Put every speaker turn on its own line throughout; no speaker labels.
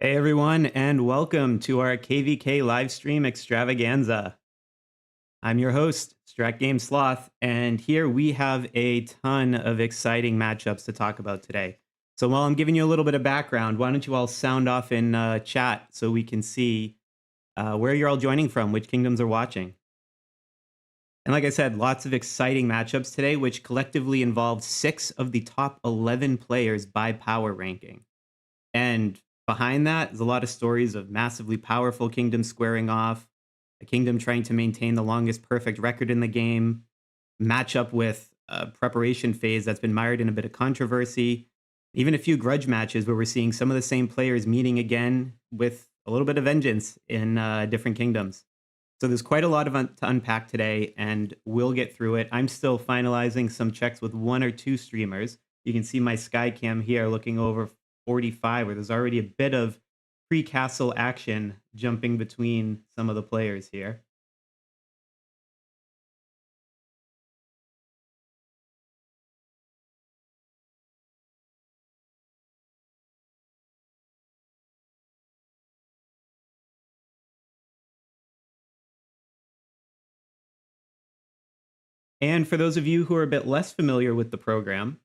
Hey everyone, and welcome to our KvK livestream extravaganza. I'm your host, Strat Game Sloth, and here we have a ton of exciting matchups to talk about today. So while I'm giving you a little bit of background, why don't you all sound off in chat so we can see where you're all joining from, which kingdoms are watching. And like I said, lots of exciting matchups today, which collectively involve 6 of the top 11 players by power ranking. And behind that is a lot of stories of massively powerful kingdoms squaring off, a kingdom trying to maintain the longest perfect record in the game, match up with a preparation phase that's been mired in a bit of controversy, even a few grudge matches where we're seeing some of the same players meeting again with a little bit of vengeance in different kingdoms. So there's quite a lot of to unpack today, and we'll get through it. I'm still finalizing some checks with 1 or 2 streamers. You can see my sky cam here looking over 45, where there's already a bit of pre-castle action jumping between some of the players here. And for those of you who are a bit less familiar with the program,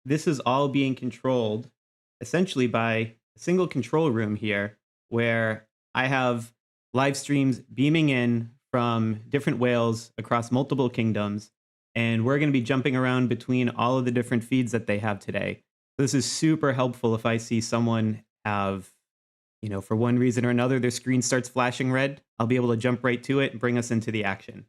this is all being controlled essentially by a single control room here where I have live streams beaming in from different whales across multiple kingdoms. And we're going to be jumping around between all of the different feeds that they have today. This is super helpful if I see someone have, for one reason or another, their screen starts flashing red. I'll be able to jump right to it and bring us into the action.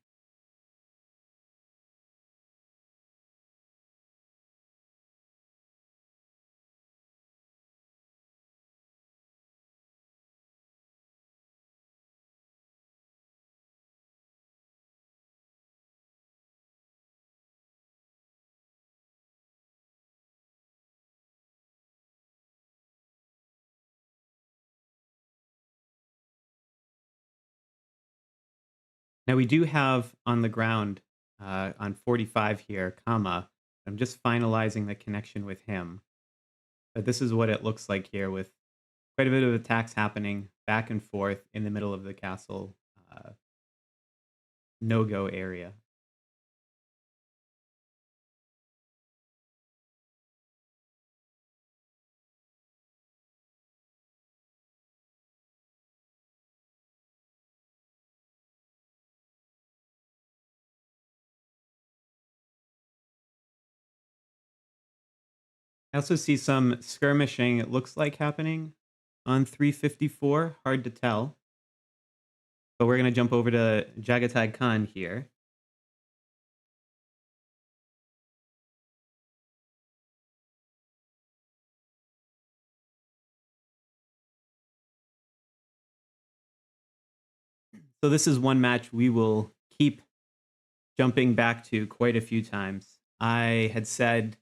Now we do have on the ground on 45 here, comma. I'm just finalizing the connection with him. But this is what it looks like here with quite a bit of attacks happening back and forth in the middle of the castle no-go area. I also see some skirmishing, it looks like, happening on 354. Hard to tell. But we're going to jump over to Jagatag Khan here. So this is one match we will keep jumping back to quite a few times. I had said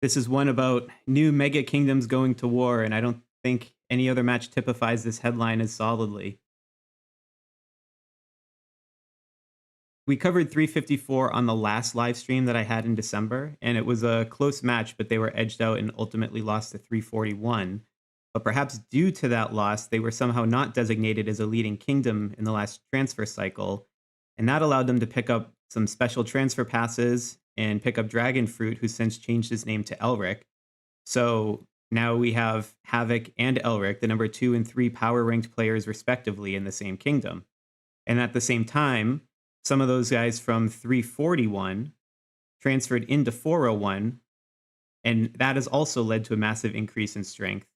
this is one about new mega kingdoms going to war, and I don't think any other match typifies this headline as solidly. We covered 354 on the last live stream that I had in December, and it was a close match, but they were edged out and ultimately lost to 341. But perhaps due to that loss, they were somehow not designated as a leading kingdom in the last transfer cycle, and that allowed them to pick up some special transfer passes and pick up Dragon Fruit, who since changed his name to Elric. So now we have Havoc and Elric, the number 2 and 3 power ranked players respectively in the same kingdom. And at the same time, some of those guys from 341 transferred into 401, and that has also led to a massive increase in strength.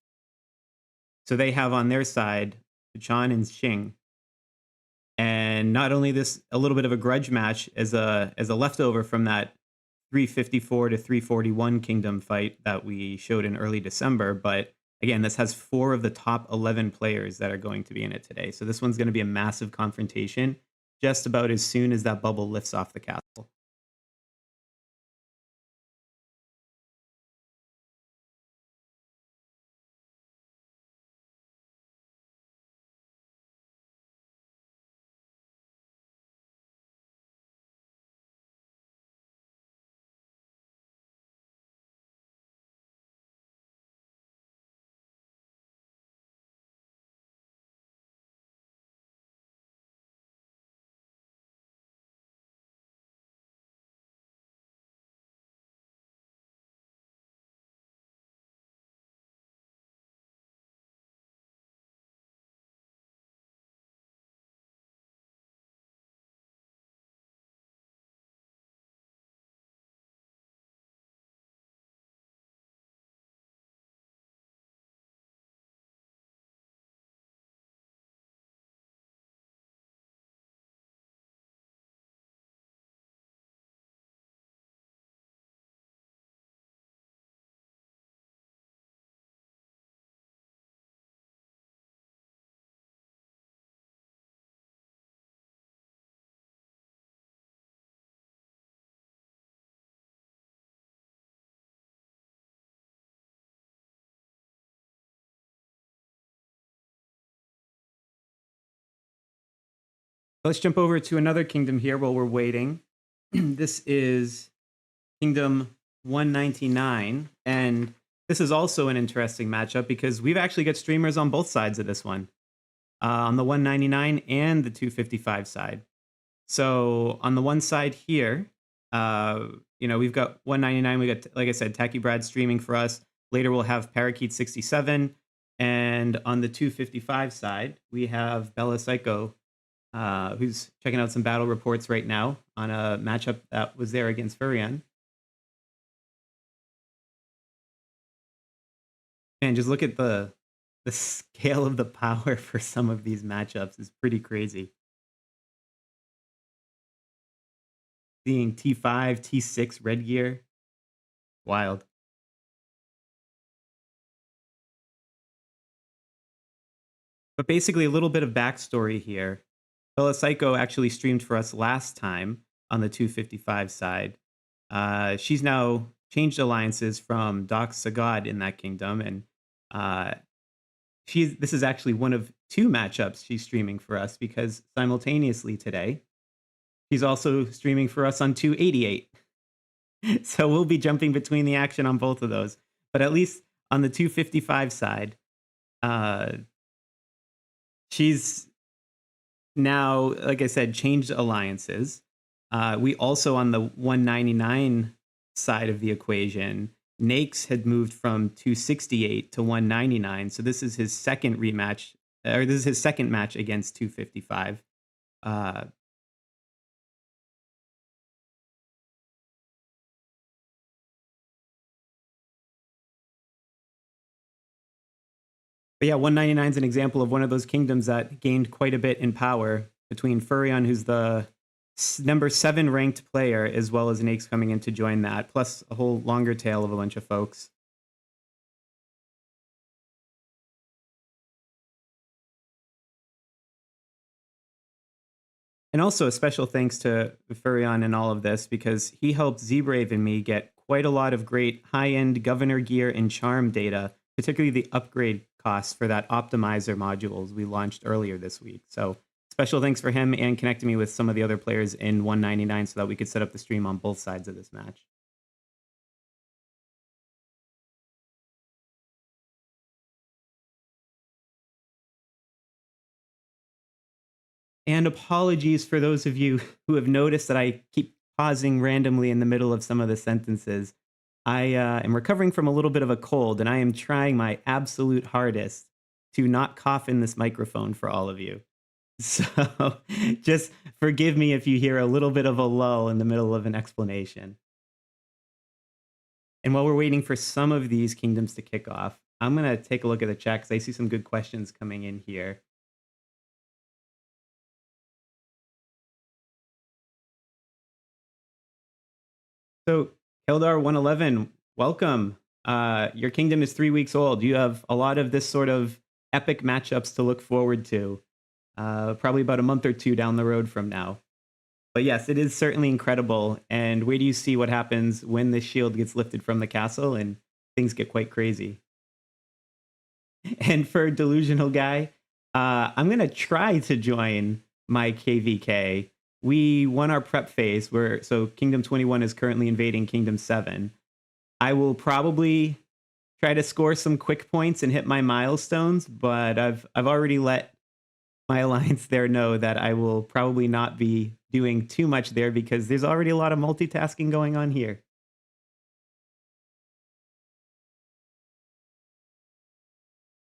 So they have on their side Chan and Xing. And not only this, a little bit of a grudge match as a leftover from that 354 to 341 kingdom fight that we showed in early December, but again, this has 4 of the top 11 players that are going to be in it today. So this one's going to be a massive confrontation just about as soon as that bubble lifts off the castle. Let's jump over to another kingdom here while we're waiting. This is Kingdom 199, and this is also an interesting matchup because we've actually got streamers on both sides of this one, on the 199 and the 255 side. So on the one side here, we've got 199. We got, like I said, Tacky Brad streaming for us. Later we'll have Parakeet 67, and on the 255 side we have Bella Psycho, who's checking out some battle reports right now on a matchup that was there against Furion. And just look at the scale of the power for some of these matchups is pretty crazy. Seeing T5, T6 red gear. Wild. But basically a little bit of backstory here. Bella Psycho actually streamed for us last time on the 255 side. She's now changed alliances from Dox to God in that kingdom, and this is actually one of two matchups she's streaming for us because simultaneously today, she's also streaming for us on 288. So we'll be jumping between the action on both of those. But at least on the 255 side, she's now, like I said, changed alliances. We also, on the 199 side of the equation, Nakes had moved from 268 to 199. So this is his second rematch, or this is his second match against 255. But yeah, 199 is an example of one of those kingdoms that gained quite a bit in power between Furion, who's the number 7 ranked player, as well as Nakes coming in to join that, plus a whole longer tail of a bunch of folks. And also a special thanks to Furion in all of this, because he helped Z-Brave and me get quite a lot of great high-end governor gear and charm data, particularly the upgrade costs for that optimizer modules we launched earlier this week. So special thanks for him and connecting me with some of the other players in 199 so that we could set up the stream on both sides of this match. And apologies for those of you who have noticed that I keep pausing randomly in the middle of some of the sentences. I am recovering from a little bit of a cold, and I am trying my absolute hardest to not cough in this microphone for all of you. So just forgive me if you hear a little bit of a lull in the middle of an explanation. And while we're waiting for some of these kingdoms to kick off, I'm going to take a look at the chat because I see some good questions coming in here. So, Keldar 111, welcome. Your kingdom is 3 weeks old. You have a lot of this sort of epic matchups to look forward to, probably about a month or two down the road from now. But yes, it is certainly incredible. And where do you see what happens when the shield gets lifted from the castle and things get quite crazy? And for Delusional Guy, I'm going to try to join my KvK. We won our prep phase, so Kingdom 21 is currently invading Kingdom 7. I will probably try to score some quick points and hit my milestones, but I've already let my alliance there know that I will probably not be doing too much there because there's already a lot of multitasking going on here.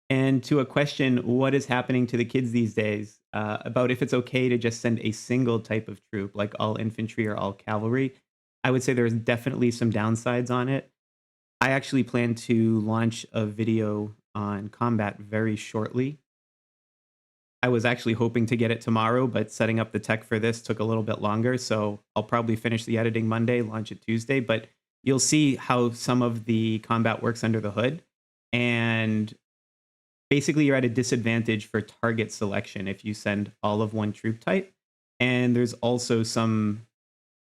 And to a question, what is happening to the kids these days, about if it's okay to just send a single type of troop, like all infantry or all cavalry, I would say there's definitely some downsides on it. I actually plan to launch a video on combat very shortly. I was actually hoping to get it tomorrow, but setting up the tech for this took a little bit longer, so I'll probably finish the editing Monday, launch it Tuesday, but you'll see how some of the combat works under the hood. And basically, you're at a disadvantage for target selection if you send all of one troop type. And there's also some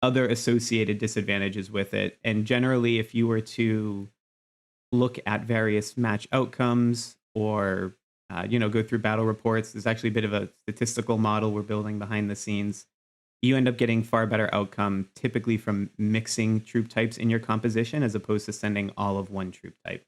other associated disadvantages with it. And generally, if you were to look at various match outcomes or go through battle reports. There's actually a bit of a statistical model we're building behind the scenes. You end up getting far better outcome typically from mixing troop types in your composition as opposed to sending all of one troop type.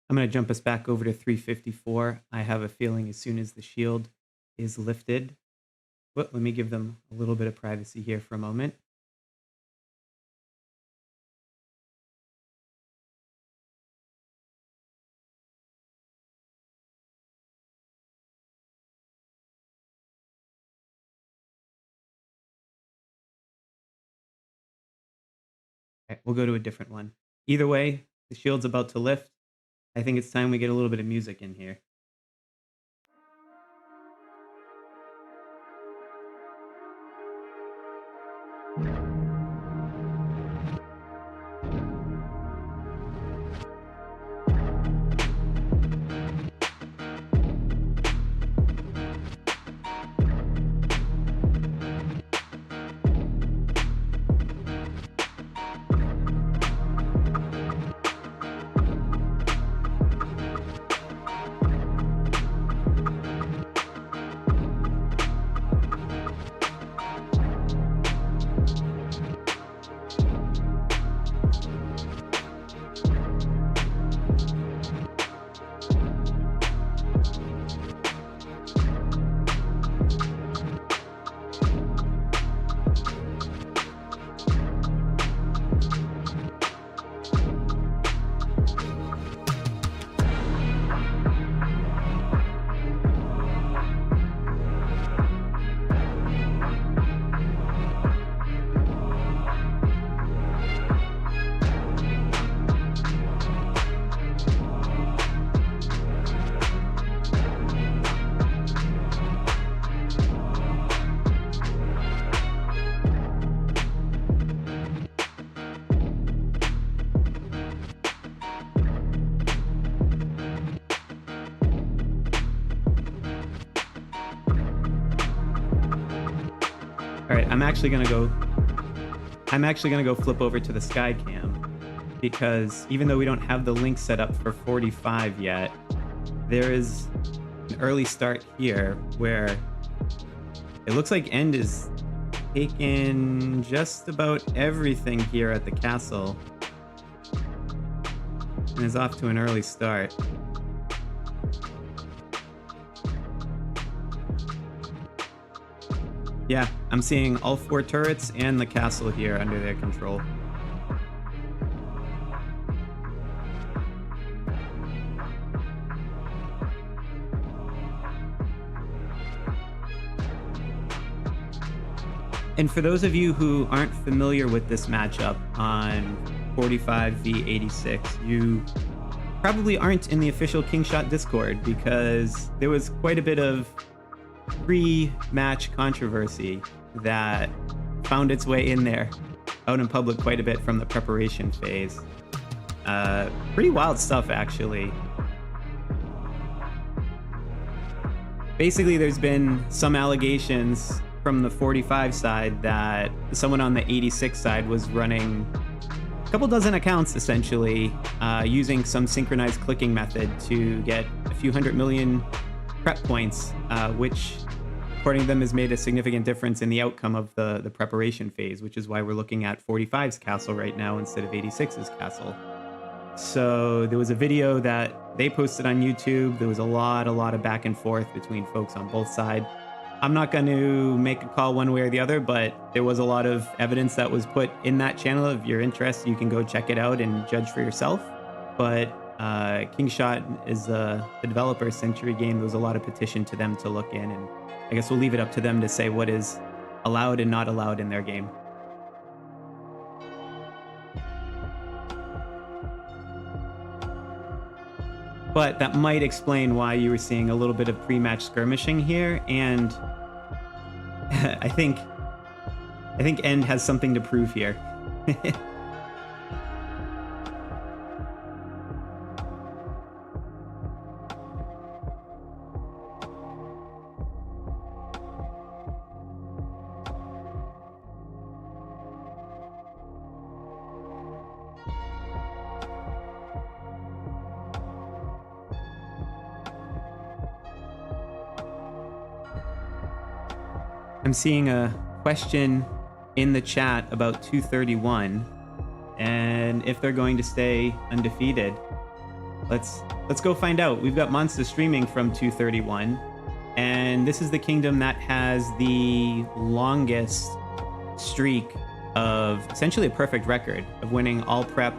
I'm going to jump us back over to 354. I have a feeling as soon as the shield is lifted, let me give them a little bit of privacy here for a moment. Okay, we'll go to a different one. Either way, the shield's about to lift. I think it's time we get a little bit of music in here. All right, I'm actually gonna go flip over to the sky cam because even though we don't have the link set up for 45 yet, there is an early start here where it looks like End is taking just about everything here at the castle and is off to an early start. Yeah, I'm seeing all 4 turrets and the castle here under their control. And for those of you who aren't familiar with this matchup on 45 v 86, you probably aren't in the official Kingshot Discord because there was quite a bit of pre-match controversy that found its way in there, out in public quite a bit from the preparation phase. Pretty wild stuff, actually. basically there's been some allegations from the 45 side that someone on the 86 side was running a couple dozen accounts essentially, using some synchronized clicking method to get a few 100 million prep points, which according to them has made a significant difference in the outcome of the preparation phase, which is why we're looking at 45's castle right now instead of 86's castle. So there was a video that they posted on YouTube. There was a lot of back and forth between folks on both sides. I'm not going to make a call one way or the other, but there was a lot of evidence that was put in that channel. If you're interested, you can go check it out and judge for yourself. But Kingshot is the developer of Century Game. There was a lot of petition to them to look in, and I guess we'll leave it up to them to say what is allowed and not allowed in their game. But that might explain why you were seeing a little bit of pre-match skirmishing here, and I think End has something to prove here. I'm seeing a question in the chat about 231 and if they're going to stay undefeated. Let's go find out. We've got Monster streaming from 231, and this is the kingdom that has the longest streak of essentially a perfect record of winning all prep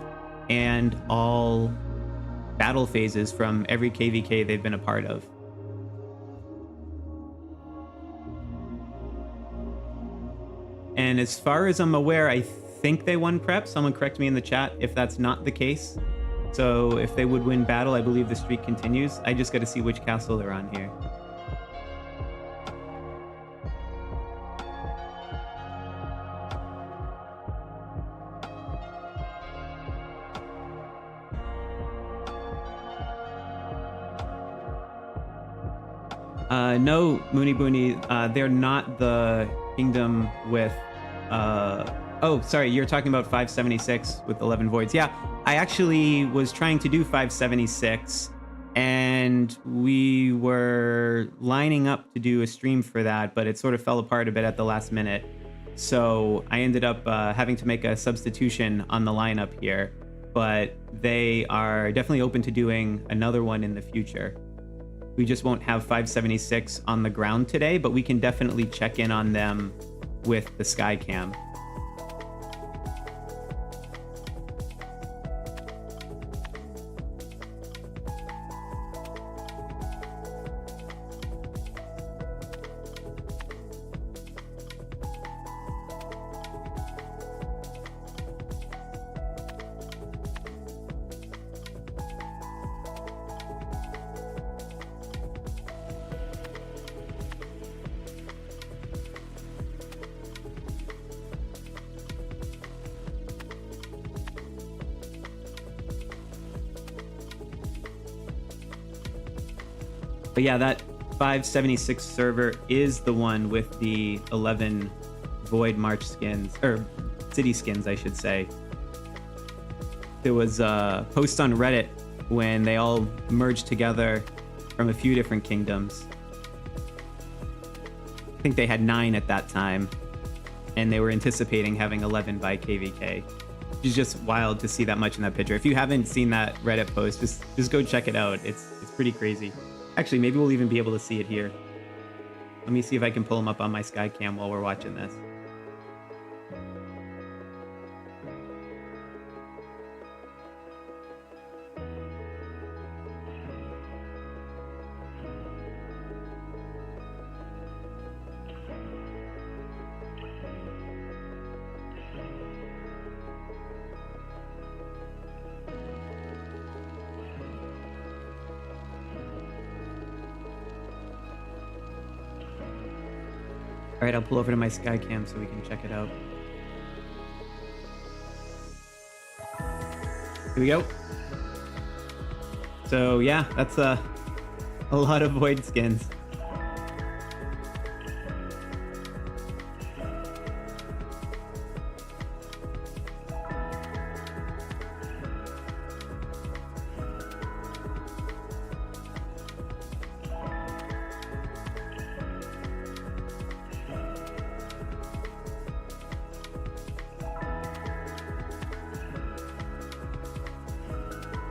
and all battle phases from every KvK they've been a part of. And as far as I'm aware, I think they won prep. Someone correct me in the chat if that's not the case. So if they would win battle, I believe the streak continues. I just got to see which castle they're on here. No, Mooney Booney, they're not the kingdom with oh, sorry, you're talking about 576 with 11 voids. Yeah, I actually was trying to do 576, and we were lining up to do a stream for that, but it sort of fell apart a bit at the last minute. So I ended up having to make a substitution on the lineup here, but they are definitely open to doing another one in the future. We just won't have 576 on the ground today, but we can definitely check in on them with the Skycam. But yeah, that 576 server is the one with the 11 Void March skins, or city skins, I should say. There was a post on Reddit when they all merged together from a few different kingdoms. I think they had 9 at that time, and they were anticipating having 11 by KvK. It's just wild to see that much in that picture. If you haven't seen that Reddit post, just go check it out. It's pretty crazy. Actually, maybe we'll even be able to see it here. Let me see if I can pull them up on my Skycam while we're watching this. All right, I'll pull over to my Skycam so we can check it out. Here we go. So yeah, that's a lot of Void skins.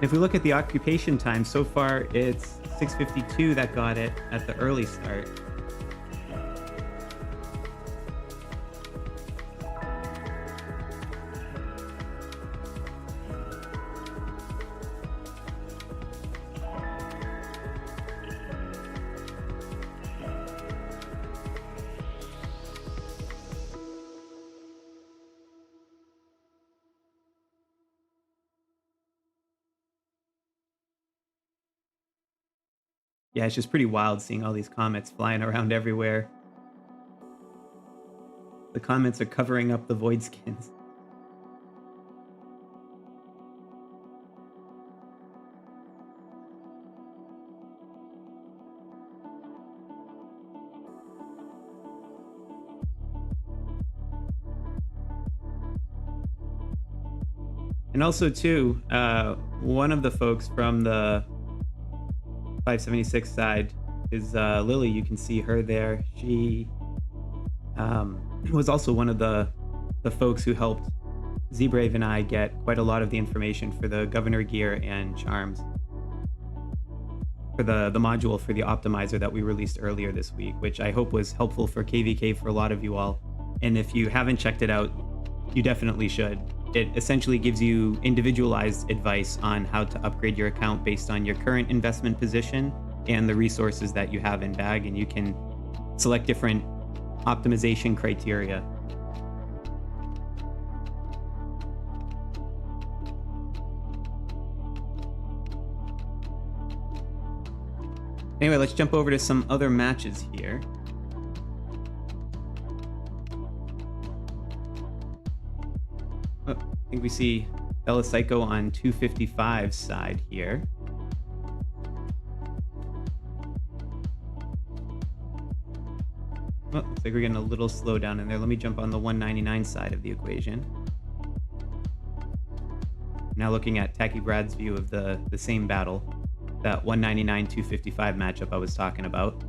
If we look at the occupation time, so far it's 6:52 that got it at the early start. Yeah, it's just pretty wild seeing all these comets flying around everywhere. The comets are covering up the void skins. And also, too, one of the folks from the 576 side is Lily. You can see her there. She was also one of the folks who helped Zbrave and I get quite a lot of the information for the governor gear and charms for the module for the optimizer that we released earlier this week, which I hope was helpful for KvK for a lot of you all. And if you haven't checked it out, you definitely should. It essentially gives you individualized advice on how to upgrade your account based on your current investment position and the resources that you have in bag, and you can select different optimization criteria. Anyway, let's jump over to some other matches here. Oh, I think we see Bella Psycho on 255's side here. Oh, looks like we're getting a little slowdown in there. Let me jump on the 199 side of the equation. Now looking at Tachygrad's view of the same battle, that 199-255 matchup I was talking about.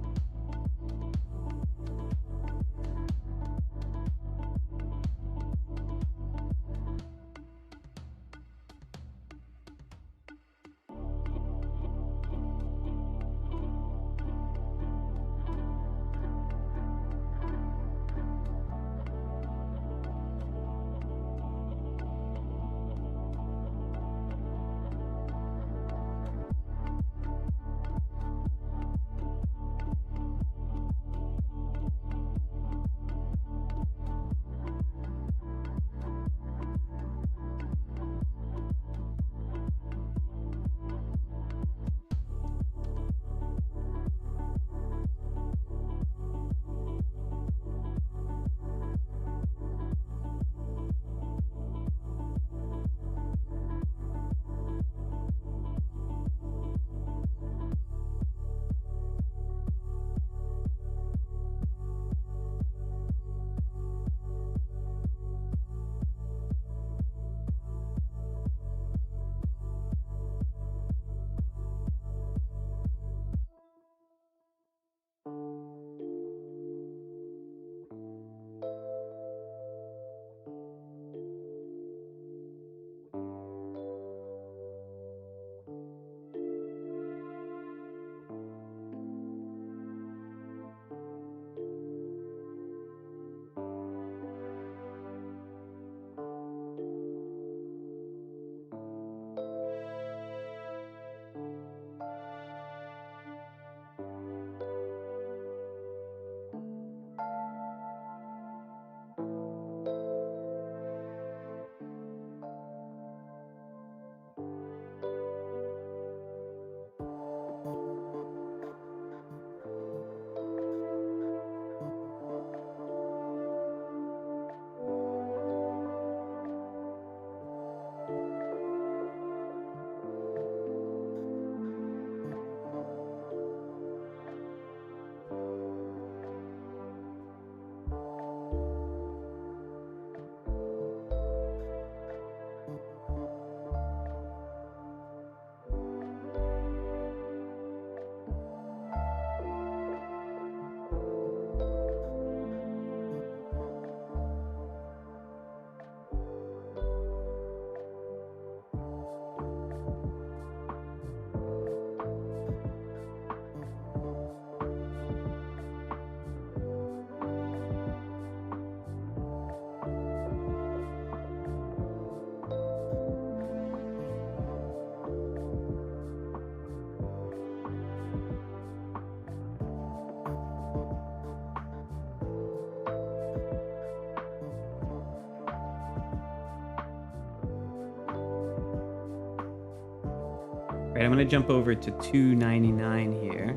Right, I'm going to jump over to 299 here.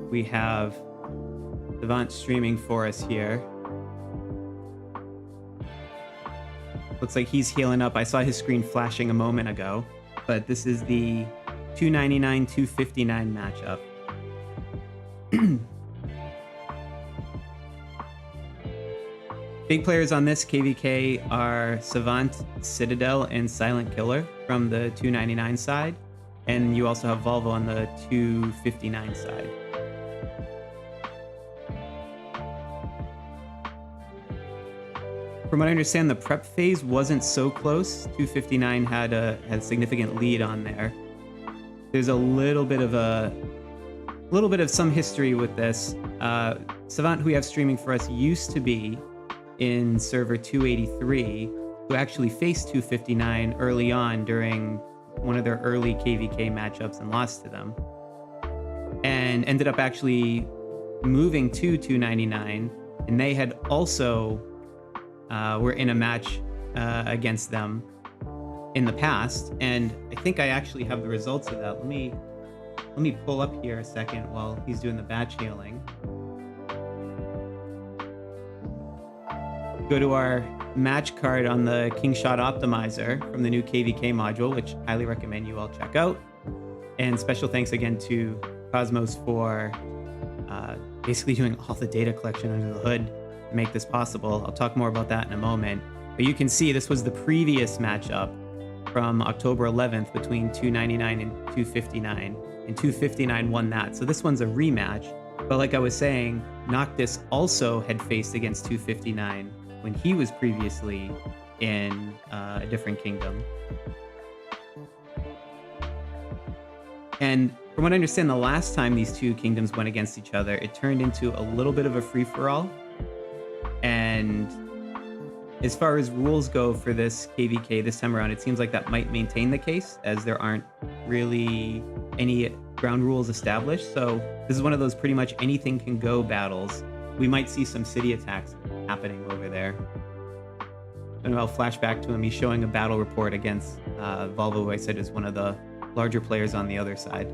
We have Savant streaming for us here. Looks like he's healing up. I saw his screen flashing a moment ago, but this is the 299, 259 matchup. Big players on this KvK are Savant, Citadel, and Silent Killer from the 299 side, and you also have Volvo on the 259 side. From what I understand, the prep phase wasn't so close. 259 had a significant lead on there. There's a little bit of some history with this. Savant, who we have streaming for us, used to be in server 283, who actually faced 259 early on during one of their early KvK matchups and lost to them, and ended up actually moving to 299, and they had also were in a match against them in the past, and I think I actually have the results of that. Let me pull up here a second while he's doing the batch healing. Go to our match card on the Kingshot Optimizer from the new KvK module, which I highly recommend you all check out. And special thanks again to Cosmos for basically doing all the data collection under the hood to make this possible. I'll talk more about that in a moment. But you can see this was the previous matchup from October 11th between 299 and 259, and 259 won that. So this one's a rematch. But like I was saying, Noctis also had faced against 259 when he was previously in a different kingdom. And from what I understand, the last time these two kingdoms went against each other, it turned into a little bit of a free-for-all. And as far as rules go for this KvK this time around, it seems like that might maintain the case, as there aren't really any ground rules established. So this is one of those pretty much anything can go battles. We might see some city attacks happening over there. And I'll flash back to him. He's showing a battle report against Volvo, who I said is one of the larger players on the other side.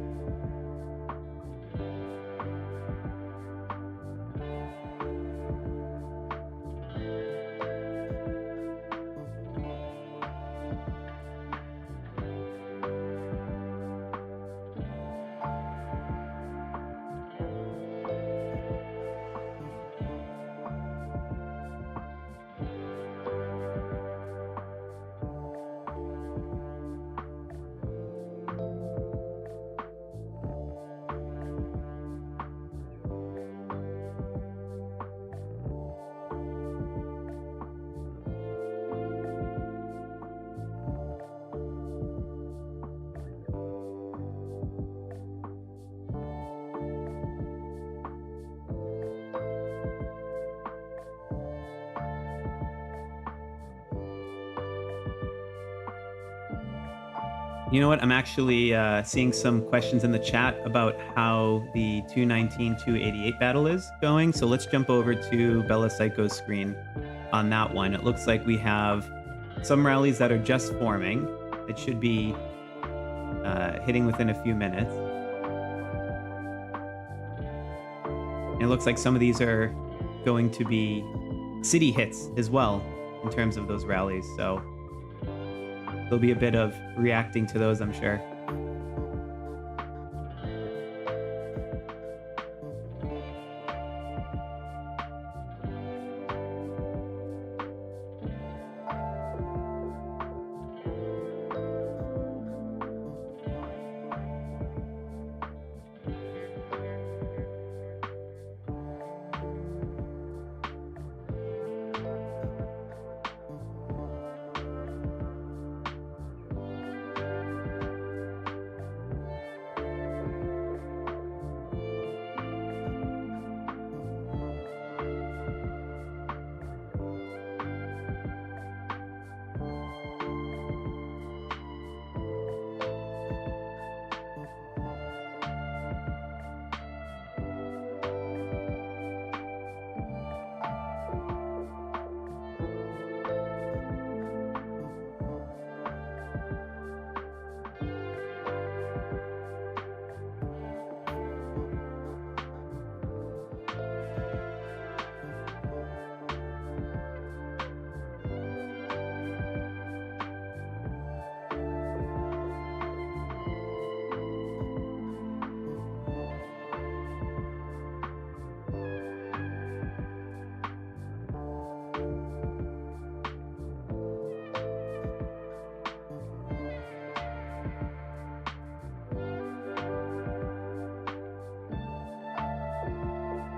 You know what? I'm actually seeing some questions in the chat about how the 219-288 battle is going. So let's jump over to Bella Psycho's screen on that one. It looks like we have some rallies that are just forming. It should be hitting within a few minutes. And it looks like some of these are going to be city hits as well in terms of those rallies. So there'll be a bit of reacting to those, I'm sure.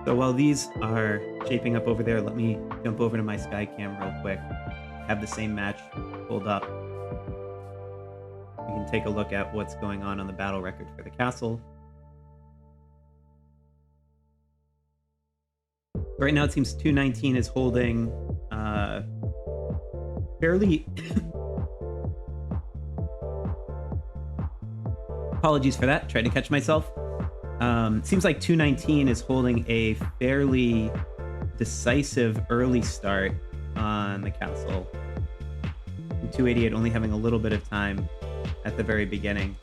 So while these are shaping up over there, let me jump over to my sky cam real quick. Have the same match pulled up. We can take a look at what's going on the battle record for the castle. Right now it seems 219 is holding fairly... Apologies for that, tried to catch myself. Seems like 219 is holding a fairly decisive early start on the castle. And 288 only having a little bit of time at the very beginning.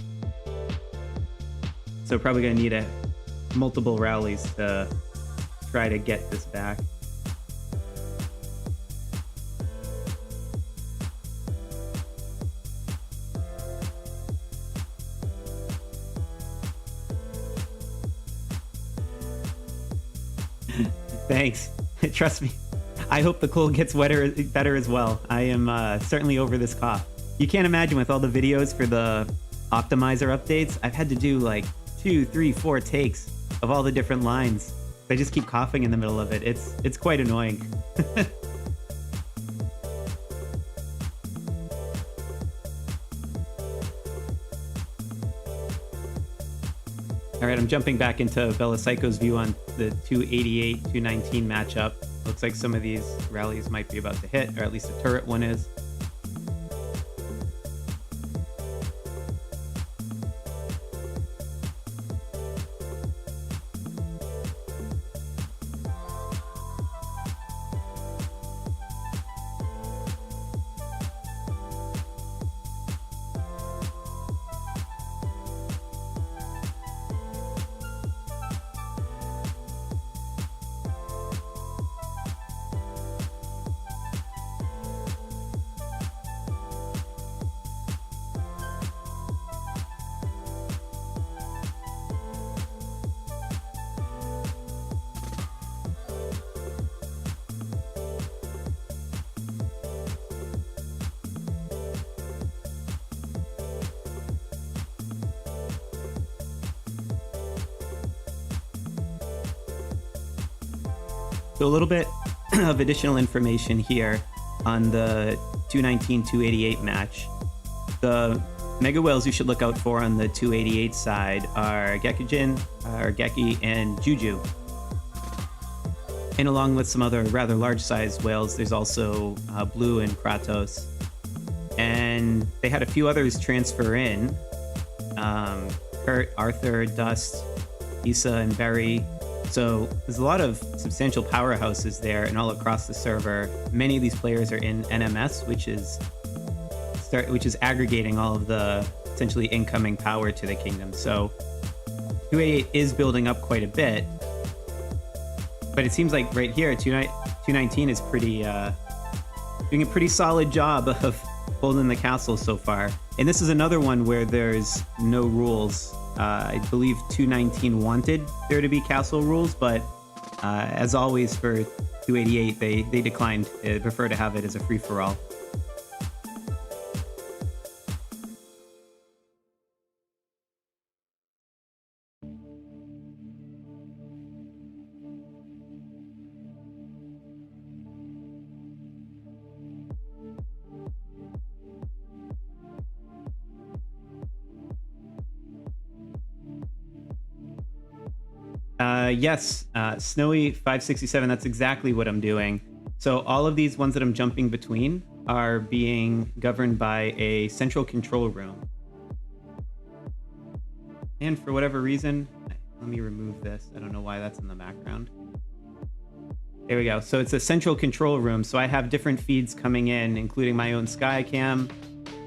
So probably going to need multiple rallies to try to get this back. Thanks. Trust me. I hope the cold gets better as well. I am certainly over this cough. You can't imagine with all the videos for the optimizer updates, I've had to do like 2, 3, 4 takes of all the different lines. I just keep coughing in the middle of it. It's quite annoying. All right, I'm jumping back into Bella Psycho's view on the 288-219 matchup. Looks like some of these rallies might be about to hit, or at least the turret one is. So a little bit of additional information here on the 219-288 match. The Mega Whales you should look out for on the 288 side are Geki, and Juju. And along with some other rather large-sized whales, there's also Blue and Kratos. And they had a few others transfer in. Kurt, Arthur, Dust, Issa, and Berry. So there's a lot of substantial powerhouses there and all across the server. Many of these players are in NMS, which is aggregating all of the essentially incoming power to the kingdom. So 288 is building up quite a bit, but it seems like right here 219 is doing a pretty solid job of holding the castle so far. And this is another one where there's no rules. I believe 219 wanted there to be castle rules, but as always for 288, they declined. They prefer to have it as a free-for-all. Yes, Snowy 567, that's exactly what I'm doing. So all of these ones that I'm jumping between are being governed by a central control room. And for whatever reason, let me remove this. I don't know why that's in the background. There we go. So it's a central control room. So I have different feeds coming in, including my own Skycam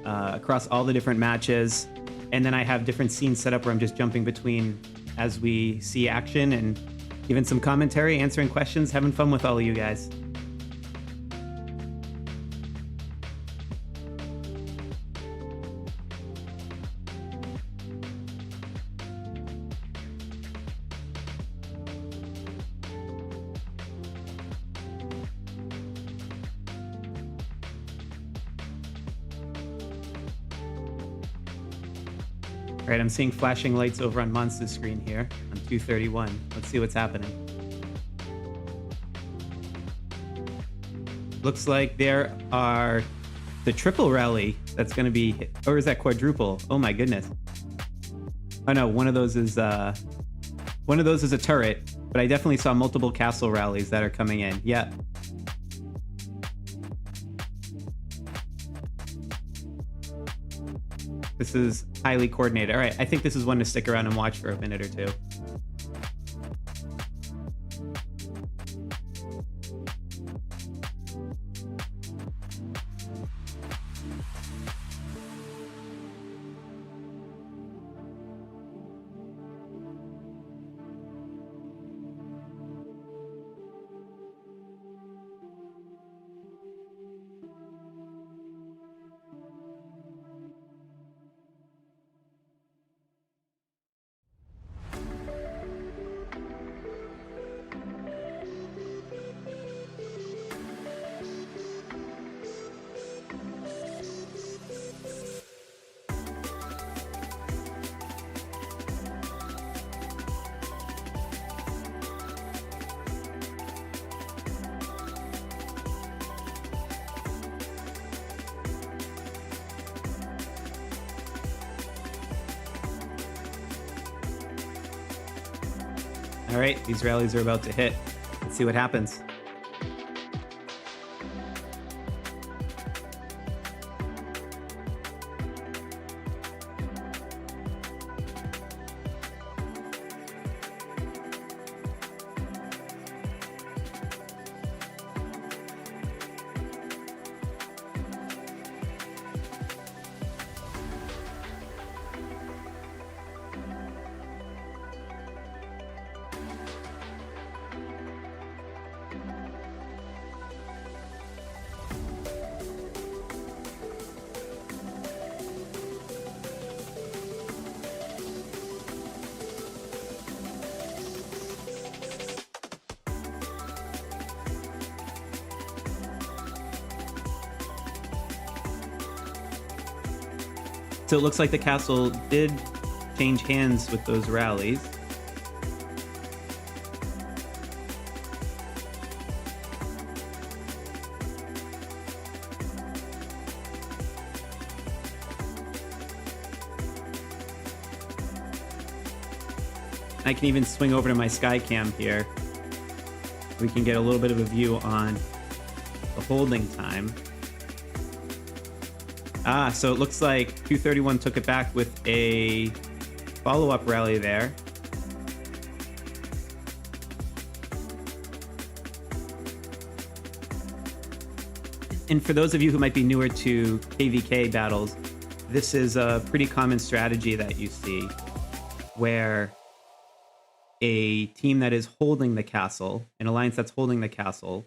across all the different matches. And then I have different scenes set up where I'm just jumping between as we see action and giving some commentary, answering questions, having fun with all of you guys. All right, I'm seeing flashing lights over on Monster's screen here on 231. Let's see what's happening. looks like there are the triple rally that's going to be hit. Or is that quadruple? Oh my goodness. Oh no, one of those is a turret, but I definitely saw multiple castle rallies that are coming in. Yeah. This is highly coordinated. All right, I think this is one to stick around and watch for a minute or two. All right, these rallies are about to hit. Let's see what happens. So it looks like the castle did change hands with those rallies. I can even swing over to my sky cam here. We can get a little bit of a view on the holding time. So it looks like 231 took it back with a follow-up rally there. And for those of you who might be newer to KvK battles, this is a pretty common strategy that you see where a team that is holding the castle, an alliance that's holding the castle,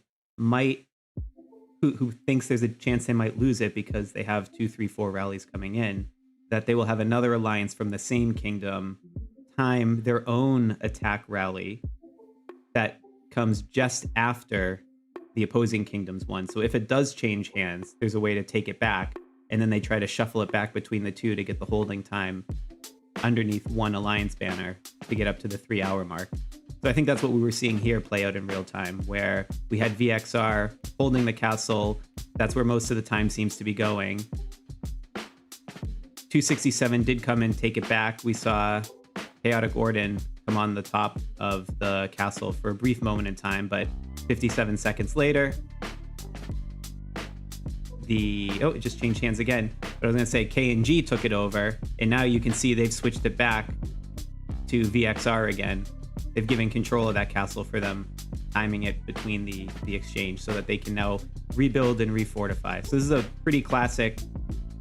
who thinks there's a chance they might lose it because they have 2, 3, 4 rallies coming in, that they will have another alliance from the same kingdom time their own attack rally that comes just after the opposing kingdom's one. So if it does change hands, there's a way to take it back, and then they try to shuffle it back between the two to get the holding time underneath one alliance banner to get up to the 3-hour mark. So I think that's what we were seeing here play out in real time, where we had VXR holding the castle. That's where most of the time seems to be going. 267 did come and take it back. We saw Chaotic Orden come on the top of the castle for a brief moment in time, but 57 seconds later, it just changed hands again. But I was going to say K&G took it over, and now you can see they've switched it back to VXR again. They've given control of that castle for them, timing it between the exchange so that they can now rebuild and refortify. So this is a pretty classic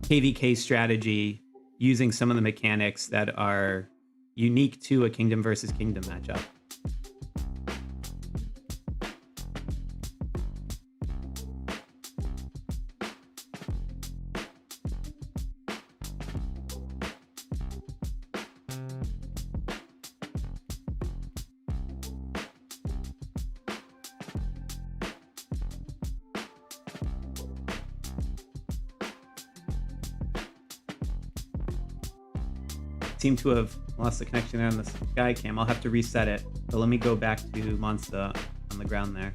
KvK strategy using some of the mechanics that are unique to a kingdom versus kingdom matchup. Seem to have lost the connection there on the sky cam. I'll have to reset it. So let me go back to Monster on the ground there.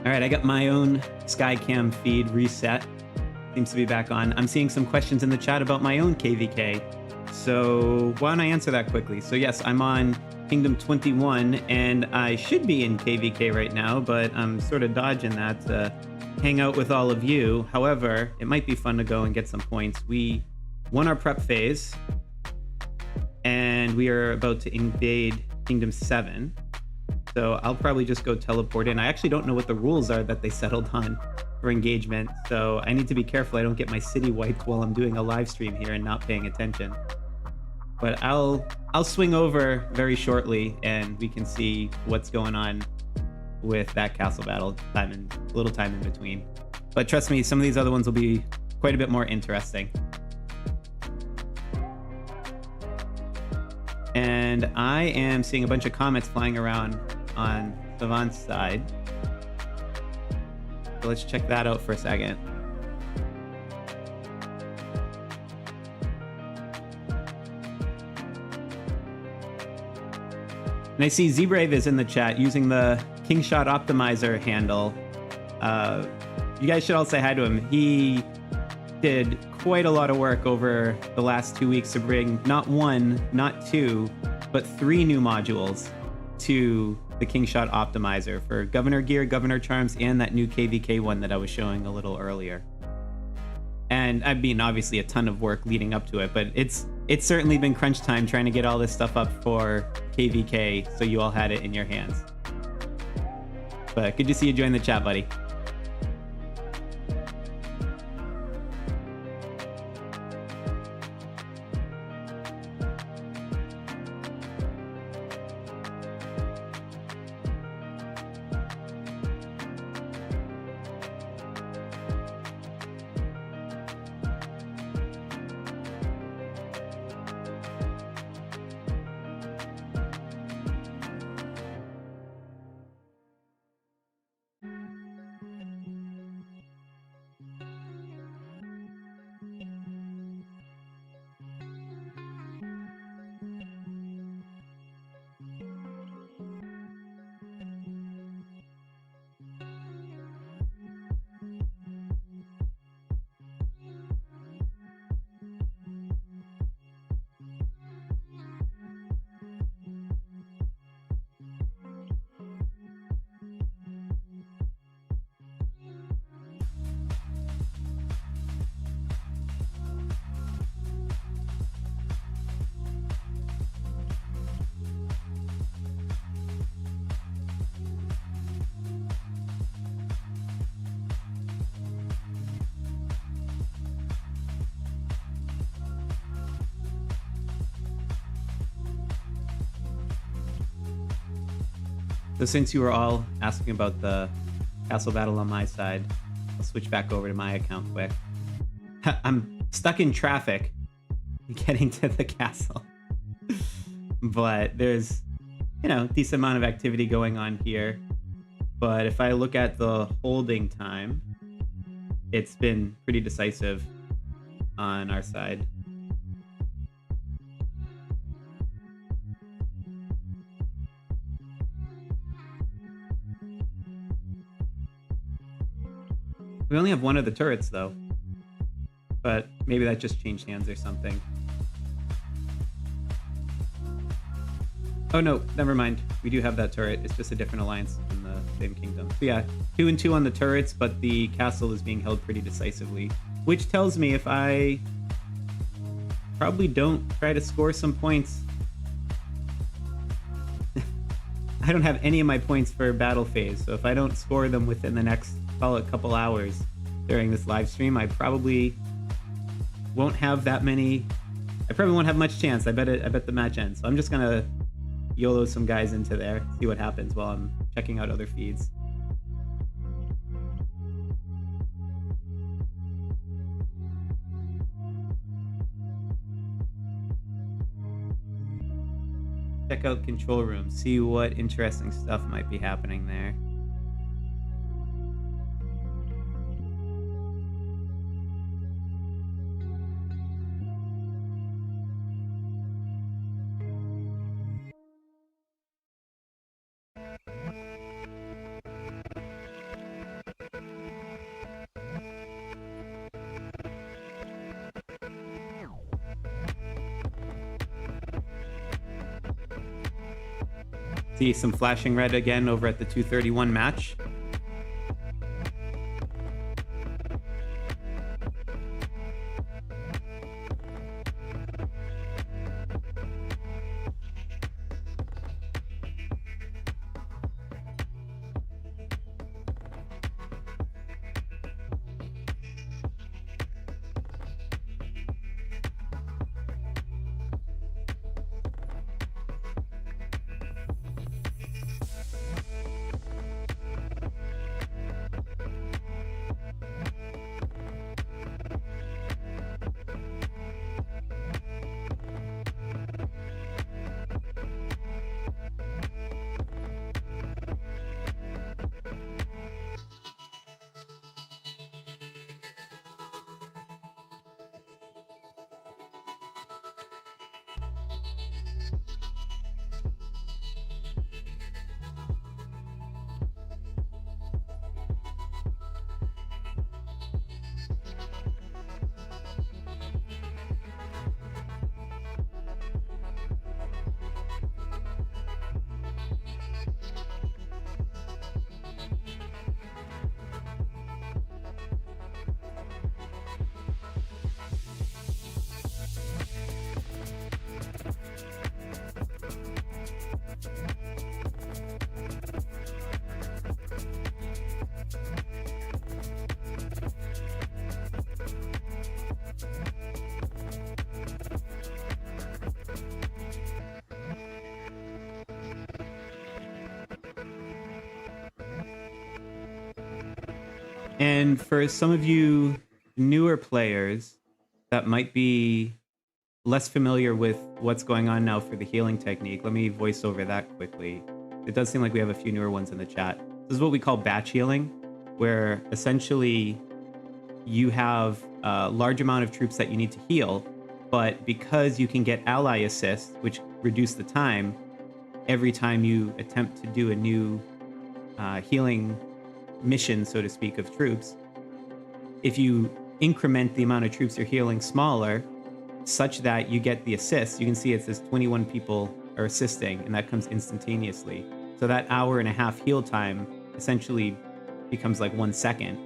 All right, I got my own Skycam feed reset. Seems to be back on. I'm seeing some questions in the chat about my own KvK. So why don't I answer that quickly? So yes, I'm on Kingdom 21, and I should be in KvK right now, but I'm sort of dodging that to hang out with all of you. However, it might be fun to go and get some points. We won our prep phase, and we are about to invade Kingdom 7. So I'll probably just go teleport in. I actually don't know what the rules are that they settled on for engagement, so I need to be careful I don't get my city wiped while I'm doing a live stream here and not paying attention. But I'll swing over very shortly, and we can see what's going on with that castle battle. A little time in between. But trust me, some of these other ones will be quite a bit more interesting. And I am seeing a bunch of comments flying around on Savant's side. So let's check that out for a second. And I see Zebrave is in the chat using the Kingshot Optimizer handle. You guys should all say hi to him. He did quite a lot of work over the last 2 weeks to bring not one, not two, but 3 new modules to the Kingshot Optimizer for Governor Gear, Governor Charms, and that new KvK one that I was showing a little earlier. And I mean, obviously a ton of work leading up to it, but it's certainly been crunch time trying to get all this stuff up for KvK so you all had it in your hands. But good to see you join the chat, buddy. So since you were all asking about the castle battle on my side, I'll switch back over to my account quick. I'm stuck in traffic getting to the castle. But there's, decent amount of activity going on here. But if I look at the holding time, it's been pretty decisive on our side. We only have one of the turrets, though. But maybe that just changed hands or something. Oh, no, never mind. We do have that turret. It's just a different alliance in the same kingdom. So yeah, 2 and 2 on the turrets, but the castle is being held pretty decisively. Which tells me if I probably don't try to score some points. I don't have any of my points for battle phase, so if I don't score them within the next, call it, couple hours during this live stream, I probably won't have that many. I probably won't have much chance. I bet the match ends. So I'm just gonna YOLO some guys into there, see what happens while I'm checking out other feeds. Check out control room, see what interesting stuff might be happening there. see some flashing red again over at the 231 match. And for some of you newer players that might be less familiar with what's going on now for the healing technique, let me voice over that quickly. It does seem like we have a few newer ones in the chat. This is what we call batch healing, where essentially you have a large amount of troops that you need to heal, but because you can get ally assists, which reduce the time, every time you attempt to do a new healing mission, so to speak, of troops, if you increment the amount of troops you're healing smaller, such that you get the assists, you can see it says 21 people are assisting, and that comes instantaneously. So that hour-and-a-half heal time essentially becomes like 1 second,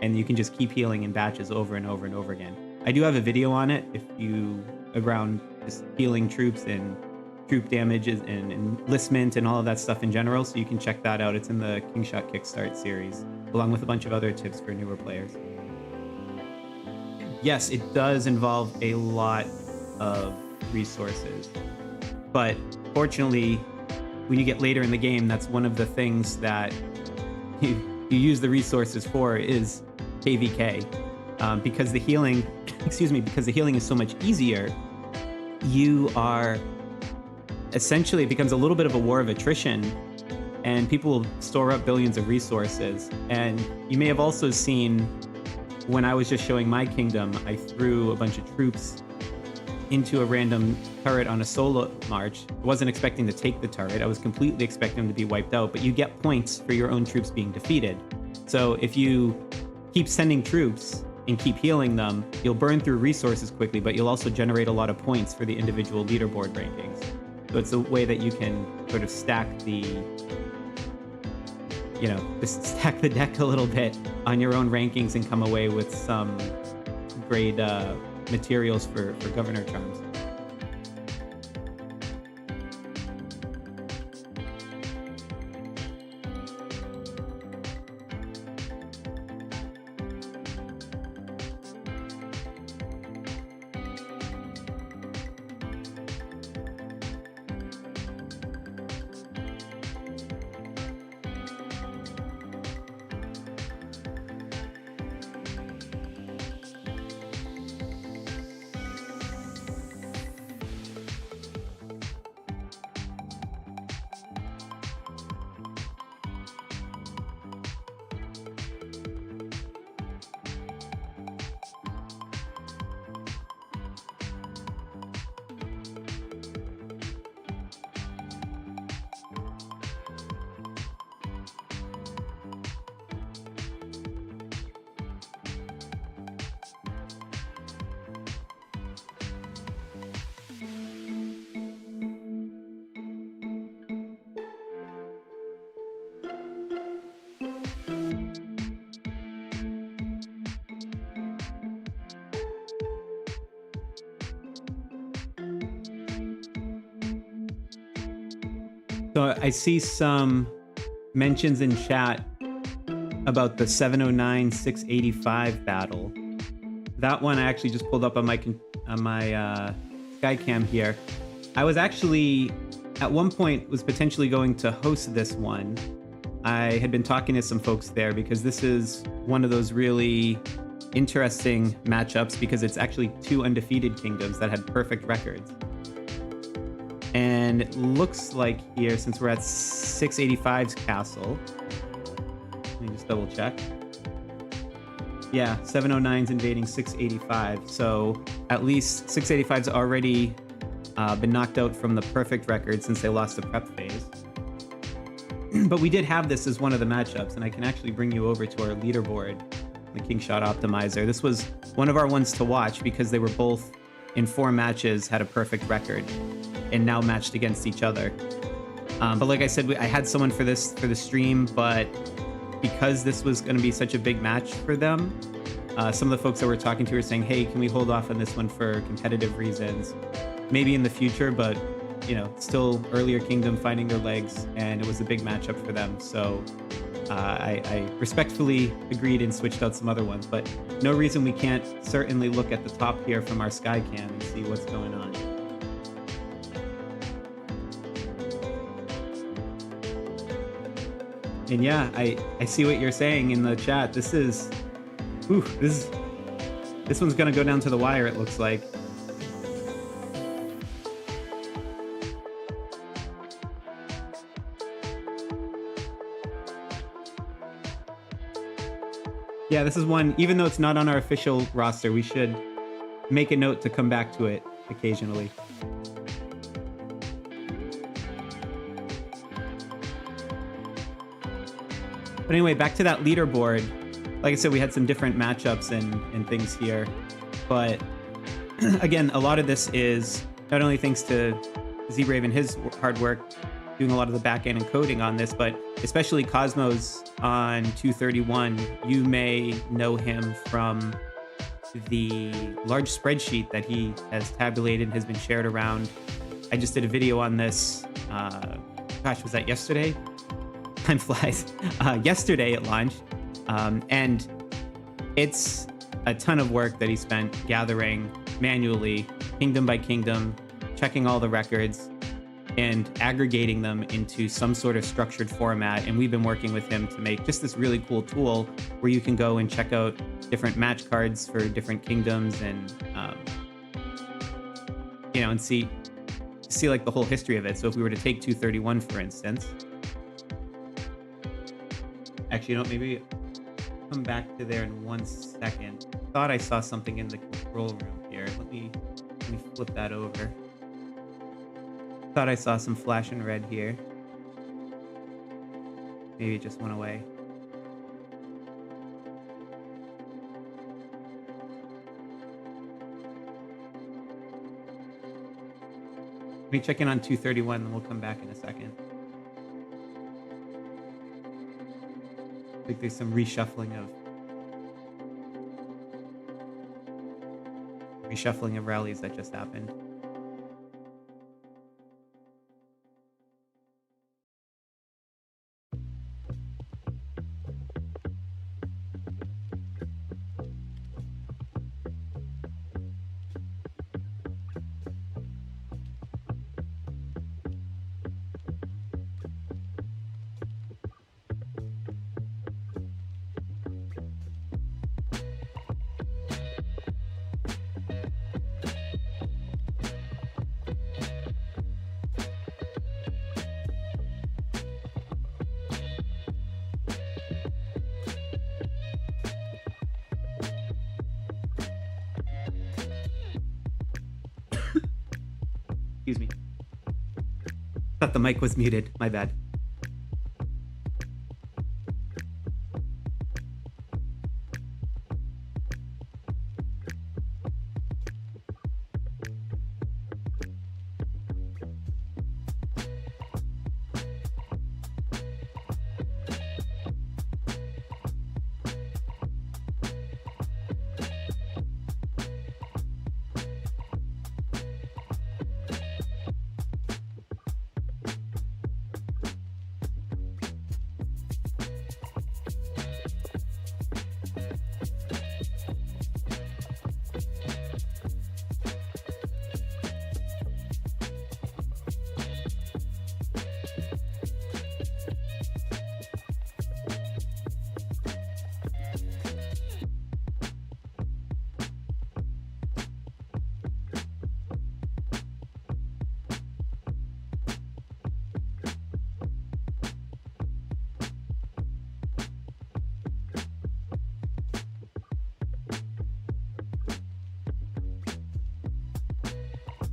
and you can just keep healing in batches over and over and over again. I do have a video on it if you around just healing troops and troop damages and enlistment and all of that stuff in general, so you can check that out. It's in the Kingshot Kickstart series, along with a bunch of other tips for newer players. Yes, it does involve a lot of resources, but fortunately, when you get later in the game, that's one of the things that you use the resources for is KvK. Because the healing, because the healing is so much easier, you are essentially, it becomes a little bit of a war of attrition, and people will store up billions of resources. And you may have also seen when I was just showing my kingdom, I threw a bunch of troops into a random turret on a solo march. I wasn't expecting to take the turret. I was completely expecting them to be wiped out, but you get points for your own troops being defeated. So if you keep sending troops and keep healing them, you'll burn through resources quickly, but you'll also generate a lot of points for the individual leaderboard rankings. So it's a way that you can sort of stack the, just stack the deck a little bit on your own rankings and come away with some great materials for Governor Charms. So I see some mentions in chat about the 709-685 battle. That one I actually just pulled up on my Skycam here. I was actually at one point was potentially going to host this one. I had been talking to some folks there because this is one of those really interesting matchups because it's actually two undefeated kingdoms that had perfect records. And it looks like here, since we're at 685's castle, let me just double check. Yeah, 709's invading 685. So at least 685's already been knocked out from the perfect record since they lost the prep phase. But we did have this as one of the matchups, and I can actually bring you over to our leaderboard, the Kingshot Optimizer. This was one of our ones to watch because they were both in 4 matches, had a perfect record, and now matched against each other. But like I said, I had someone for the stream, but because this was going to be such a big match for them, some of the folks that we're talking to were saying, hey, can we hold off on this one for competitive reasons? Maybe in the future, but you know, still earlier kingdom finding their legs, and it was a big matchup for them. So I respectfully agreed and switched out some other ones, but no reason we can't certainly look at the top here from our Skycam and see what's going on. And yeah, I see what you're saying in the chat. This one's gonna go down to the wire, it looks like. Yeah, this is one, even though it's not on our official roster, we should make a note to come back to it occasionally. But anyway, back to that leaderboard. Like I said, we had some different matchups and things here. But again, a lot of this is not only thanks to Z-Brave and his hard work, doing a lot of the back-end and coding on this, but especially Cosmos on 231. You may know him from the large spreadsheet that he has tabulated and has been shared around. I just did a video on this, gosh, was that yesterday? Time flies. Yesterday it launched, and it's a ton of work that he spent gathering manually, kingdom by kingdom, checking all the records, and aggregating them into some sort of structured format. And we've been working with him to make just this really cool tool where you can go and check out different match cards for different kingdoms and, you know, and see like the whole history of it. So if we were to take 231, for instance, actually, you know, maybe come back to there in 1 second. Thought I saw something in the control room here. Let me flip that over. Thought I saw some flashing red here. Maybe it just went away. Let me check in on 231 and we'll come back in a second. I think there's some reshuffling of rallies that just happened. Excuse me. Thought the mic was muted. My bad.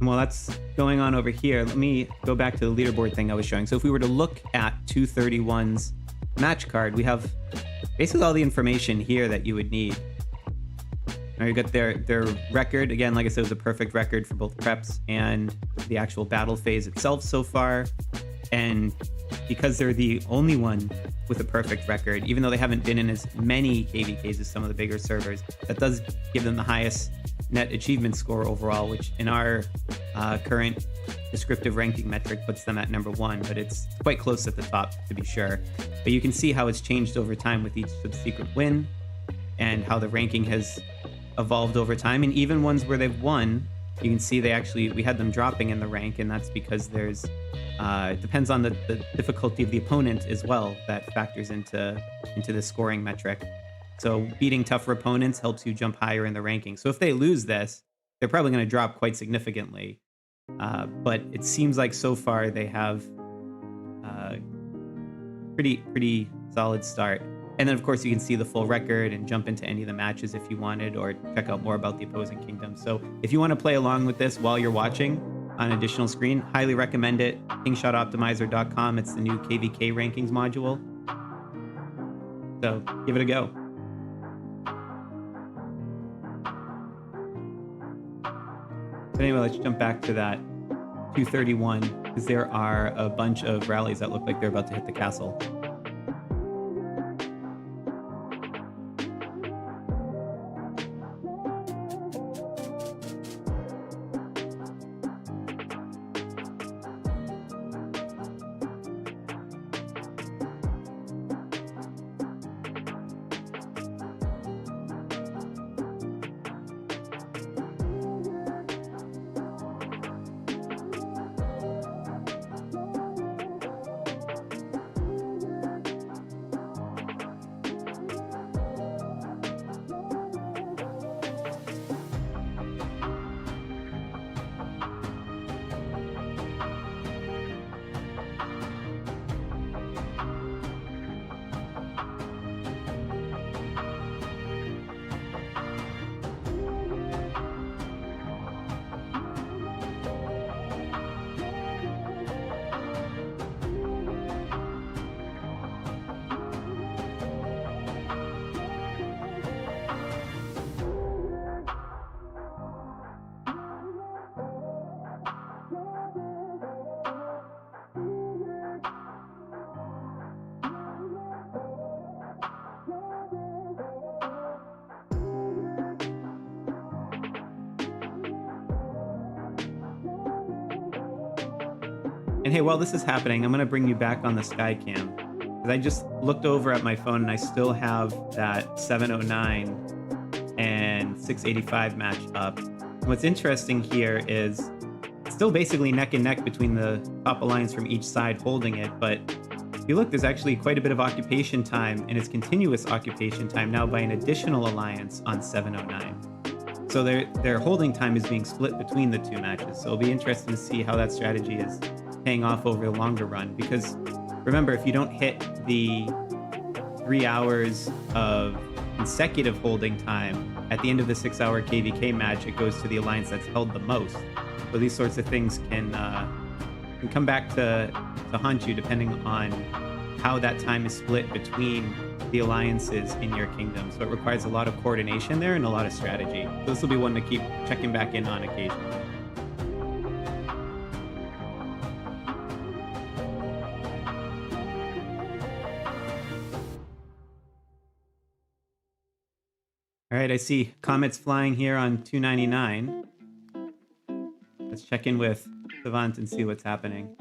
While that's going on over here, let me go back to the leaderboard thing I was showing. So if we were to look at 231's match card, we have basically all the information here that you would need. Now you got their record. Again, like I said, it was a perfect record for both preps and the actual battle phase itself so far. And because they're the only one with a perfect record, even though they haven't been in as many KvKs as some of the bigger servers, that does give them the highest net achievement score overall, which in our current descriptive ranking metric puts them at #1, but it's quite close at the top to be sure. But you can see how it's changed over time with each subsequent win and how the ranking has evolved over time. And even ones where they've won, you can see we had them dropping in the rank, and that's because there's it depends on the difficulty of the opponent as well. That factors into the scoring metric. So beating tougher opponents helps you jump higher in the ranking. So if they lose this, they're probably going to drop quite significantly. But it seems like so far they have pretty solid start. And then, of course, you can see the full record and jump into any of the matches if you wanted, or check out more about the opposing kingdoms. So if you want to play along with this while you're watching on an additional screen, highly recommend it. KingshotOptimizer.com. It's the new KvK rankings module. So give it a go. But anyway, let's jump back to that 231, because there are a bunch of rallies that look like they're about to hit the castle. And hey, while this is happening, I'm going to bring you back on the sky cam, because I just looked over at my phone and I still have that 709 and 685 match up. And what's interesting here is it's still basically neck and neck between the top alliance from each side holding it. But if you look, there's actually quite a bit of occupation time, and it's continuous occupation time now by an additional alliance on 709. So their holding time is being split between the two matches. So it'll be interesting to see how that strategy is paying off over the longer run, because remember, if you don't hit the 3 hours of consecutive holding time at the end of the 6-hour KvK match, it goes to the alliance that's held the most. So these sorts of things can come back to haunt you depending on how that time is split between the alliances in your kingdom. So it requires a lot of coordination there and a lot of strategy. So this will be one to keep checking back in on occasionally. All right, I see comets flying here on 299. Let's check in with Savant and see what's happening.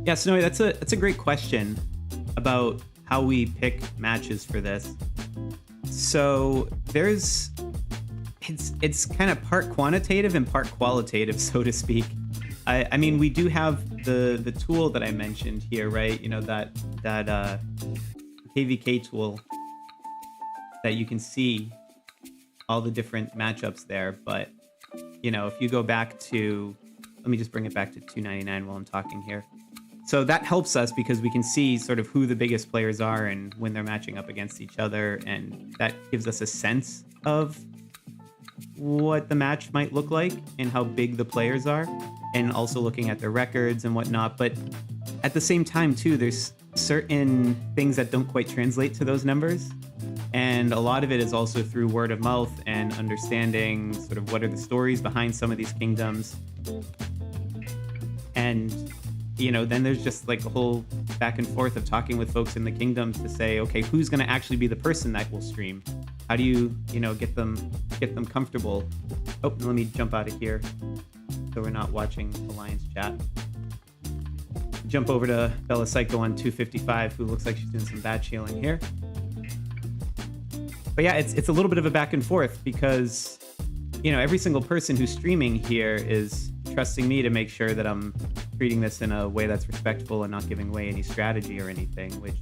Yeah, Snowy, that's a great question about how we pick matches for this. So it's kind of part quantitative and part qualitative, so to speak. I mean, we do have the tool that I mentioned here, right? You know, that KvK tool that you can see all the different matchups there. But, you know, if you go back to, let me just bring it back to 299 while I'm talking here. So that helps us because we can see sort of who the biggest players are and when they're matching up against each other. And that gives us a sense of what the match might look like and how big the players are, and also looking at their records and whatnot. But at the same time, too, there's certain things that don't quite translate to those numbers. And a lot of it is also through word of mouth and understanding sort of what are the stories behind some of these kingdoms. And, you know, then there's just like a whole back and forth of talking with folks in the kingdoms to say, okay, who's going to actually be the person that will stream? How do you, you know, get them comfortable? Oh, let me jump out of here so we're not watching Alliance chat. Jump over to Bella Psycho on 255, who looks like she's doing some batch healing here. But yeah, it's a little bit of a back and forth because, you know, every single person who's streaming here is trusting me to make sure that I'm treating this in a way that's respectful and not giving away any strategy or anything, which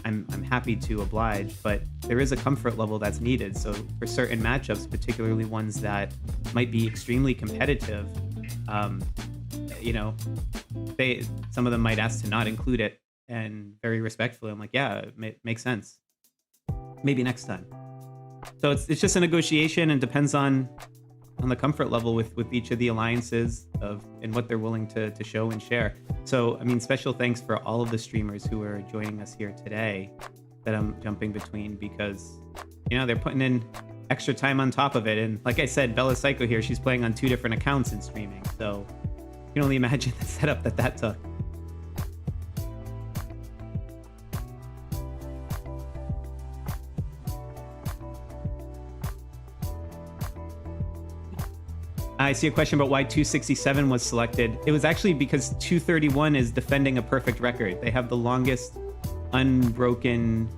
I'm happy to oblige, but there is a comfort level that's needed. So for certain matchups, particularly ones that might be extremely competitive, you know, some of them might ask to not include it, and very respectfully, I'm like, yeah, it makes sense. Maybe next time. So it's just a negotiation and depends on the comfort level with each of the alliances and what they're willing to show and share. So, I mean, special thanks for all of the streamers who are joining us here today that I'm jumping between, because, you know, they're putting in extra time on top of it. And like I said, Bella Psycho here, she's playing on 2 different accounts and streaming. So you can only imagine the setup that took. I see a question about why 267 was selected. It was actually because 231 is defending a perfect record. They have the longest unbroken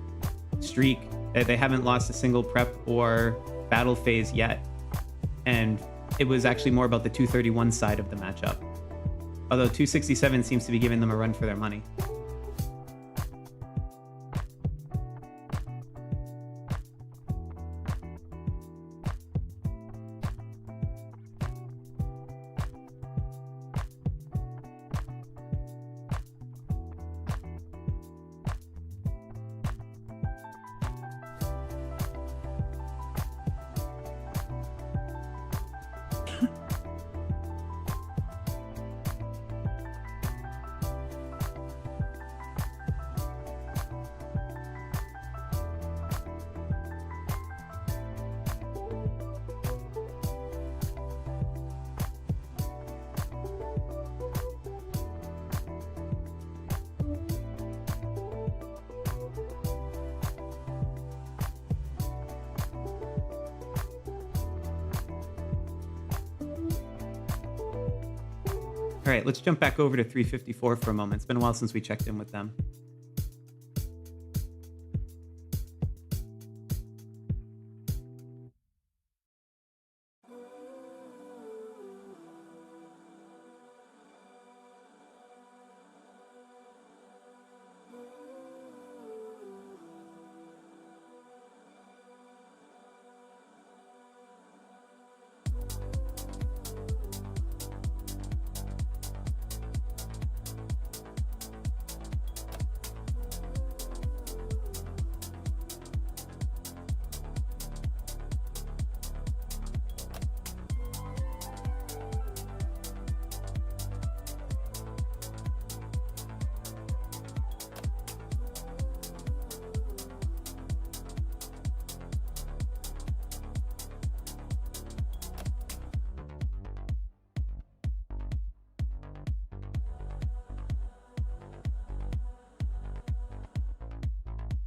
streak. They haven't lost a single prep or battle phase yet. And it was actually more about the 231 side of the matchup. Although 267 seems to be giving them a run for their money. All right, let's jump back over to 354 for a moment. It's been a while since we checked in with them.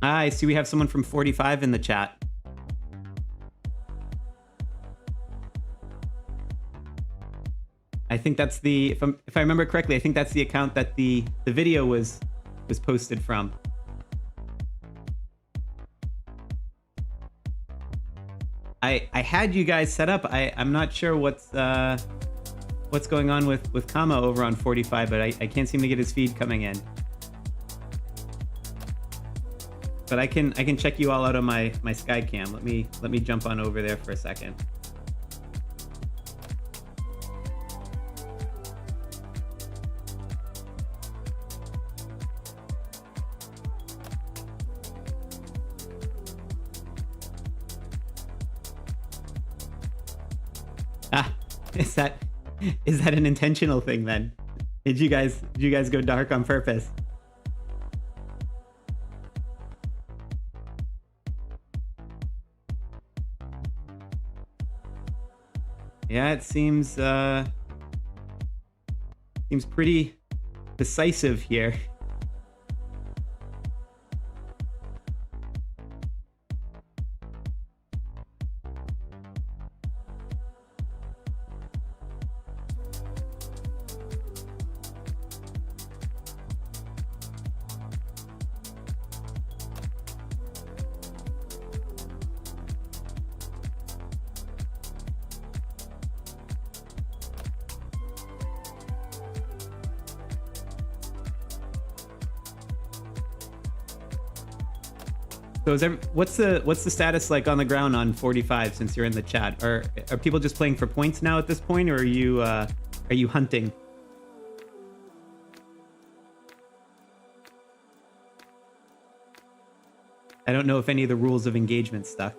I see we have someone from 45 in the chat. I think that's the, if I remember correctly, I think that's the account that the video was posted from. I had you guys set up. I'm not sure what's what's going on with Kama over on 45, but I can't seem to get his feed coming in. But I can check you all out on my Skycam. Let me jump on over there for a second. Ah, is that an intentional thing then? Did you guys go dark on purpose? Yeah, it seems pretty decisive here. So what's the status like on the ground on 45 since you're in the chat? Are people just playing for points now at this point, or are you hunting? I don't know if any of the rules of engagement stuck.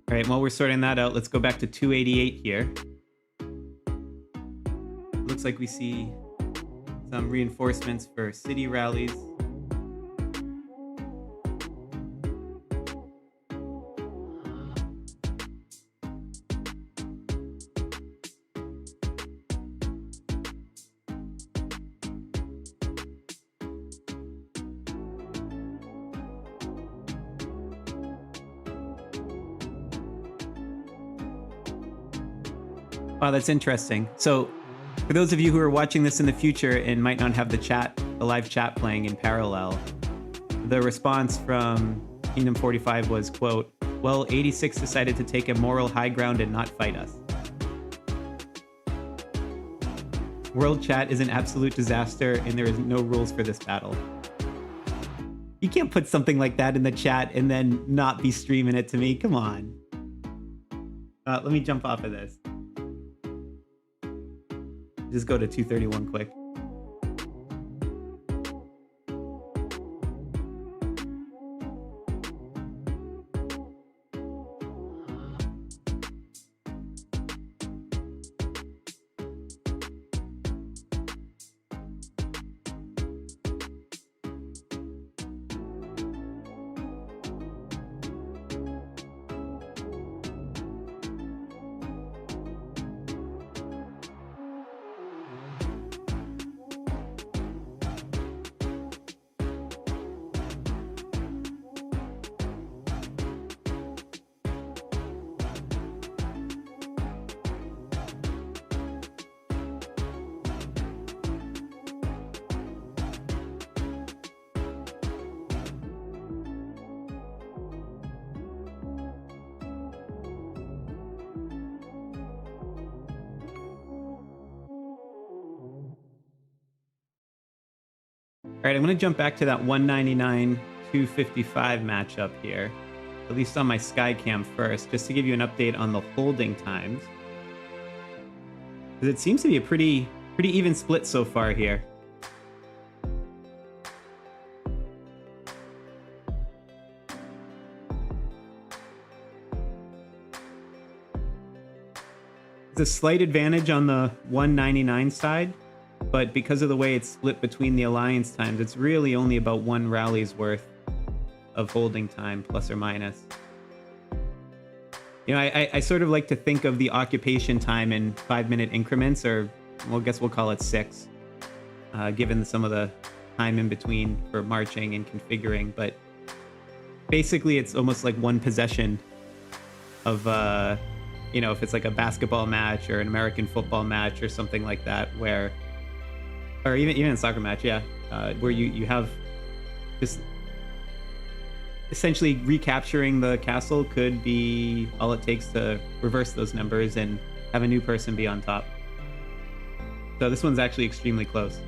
All right, while we're sorting that out, let's go back to 288 here. Looks like we see some reinforcements for city rallies. Wow, that's interesting. So for those of you who are watching this in the future and might not have the live chat playing in parallel, the response from Kingdom 45 was, quote, "Well, 86 decided to take a moral high ground and not fight us. World chat is an absolute disaster and there is no rules for this battle." You can't put something like that in the chat and then not be streaming it to me. Come on. Let me jump off of this. Just go to 231 quick. All right, I'm going to jump back to that 199-255 matchup here, at least on my Skycam first, just to give you an update on the holding times. Because it seems to be a pretty even split so far here. There's a slight advantage on the 199 side, but because of the way it's split between the alliance times, it's really only about one rally's worth of holding time, plus or minus. You know, I sort of like to think of the occupation time in 5-minute increments, or well, I guess we'll call it 6, given some of the time in between for marching and configuring, but basically it's almost like one possession of, you know, if it's like a basketball match or an American football match or something like that, where, or even a soccer match, yeah, where you have just essentially recapturing the castle could be all it takes to reverse those numbers and have a new person be on top. So this one's actually extremely close.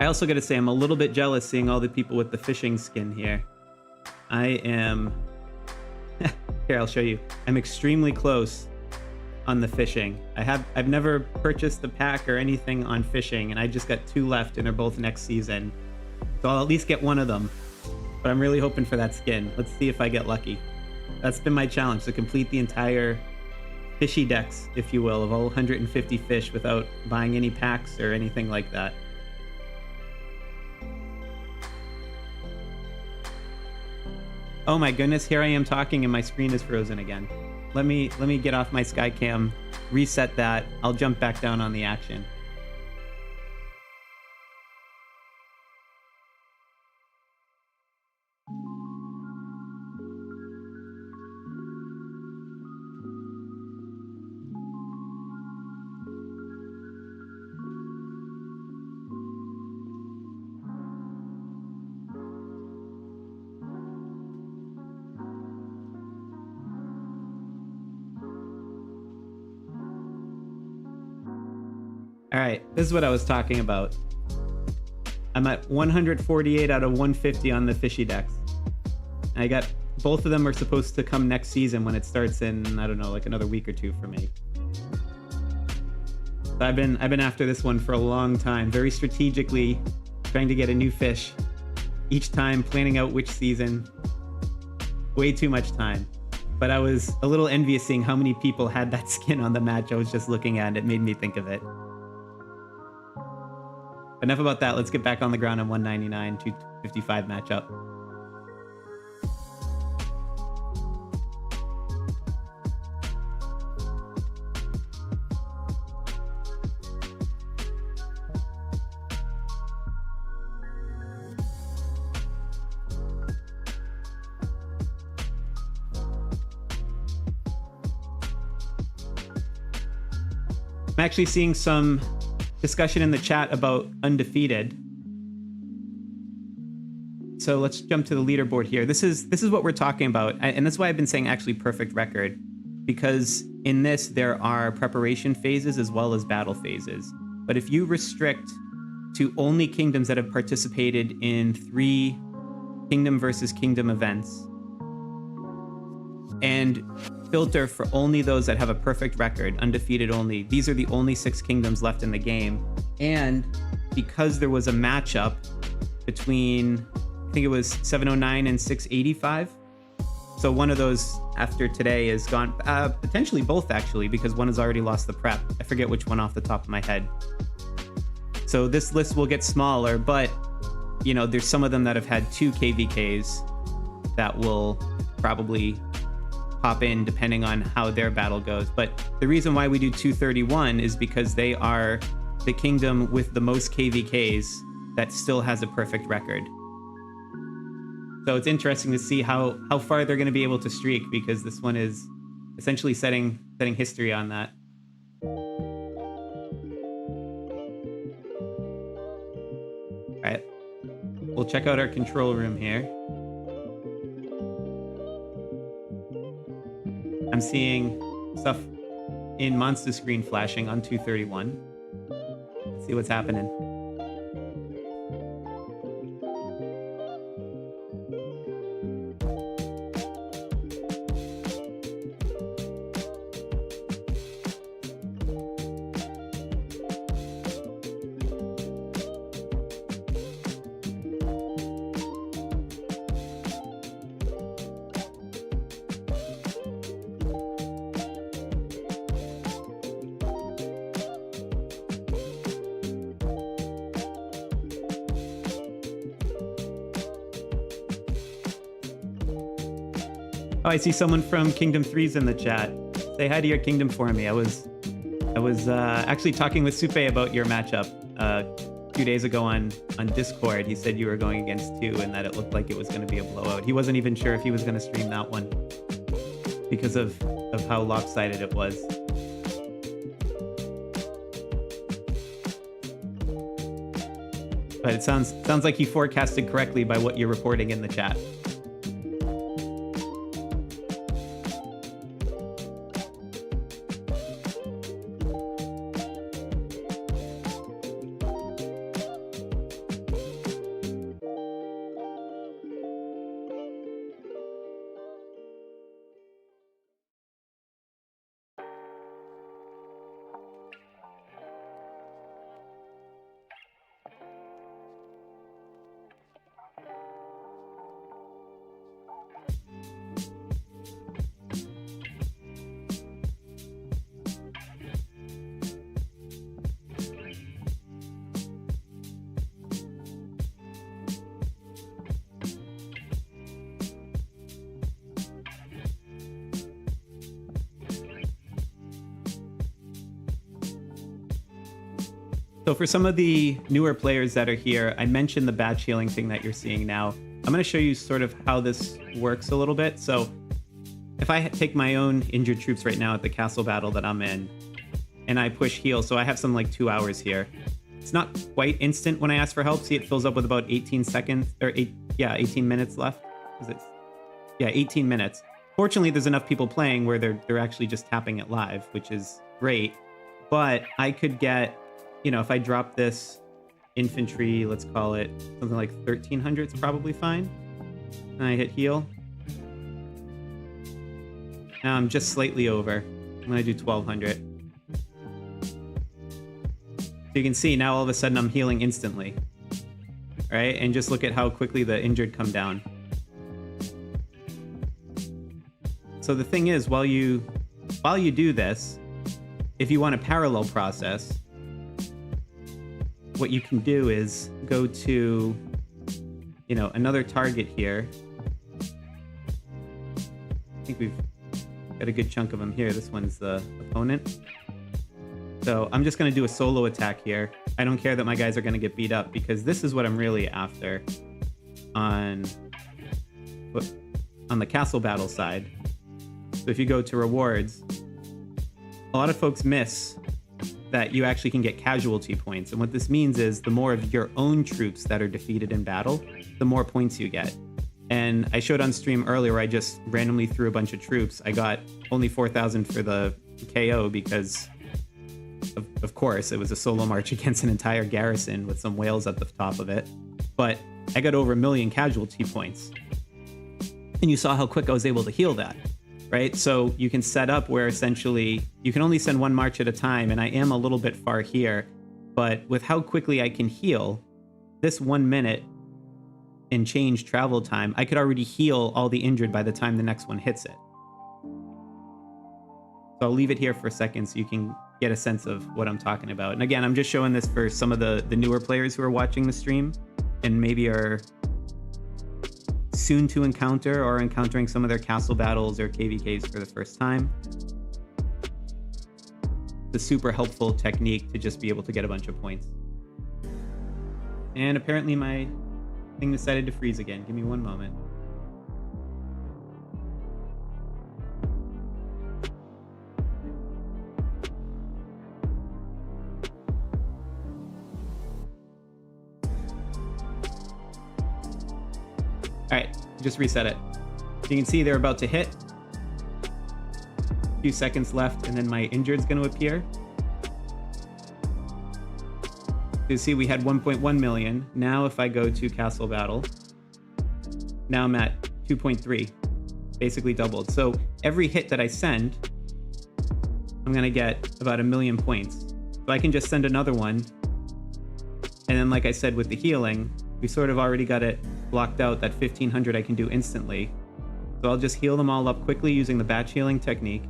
I also got to say, I'm a little bit jealous seeing all the people with the fishing skin here. I am... Here, I'll show you. I'm extremely close on the fishing. I've never purchased the pack or anything on fishing, and I just got 2 left, and they're both next season. So I'll at least get one of them. But I'm really hoping for that skin. Let's see if I get lucky. That's been my challenge, to complete the entire fishy decks, if you will, of all 150 fish without buying any packs or anything like that. Oh my goodness, here I am talking and my screen is frozen again. Let me get off my Skycam, reset that. I'll jump back down on the action. All right, this is what I was talking about. I'm at 148 out of 150 on the fishy decks. I got both of them are supposed to come next season when it starts in, I don't know, like another week or 2 for me. So I've been after this one for a long time, very strategically trying to get a new fish. Each time planning out which season. Way too much time. But I was a little envious seeing how many people had that skin on the match I was just looking at. It made me think of it. Enough about that. Let's get back on the ground in 199, 255 matchup. I'm actually seeing some discussion in the chat about undefeated. So let's jump to the leaderboard here. This is what we're talking about, and that's why I've been saying actually perfect record, because in this there are preparation phases as well as battle phases. But if you restrict to only kingdoms that have participated in 3 kingdom versus kingdom events and filter for only those that have a perfect record, undefeated only. These are the only 6 kingdoms left in the game. And because there was a matchup between, I think it was 709 and 685. So one of those after today is gone, potentially both actually, because one has already lost the prep. I forget which one off the top of my head. So this list will get smaller, but you know, there's some of them that have had 2 KvKs that will probably pop in depending on how their battle goes. But the reason why we do 231 is because they are the kingdom with the most KvKs that still has a perfect record. So it's interesting to see how far they're going to be able to streak, because this one is essentially setting history on that. All right, we'll check out our control room here. I'm seeing stuff in monster screen flashing on 231. Let's see what's happening. Oh, I see someone from Kingdom 3's in the chat. Say hi to your kingdom for me. I was actually talking with Supe about your matchup 2 days ago on Discord. He said you were going against 2 and that it looked like it was going to be a blowout. He wasn't even sure if he was going to stream that one because of how lopsided it was. But it sounds like he forecasted correctly by what you're reporting in the chat. So for some of the newer players that are here, I mentioned the batch healing thing that you're seeing now. I'm going to show you sort of how this works a little bit. So if I take my own injured troops right now at the castle battle that I'm in, and I push heal, so I have some like 2 hours here. It's not quite instant when I ask for help. See, it fills up with about 18 seconds, or 18 minutes left. Is it? Yeah, 18 minutes. Fortunately, there's enough people playing where they're actually just tapping it live, which is great. But I could get, you know, if I drop this infantry, let's call it something like 1300, it's probably fine. And I hit heal. Now I'm just slightly over. I'm going to do 1200. So you can see now all of a sudden I'm healing instantly. Right? And just look at how quickly the injured come down. So the thing is, while you do this, if you want a parallel process, what you can do is go to, you know, another target here. I think we've got a good chunk of them here. This one's the opponent. So I'm just going to do a solo attack here. I don't care that my guys are going to get beat up because this is what I'm really after on the castle battle side. So if you go to rewards, a lot of folks miss that you actually can get casualty points. And what this means is the more of your own troops that are defeated in battle, the more points you get. And I showed on stream earlier where I just randomly threw a bunch of troops. I got only 4,000 for the KO because, of course, it was a solo march against an entire garrison with some whales at the top of it. But I got over 1 million casualty points. And you saw how quick I was able to heal that. Right? So you can set up where essentially you can only send one march at a time, and I am a little bit far here, but with how quickly I can heal, this 1 minute and change travel time, I could already heal all the injured by the time the next one hits it. So I'll leave it here for a second so you can get a sense of what I'm talking about. And again, I'm just showing this for some of the newer players who are watching the stream and maybe are soon to encounter or encountering some of their castle battles or KvKs for the first time. It's a super helpful technique to just be able to get a bunch of points. And apparently my thing decided to freeze again. Give me one moment. All right, just reset it. You can see they're about to hit. A few seconds left, and then my injured's going to appear. You see we had 1.1 million. Now if I go to Castle Battle, now I'm at 2.3, basically doubled. So every hit that I send, I'm going to get about 1 million points. So I can just send another one. And then like I said with the healing, we sort of already got it blocked out, that 1500 I can do instantly. So I'll just heal them all up quickly using the batch healing technique.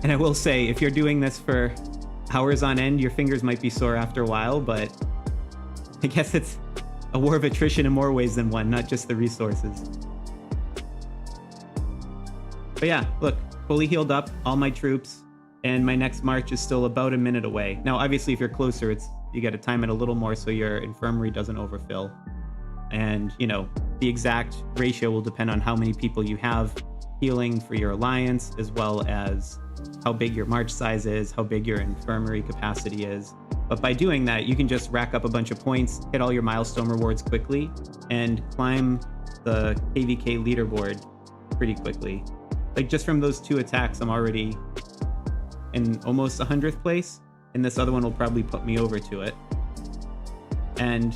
And I will say, if you're doing this for hours on end, your fingers might be sore after a while, but I guess it's a war of attrition in more ways than one, not just the resources. But yeah, look, fully healed up, all my troops, and my next march is still about a minute away. Now, obviously, if you're closer, you got to time it a little more so your infirmary doesn't overfill. And, you know, the exact ratio will depend on how many people you have healing for your alliance, as well as how big your march size is, how big your infirmary capacity is. But by doing that, you can just rack up a bunch of points, hit all your milestone rewards quickly, and climb the KvK leaderboard pretty quickly. Like, just from those 2 attacks, I'm already in almost 100th place, and this other one will probably put me over to it. And,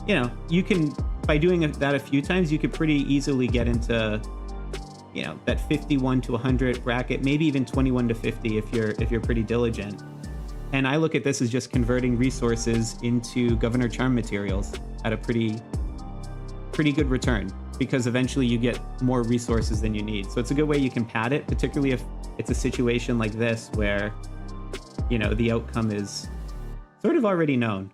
you know, you can, by doing that a few times, you could pretty easily get into, you know, that 51 to 100 bracket, maybe even 21 to 50 if you're pretty diligent. And I look at this as just converting resources into Governor Charm materials at a pretty good return, because eventually you get more resources than you need. So it's a good way you can pad it, particularly if it's a situation like this where, you know, the outcome is sort of already known.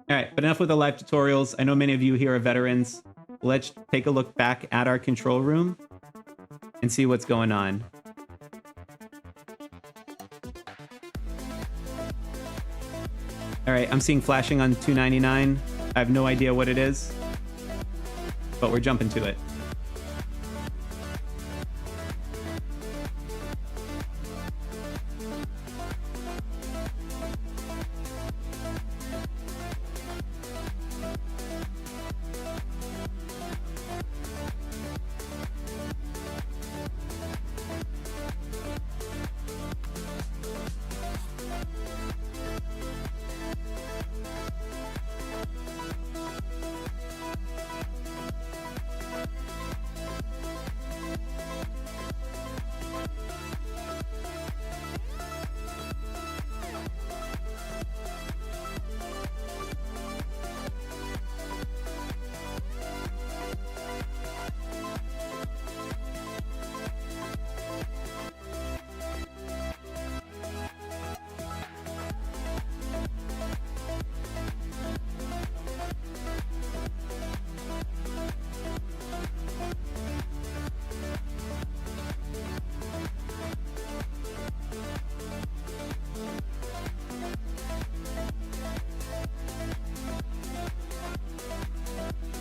All right, but enough with the live tutorials. I know many of you here are veterans. Let's take a look back at our control room and see what's going on. All right, I'm seeing flashing on 299. I have no idea what it is, but we're jumping to it.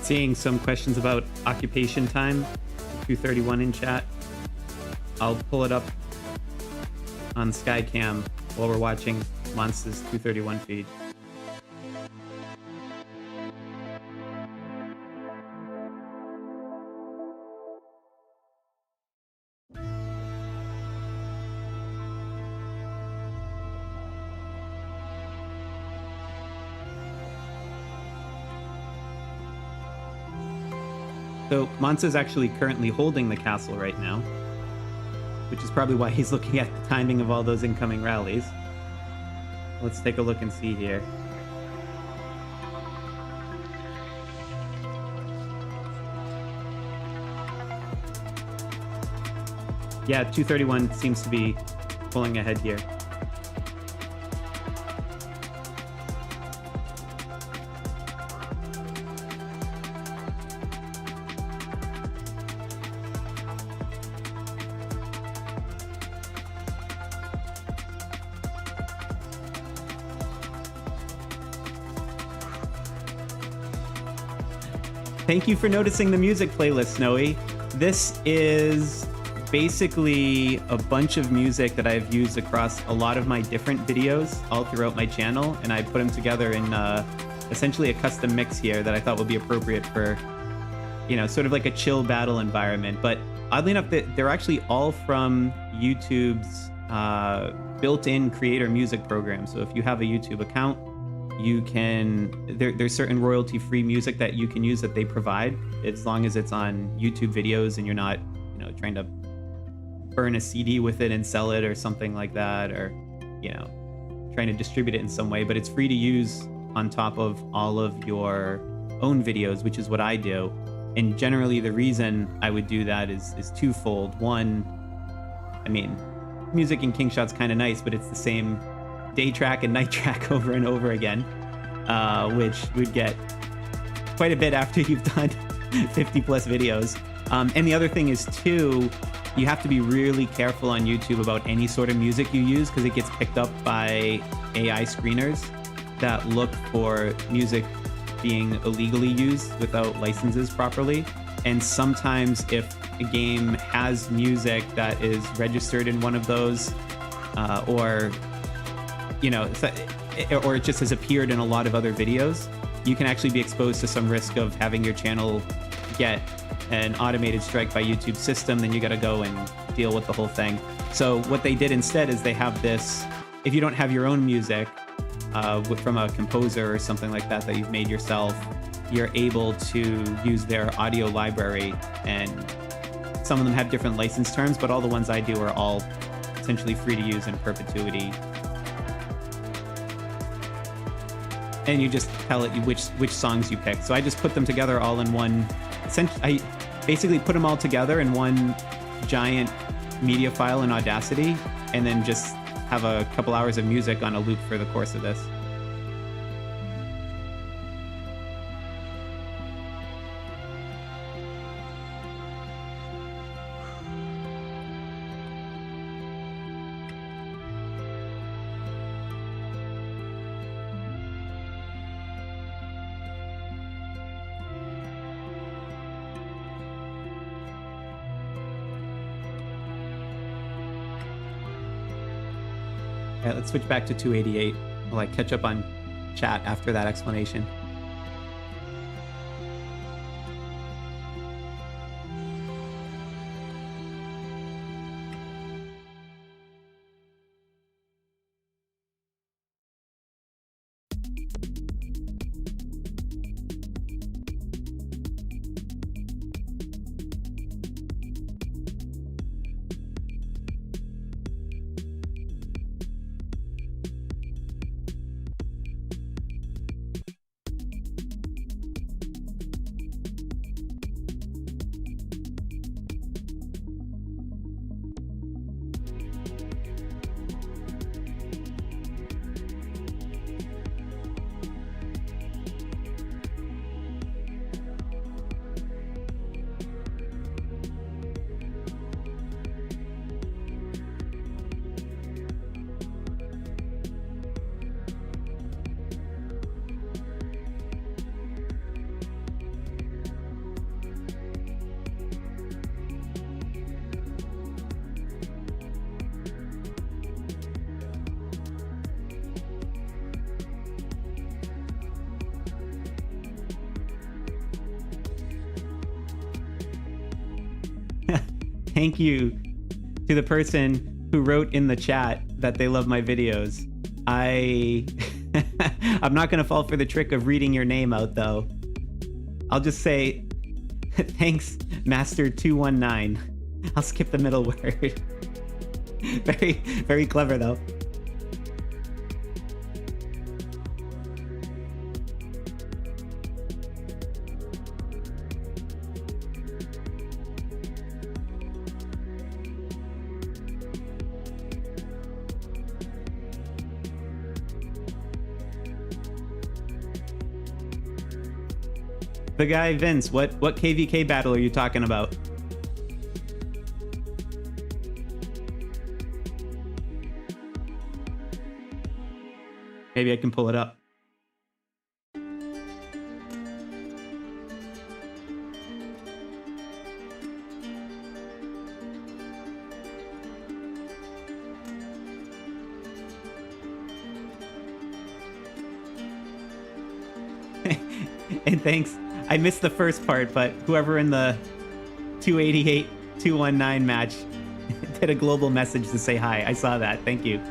Seeing some questions about occupation time, 231 in chat. I'll pull it up on Skycam while we're watching Monster's 231 feed. So Monza's actually currently holding the castle right now, which is probably why he's looking at the timing of all those incoming rallies. Let's take a look and see here. Yeah, 231 seems to be pulling ahead here. Thank you for noticing the music playlist, Snowy. This is basically a bunch of music that I've used across a lot of my different videos all throughout my channel, and I put them together in essentially a custom mix here that I thought would be appropriate for, you know, sort of like a chill battle environment. But oddly enough, they're actually all from YouTube's built-in creator music program. So if you have a YouTube account, you can, there's certain royalty-free music that you can use that they provide, as long as it's on YouTube videos and you're not, you know, trying to burn a CD with it and sell it or something like that, or, you know, trying to distribute it in some way. But it's free to use on top of all of your own videos, which is what I do. And generally the reason I would do that is twofold. One, I mean, music in Kingshot's kind of nice, but it's the same day track and night track over and over again, which would get quite a bit after you've done 50 plus videos. And the other thing is too, you have to be really careful on YouTube about any sort of music you use, because it gets picked up by AI screeners that look for music being illegally used without licenses properly. And sometimes if a game has music that is registered in one of those, or or it just has appeared in a lot of other videos, you can actually be exposed to some risk of having your channel get an automated strike by YouTube's system. Then you got to go and deal with the whole thing. So what they did instead is they have this, if you don't have your own music from a composer or something like that that you've made yourself, you're able to use their audio library, and some of them have different license terms, but all the ones I do are all essentially free to use in perpetuity. And you just tell it which songs you pick. So I just put them together all in one. I basically put them all together in one giant media file in Audacity, and then just have a couple hours of music on a loop for the course of this. Yeah, let's switch back to 288 while I catch up on chat after that explanation. Thank you to the person who wrote in the chat that they love my videos. I'm not going to fall for the trick of reading your name out, though. I'll just say, thanks, Master219. I'll skip the middle word. Very, very clever, though. The guy Vince, what KvK battle are you talking about? Maybe I can pull it up. And thanks. I missed the first part, but whoever in the 288-219 match did a global message to say hi. I saw that. Thank you.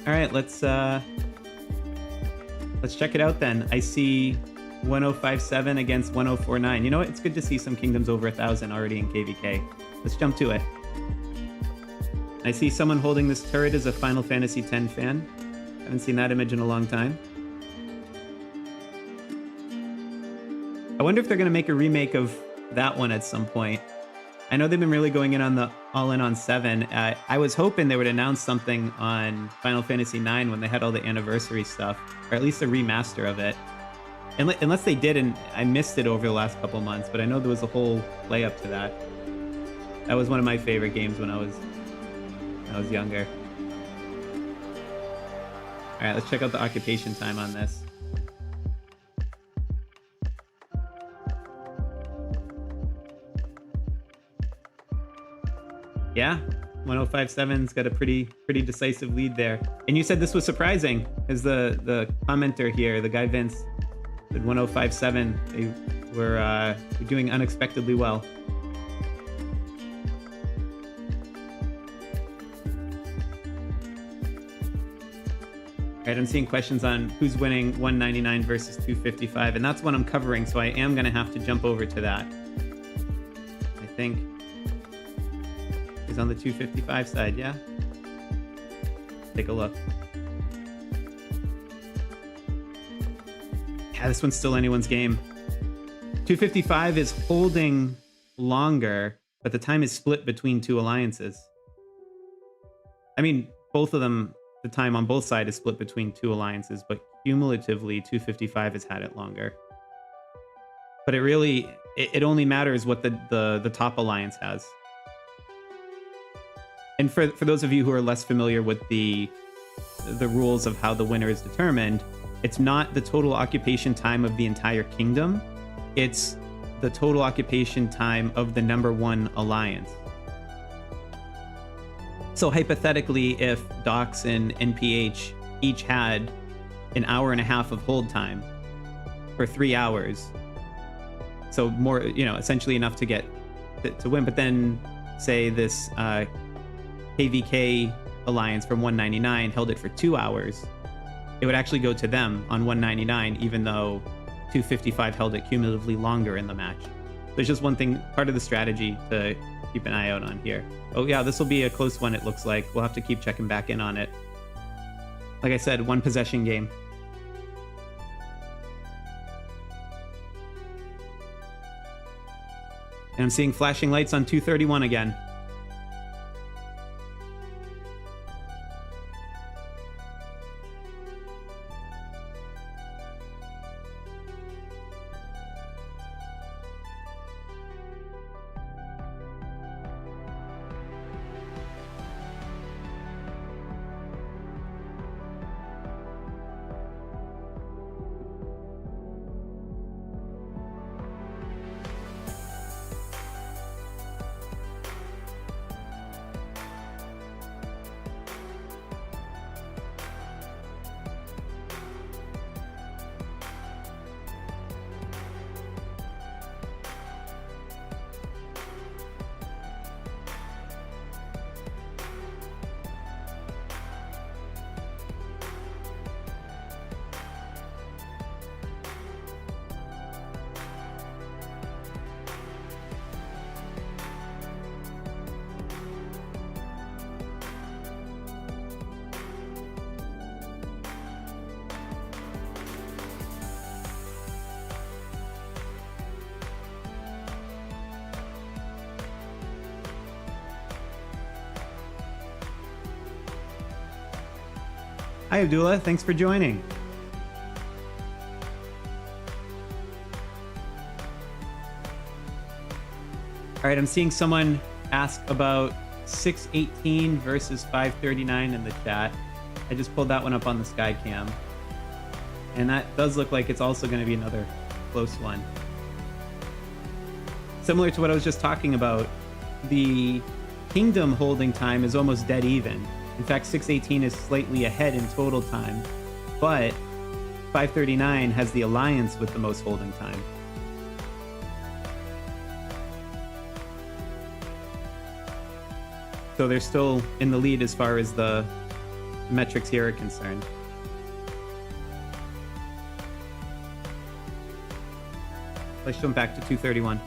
All right, let's check it out then. I see 1057 against 1049. You know what? It's good to see some kingdoms over 1,000 already in KvK. Let's jump to it. I see someone holding this turret as a Final Fantasy X fan. Haven't seen that image in a long time. I wonder if they're going to make a remake of that one at some point. I know they've been really going in on the all-in on 7. I was hoping they would announce something on Final Fantasy IX when they had all the anniversary stuff, or at least a remaster of it. Unless they did, and I missed it over the last couple months, but I know there was a whole play-up to that. That was one of my favorite games when I was younger. All right, let's check out the occupation time on this. Yeah, 1057's got a pretty decisive lead there. And you said this was surprising, because the commenter here, the guy Vince, said 1057, they were doing unexpectedly well. All right, I'm seeing questions on who's winning 199 versus 255, and that's what I'm covering, so I am going to have to jump over to that. I think is on the 255 side, yeah? Take a look. Yeah, this one's still anyone's game. 255 is holding longer, but the time is split between two alliances. I mean, both of them, the time on both sides is split between two alliances, but cumulatively 255 has had it longer. But it only matters what the top alliance has. And for those of you who are less familiar with the rules of how the winner is determined, it's not the total occupation time of the entire kingdom. It's the total occupation time of the #1 alliance. So hypothetically, if Docs and NPH each had an hour and a half of hold time for 3 hours, so more, essentially enough to get to win, but then say this KvK alliance from 199 held it for 2 hours, it would actually go to them on 199, even though 255 held it cumulatively longer in the match. There's just one thing, part of the strategy to keep an eye out on here. Oh yeah, this will be a close one, it looks like. We'll have to keep checking back in on it. Like I said, one possession game. And I'm seeing flashing lights on 231 again. Hi, Abdullah. Thanks for joining. All right, I'm seeing someone ask about 618 versus 539 in the chat. I just pulled that one up on the Skycam. And that does look like it's also going to be another close one. Similar to what I was just talking about, the kingdom holding time is almost dead even. In fact, 618 is slightly ahead in total time, but 539 has the alliance with the most holding time. So they're still in the lead as far as the metrics here are concerned. Let's jump back to 231.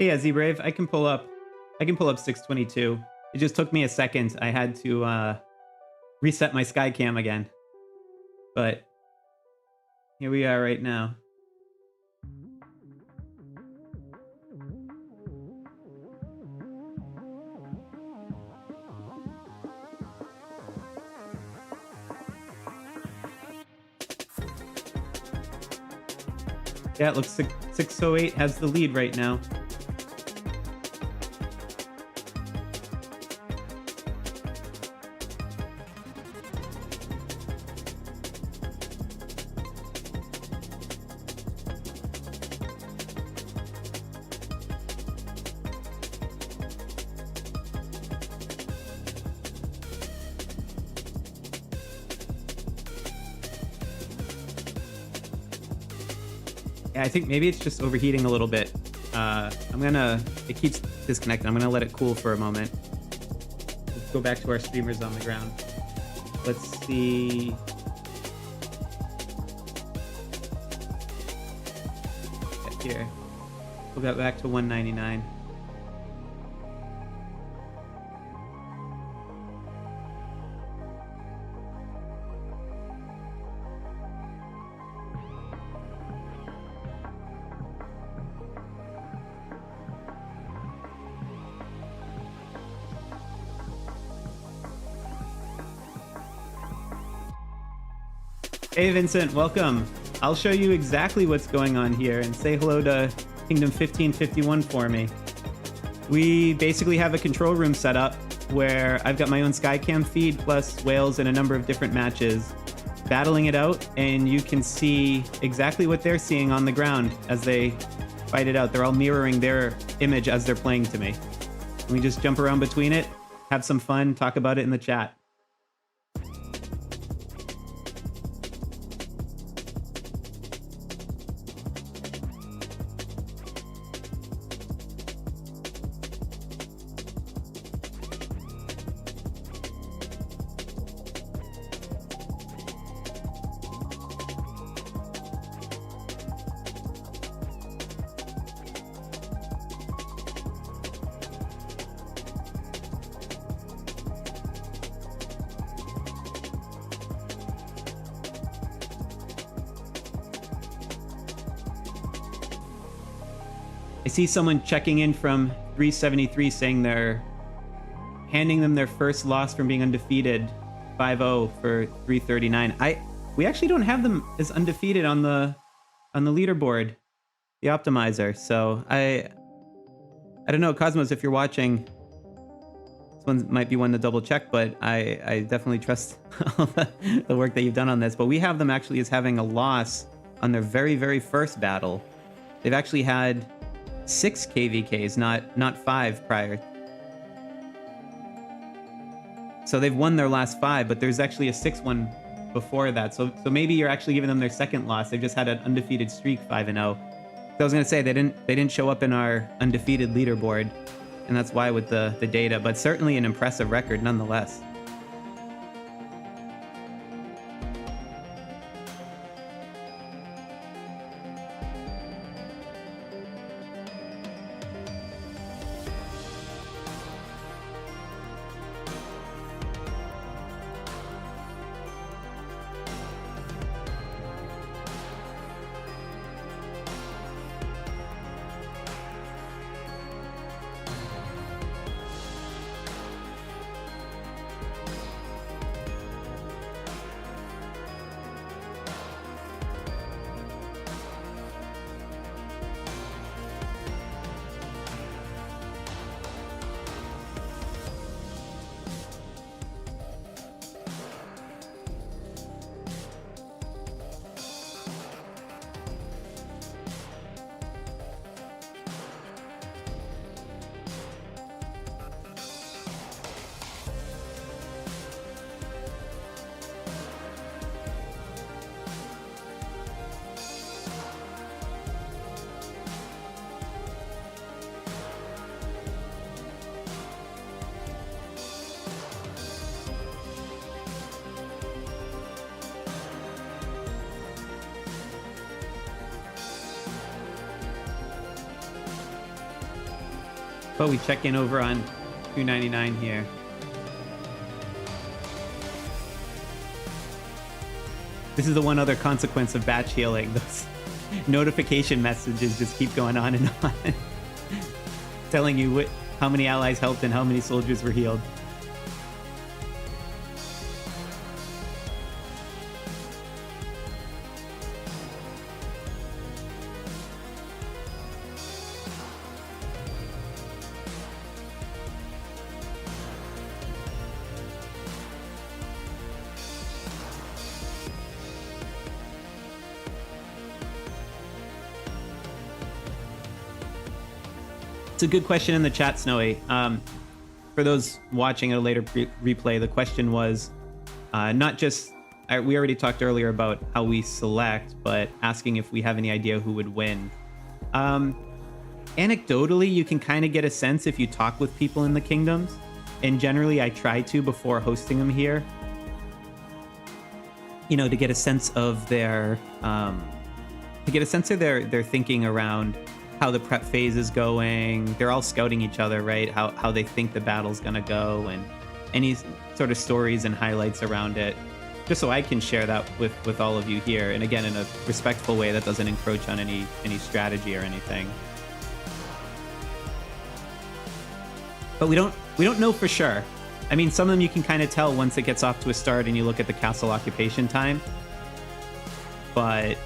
Yeah, Z-Brave, I can pull up 622. It just took me a second. I had to reset my Skycam again. But here we are right now. Yeah, it looks 608 has the lead right now. Yeah, I think maybe it's just overheating a little bit. It keeps disconnecting. I'm gonna let it cool for a moment. Let's go back to our streamers on the ground. Let's see. Here. We'll get back to 199. Hey Vincent, welcome. I'll show you exactly what's going on here and say hello to Kingdom 1551 for me. We basically have a control room set up where I've got my own Skycam feed plus whales in a number of different matches, battling it out, and you can see exactly what they're seeing on the ground as they fight it out. They're all mirroring their image as they're playing to me. And we just jump around between it, have some fun, talk about it in the chat. I see someone checking in from 373 saying they're handing them their first loss from being undefeated, 5-0 for 339. We actually don't have them as undefeated on the leaderboard, the optimizer. So I don't know, Cosmos, if you're watching, this one might be one to double check, but I definitely trust the work that you've done on this. But we have them actually as having a loss on their very, very first battle. They've actually had 6 KvKs, not 5 prior. So they've won their last 5, but there's actually a 6th one before that. So maybe you're actually giving them their second loss. They've just had an undefeated streak, 5-0. So I was gonna say they didn't show up in our undefeated leaderboard, and that's why with the data, but certainly an impressive record nonetheless. But we check in over on 299 here. This is the one other consequence of batch healing. Those notification messages just keep going on and on, telling you how many allies helped and how many soldiers were healed. It's a good question in the chat, Snowy. For those watching a later replay, the question was not just, we already talked earlier about how we select, but asking if we have any idea who would win. Anecdotally, you can kind of get a sense if you talk with people in the kingdoms. And generally, I try to before hosting them here. You know, to get a sense of their, their thinking around how the prep phase is going. They're all scouting each other, right? How they think the battle's gonna go, and any sort of stories and highlights around it, just so I can share that with all of you here. And again, in a respectful way that doesn't encroach on any strategy or anything. But we don't know for sure. I mean, some of them you can kind of tell once it gets off to a start and you look at the castle occupation time. But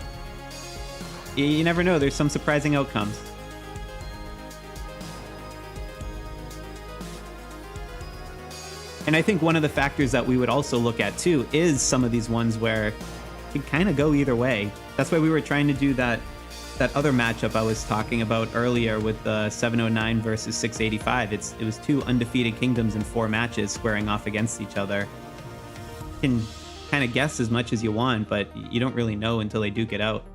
you never know. There's some surprising outcomes. And I think one of the factors that we would also look at too is some of these ones where it can kind of go either way. That's why we were trying to do that other matchup I was talking about earlier with the 709 versus 685. It was two undefeated kingdoms in 4 matches squaring off against each other. You can kind of guess as much as you want, but you don't really know until they duke it out.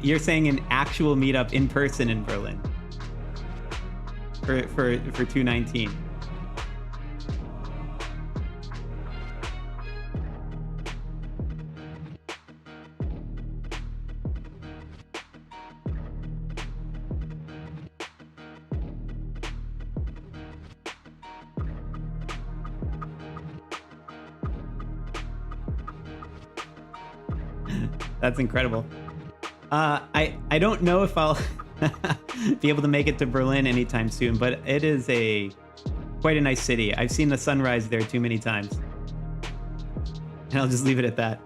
You're saying an actual meetup in person in Berlin for 219. That's incredible. I don't know if I'll be able to make it to Berlin anytime soon, but it is quite a nice city. I've seen the sunrise there too many times. And I'll just leave it at that.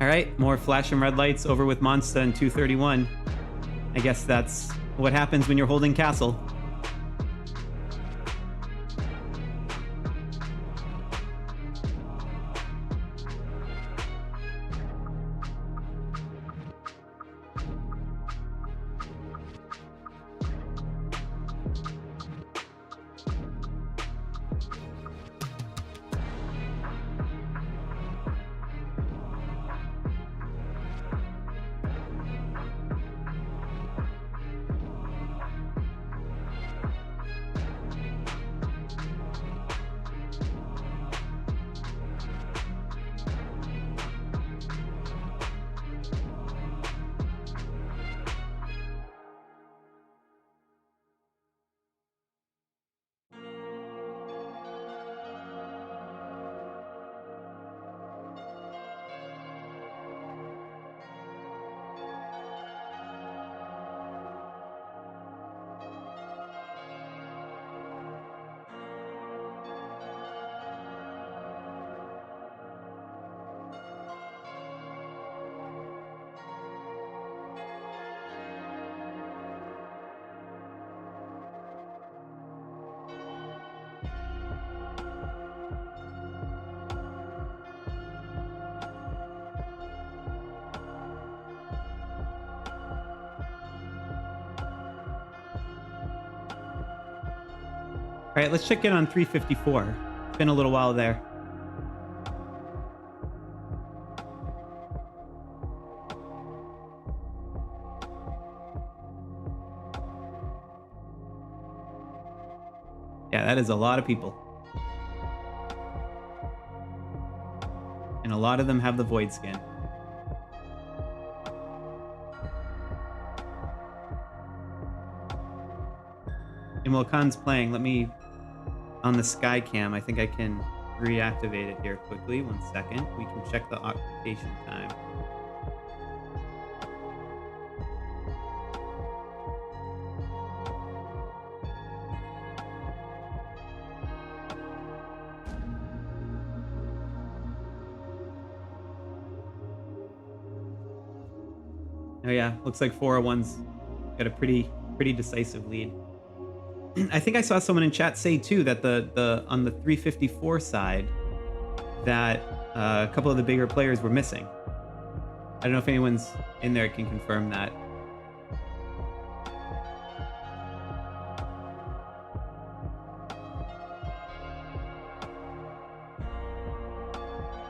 All right, more flashing red lights over with Monsta and 231. I guess that's what happens when you're holding castle. right, let's check in on 354. It's been a little while there. Yeah, that is a lot of people. And a lot of them have the Void skin. And while Khan's playing, let me, on the sky cam, I think I can reactivate it here quickly. 1 second. We can check the occupation time. Oh yeah, looks like 401's got a pretty decisive lead. I think I saw someone in chat say too that the on the 354 side that a couple of the bigger players were missing. I don't know if anyone's in there can confirm that.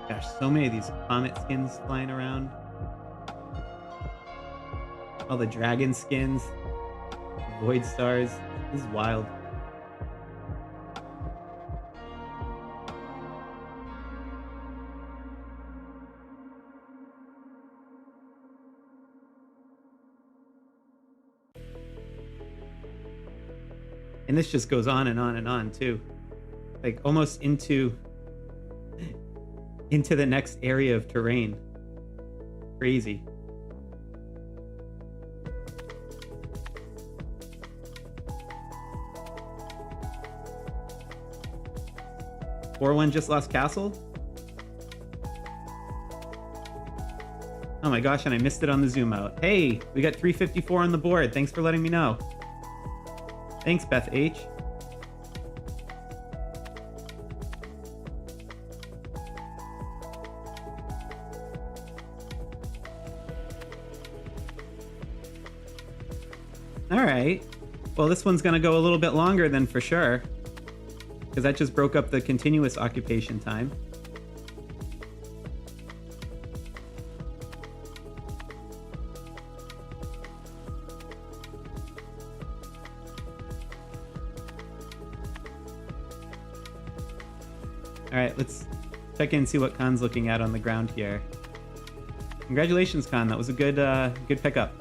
Gosh, so many of these comet skins flying around. All the dragon skins, void stars. This is wild. And this just goes on and on and on too. Like almost into the next area of terrain. Crazy. Or one just lost castle? Oh my gosh, and I missed it on the zoom out. Hey, we got 354 on the board. Thanks for letting me know. Thanks, Beth H. All right. Well, this one's going to go a little bit longer than for sure, because that just broke up the continuous occupation time. All right, let's check in and see what Khan's looking at on the ground here. Congratulations, Khan. That was a good pickup.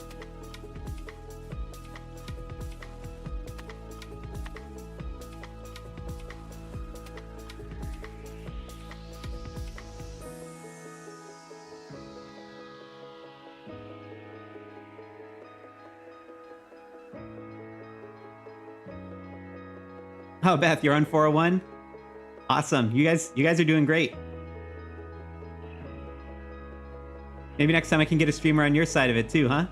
Oh, Beth, you're on 401? Awesome. You guys are doing great. Maybe next time I can get a streamer on your side of it too, huh?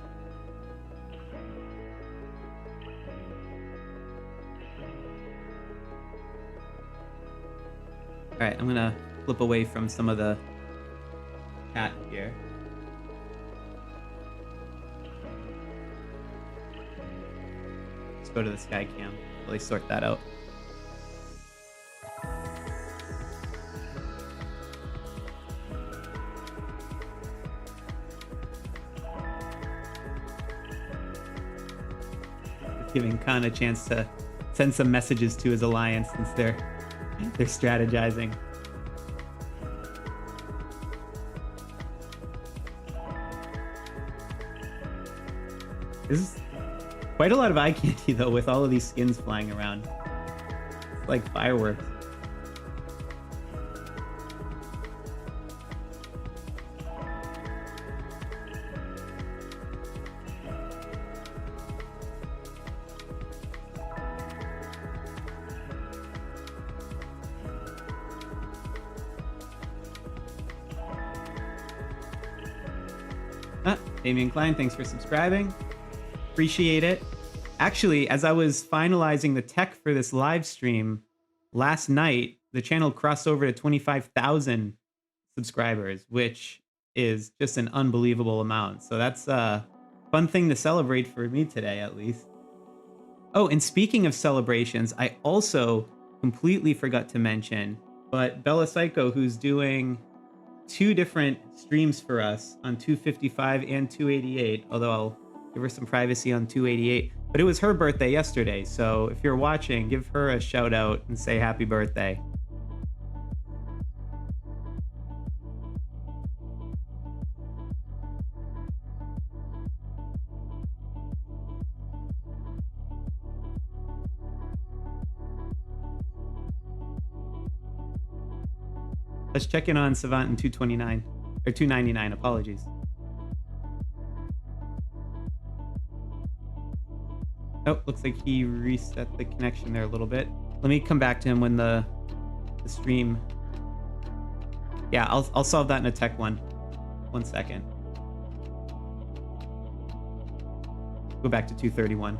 All right, I'm gonna flip away from some of the chat here. Let's go to the sky cam. Really sort that out. Giving Khan a chance to send some messages to his alliance since they're strategizing. This is quite a lot of eye candy though, with all of these skins flying around. It's like fireworks. Damien Klein, thanks for subscribing. Appreciate it. Actually, as I was finalizing the tech for this live stream last night, the channel crossed over to 25,000 subscribers, which is just an unbelievable amount. So that's a fun thing to celebrate for me today, at least. Oh, and speaking of celebrations, I also completely forgot to mention, but Bella Psycho, who's doing 2 different streams for us on 255 and 288, although I'll give her some privacy on 288. But it was her birthday yesterday, so if you're watching, give her a shout out and say happy birthday. Let's check in on Savant in 229 or 299. Apologies. Oh, looks like he reset the connection there a little bit. Let me come back to him when the stream. Yeah, I'll solve that in a tech one. 1 second. Go back to 231.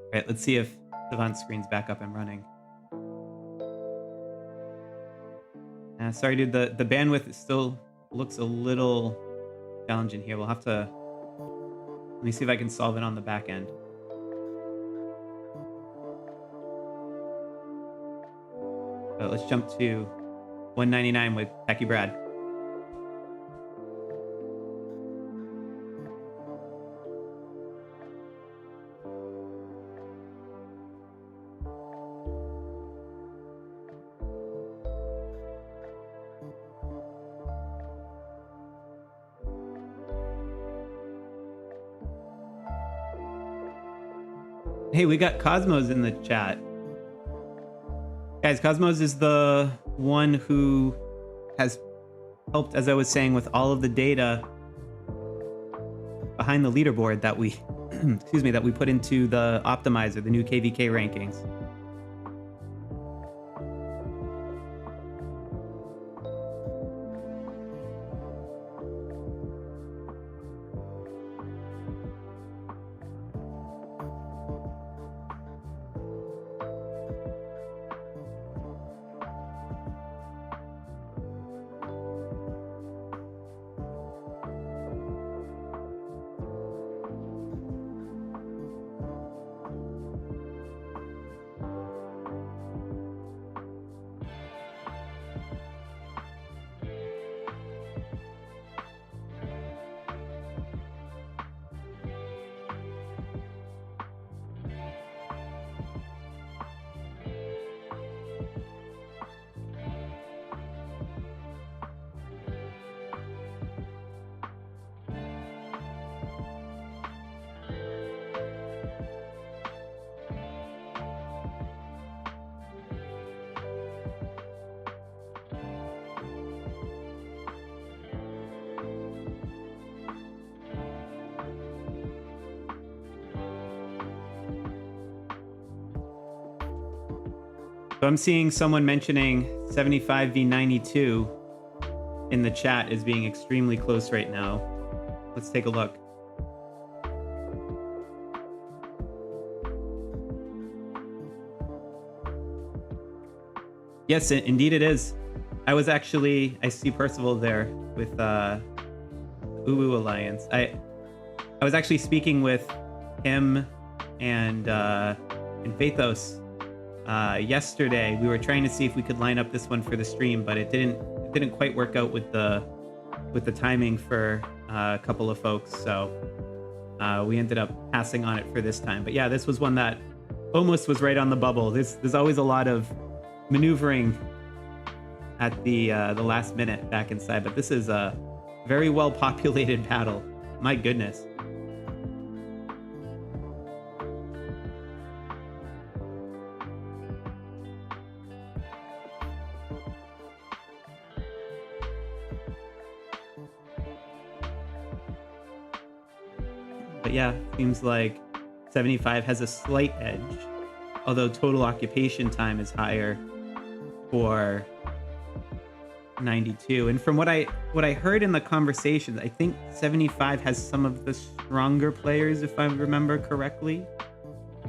All right, let's see if Savant's screen's back up and running. Sorry, dude, the bandwidth still looks a little challenging here. We'll have to... Let me see if I can solve it on the back end. Let's jump to 199 with Techie Brad. Hey, we got Cosmos in the chat. Guys, Cosmos is the one who has helped, as I was saying, with all of the data behind the leaderboard that we, excuse me, that we put into the optimizer, the new KvK rankings. So I'm seeing someone mentioning 75 v 92 in the chat as being extremely close right now. Let's take a look. Yes, indeed it is. I see Percival there with Uwu Alliance. I was actually speaking with him and Fathos yesterday. We were trying to see if we could line up this one for the stream, but it didn't quite work out with the timing for a couple of folks, so we ended up passing on it for this time. But yeah, this was one that almost was right on the bubble. There's always a lot of maneuvering at the last minute back inside, but this is a very well populated battle. My goodness. But yeah, seems like 75 has a slight edge, although total occupation time is higher for 92. And from what I heard in the conversations, I think 75 has some of the stronger players, if I remember correctly.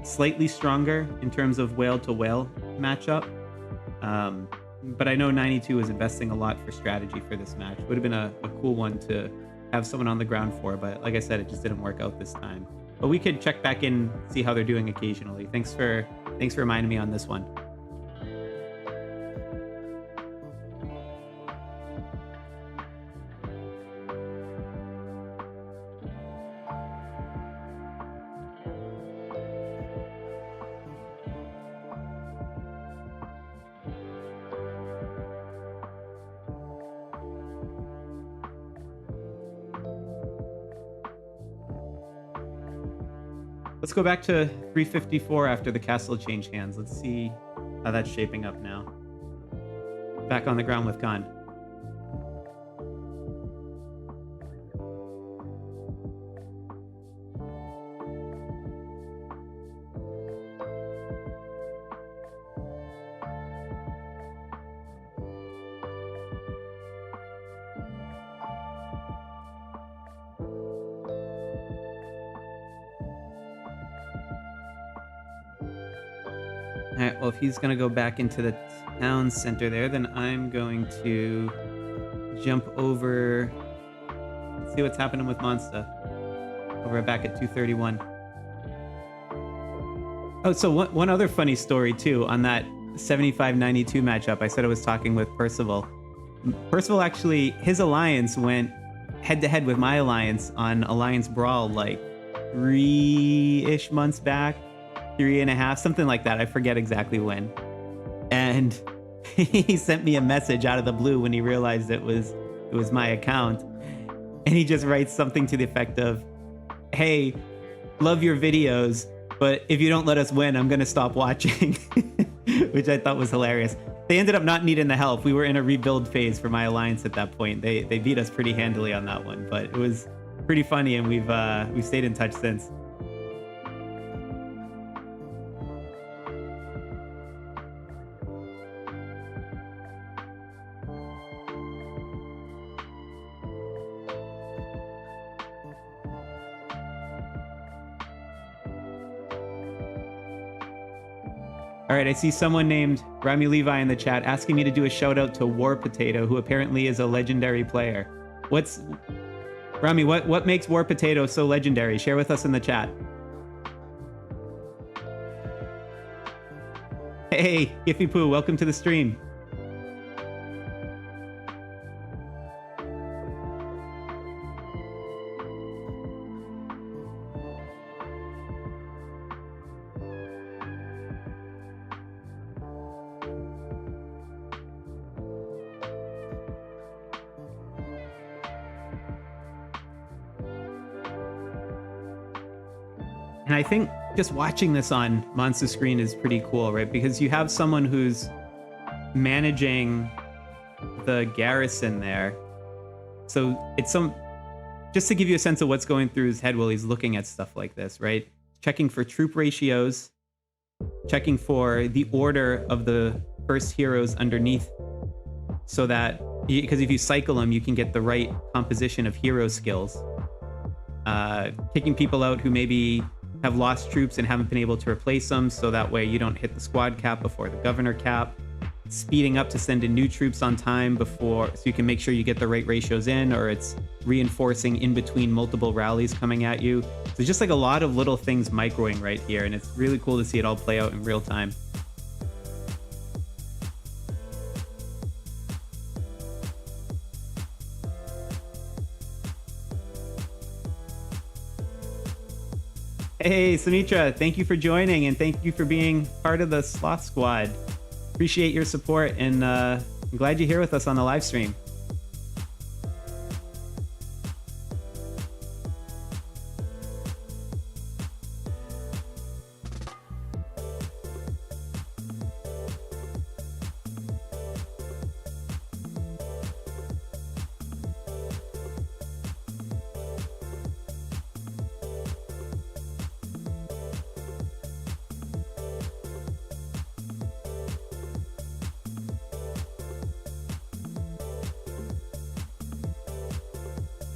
Slightly stronger in terms of whale to whale matchup. But I know 92 is investing a lot for strategy for this match. Would have been a cool one to have someone on the ground for, but like I said, it just didn't work out this time. But we could check back in, see how they're doing occasionally. Thanks for reminding me on this one. Let's go back to 354 after the castle changed hands. Let's see how that's shaping up now. Back on the ground with Khan. All right, well, if he's going to go back into the town center there, then I'm going to jump over. Let's see what's happening with Monsta. Over back at 231. Oh, so one other funny story, too, on that 75-92 matchup. I said I was talking with Percival. Percival actually, his alliance went head-to-head with my alliance on Alliance Brawl like 3-ish months back. 3.5, something like that. I forget exactly when. And he sent me a message out of the blue when he realized it was my account. And he just writes something to the effect of, "Hey, love your videos, but if you don't let us win, I'm going to stop watching." Which I thought was hilarious. They ended up not needing the help. We were in a rebuild phase for my alliance at that point. They beat us pretty handily on that one, but it was pretty funny, and we've stayed in touch since. All right, I see someone named Rami Levi in the chat asking me to do a shout out to War Potato, who apparently is a legendary player. Rami, what makes War Potato so legendary? Share with us in the chat. Hey, Giffy Poo, welcome to the stream. And I think just watching this on Monster's screen is pretty cool, right? Because you have someone who's managing the garrison there. So it's just to give you a sense of what's going through his head while he's looking at stuff like this, right? Checking for troop ratios, checking for the order of the first heroes underneath, so that, because if you cycle them, you can get the right composition of hero skills. Kicking people out who maybe have lost troops and haven't been able to replace them, so that way you don't hit the squad cap before the governor cap. Speeding up to send in new troops on time before, so you can make sure you get the right ratios in, or it's reinforcing in between multiple rallies coming at you. So just like a lot of little things microing right here, and it's really cool to see it all play out in real time. Hey, Sumitra, thank you for joining, and thank you for being part of the Sloth Squad. Appreciate your support, and I'm glad you're here with us on the live stream.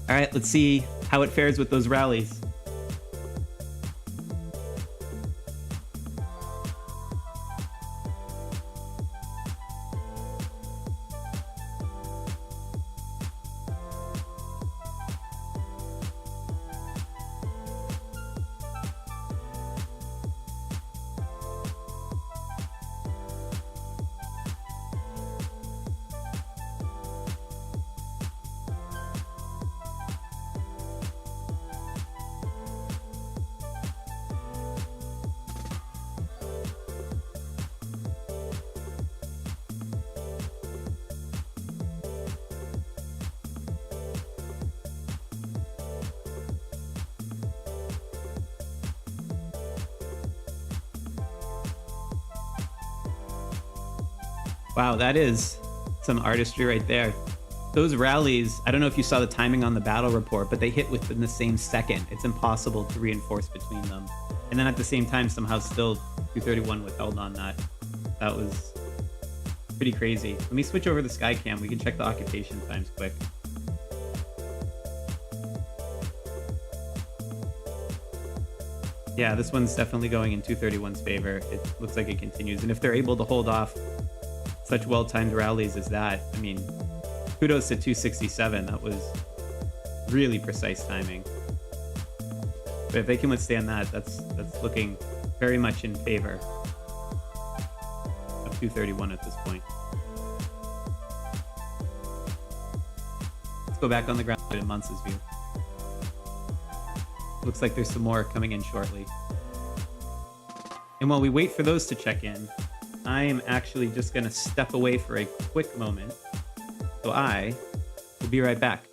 All right, let's see how it fares with those rallies. Wow, that is some artistry right there. Those rallies, I don't know if you saw the timing on the battle report, but they hit within the same second. It's impossible to reinforce between them. And then at the same time, somehow still 231 withheld on that. That was pretty crazy. Let me switch over the Skycam. We can check the occupation times quick. Yeah, this one's definitely going in 231's favor. It looks like it continues. And if they're able to hold off such well-timed rallies as that, I mean, kudos to 267. That was really precise timing. But if they can withstand that, that's looking very much in favor of 231 at this point. Let's go back on the ground in Muntz's view. Looks like there's some more coming in shortly. And while we wait for those to check in, I am actually just going to step away for a quick moment. So I will be right back.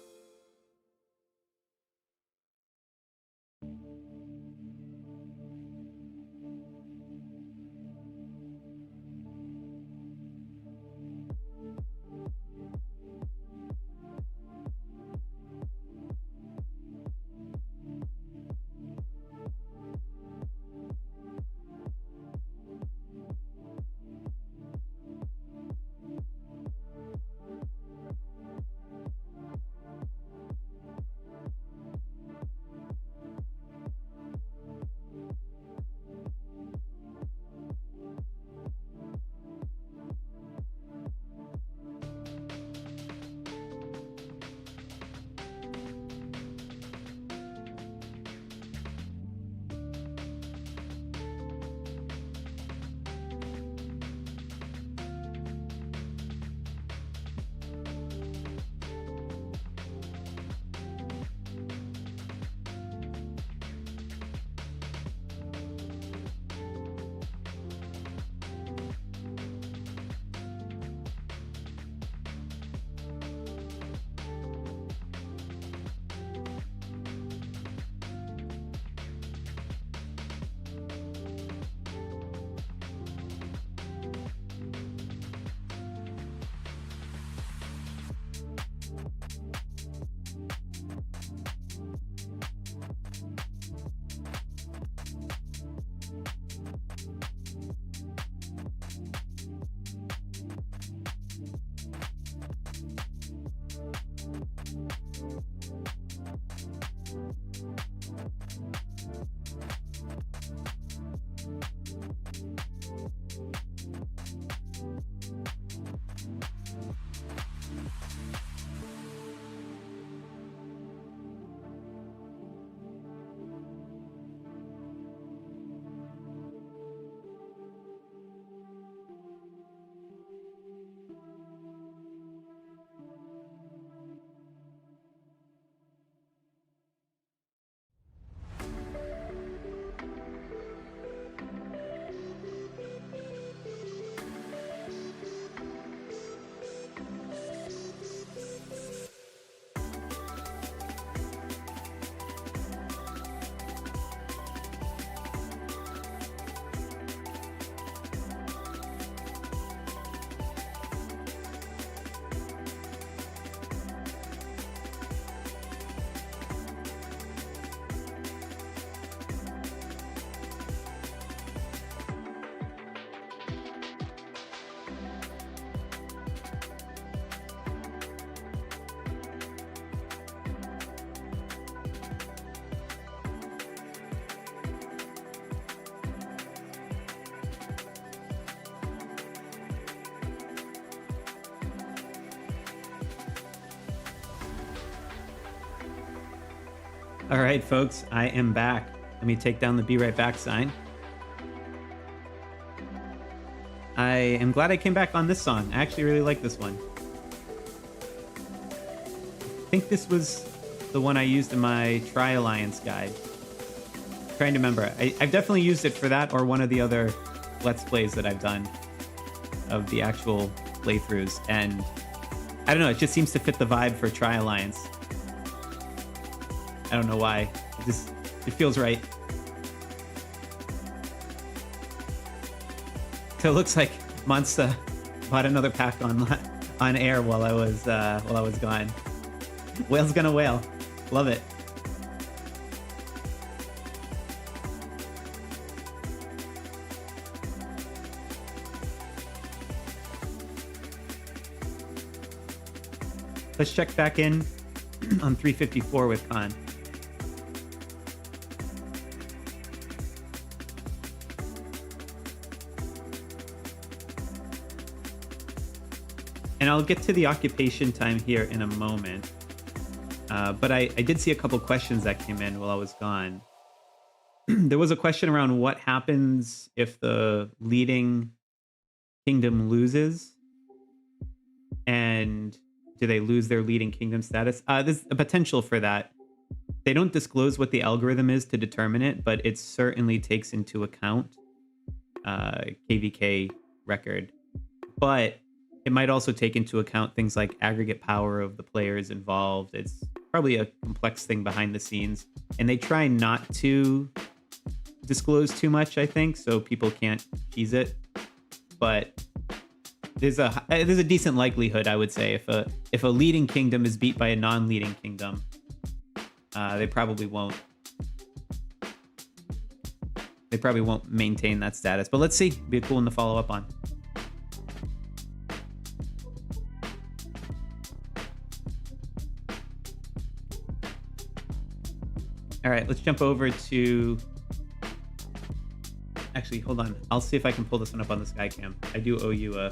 All right, folks, I am back. Let me take down the be right back sign. I am glad I came back on this song. I actually really like this one. I think this was the one I used in my Tri-Alliance guide. I'm trying to remember. I've definitely used it for that or one of the other Let's Plays that I've done of the actual playthroughs. And I don't know, it just seems to fit the vibe for Tri-Alliance. I don't know why. It feels right. So it looks like Monsta bought another pack on air while I was gone. Whale's gonna whale. Love it. Let's check back in on 354 with Khan. And I'll get to the occupation time here in a moment. But I did see a couple questions that came in while I was gone. There was a question around what happens if the leading kingdom loses. And do they lose their leading kingdom status? There's a potential for that. They don't disclose what the algorithm is to determine it, but it certainly takes into account KvK record. But it might also take into account things like aggregate power of the players involved. It's probably a complex thing behind the scenes. And they try not to disclose too much, I think, so people can't cheese it. But there's a decent likelihood, I would say, if a leading kingdom is beat by a non-leading kingdom, they probably won't maintain that status. But let's see. Be a cool one to follow up on. All right, let's jump over to... Actually, hold on. I'll see if I can pull this one up on the Skycam. I do owe you an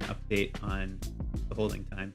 update on the holding time.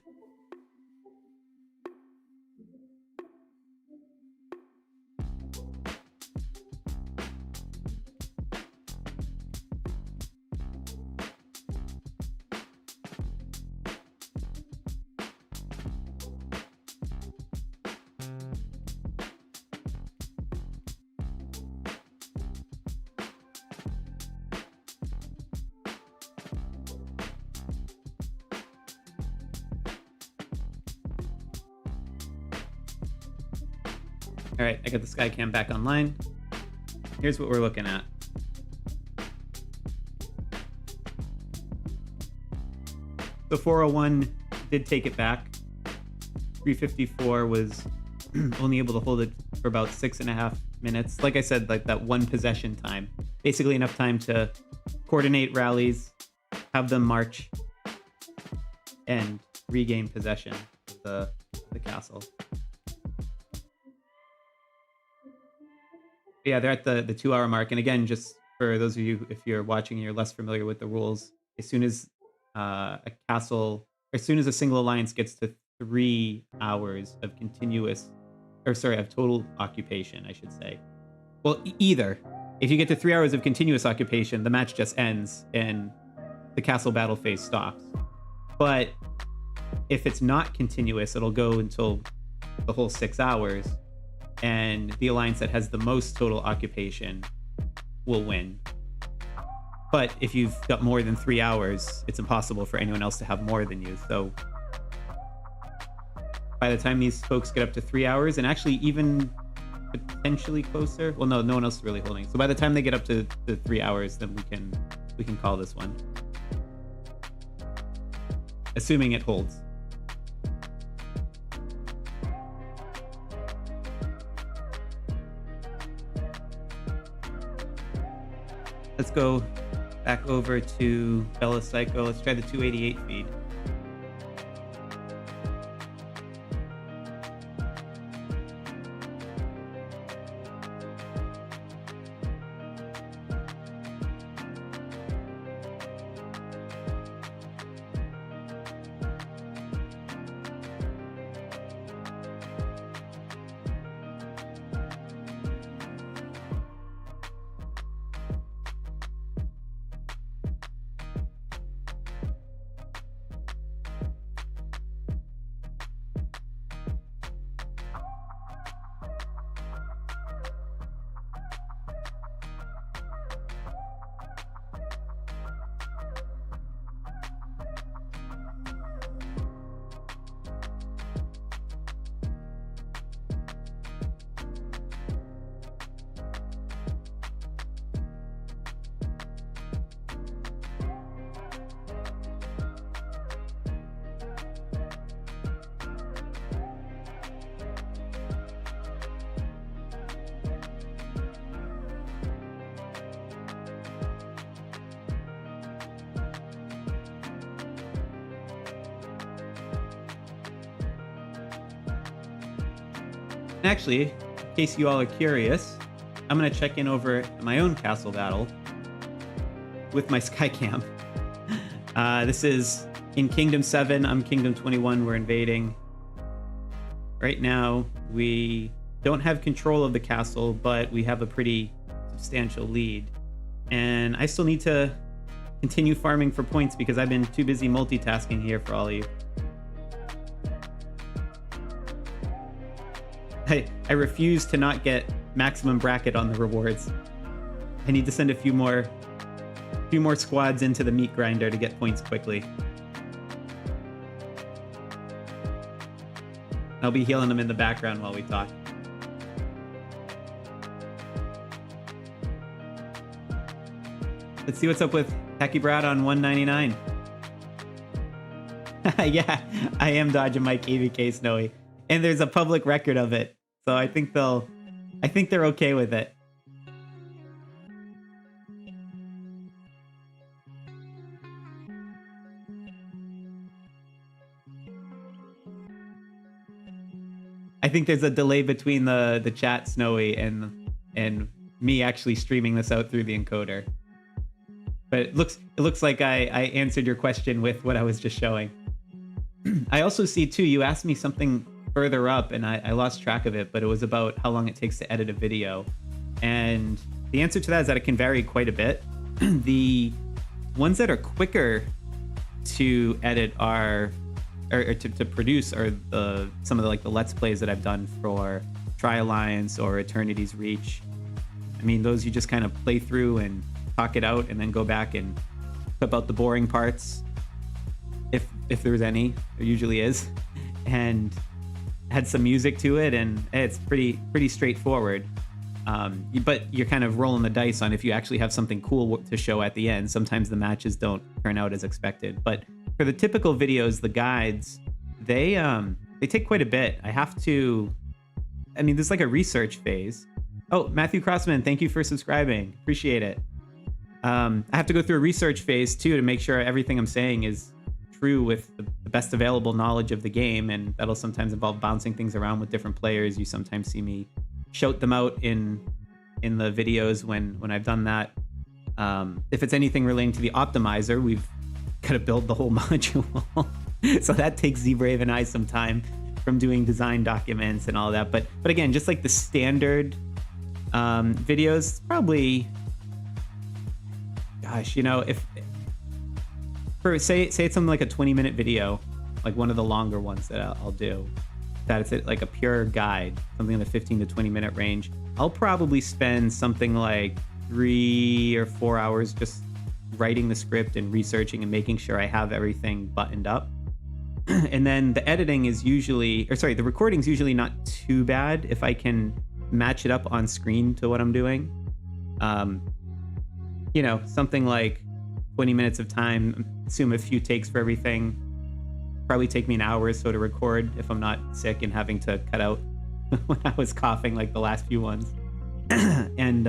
All right, I got the Skycam back online. Here's what we're looking at. So 401 did take it back. 354 was only able to hold it for about 6.5 minutes. Like I said, like that one possession time. Basically enough time to coordinate rallies, have them march, and regain possession of the castle. Yeah, they're at the 2-hour mark. And again, just for those of you, if you're watching and you're less familiar with the rules, as soon as a single alliance gets to 3 hours of of total occupation, I should say. Well, either. If you get to 3 hours of continuous occupation, the match just ends and the castle battle phase stops. But if it's not continuous, it'll go until the whole 6 hours. And the alliance that has the most total occupation will win. But if you've got more than 3 hours, it's impossible for anyone else to have more than you. So by the time these folks get up to 3 hours, and actually even potentially closer, well, no one else is really holding. So by the time they get up to 3 hours, then we can call this one, assuming it holds. Let's go back over to Bella Psycho. Let's try the 288 feed. Actually, in case you all are curious, I'm going to check in over my own castle battle with my Skycam. This is in Kingdom 7. I'm Kingdom 21. We're invading. Right now, we don't have control of the castle, but we have a pretty substantial lead. And I still need to continue farming for points because I've been too busy multitasking here for all of you. I refuse to not get maximum bracket on the rewards. I need to send a few more squads into the meat grinder to get points quickly. I'll be healing them in the background while we talk. Let's see what's up with Tacky Brad on 199. Yeah, I am dodging my KvK Snowy. And there's a public record of it. So I think they're okay with it. I think there's a delay between the chat, Snowy, and me actually streaming this out through the encoder. But it looks like I answered your question with what I was just showing. I also see too, you asked me something further up and I lost track of it, but it was about how long it takes to edit a video. And the answer to that is that it can vary quite a bit. The ones that are quicker to edit are, or to produce are some of the Let's Plays that I've done for Tri-Alliance or Eternity's Reach. I mean, those you just kind of play through and talk it out and then go back and clip out the boring parts. If there's any, there usually is. And had some music to it, and it's pretty straightforward. But you're kind of rolling the dice on if you actually have something cool to show at the end. Sometimes the matches don't turn out as expected. But for the typical videos, the guides, they take quite a bit. There's like a research phase. Oh, Matthew Crossman, thank you for subscribing. Appreciate it. I have to go through a research phase too to make sure everything I'm saying is true with the best available knowledge of the game, and that'll sometimes involve bouncing things around with different players. You sometimes see me shout them out in the videos when I've done that. If it's anything relating to the optimizer, we've got to build the whole module. So that takes Z-Brave and I some time from doing design documents and all that. But again, just like the standard videos, probably, gosh, if for say it's something like a 20-minute video, like one of the longer ones that I'll do, that it's like a pure guide, something in the 15 to 20-minute range, I'll probably spend something like 3 or 4 hours just writing the script and researching and making sure I have everything buttoned up. And then the editing is usually, the recording's usually not too bad if I can match it up on screen to what I'm doing. Something like 20 minutes of time, assume a few takes for everything. Probably take me an hour or so to record if I'm not sick and having to cut out when I was coughing like the last few ones. And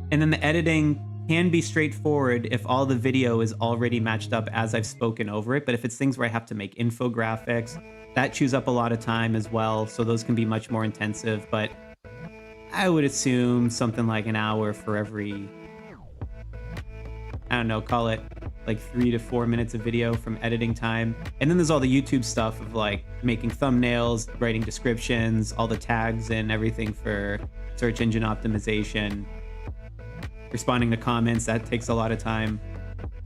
then the editing can be straightforward if all the video is already matched up as I've spoken over it. But if it's things where I have to make infographics, that chews up a lot of time as well. So those can be much more intensive. But I would assume something like an hour for every, I don't know, call it like 3 to 4 minutes of video from editing time. And then there's all the YouTube stuff of like making thumbnails, writing descriptions, all the tags and everything for search engine optimization, responding to comments. That takes a lot of time.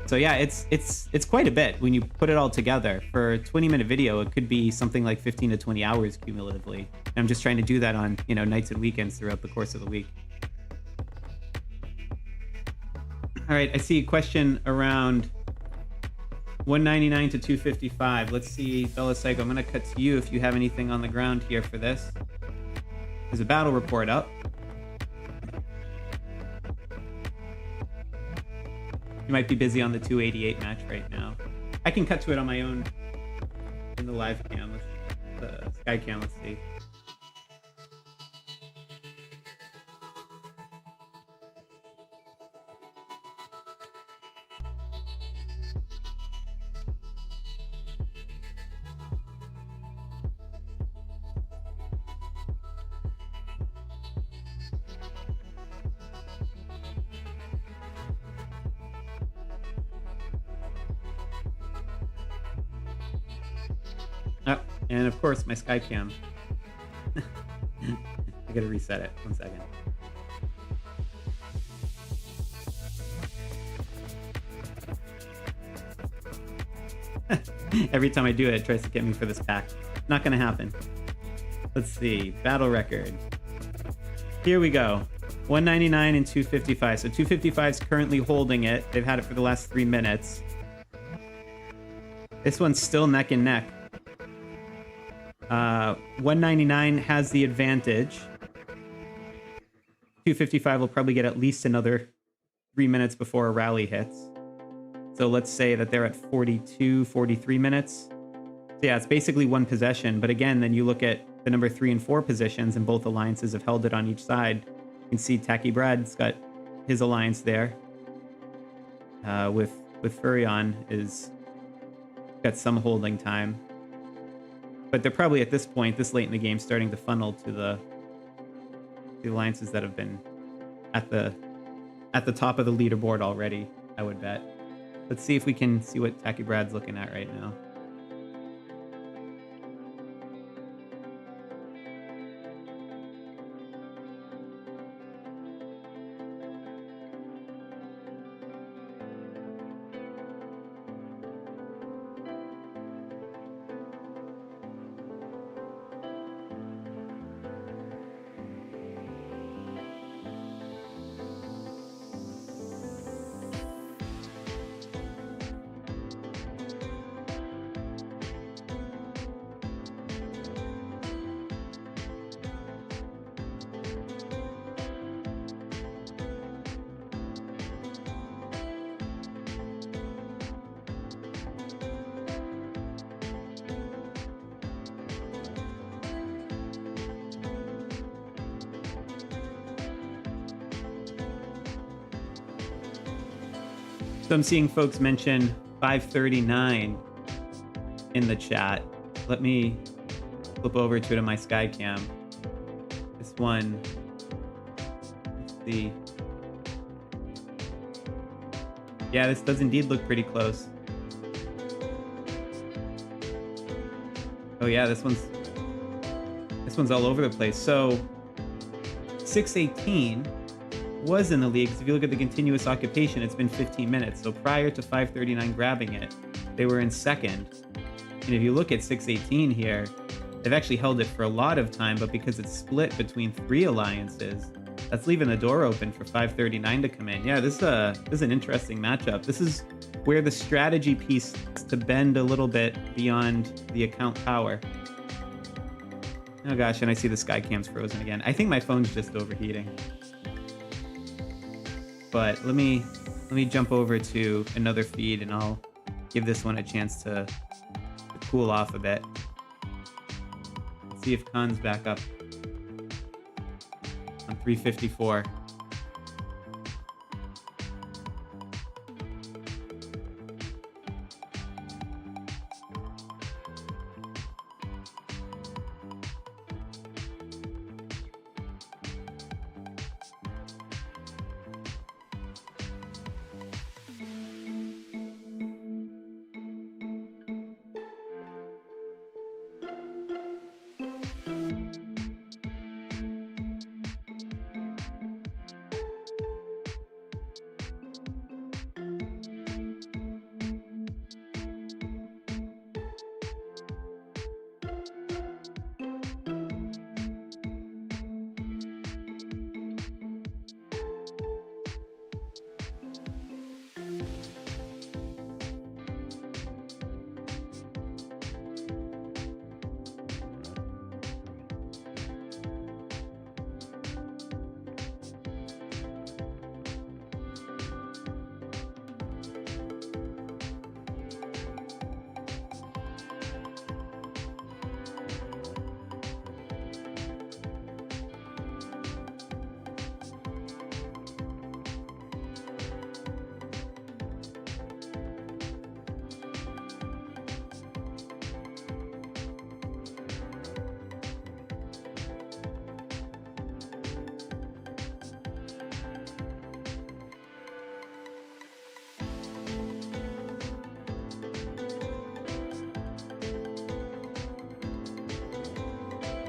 So yeah, it's quite a bit when you put it all together. For a 20-minute video, it could be something like 15 to 20 hours cumulatively. And I'm just trying to do that on, nights and weekends throughout the course of the week. All right, I see a question around 199 to 255. Let's see, Bella Psycho, I'm gonna cut to you if you have anything on the ground here for this. There's a battle report up. You might be busy on the 288 match right now. I can cut to it on my own in the live cam, the sky cam, let's see. And of course, my Skycam. I gotta reset it. 1 second. Every time I do it, it tries to get me for this pack. Not gonna happen. Let's see. Battle record. Here we go. 199 and 255. So 255 is currently holding it. They've had it for the last 3 minutes. This one's still neck and neck. 199 has the advantage. 255 will probably get at least another 3 minutes before a rally hits. So let's say that they're at 42, 43 minutes. So yeah, it's basically one possession. But again, then you look at the number 3 and 4 positions, and both alliances have held it on each side. You can see Tacky Brad's got his alliance there. With Furion is got some holding time. But they're probably at this point, this late in the game, starting to funnel to the alliances that have been at the top of the leaderboard already, I would bet. Let's see if we can see what Tacky Brad's looking at right now. So I'm seeing folks mention 539 in the chat. Let me flip over to it on my Skycam. This one, let's see. Yeah, this does indeed look pretty close. Oh yeah, this one's all over the place. So 618 was in the league, because if you look at the continuous occupation, it's been 15 minutes. So prior to 539 grabbing it, they were in second. And if you look at 618 here, they've actually held it for a lot of time, but because it's split between 3 alliances, that's leaving the door open for 539 to come in. Yeah, this is an interesting matchup. This is where the strategy piece is to bend a little bit beyond the account power. Oh gosh, and I see the Skycam's frozen again. I think my phone's just overheating. But let me jump over to another feed, and I'll give this one a chance to cool off a bit. Let's see if Khan's back up on 354.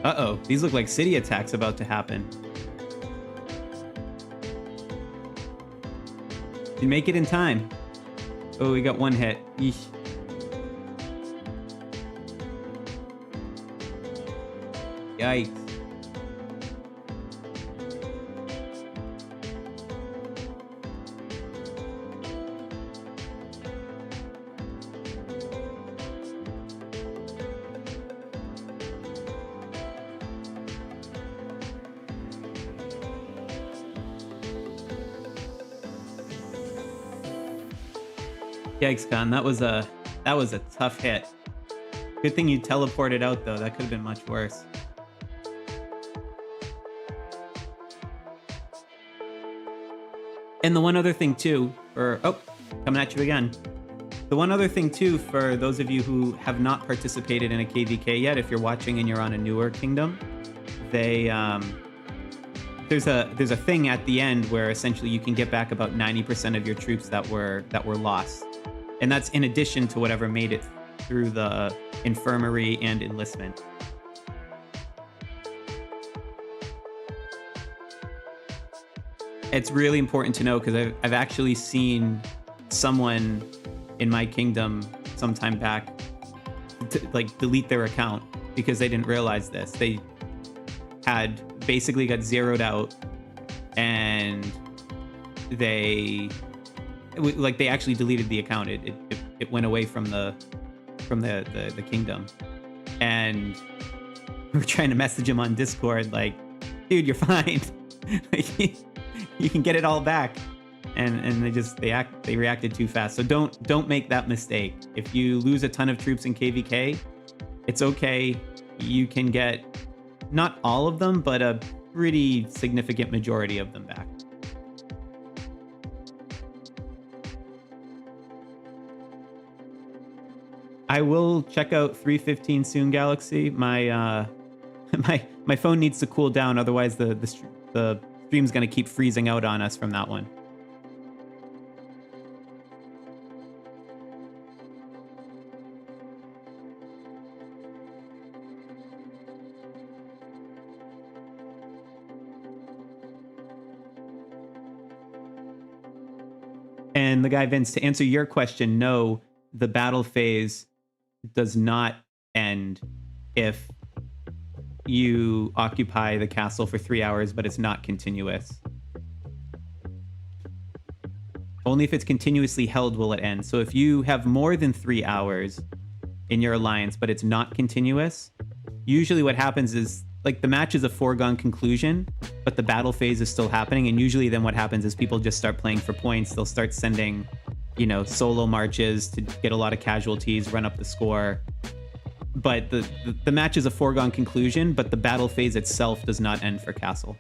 Uh-oh, these look like city attacks about to happen. You make it in time. Oh, we got one hit. Eesh. Yikes. Yikes, Khan. That was a tough hit. Good thing you teleported out though. That could have been much worse. And the one other thing too, coming at you again. The one other thing too, for those of you who have not participated in a KvK yet, if you're watching and you're on a newer kingdom, there's a thing at the end where essentially you can get back about 90% of your troops that were lost. And that's in addition to whatever made it through the infirmary and enlistment. It's really important to know because I've actually seen someone in my kingdom sometime back delete their account because they didn't realize this. They had basically got zeroed out, and they actually deleted the account. It went away from the kingdom, and we were trying to message him on Discord like, dude, you're fine. You can get it all back. And they reacted too fast. So don't make that mistake. If you lose a ton of troops in KvK, it's okay. You can get not all of them, but a pretty significant majority of them back. I will check out 315 soon, Galaxy. My my phone needs to cool down, otherwise the stream's gonna keep freezing out on us from that one. And the guy Vince, to answer your question, no, the battle phase does not end if you occupy the castle for 3 hours, but it's not continuous. Only if it's continuously held will it end. So if you have more than 3 hours in your alliance, but it's not continuous, usually what happens is, like, the match is a foregone conclusion, but the battle phase is still happening. And usually then what happens is people just start playing for points. They'll start sending, solo marches to get a lot of casualties, run up the score. But the match is a foregone conclusion, but the battle phase itself does not end for castle.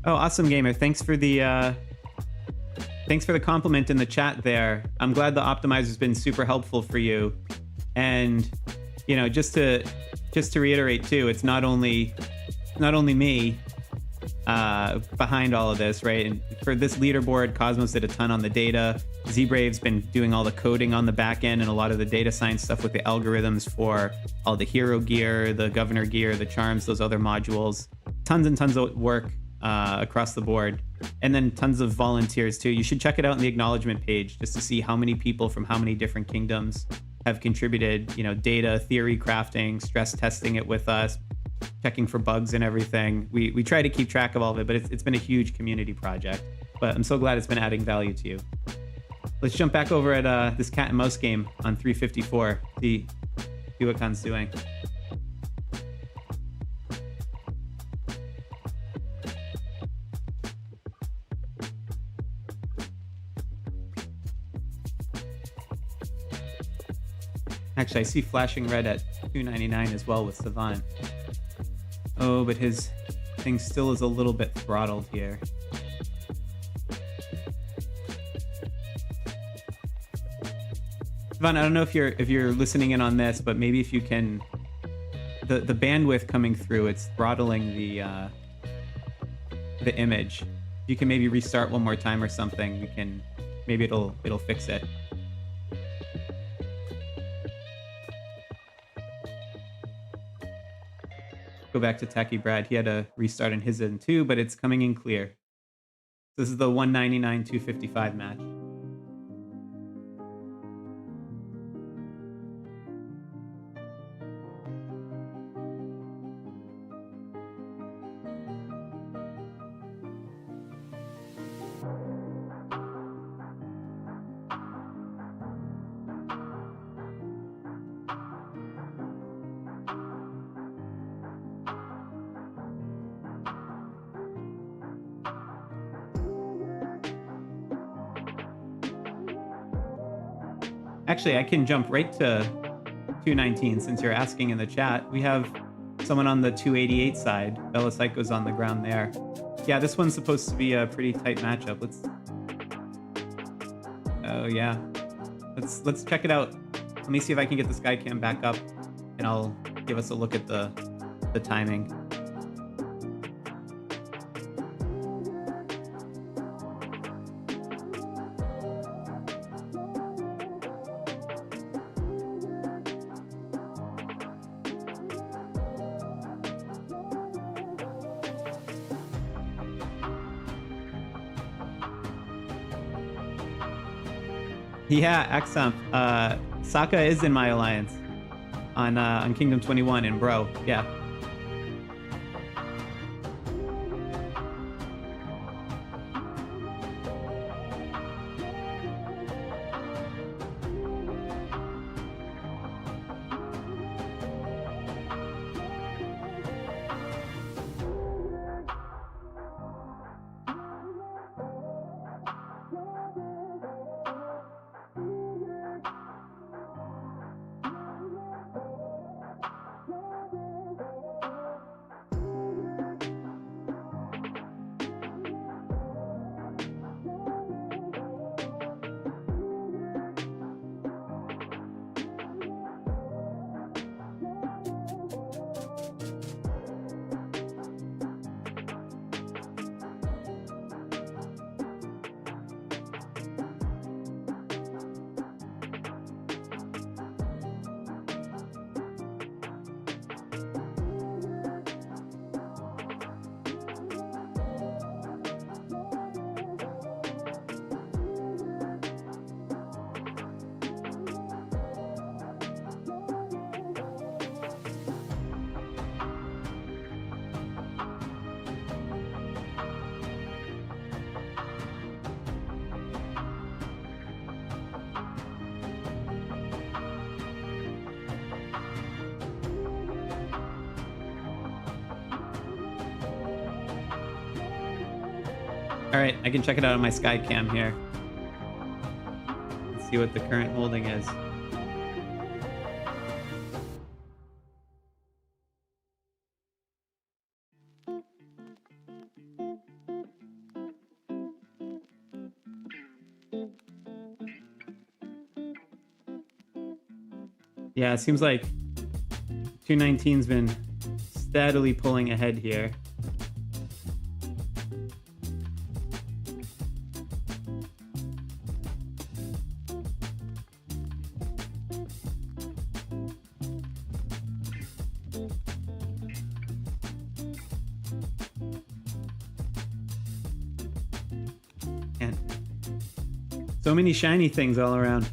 Oh, awesome, gamer. Thanks for the compliment in the chat there. I'm glad the optimizer's been super helpful for you. And, just to reiterate too, it's not only me behind all of this, right? And for this leaderboard, Cosmos did a ton on the data. Z-Brave's been doing all the coding on the back end and a lot of the data science stuff with the algorithms for all the hero gear, the governor gear, the charms, those other modules. Tons and tons of work across the board, and then tons of volunteers too. You should check it out in the acknowledgement page just to see how many people from how many different kingdoms have contributed, data, theory crafting, stress testing it with us, checking for bugs and everything. We try to keep track of all of it, but it's been a huge community project. But I'm so glad it's been adding value to you. Let's jump back over at this cat and mouse game on 354. See what Khan's doing. Actually, I see flashing red at 299 as well with Savant. Oh, but his thing still is a little bit throttled here. Savant, I don't know if you're listening in on this, but maybe if you can, the bandwidth coming through, it's throttling the image. If you can maybe restart one more time or something, we can, maybe it'll fix it. Go back to Tacky Brad. He had a restart in his end too, but it's coming in clear. This is the 199 255 match. Actually, I can jump right to 219 since you're asking in the chat. We have someone on the 288 side. Bella Psycho's on the ground there. Yeah, this one's supposed to be a pretty tight matchup. Oh yeah. Let's check it out. Let me see if I can get the Skycam back up, and I'll give us a look at the timing. Yeah, Axump. Sokka is in my alliance on Kingdom 21 in Bro. Yeah. All right, I can check it out on my Skycam here. Let's see what the current holding is. Yeah, it seems like 219's been steadily pulling ahead here. And so many shiny things all around.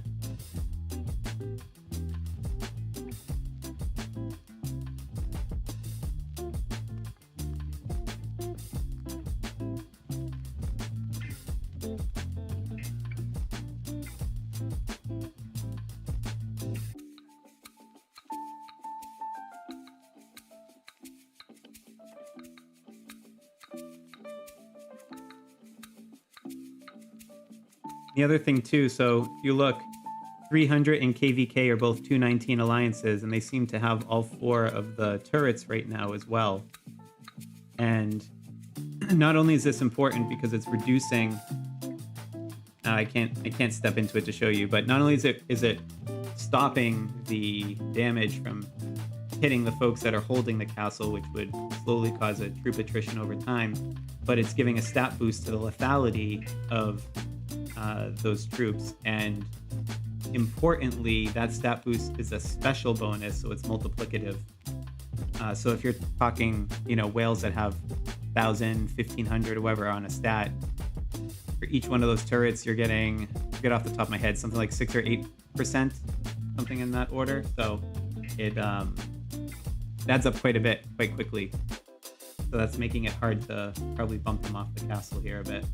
The other thing too, so if you look, 300 and KvK are both 219 alliances, and they seem to have all 4 of the turrets right now as well. And not only is this important because it's reducing... I can't step into it to show you, but not only is it stopping the damage from hitting the folks that are holding the castle, which would slowly cause a troop attrition over time, but it's giving a stat boost to the lethality of those troops. And importantly, that stat boost is a special bonus, so it's multiplicative. So if you're talking, whales that have 1,000, 1,500, or whatever on a stat, for each one of those turrets, you're getting, I forget off the top of my head, something like 6 or 8%, something in that order. So it adds up quite a bit, quite quickly. So that's making it hard to probably bump them off the castle here a bit.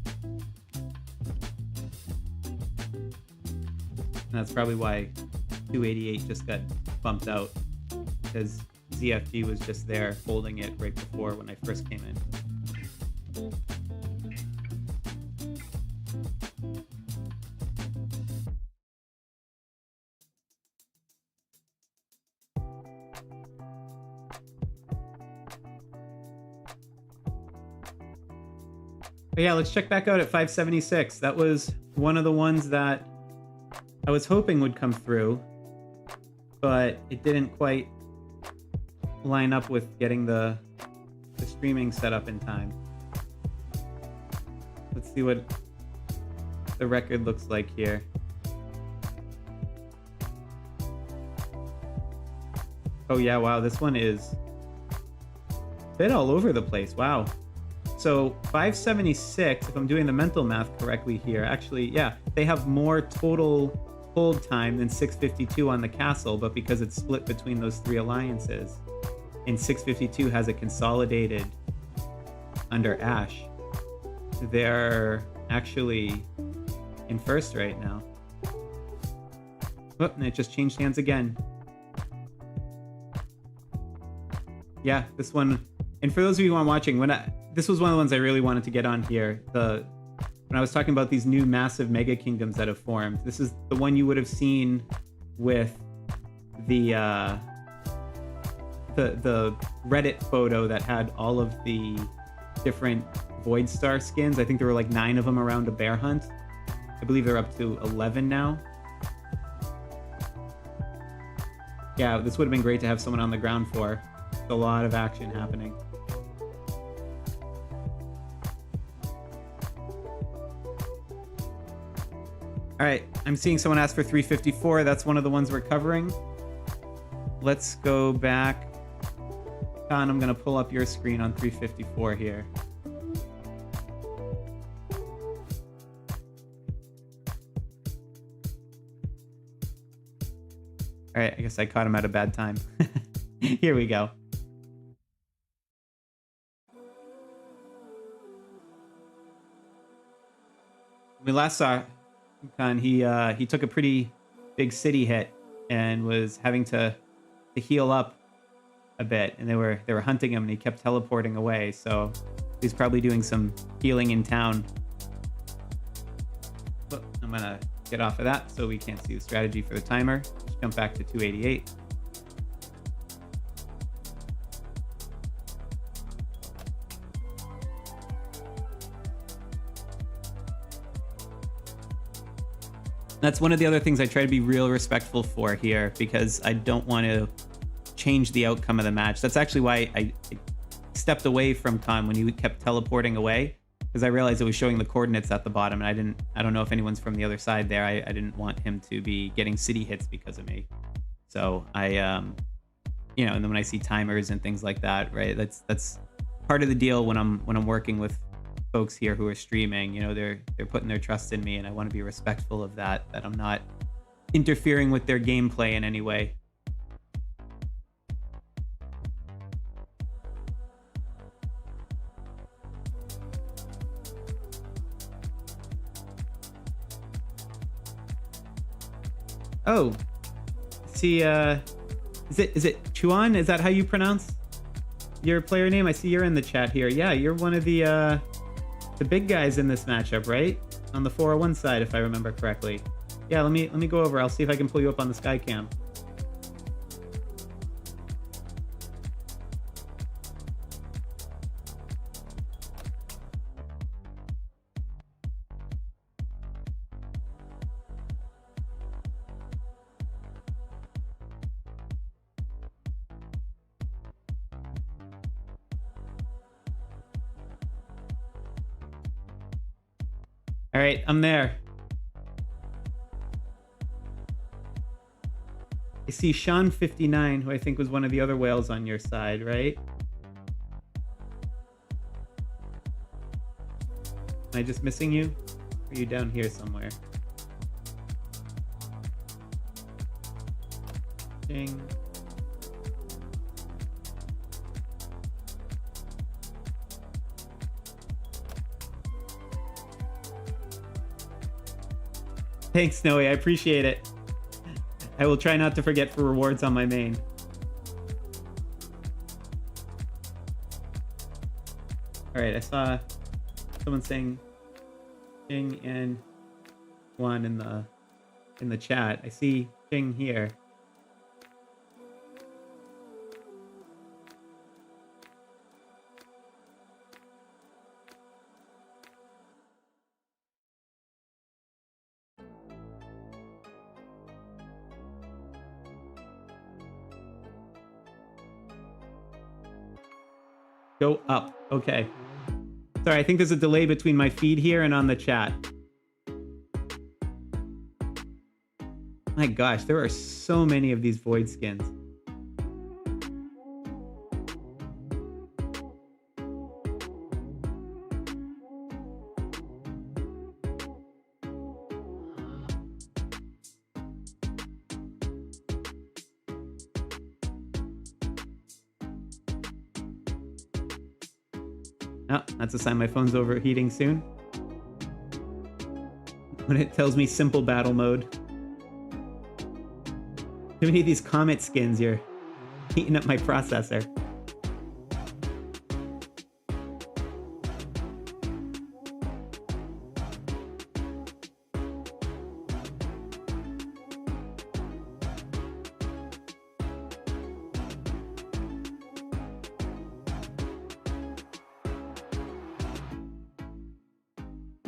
And that's probably why 288 just got bumped out, because ZFG was just there holding it right before when I first came in. But yeah, let's check back out at 576. That was one of the ones that I was hoping would come through, but it didn't quite line up with getting the streaming set up in time. Let's see what the record looks like here. Oh yeah, wow, this one is a bit all over the place. Wow. So 576, if I'm doing the mental math correctly here, actually, yeah, they have more total hold time than 652 on the castle, but because it's split between those 3 alliances, and 652 has a consolidated under Ash, they're actually in first right now. Oh, and it just changed hands again. Yeah, this one, and for those of you who aren't watching, this was one of the ones I really wanted to get on here. When I was talking about these new massive mega kingdoms that have formed, this is the one you would have seen with the Reddit photo that had all of the different Void Star skins. I think there were like 9 of them around a bear hunt. I believe they're up to 11 now. Yeah, this would have been great to have someone on the ground for. There's a lot of action happening. All right, I'm seeing someone ask for 354. That's one of the ones we're covering. Let's go back. Khan, I'm going to pull up your screen on 354 here. All right, I guess I caught him at a bad time. Here we go. When we last saw Khan, he took a pretty big city hit and was having to heal up a bit, and they were hunting him, and he kept teleporting away. So he's probably doing some healing in town. But I'm gonna get off of that so we can't see the strategy for the timer. Let's jump back to 288. That's one of the other things I try to be real respectful for here, because I don't want to change the outcome of the match. That's actually why I stepped away from Khan when he kept teleporting away, because I realized it was showing the coordinates at the bottom, and I don't know if anyone's from the other side there. I didn't want him to be getting city hits because of me. So and then when I see timers and things like that, right? That's part of the deal when I'm working with folks here who are streaming. They're putting their trust in me, and I want to be respectful of that I'm not interfering with their gameplay in any way. Oh, see, is it Chuan? Is that how you pronounce your player name? I see you're in the chat here. Yeah, you're one of the big guys in this matchup, right? On the 401 side, if I remember correctly. Yeah, let me go over. I'll see if I can pull you up on the sky cam. All right, I'm there. I see Sean 59, who I think was one of the other whales on your side, right? Am I just missing you? Or are you down here somewhere? Ding. Thanks, Snowy. I appreciate it. I will try not to forget for rewards on my main. All right, I saw someone saying Ching and Juan in the chat. I see Ching here. Go up. Okay. Sorry, I think there's a delay between my feed here and on the chat. My gosh, there are so many of these void skins. Oh, that's a sign my phone's overheating soon. When it tells me simple battle mode. Too many of these comet skins, you're heating up my processor.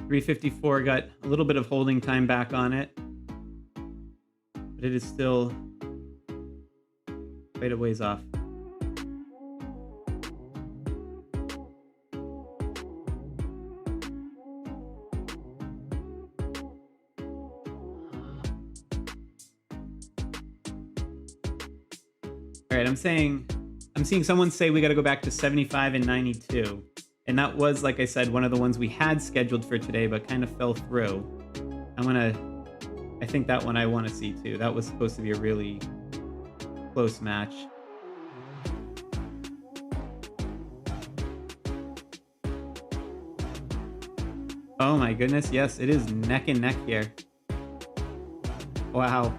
.354 got a little bit of holding time back on it, but it is still quite a ways off. All right, I'm seeing someone say we got to go back to 75 and 92. And that was, like I said, one of the ones we had scheduled for today, but kind of fell through. I think that one I want to see too. That was supposed to be a really close match. Oh my goodness, yes, it is neck and neck here. Wow.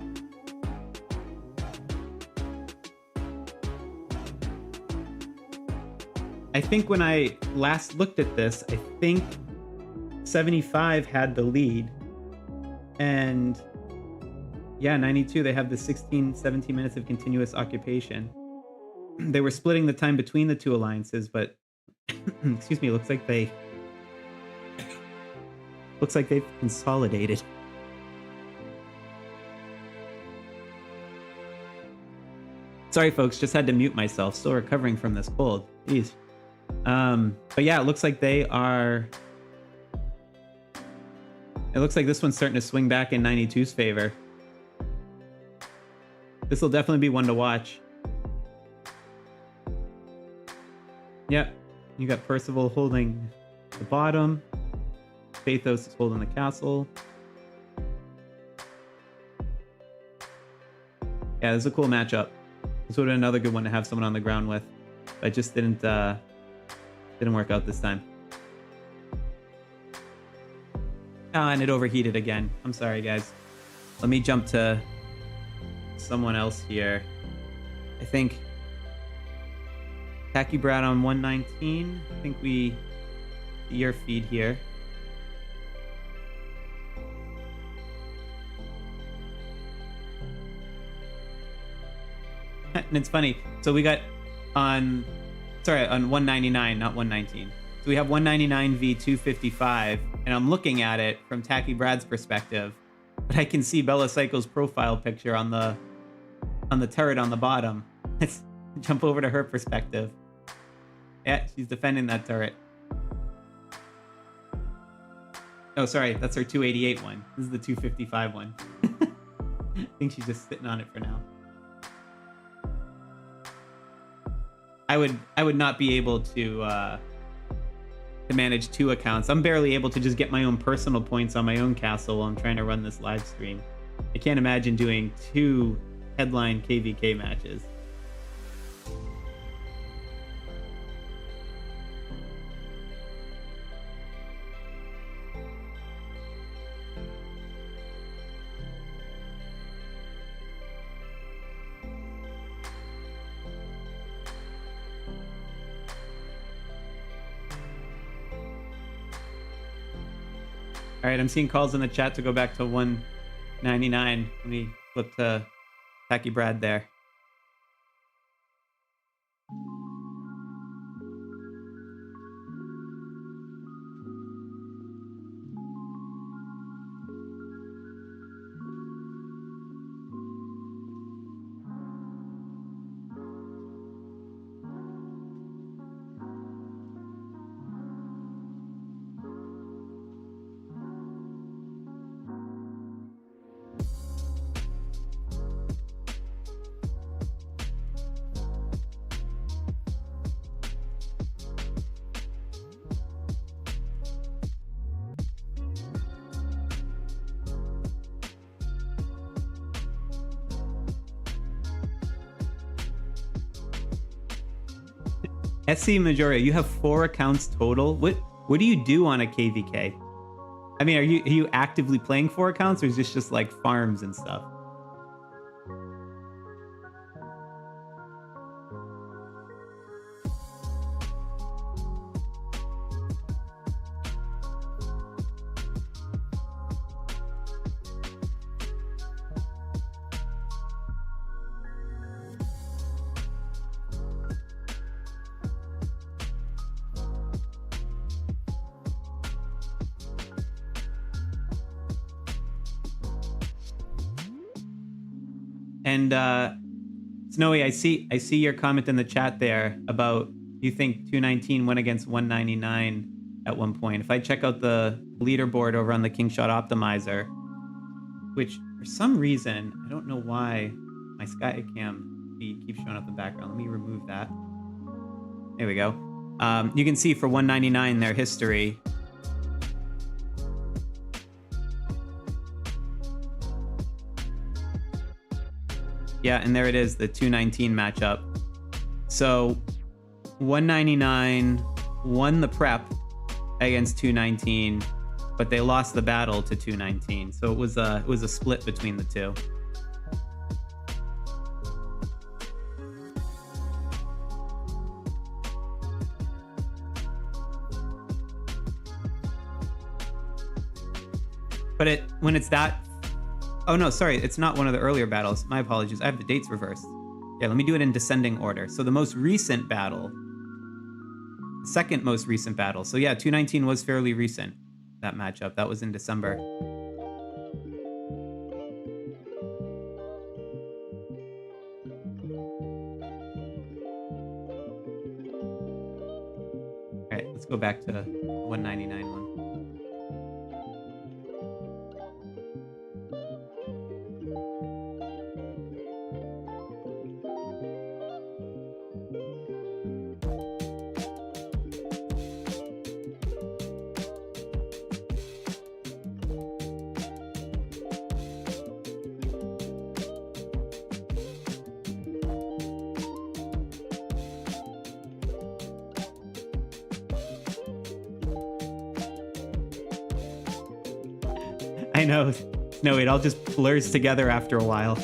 I think when I last looked at this, I think 75 had the lead. And yeah, 92, they have the 17 minutes of continuous occupation. They were splitting the time between the two alliances, but excuse me, looks like they've consolidated. Sorry folks, just had to mute myself. Still recovering from this cold. Jeez. But yeah, it looks like it looks like this one's starting to swing back in 92's favor. This will definitely be one to watch. Yep, you got Percival holding the bottom. Pathos is holding the castle. Yeah, this is a cool matchup. This would have been another good one to have someone on the ground with. But it just didn't work out this time. Ah, and it overheated again. I'm sorry, guys. Let me jump to someone else here. I think Tacky Brad on 119. I think we your feed here. And it's funny. So we got on 199, not 119. So we have 199 v 255, and I'm looking at it from Tacky Brad's perspective, but I can see Bella Psycho's profile picture on the turret on the bottom. Let's jump over to her perspective. Yeah, she's defending that turret. Oh, sorry, that's her 288 one. This is the 255 one. I think she's just sitting on it for now. I would not be able to manage 2 accounts. I'm barely able to just get my own personal points on my own castle while I'm trying to run this live stream. I can't imagine doing 2 headline KvK matches. All right, I'm seeing calls in the chat to go back to 199. Let me flip to Tacky Brad there. SC Majoria, you have 4 accounts total. What do you do on a KvK? I mean, are you actively playing 4 accounts, or is this just like farms and stuff? And Snowy, I see your comment in the chat there about you think 219 went against 199 at one point. If I check out the leaderboard over on the Kingshot Optimizer, which for some reason, I don't know why my Skycam feed keeps showing up in the background. Let me remove that. There we go. You can see for 199 their history. Yeah, and there it is, the 219 matchup. So 199 won the prep against 219, but they lost the battle to 219. So it was a split between the two. But when it's that... Oh, no, sorry. It's not one of the earlier battles. My apologies. I have the dates reversed. Yeah, let me do it in descending order. So the most recent battle, the second most recent battle. So yeah, 219 was fairly recent, that matchup. That was in December. All right, let's go back to 199 one. I know. No, it all just blurs together after a while.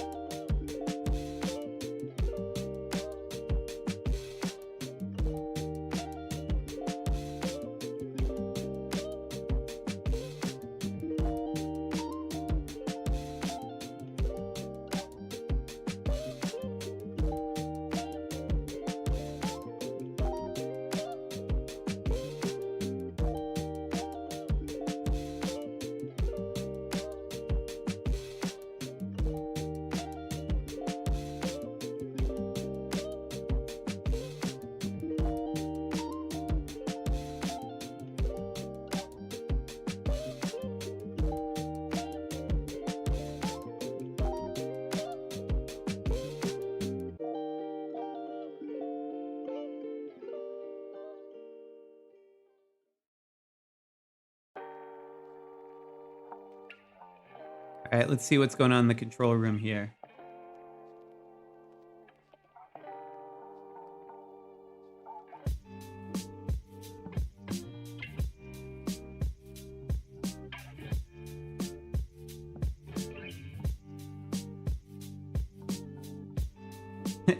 All right, let's see what's going on in the control room here.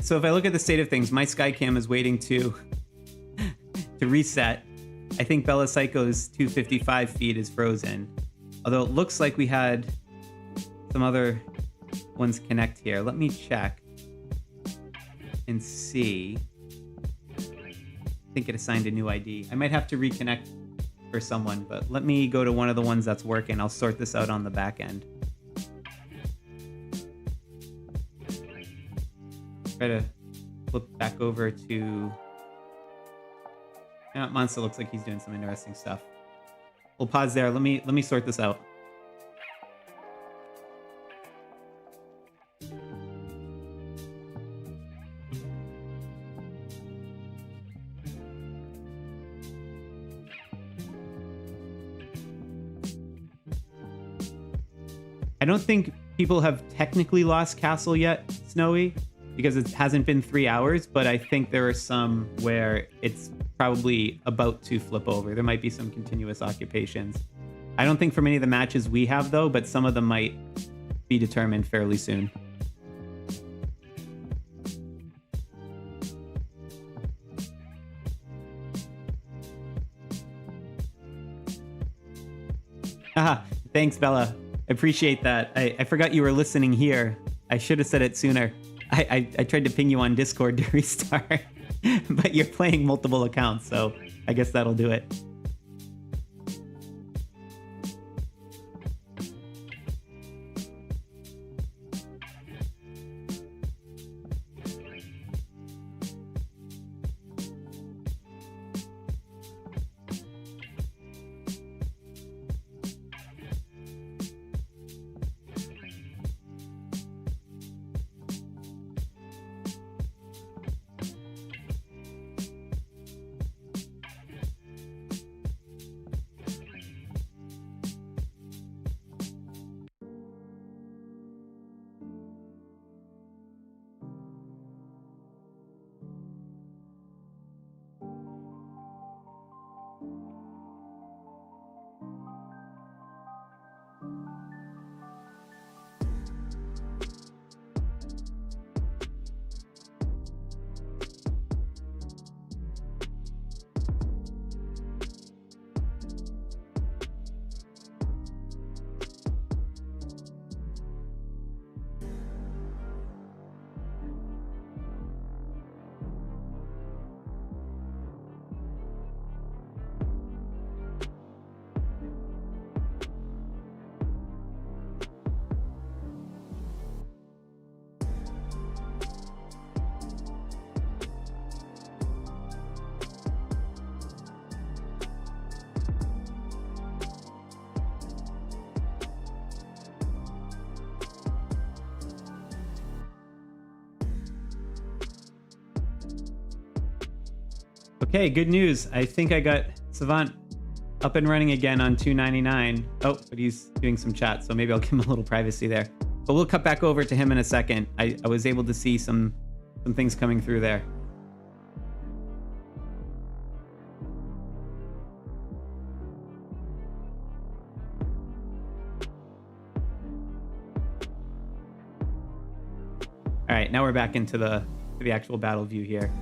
So if I look at the state of things, my Skycam is waiting to reset. I think Bella Psycho's 255 feed is frozen. Although it looks like we had some other ones connect here. Let me check and see. I think it assigned a new ID. I might have to reconnect for someone, but let me go to one of the ones that's working. I'll sort this out on the back end. Try to flip back over to... Yeah, Monster looks like he's doing some interesting stuff. We'll pause there. Let me sort this out. I don't think people have technically lost Castle yet, Snowy, because it hasn't been 3 hours, but I think there are some where it's probably about to flip over. There might be some continuous occupations. I don't think from any of the matches we have, though, but some of them might be determined fairly soon. Haha, thanks, Bella. I appreciate that. I forgot you were listening here. I should have said it sooner. I tried to ping you on Discord to restart, but you're playing multiple accounts, so I guess that'll do it. Okay, good news. I think I got Savant up and running again on 299. Oh, but he's doing some chat, so maybe I'll give him a little privacy there. But we'll cut back over to him in a second. I was able to see some things coming through there. All right, now we're back into the actual battle view here.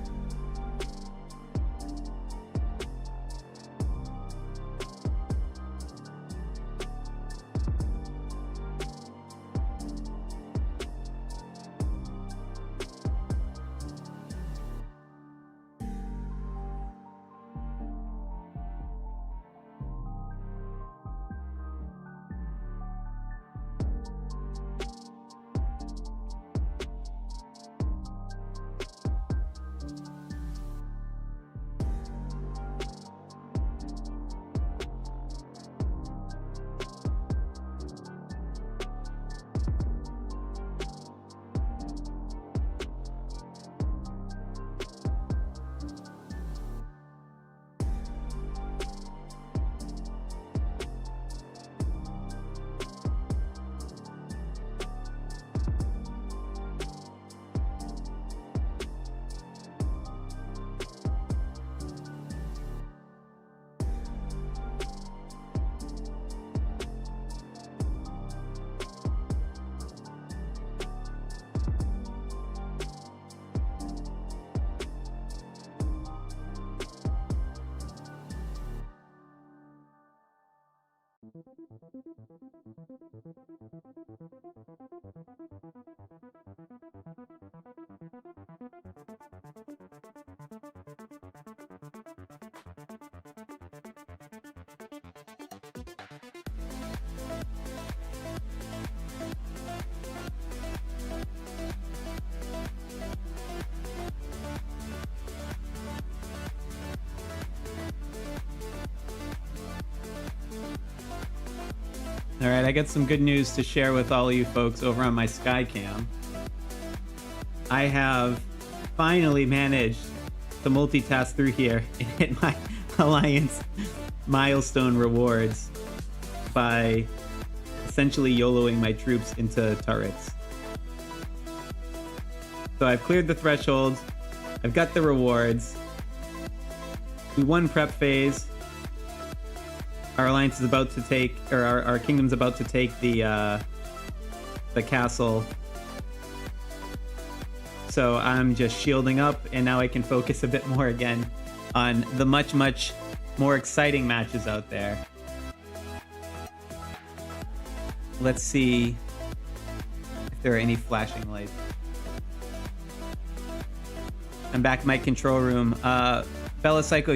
All right, I got some good news to share with all of you folks over on my Skycam. I have finally managed to multitask through here and hit my Alliance milestone rewards by essentially YOLOing my troops into turrets. So I've cleared the threshold, I've got the rewards, we won prep phase. Our alliance is about to take, or our kingdom's about to take the castle. So I'm just shielding up, and now I can focus a bit more again on the much more exciting matches out there. Let's see if there are any flashing lights. I'm back in my control room. Bella Psycho,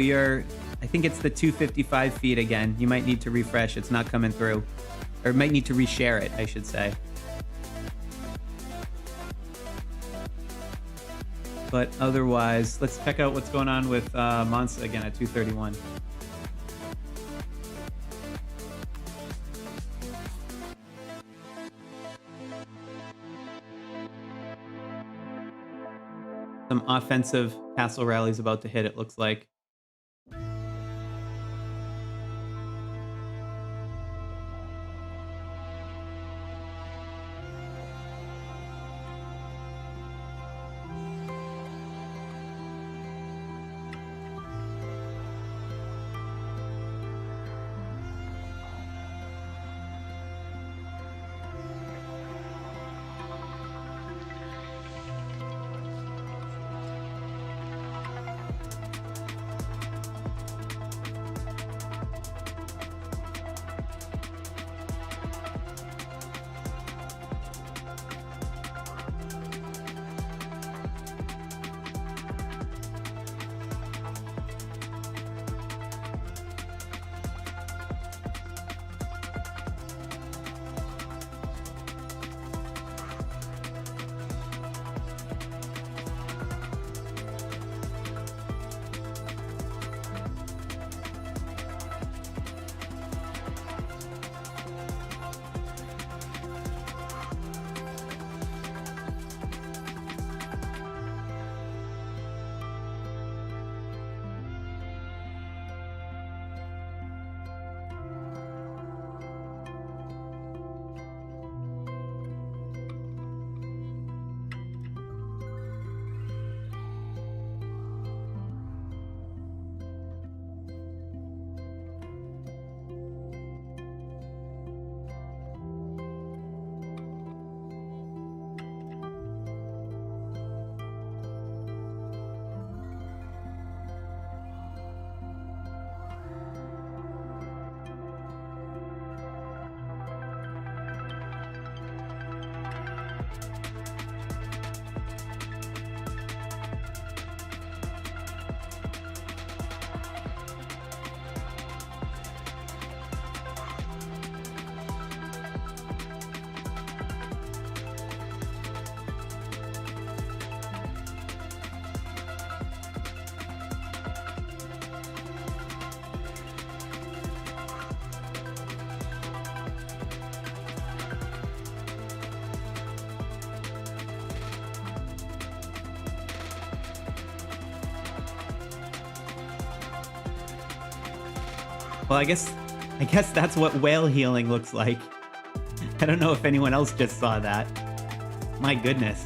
I think it's the 255 feet again. You might need to refresh. It's not coming through. Or might need to reshare it, I should say. But otherwise, let's check out what's going on with Monza again at 231. Some offensive castle rallies about to hit, it looks like. Well, I guess that's what whale healing looks like. I don't know if anyone else just saw that. My goodness.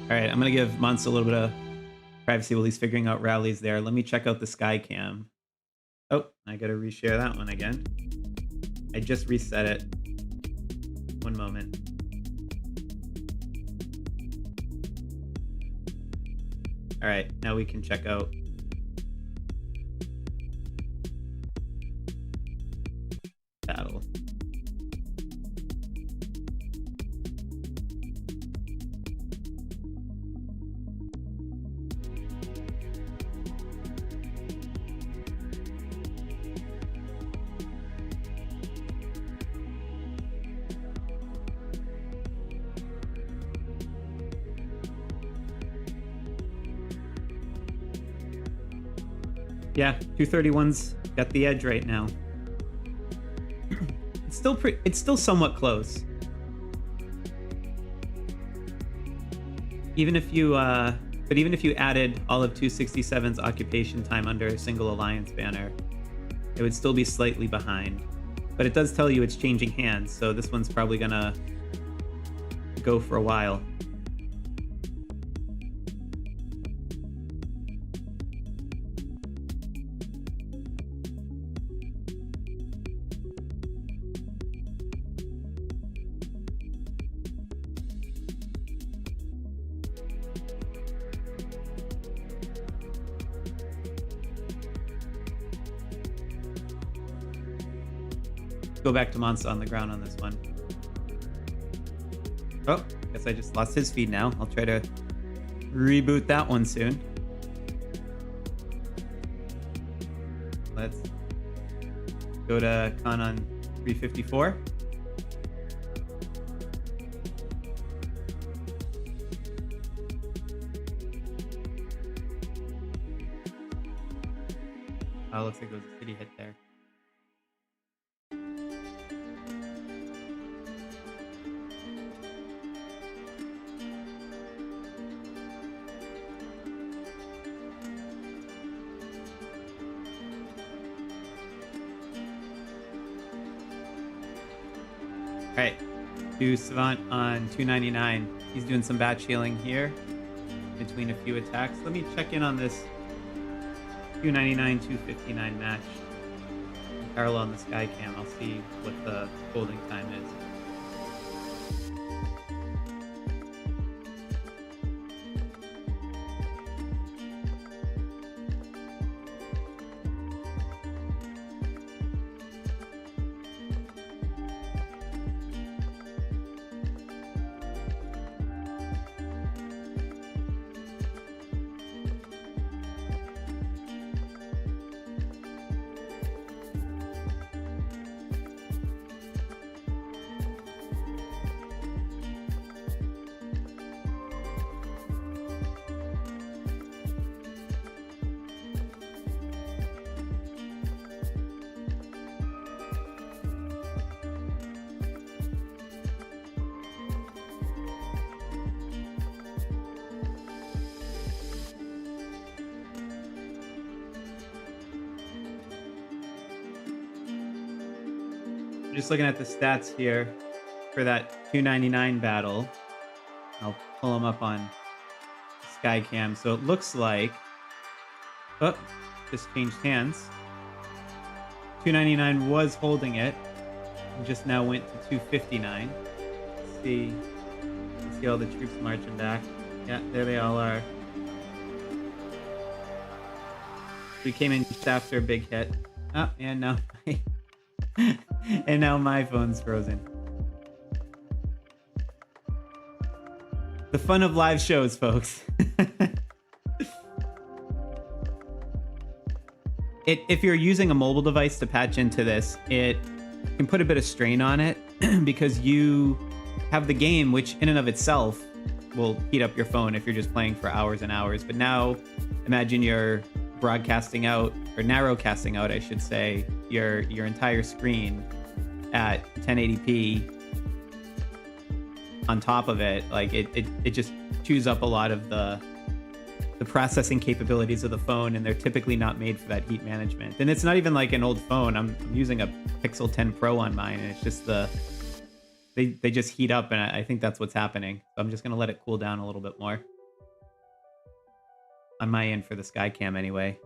All right, I'm gonna give Monts a little bit of privacy while he's figuring out rallies there. Let me check out the sky cam. Oh, I gotta reshare that one again. I just reset it. One moment. All right, now we can check out battle. Yeah, 231's got the edge right now. It's still somewhat close. Even if you added all of 267's occupation time under a single alliance banner, it would still be slightly behind. But it does tell you it's changing hands, so this one's probably gonna go for a while. Go back to Monsa on the ground on this one. Oh, guess I just lost his feed now. I'll try to reboot that one soon. Let's go to Khan on 354. Oh, looks like it was a city hit there. All right, do Savant on 299. He's doing some batch healing here between a few attacks. Let me check in on this 299, 259 match. In parallel on the sky cam, I'll see what the holding time is. Just looking at the stats here for that 299 battle. I'll pull them up on Skycam. So it looks like, oh, just changed hands. 299 was holding it, and just now went to 259. Let's see all the troops marching back. Yeah, there they all are. We came in just after a big hit. Oh, and now and now my phone's frozen. The fun of live shows, folks. If you're using a mobile device to patch into this, it can put a bit of strain on it because you have the game, which in and of itself will heat up your phone if you're just playing for hours and hours. But now imagine you're broadcasting out, or narrowcasting out, I should say, your entire screen at 1080p on top of it. Like it just chews up a lot of the processing capabilities of the phone, and they're typically not made for that heat management. And it's not even like an old phone. I'm using a Pixel 10 Pro on mine, and it's just they just heat up, and I think that's what's happening. So I'm just gonna let it cool down a little bit more. on my end for the Skycam anyway.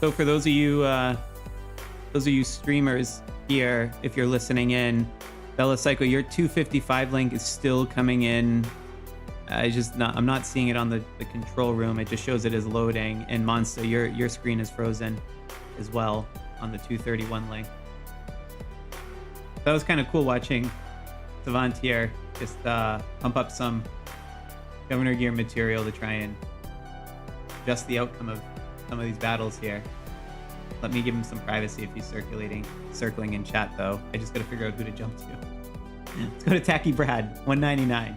So for those of you streamers here, if you're listening in, Bella Psycho, your 255 link is still coming in. I'm not seeing it on the control room. It just shows it as loading. And Monster, your screen is frozen as well on the 231 link. That was kind of cool watching Savant here just pump up some Governor Gear material to try and adjust the outcome of some of these battles here. Let me give him some privacy if he's circling in chat, though. I just gotta figure out who to jump to. Let's go to Tacky Brad, 199.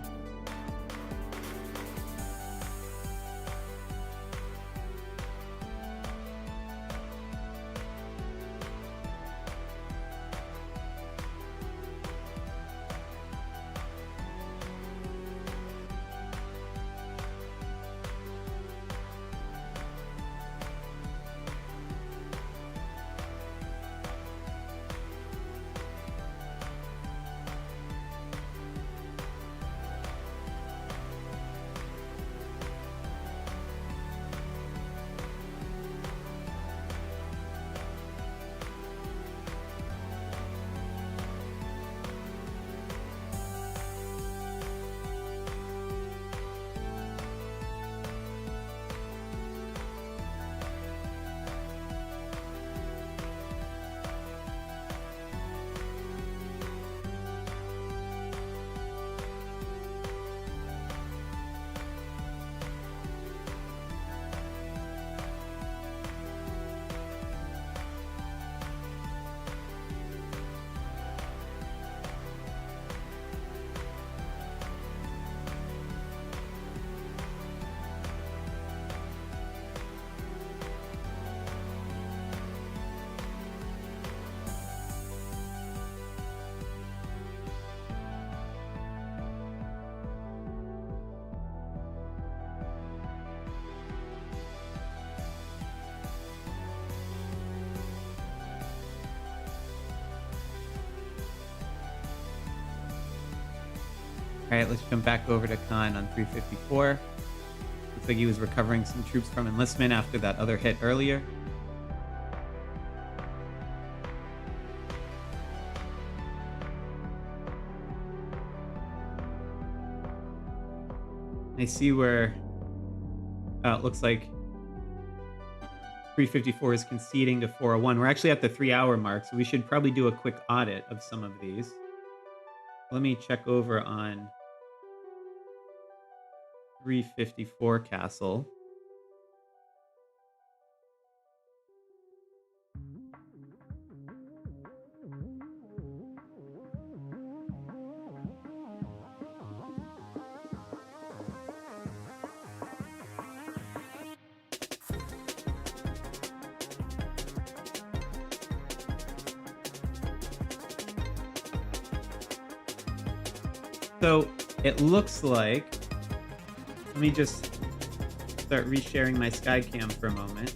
All right, let's jump back over to Khan on 354. Looks like he was recovering some troops from enlistment after that other hit earlier. I see where it looks like 354 is conceding to 401. We're actually at the 3-hour mark, so we should probably do a quick audit of some of these. Let me check over on 354 Castle. So it looks like, let me just start resharing my Skycam for a moment.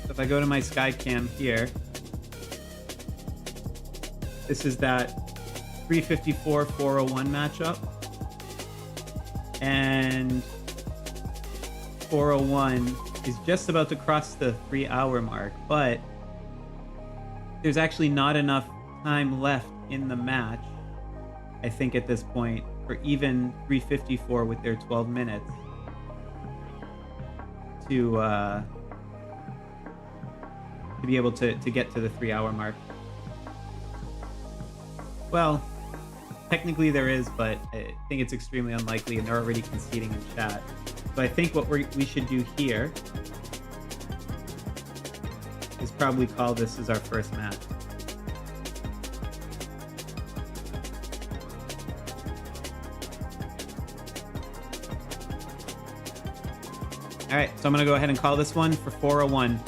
So if I go to my Skycam here, this is that 354-401 matchup. And 401 is just about to cross the 3-hour mark, but there's actually not enough time left in the match, I think, at this point, for even 354 with their 12 minutes to be able to get to the 3-hour mark. Well, technically there is, but I think it's extremely unlikely, and they're already conceding in chat. So I think what we should do here is probably call this as our first match. All right, so I'm going to go ahead and call this one for 401.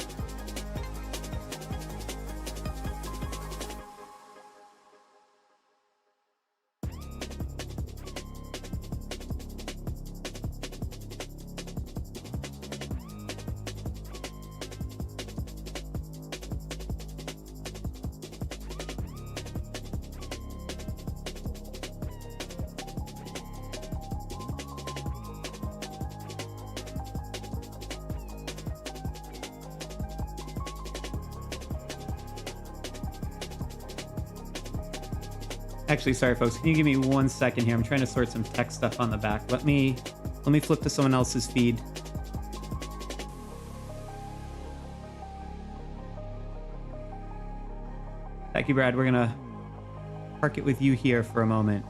Actually, sorry, folks. Can you give me 1 second here? I'm trying to sort some tech stuff on the back. Let me flip to someone else's feed. Thank you, Brad. We're gonna park it with you here for a moment.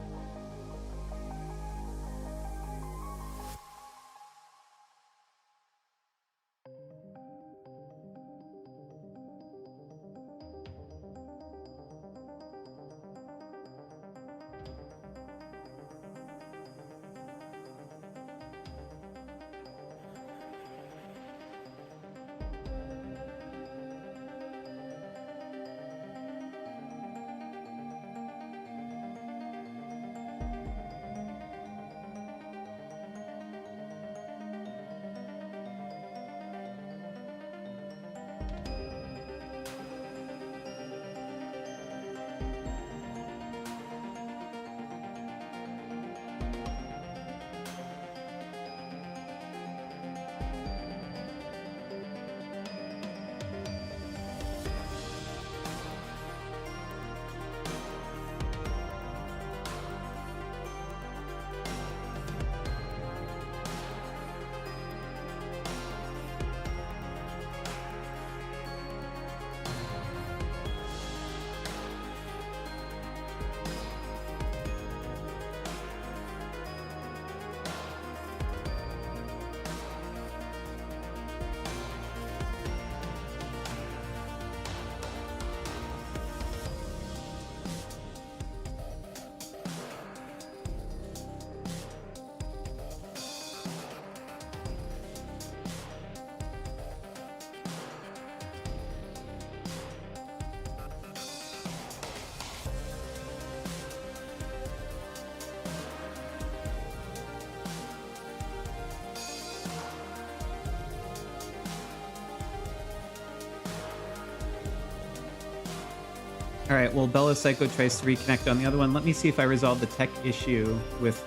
All right, well, Bella Psycho tries to reconnect on the other one. Let me see if I resolve the tech issue with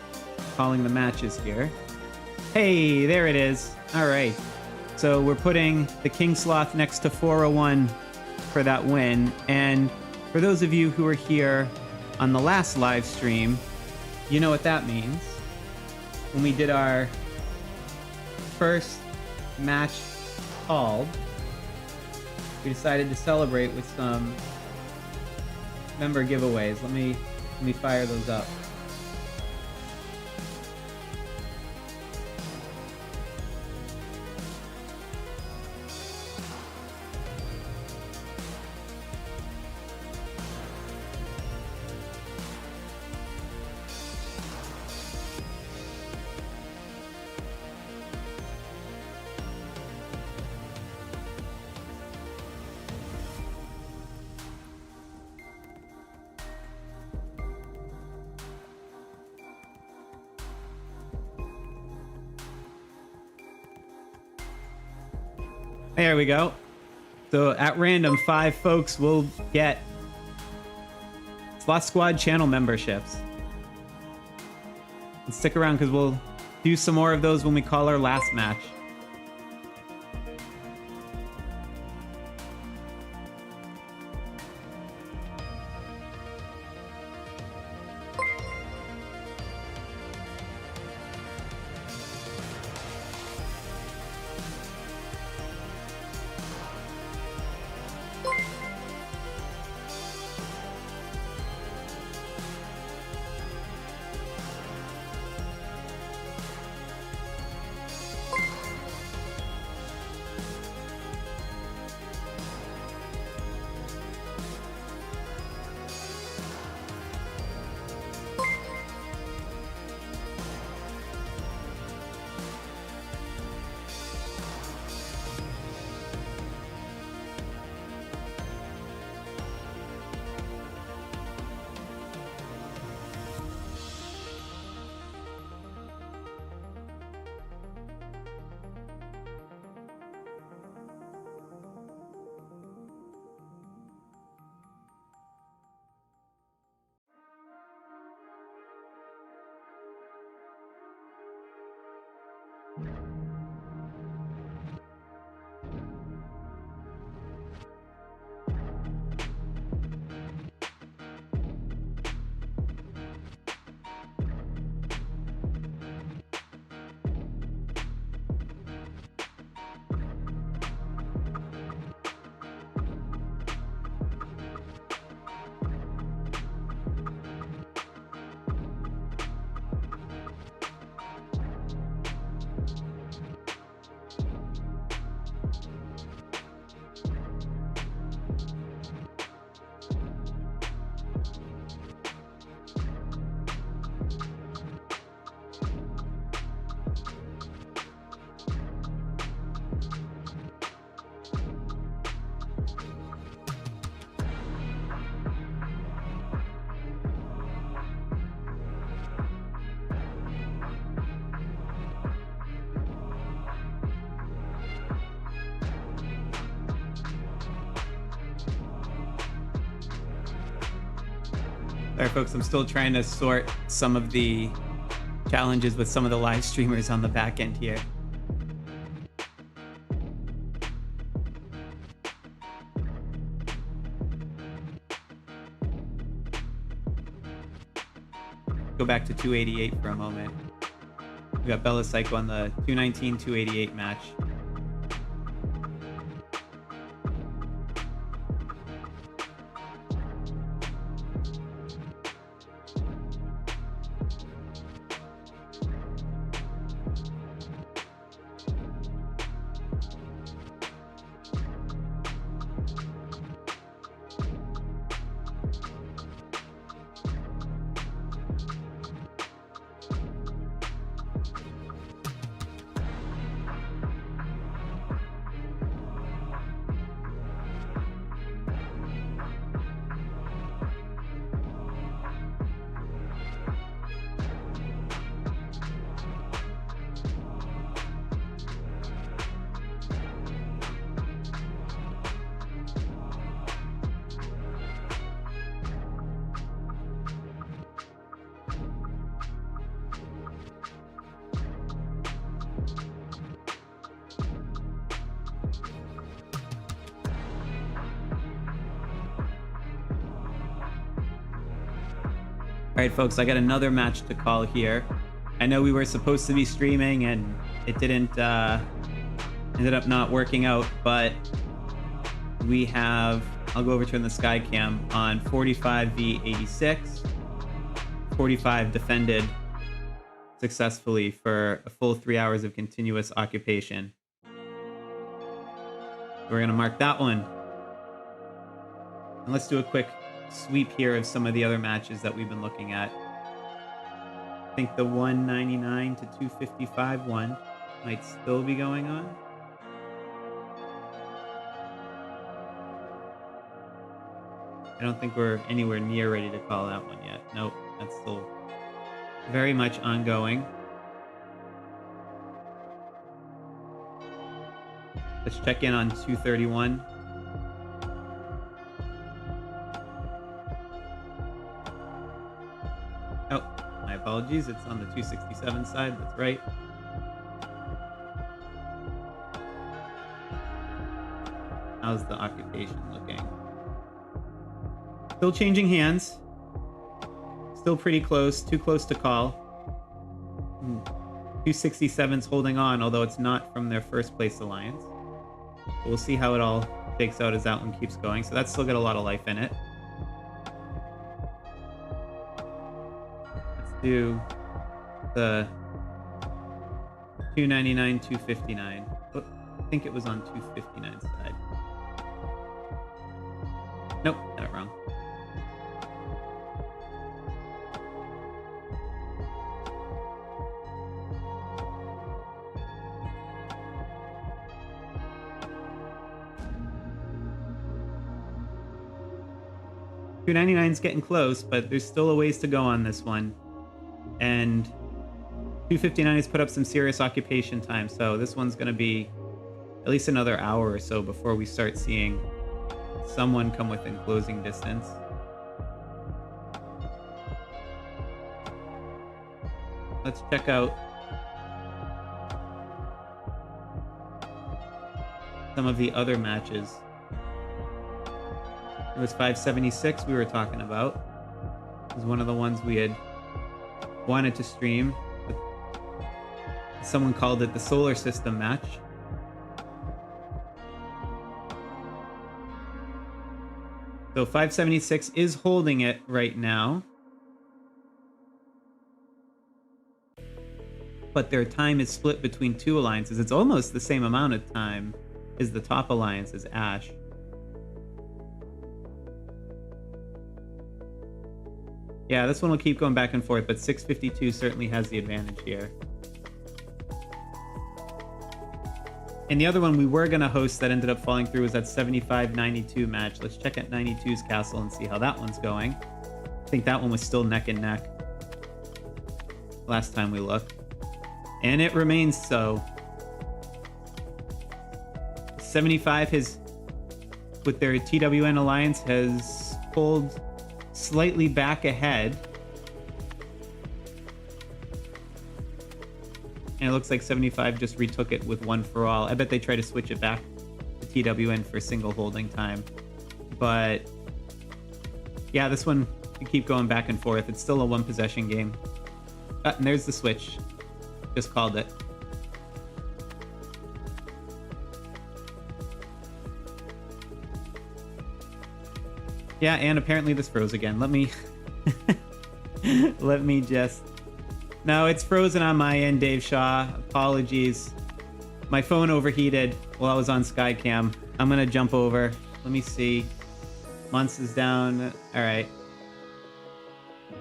calling the matches here. Hey, there it is. All right. So we're putting the King Sloth next to 401 for that win. And for those of you who were here on the last live stream, you know what that means. When we did our first match called, we decided to celebrate with some member giveaways. Let me fire those up. There we go. So at random, 5 folks will get Sloth Squad channel memberships. And stick around because we'll do some more of those when we call our last match. Sorry, folks, I'm still trying to sort some of the challenges with some of the live streamers on the back end here. Go back to 288 for a moment. We got Bella Psycho on the 219, 288 match. All right, folks, I got another match to call here. I know we were supposed to be streaming and it didn't, ended up not working out, but we have, I'll go over to in the sky cam on 45v86. 45 defended successfully for a full 3 hours of continuous occupation. We're gonna mark that one. And let's do a quick sweep here of some of the other matches that we've been looking at. I think the 199 to 255 one might still be going on. I don't think we're anywhere near ready to call that one yet. Nope, that's still very much ongoing. Let's check in on 231. Oh, my apologies. It's on the 267 side. That's right. How's the occupation looking? Still changing hands. Still pretty close. Too close to call. 267's holding on, although it's not from their first place alliance. But we'll see how it all takes out as that one keeps going. So that's still got a lot of life in it. Let's do the 299, 259. Oh, I think it was on 259 side. Nope, got it wrong. $299's getting close, but there's still a ways to go on this one. And 259 has put up some serious occupation time, so this one's going to be at least another hour or so before we start seeing someone come within closing distance. Let's check out some of the other matches. It was 576 we were talking about. It was one of the ones we had wanted to stream. Someone called it the solar system match. So 576 is holding it right now. But their time is split between two alliances. It's almost the same amount of time as the top alliance as Ash. Yeah, this one will keep going back and forth, but 652 certainly has the advantage here. And the other one we were going to host that ended up falling through was that 75-92 match. Let's check at 92's castle and see how that one's going. I think that one was still neck and neck last time we looked. And it remains so. 75 has, with their TWN alliance, has pulled slightly back ahead. And it looks like 75 just retook it with one for all. I bet they try to switch it back to TWN for single holding time. But yeah, this one could keep going back and forth. It's still a one possession game. And there's the switch. Just called it. Yeah, and apparently this froze again. Let me let me just... No, it's frozen on my end, Dave Shaw. Apologies. My phone overheated while I was on Skycam. I'm gonna jump over. Let me see. Months is down. All right.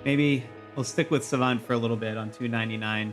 Maybe we'll stick with Savant for a little bit on 299.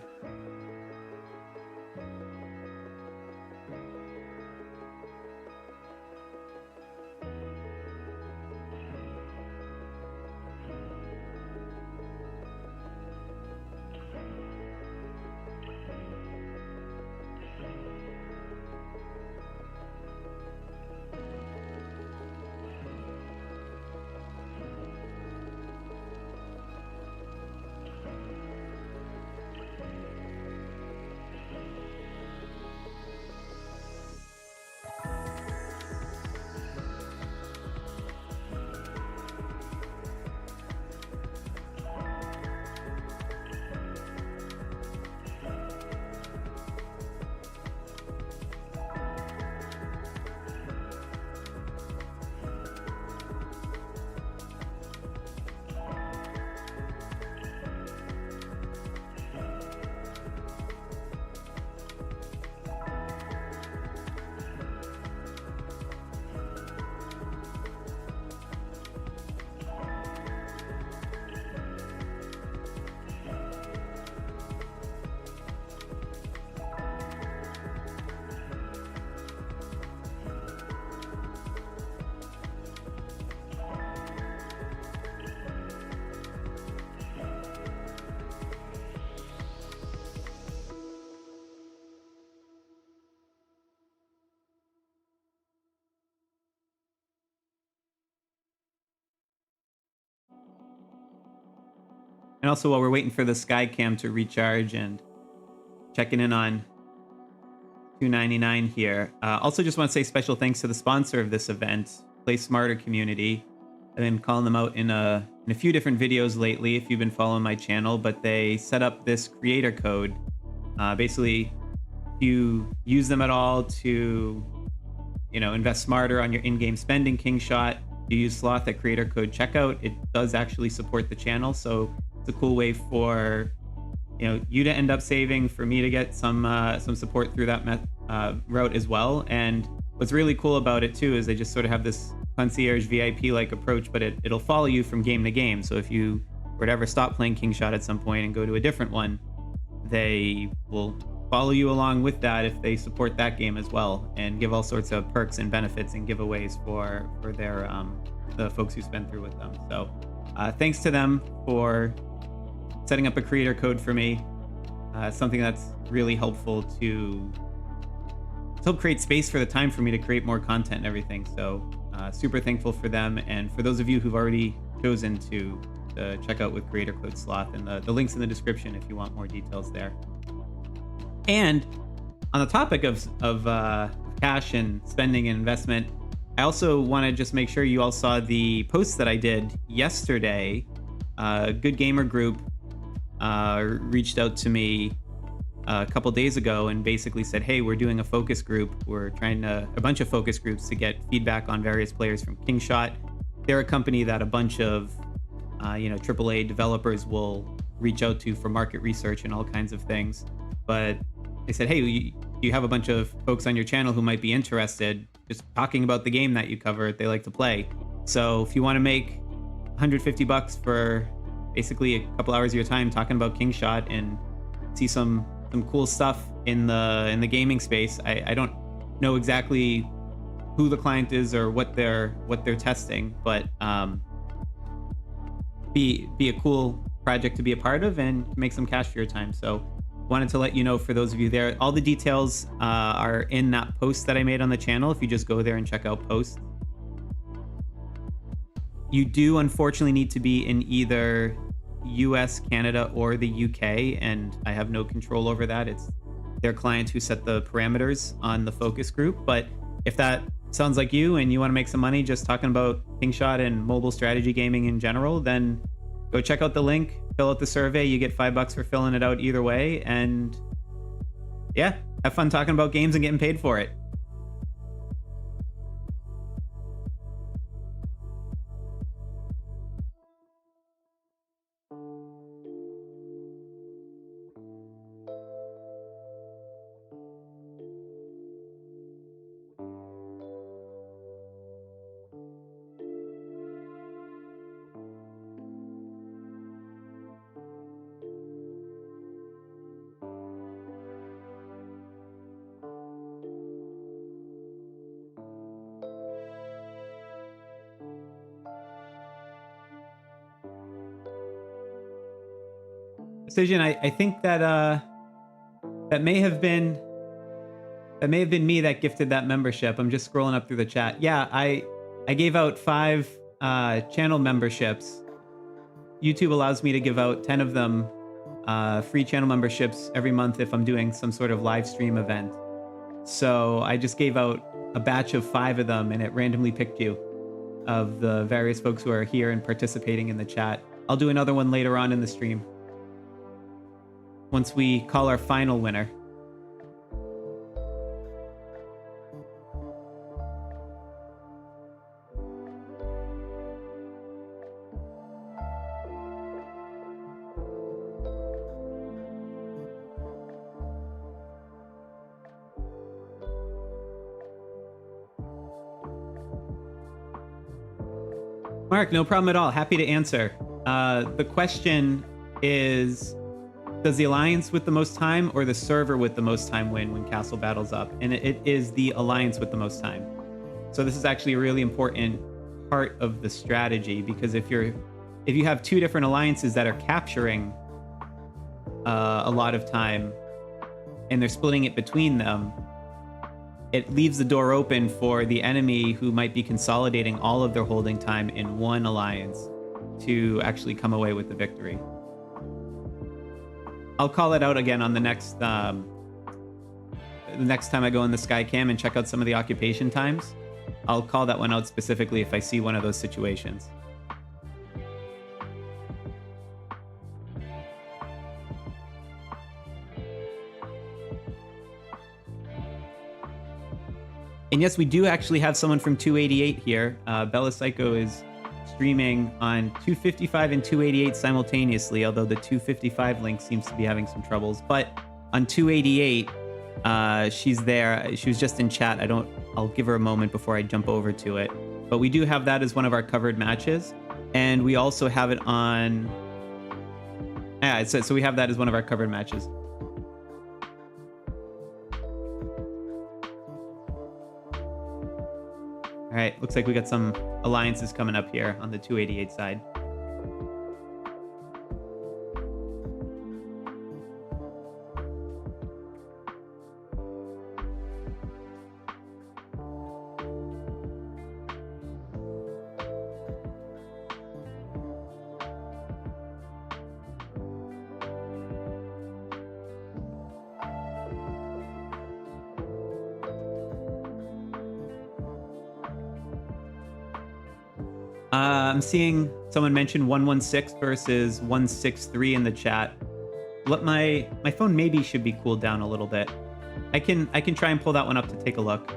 And also while we're waiting for the sky cam to recharge and checking in on 299 here. Also just want to say special thanks to the sponsor of this event, Play Smarter Community. I've been calling them out in a few different videos lately if you've been following my channel, but they set up this creator code. Basically, if you use them at all to, invest smarter on your in-game spending, Kingshot, you use Sloth at creator code checkout, it does actually support the channel. So it's a cool way for you to end up saving, for me to get some support through that route as well. And what's really cool about it too is they just sort of have this concierge VIP-like approach, but it'll follow you from game to game. So if you were to ever stop playing Kingshot at some point and go to a different one, they will follow you along with that if they support that game as well, and give all sorts of perks and benefits and giveaways for their the folks who spend through with them. So thanks to them for setting up a creator code for me. Something that's really helpful to help create space for the time for me to create more content and everything. So super thankful for them. And for those of you who've already chosen to check out with creator code Sloth, and the link's in the description if you want more details there. And on the topic of cash and spending and investment, I also want to just make sure you all saw the post that I did yesterday. Good Gamer Group reached out to me a couple days ago and basically said, hey, we're doing a focus group. We're trying a bunch of focus groups to get feedback on various players from Kingshot. They're a company that a bunch of AAA developers will reach out to for market research and all kinds of things. But they said, hey, you have a bunch of folks on your channel who might be interested just talking about the game that you cover, they like to play. So if you want to make $150 for basically a couple hours of your time talking about Kingshot and see some cool stuff in the gaming space, I don't know exactly who the client is or what they're testing, but be a cool project to be a part of and make some cash for your time. So wanted to let you know, for those of you there, all the details are in that post that I made on the channel. If you just go there and check out posts. You do unfortunately need to be in either US, Canada, or the UK, and I have no control over that. It's their client who set the parameters on the focus group. But if that sounds like you and you want to make some money just talking about Kingshot and mobile strategy gaming in general, then go check out the link, fill out the survey. You get $5 for filling it out either way. And yeah, have fun talking about games and getting paid for it. Decision, I think that that may have been me that gifted that membership. I'm just scrolling up through the chat. Yeah, I gave out 5 channel memberships. YouTube allows me to give out 10 of them free channel memberships every month if I'm doing some sort of live stream event. So I just gave out a batch of 5 of them, and it randomly picked you of the various folks who are here and participating in the chat. I'll do another one later on in the stream once we call our final winner. Mark, no problem at all. Happy to answer. The question is, does the alliance with the most time or the server with the most time win when castle battles up? And it is the alliance with the most time. So this is actually a really important part of the strategy, because if you have 2 different alliances that are capturing a lot of time and they're splitting it between them, it leaves the door open for the enemy who might be consolidating all of their holding time in one alliance to actually come away with the victory. I'll call it out again on the next time I go in the Skycam and check out some of the occupation times. I'll call that one out specifically if I see one of those situations. And yes, we do actually have someone from 288 here. Bella Psycho is streaming on 255 and 288 simultaneously, although the 255 link seems to be having some troubles. But on 288, she's there. She was just in chat. I'll give her a moment before I jump over to it. But we do have that as one of our covered matches. And we also have it on... Yeah, so we have that as one of our covered matches. All right, looks like we got some alliances coming up here on the 288 side. I'm seeing someone mention 116 versus 163 in the chat. My phone maybe should be cooled down a little bit. I can try and pull that one up to take a look.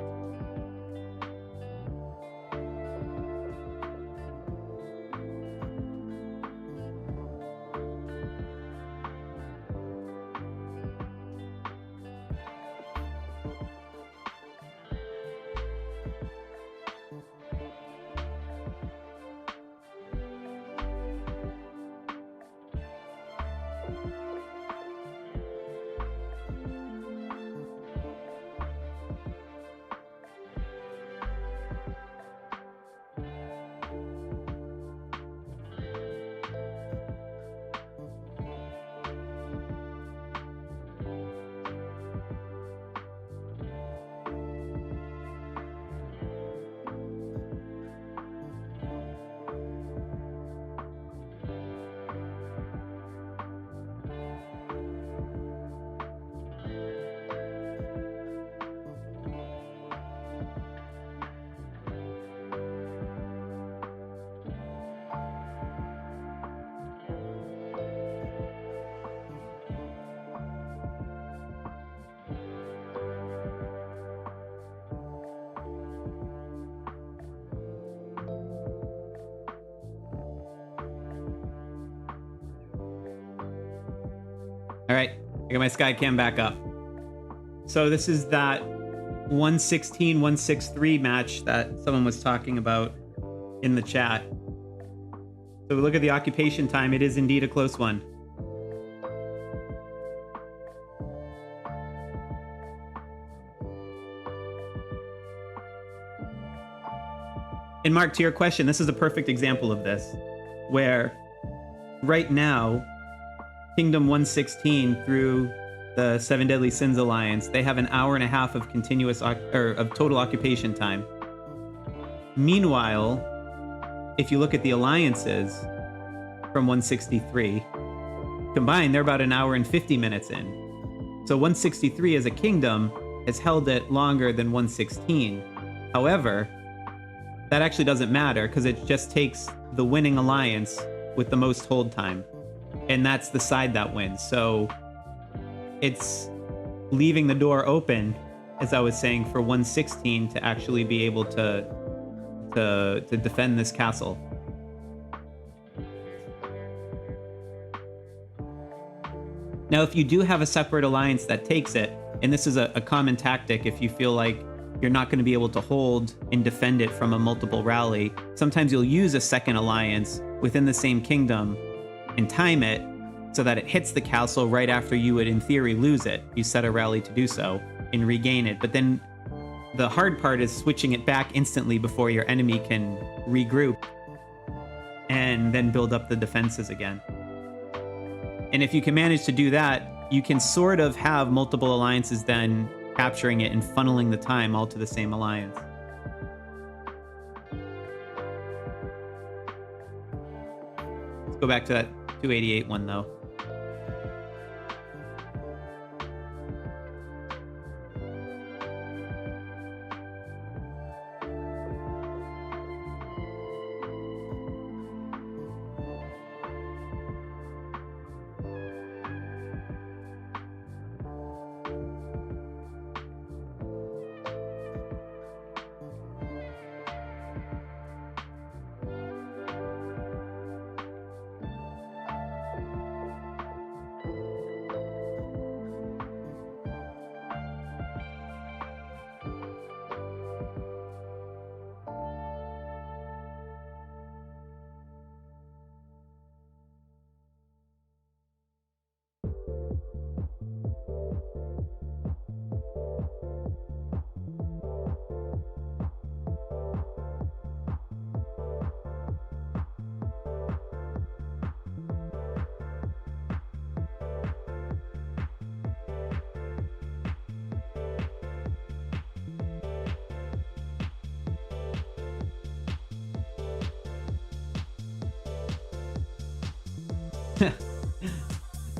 All right, I got my Skycam back up. So this is that 116, 163 match that someone was talking about in the chat. So we look at the occupation time. It is indeed a close one. And Mark, to your question, this is a perfect example of this, where right now, Kingdom 116 through the Seven Deadly Sins Alliance, they have an hour and a half of continuous of total occupation time. Meanwhile, if you look at the alliances from 163, combined, they're about an hour and 50 minutes in. So 163 as a kingdom has held it longer than 116. However, that actually doesn't matter because it just takes the winning alliance with the most hold time. And that's the side that wins. So it's leaving the door open, as I was saying, for 116 to actually be able to defend this castle. Now, if you do have a separate alliance that takes it, and this is a common tactic if you feel like you're not going to be able to hold and defend it from a multiple rally, sometimes you'll use a second alliance within the same kingdom and time it so that it hits the castle right after you would, in theory, lose it. You set a rally to do so and regain it. But then the hard part is switching it back instantly before your enemy can regroup and then build up the defenses again. And if you can manage to do that, you can sort of have multiple alliances then capturing it and funneling the time all to the same alliance. Let's go back to that 288 one, though.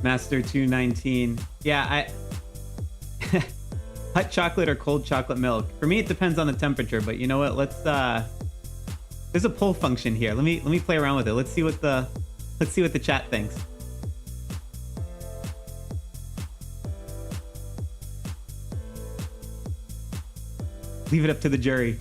Master 219. Yeah, hot chocolate or cold chocolate milk. For me, it depends on the temperature, but you know what? Let's there's a poll function here. Let me play around with it. Let's see what the chat thinks. Leave it up to the jury.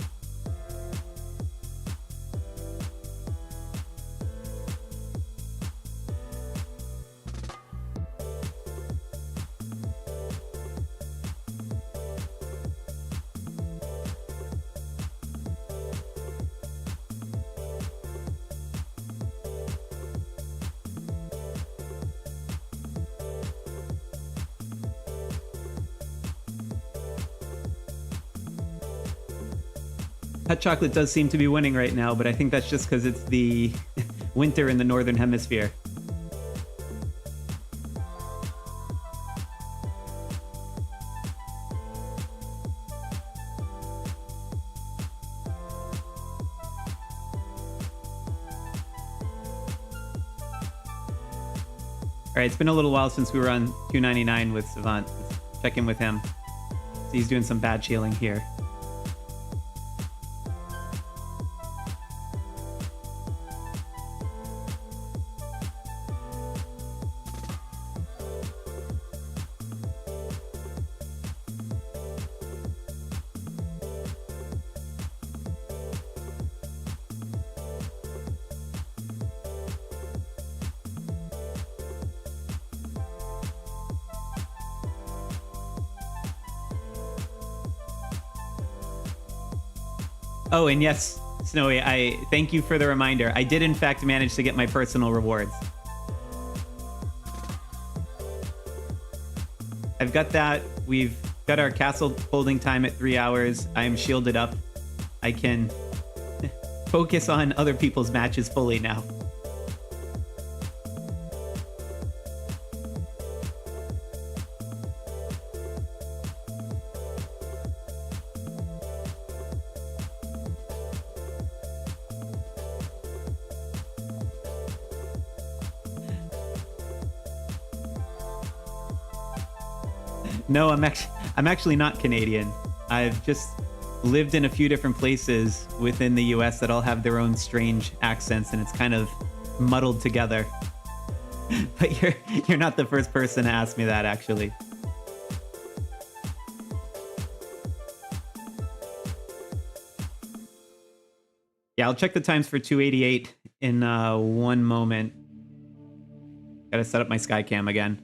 Hot chocolate does seem to be winning right now, but I think that's just because it's the winter in the northern hemisphere. All right, it's been a little while since we were on 299 with Savant. Let's check in with him. So he's doing some bad shielding here. Oh, and yes, Snowy, I thank you for the reminder. I did, in fact, manage to get my personal rewards. I've got that. We've got our castle holding time at 3 hours. I'm shielded up. I can focus on other people's matches fully now. No, I'm actually not Canadian. I've just lived in a few different places within the US that all have their own strange accents, and it's kind of muddled together. But you're not the first person to ask me that, actually. Yeah, I'll check the times for 288 in one moment. Gotta set up my Skycam again.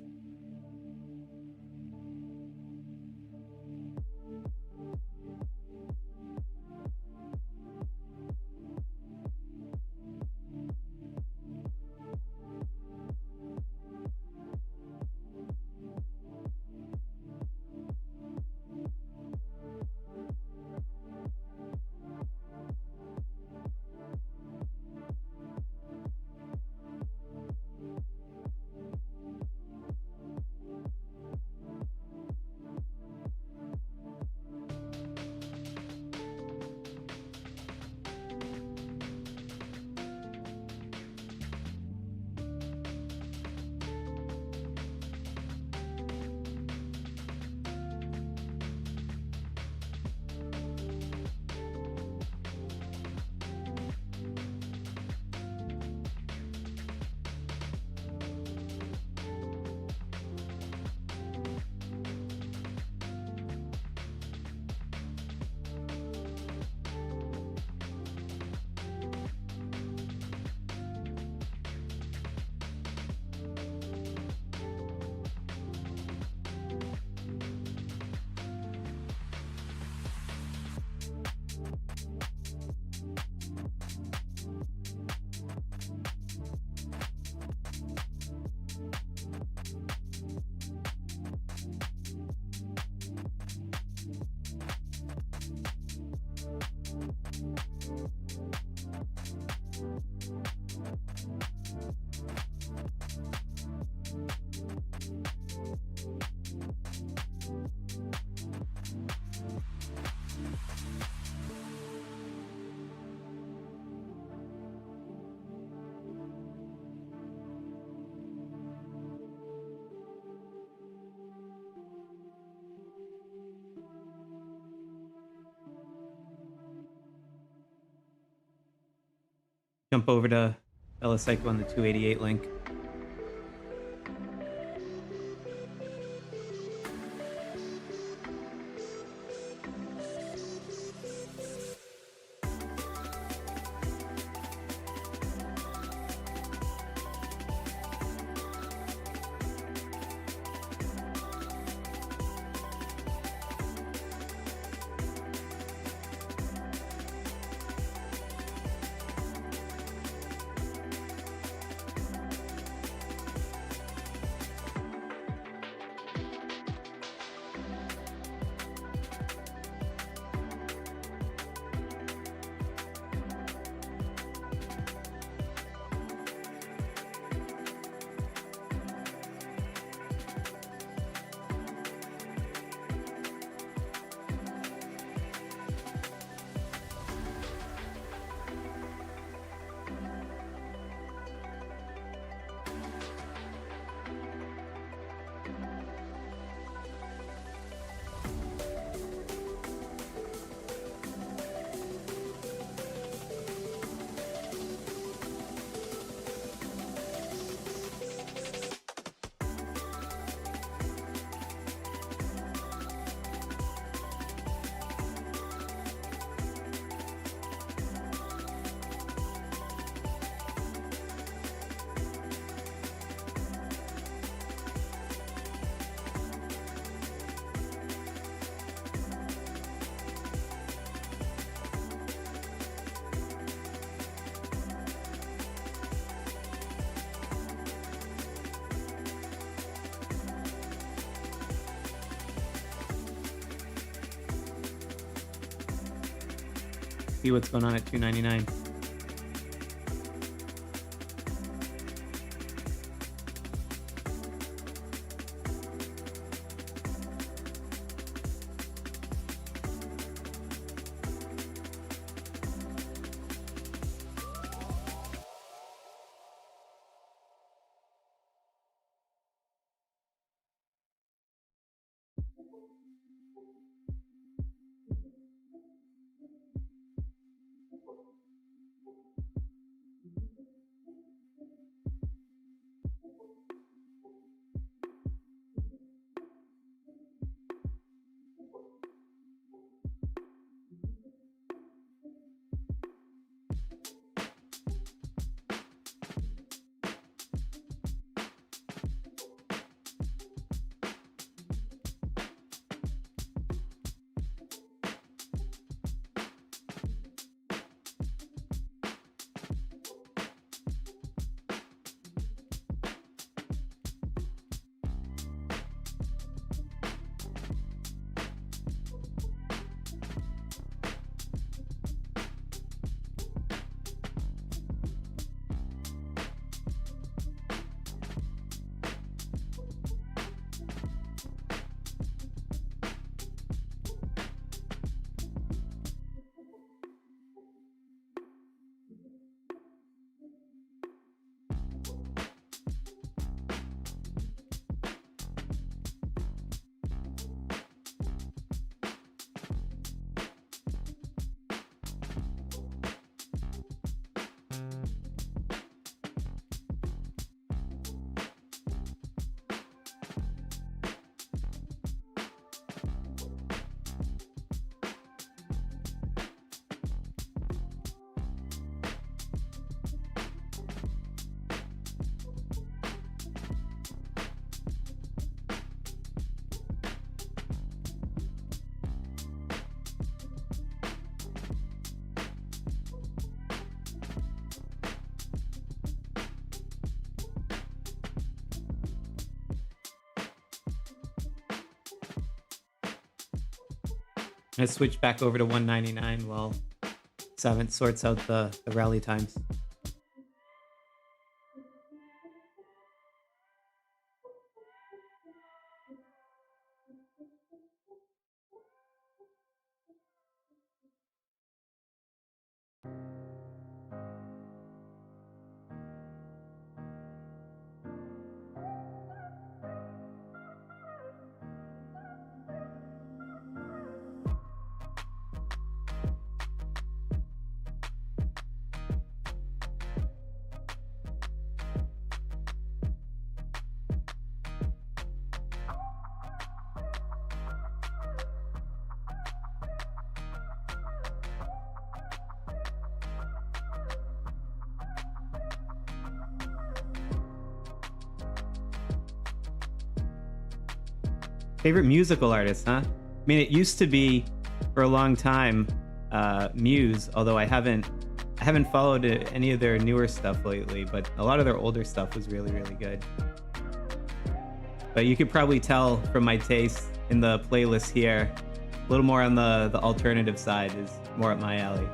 jump over to Psycho on the 288 link. See what's going on at 299. Let's switch back over to 199 while Savant sorts out the rally times. Favorite musical artist, huh? I mean, it used to be for a long time Muse, although I haven't followed any of their newer stuff lately, but a lot of their older stuff was really, really good. But you could probably tell from my taste in the playlist here, a little more on the alternative side is more up my alley.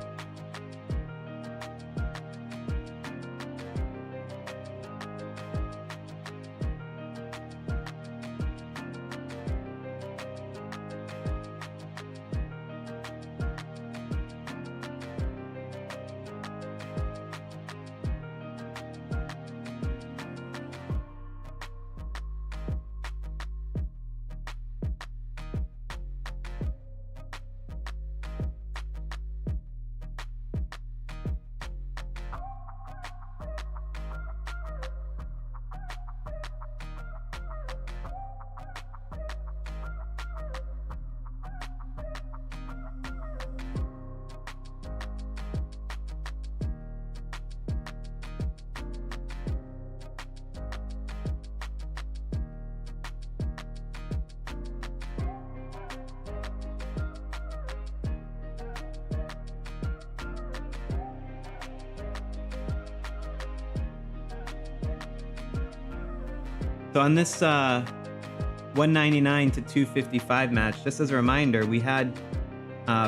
So on this 199 to 255 match, just as a reminder, we had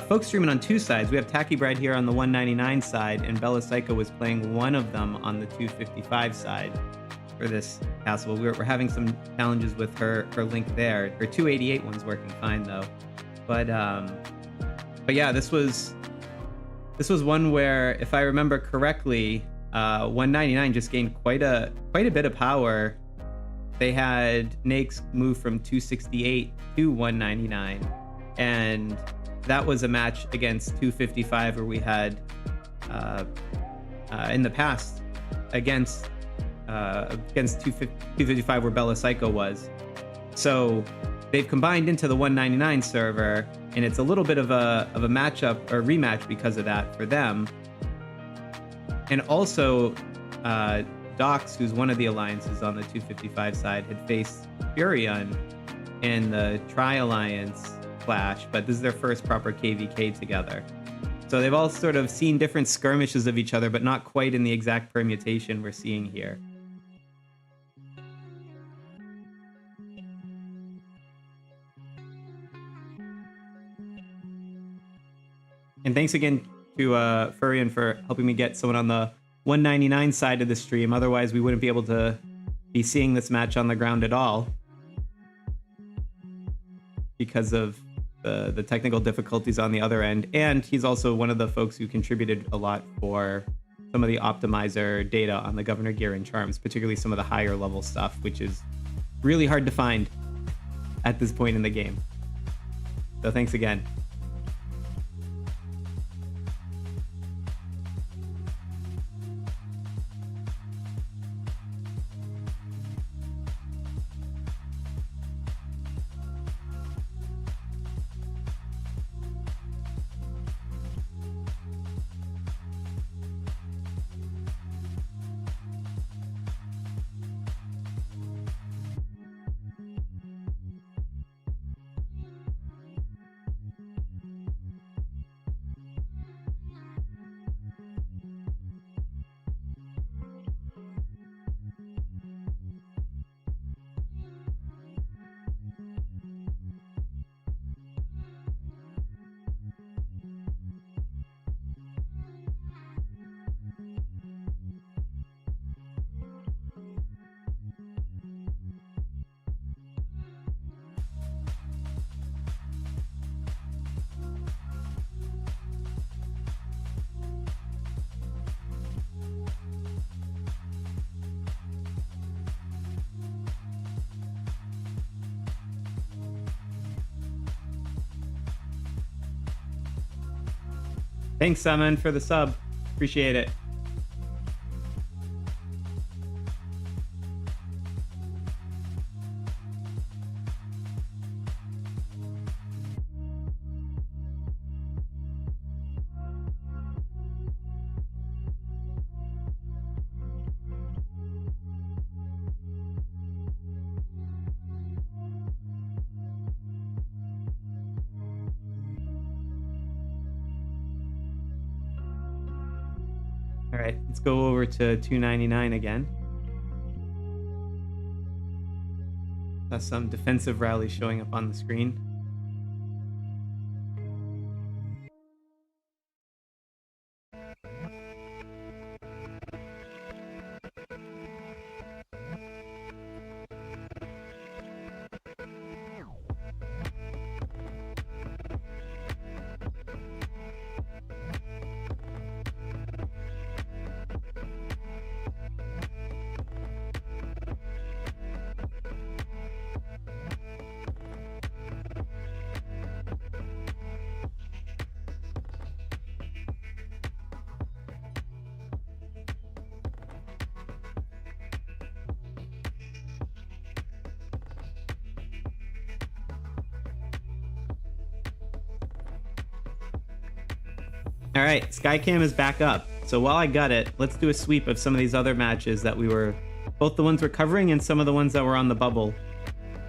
folks streaming on two sides. We have Tacky Bride here on the 199 side, and Bella Psycho was playing one of them on the 255 side for this castle. We're having some challenges with her link there. Her 288 one's working fine though. But yeah, this was one where, if I remember correctly, 199 just gained quite a bit of power. They had Nakes move from 268 to 199, and that was a match against 255 where we had in the past against 255 where Bella Psycho was. So they've combined into the 199 server, and it's a little bit of a matchup or rematch because of that for them. And also Dox, who's one of the alliances on the 255 side, had faced Furion in the Tri-Alliance clash, but this is their first proper KvK together. So they've all sort of seen different skirmishes of each other, but not quite in the exact permutation we're seeing here. And thanks again to Furion for helping me get someone on the 199 side of the stream. Otherwise, we wouldn't be able to be seeing this match on the ground at all because of the technical difficulties on the other end. And he's also one of the folks who contributed a lot for some of the optimizer data on the Governor Gear and Charms, particularly some of the higher level stuff, which is really hard to find at this point in the game. So thanks again. Thanks, Summon, for the sub. Appreciate it. All right, let's go over to 299 again. That's some defensive rally showing up on the screen. All right, Skycam is back up. So while I got it, let's do a sweep of some of these other matches that we were, both the ones we're covering and some of the ones that were on the bubble.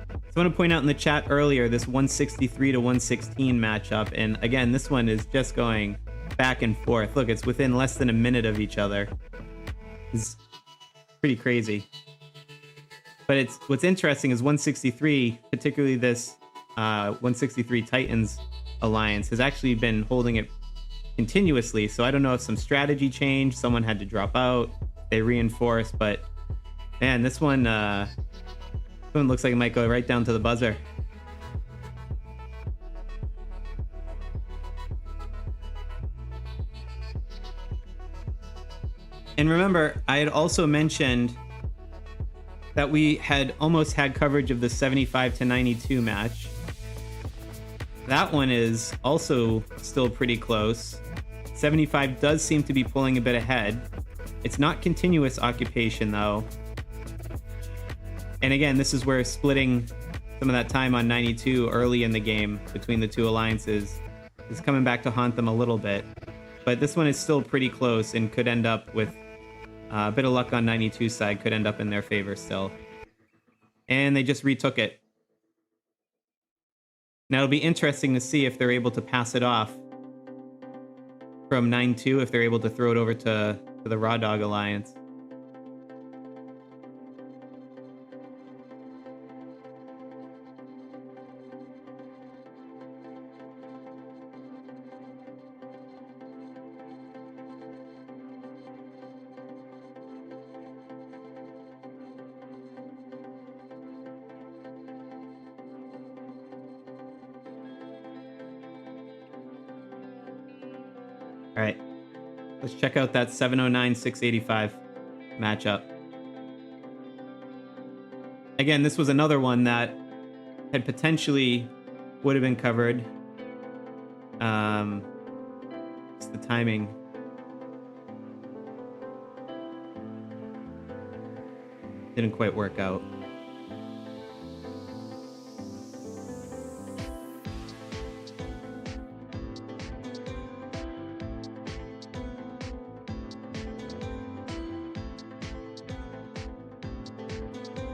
So I want to point out in the chat earlier, this 163 to 116 matchup. And again, this one is just going back and forth. Look, it's within less than a minute of each other. It's pretty crazy. But what's interesting is 163, particularly this 163 Titans alliance, has actually been holding it continuously. So I don't know if some strategy changed, someone had to drop out, they reinforced, but man, this one looks like it might go right down to the buzzer. And remember, I had also mentioned that we had almost had coverage of the 75 to 92 match. That one is also still pretty close. 75 does seem to be pulling a bit ahead. It's not continuous occupation, though. And again, this is where splitting some of that time on 92 early in the game between the two alliances is coming back to haunt them a little bit. But this one is still pretty close and could end up with a bit of luck on 92's side, could end up in their favor still. And they just retook it. Now it'll be interesting to see if they're able to pass it off from 9-2, if they're able to throw it over to the Raw Dog Alliance. All right, let's check out that 709-685 matchup. Again, this was another one that had potentially would have been covered. It's the timing. Didn't quite work out.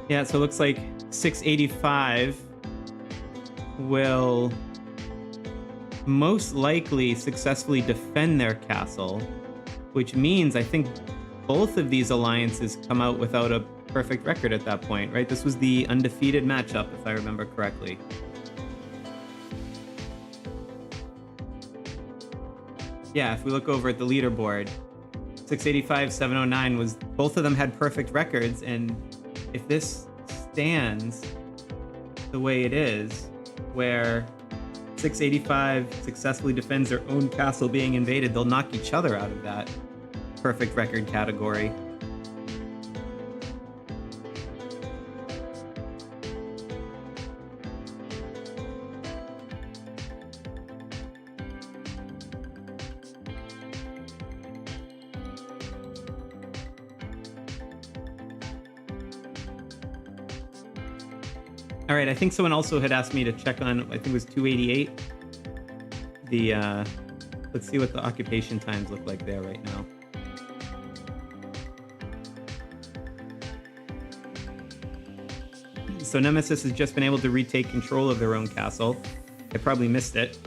Yeah, so it looks like 685 will most likely successfully defend their castle, which means I think both of these alliances come out without a perfect record at that point, right? This was the undefeated matchup, if I remember correctly. Yeah, if we look over at the leaderboard, 685, 709 was, both of them had perfect records, and if this stands the way it is, where 685 successfully defends their own castle being invaded, they'll knock each other out of that perfect record category. All right, I think someone also had asked me to check on, I think it was 288. Let's see what the occupation times look like there right now. So Nemesis has just been able to retake control of their own castle. I probably missed it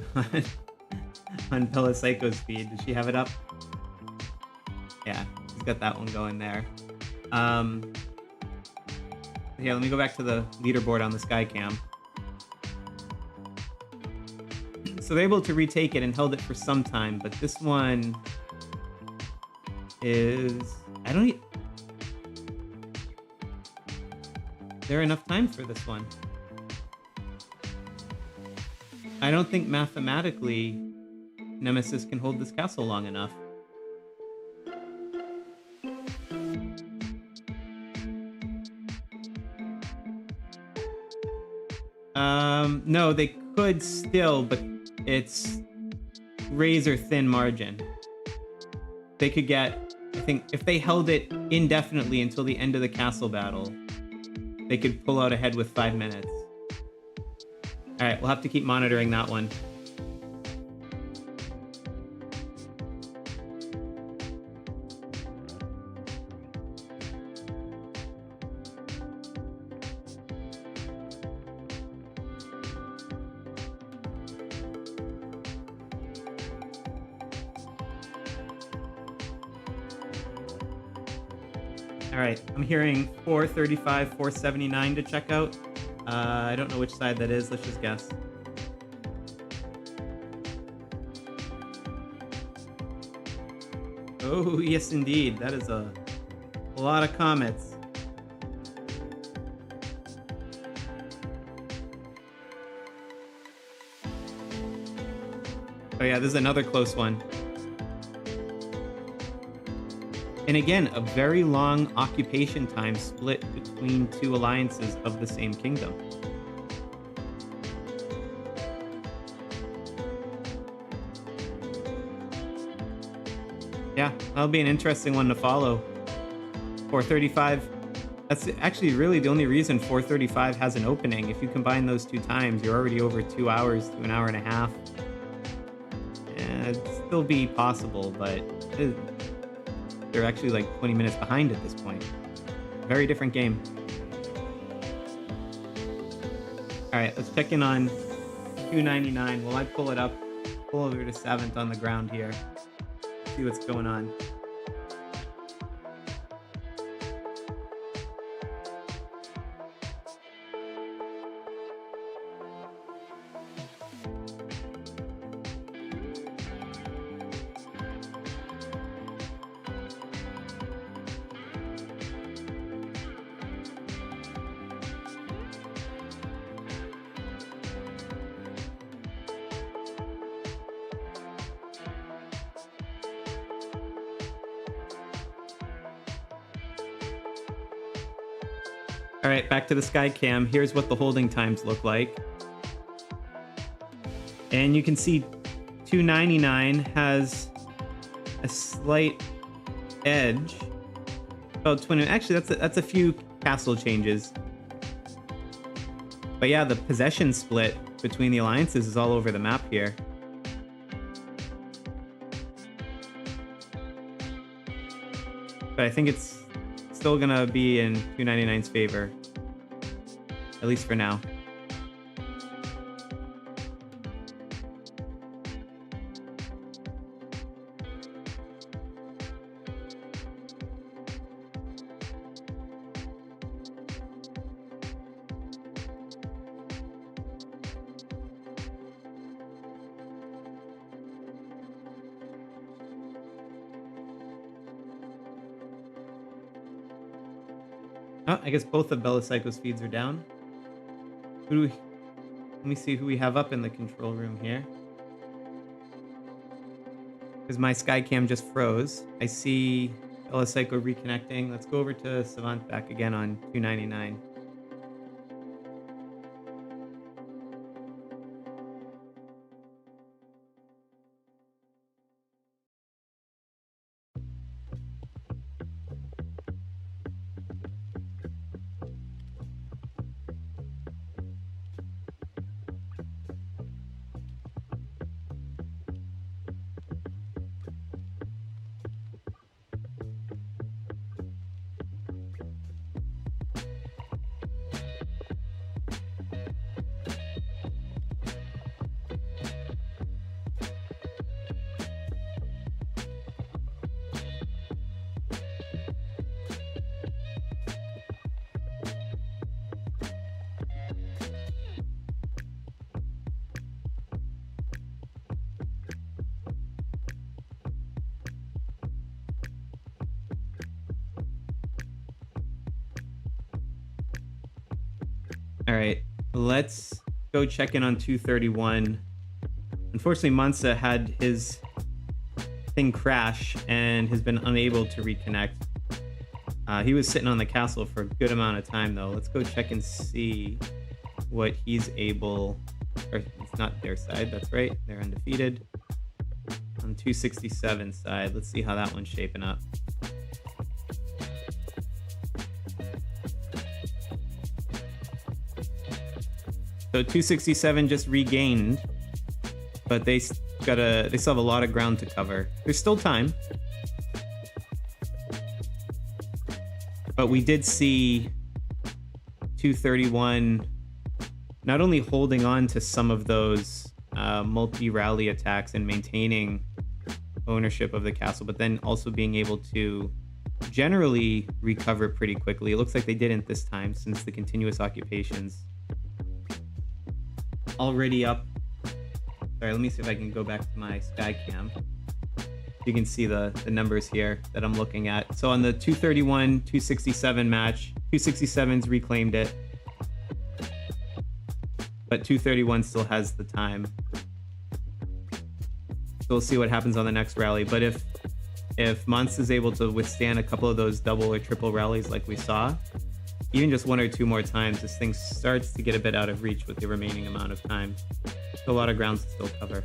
on Pella Psycho's feed. Does she have it up? Yeah. got that one going there. Yeah, let me go back to the leaderboard on the Skycam. So they're able to retake it and held it for some time, but this one is... Is there enough time for this one? I don't think mathematically Nemesis can hold this castle long enough. No, they could still, but it's razor thin margin. They could get, I think, if they held it indefinitely until the end of the castle battle, they could pull out ahead with 5 minutes. All right, we'll have to keep monitoring that one. All right, I'm hearing 435, 479 to check out. I don't know which side that is. Let's just guess. Oh, yes, indeed. That is a lot of comets. Oh, yeah, this is another close one. And again, a very long occupation time split between two alliances of the same kingdom. Yeah, that'll be an interesting one to follow. 435. That's actually really the only reason 435 has an opening. If you combine those two times, you're already over 2 hours to an hour and a half. It'd still be possible, but they're actually like 20 minutes behind at this point. Very different game. All right, let's check in on 299. While I pull it up, pull over to 7th on the ground here. See what's going on. All right, back to the Skycam. Here's what the holding times look like. And you can see 299 has a slight edge. About 20. Actually, that's a few castle changes. But yeah, the possession split between the alliances is all over the map here. But I think it's still gonna be in 299's favor, at least for now. Oh, I guess both of Belisaico's feeds are down. Let me see who we have up in the control room here. Because my Skycam just froze. I see Belisaico reconnecting. Let's go over to Savant back again on 299. All right, let's go check in on 231. Unfortunately, Mansa had his thing crash and has been unable to reconnect. He was sitting on the castle for a good amount of time, though. Let's go check and see what he's able... Or it's not their side, that's right. They're undefeated. On 267 side, let's see how that one's shaping up. So 267 just regained, but they still have a lot of ground to cover. There's still time. But we did see 231 not only holding on to some of those multi-rally attacks and maintaining ownership of the castle, but then also being able to generally recover pretty quickly. It looks like they didn't this time since the continuous occupations already up. Sorry, let me see if I can go back to my sky cam. You can see the numbers here that I'm looking at. So on the 231, 267 match, 267's reclaimed it, but 231 still has the time. So we'll see what happens on the next rally. But if Mons is able to withstand a couple of those double or triple rallies like we saw, even just one or two more times, this thing starts to get a bit out of reach with the remaining amount of time. So a lot of ground to still cover.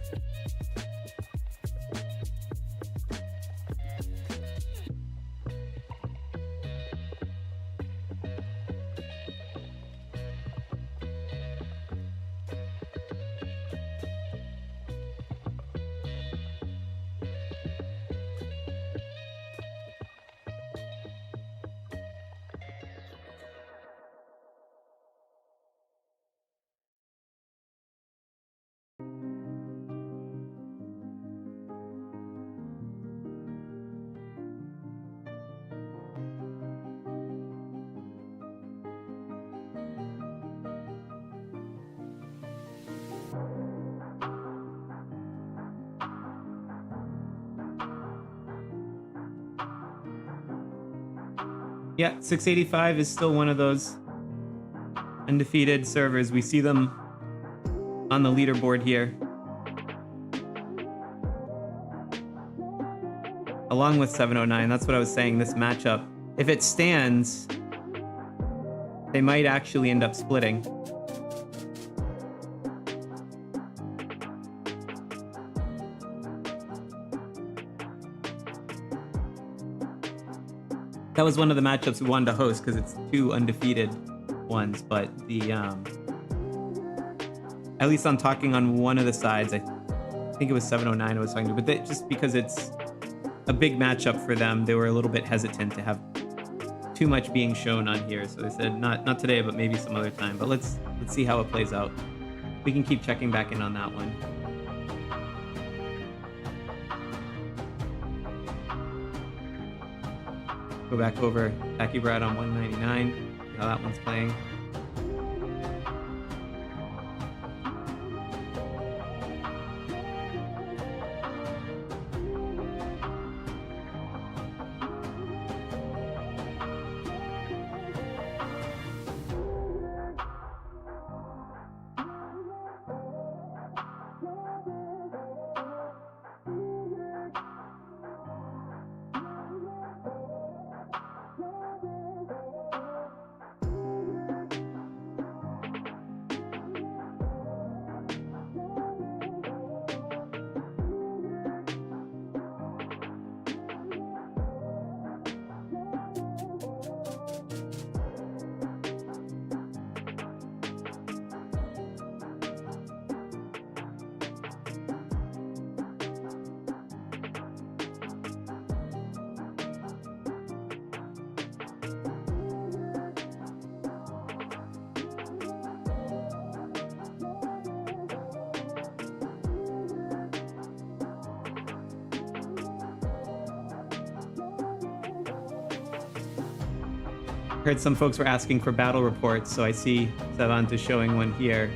Yeah, 685 is still one of those undefeated servers. We see them on the leaderboard here, along with 709. That's what I was saying, this matchup. If it stands, they might actually end up splitting. That was one of the matchups we wanted to host because it's two undefeated ones, but the at least I'm talking on one of the sides. I think it was 709 I was talking to, but just because it's a big matchup for them, they were a little bit hesitant to have too much being shown on here. So they said not today, but maybe some other time. But let's see how it plays out. We can keep checking back in on that one. Go back over Taki Brad on 199, how that one's playing. Heard some folks were asking for battle reports, so I see Savant is showing one here.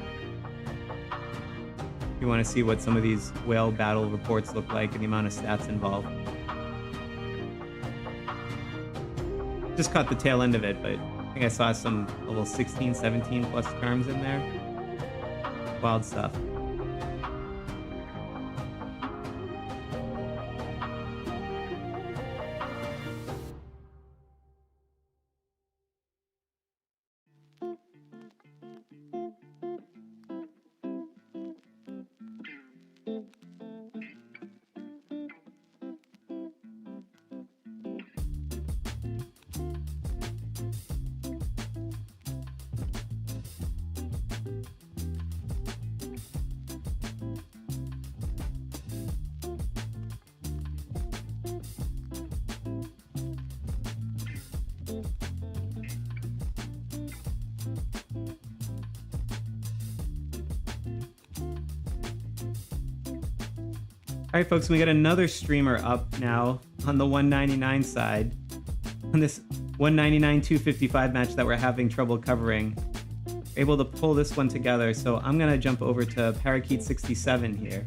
If you want to see what some of these whale battle reports look like and the amount of stats involved. Just caught the tail end of it, but think I saw some level 16, 17 plus charms in there. Wild stuff. All right, folks, we got another streamer up now on the 199 side. On this 199 255 match that we're having trouble covering. Able to pull this one together, so I'm gonna jump over to Parakeet 67 here.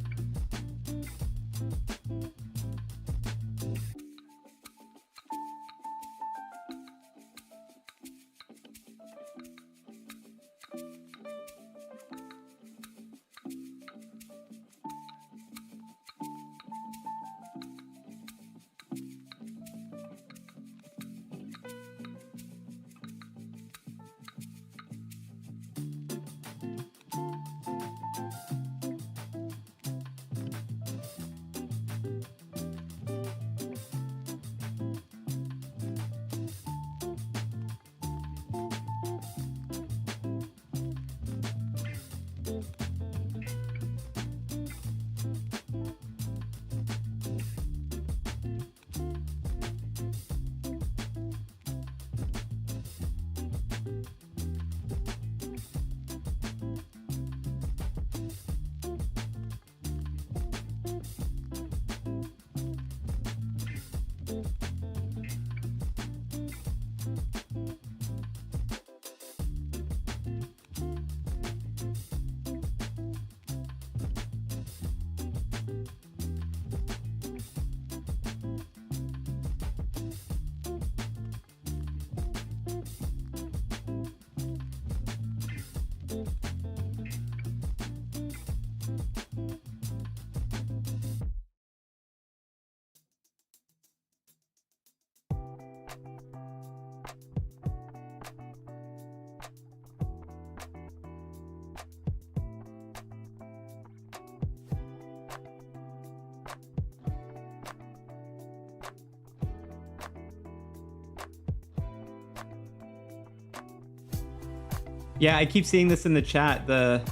Yeah, I keep seeing this in the chat, the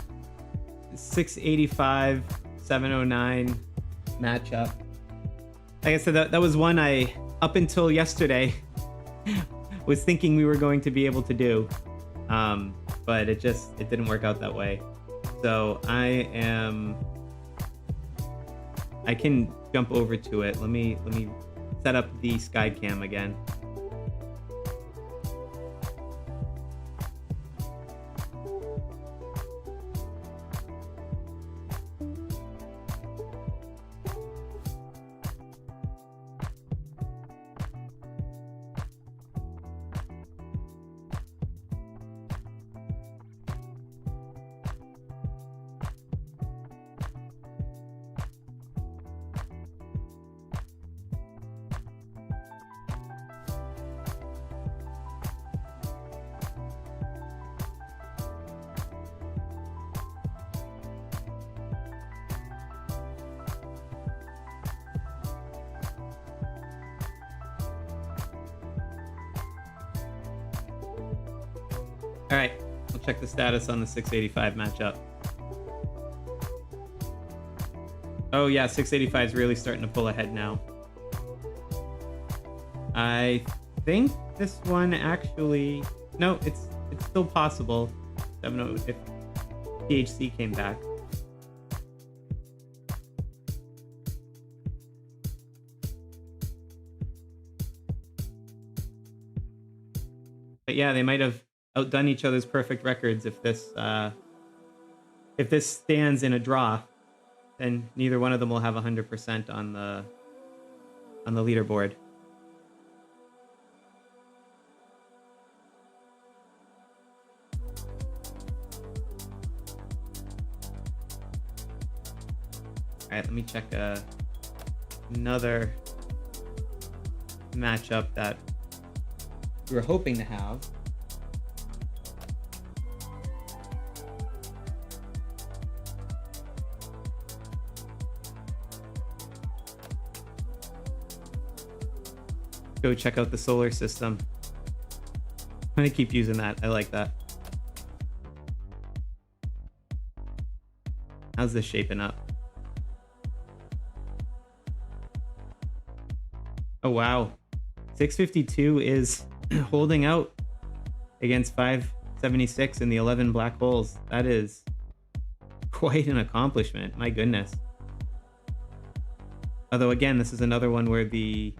685, 709 matchup. Like I said, that was one I, up until yesterday, was thinking we were going to be able to do. But it didn't work out that way. So I can jump over to it. Let me set up the Skycam again. All right, we'll check the status on the 685 matchup. Oh yeah, 685 is really starting to pull ahead now. I think this one actually, no, it's still possible. 70 if THC came back. But yeah, they might have outdone each other's perfect records if this stands in a draw, then neither one of them will have 100% on the leaderboard. All right, let me check another matchup that we were hoping to have. Go check out the solar system. I'm gonna keep using that. I like that. How's this shaping up? Oh wow, 652 is holding out against 576 in the 11 black holes. That is quite an accomplishment. My goodness. Although again, this is another one where the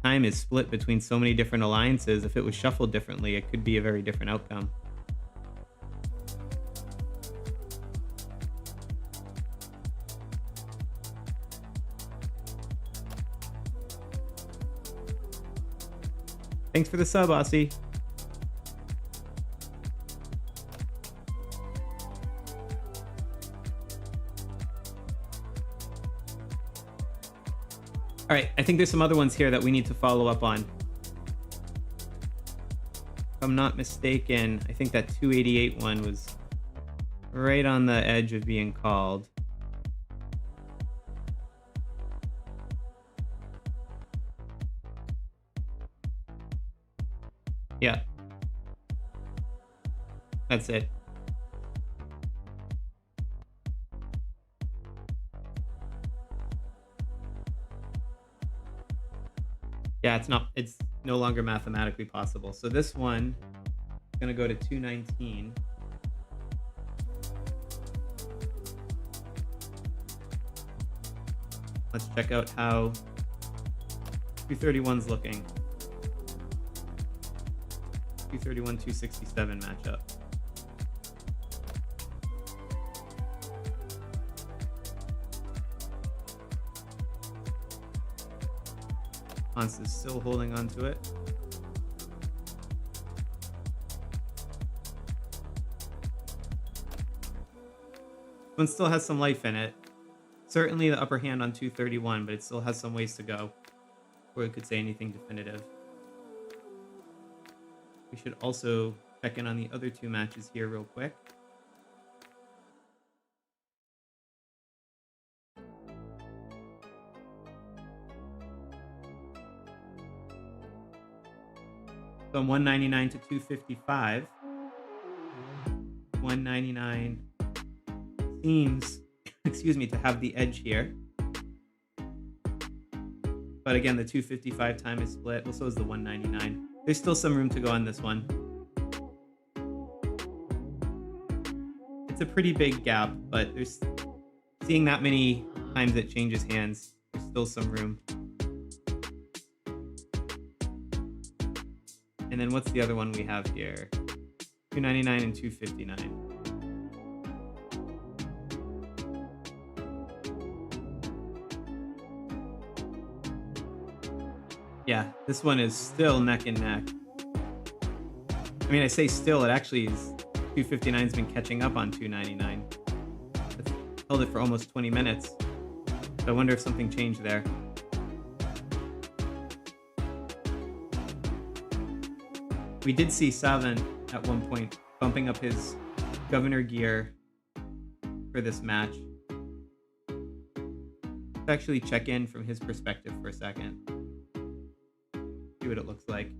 time is split between so many different alliances. If it was shuffled differently, it could be a very different outcome. Thanks for the sub, Aussie. All right, I think there's some other ones here that we need to follow up on. If I'm not mistaken, I think that 288 one was right on the edge of being called. Yeah. That's it. Yeah, it's no longer mathematically possible. So this one is going to go to 219. Let's check out how 231's looking. 231, 267 matchup. Hans is still holding on to it. One still has some life in it. Certainly the upper hand on 231, but it still has some ways to go before it could say anything definitive. We should also check in on the other two matches here real quick. From 199 to 255. 199 seems, excuse me, to have the edge here. But again, the 255 time is split. Also is the 199. There's still some room to go on this one. It's a pretty big gap, but there's seeing that many times it changes hands, there's still some room. And then what's the other one we have here? 299 and 259. Yeah, this one is still neck and neck. I mean, I say still, it actually is. 259's been catching up on 299. It's held it for almost 20 minutes. So I wonder if something changed there. We did see Savant at one point bumping up his governor gear for this match. Let's actually check in from his perspective for a second. See what it looks like.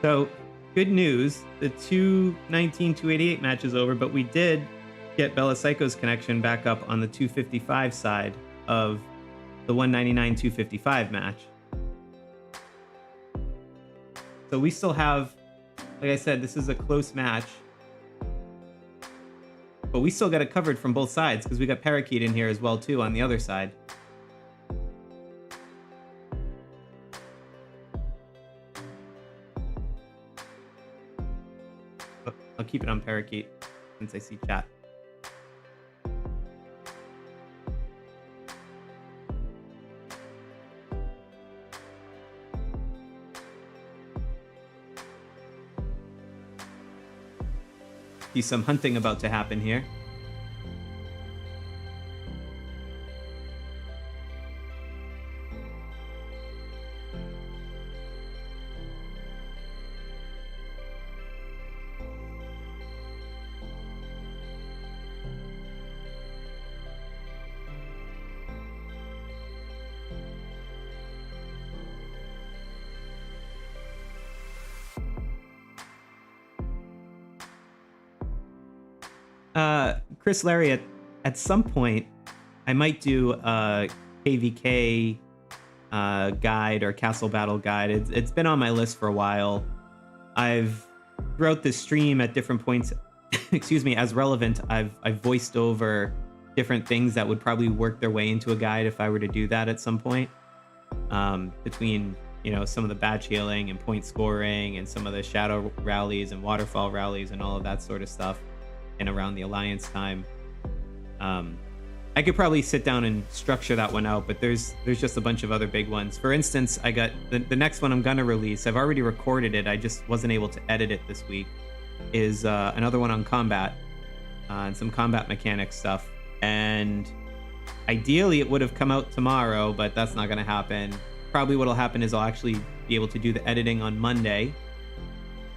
So, good news, the 219-288 match is over, but we did get Bella Psycho's connection back up on the 255 side of the 199-255 match. So we still have, like I said, this is a close match, but we still got it covered from both sides because we got Parakeet in here as well too on the other side. I'll keep it on Parakeet since I see chat. See some hunting about to happen here. Chris Larry, at some point, I might do a KvK guide or castle battle guide. It's been on my list for a while. I've, throughout the stream at different points, excuse me, as relevant, I've voiced over different things that would probably work their way into a guide if I were to do that at some point. Between, you know, some of the batch healing and point scoring and some of the shadow rallies and waterfall rallies and all of that sort of stuff, and around the alliance time. I could probably sit down and structure that one out, but there's just a bunch of other big ones. For instance, I got the next one I'm gonna release. I've already recorded it. I just wasn't able to edit it this week. Is another one on combat and some combat mechanics stuff. And ideally, it would have come out tomorrow, but that's not gonna happen. Probably what'll happen is I'll actually be able to do the editing on Monday.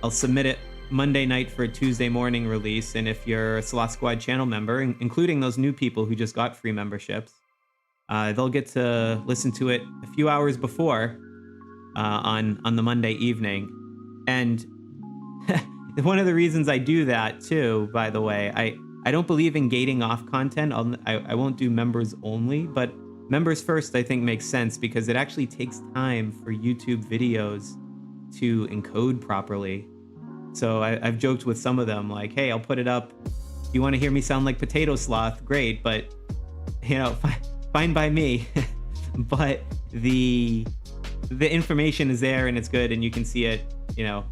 I'll submit it Monday night for a Tuesday morning release, and if you're a Sloth Squad channel member, including those new people who just got free memberships, they'll get to listen to it a few hours before on the Monday evening. And one of the reasons I do that too, by the way, I don't believe in gating off content. I won't do members only, but members first I think makes sense because it actually takes time for YouTube videos to encode properly. So I've joked with some of them like, hey, I'll put it up. You want to hear me sound like Potato Sloth? Great, but you know, fine by me. But the information is there and it's good, and you can see it, you know,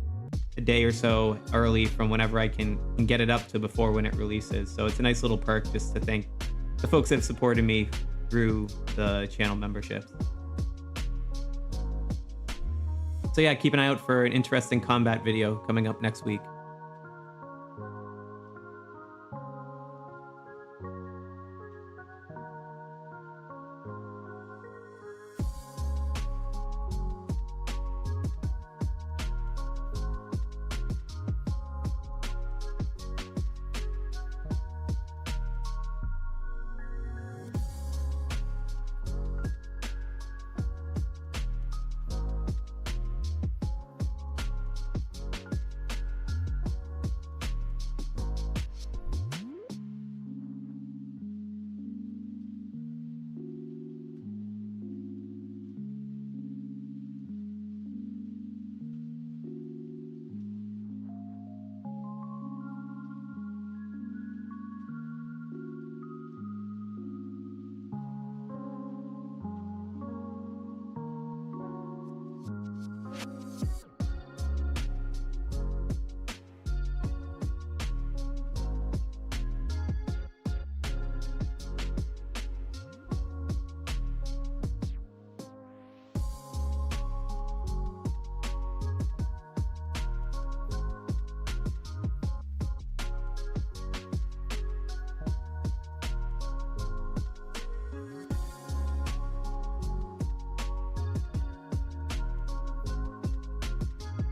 a day or so early from whenever I can get it up to before when it releases. So it's a nice little perk just to thank the folks that have supported me through the channel memberships. So yeah, keep an eye out for an interesting combat video coming up next week.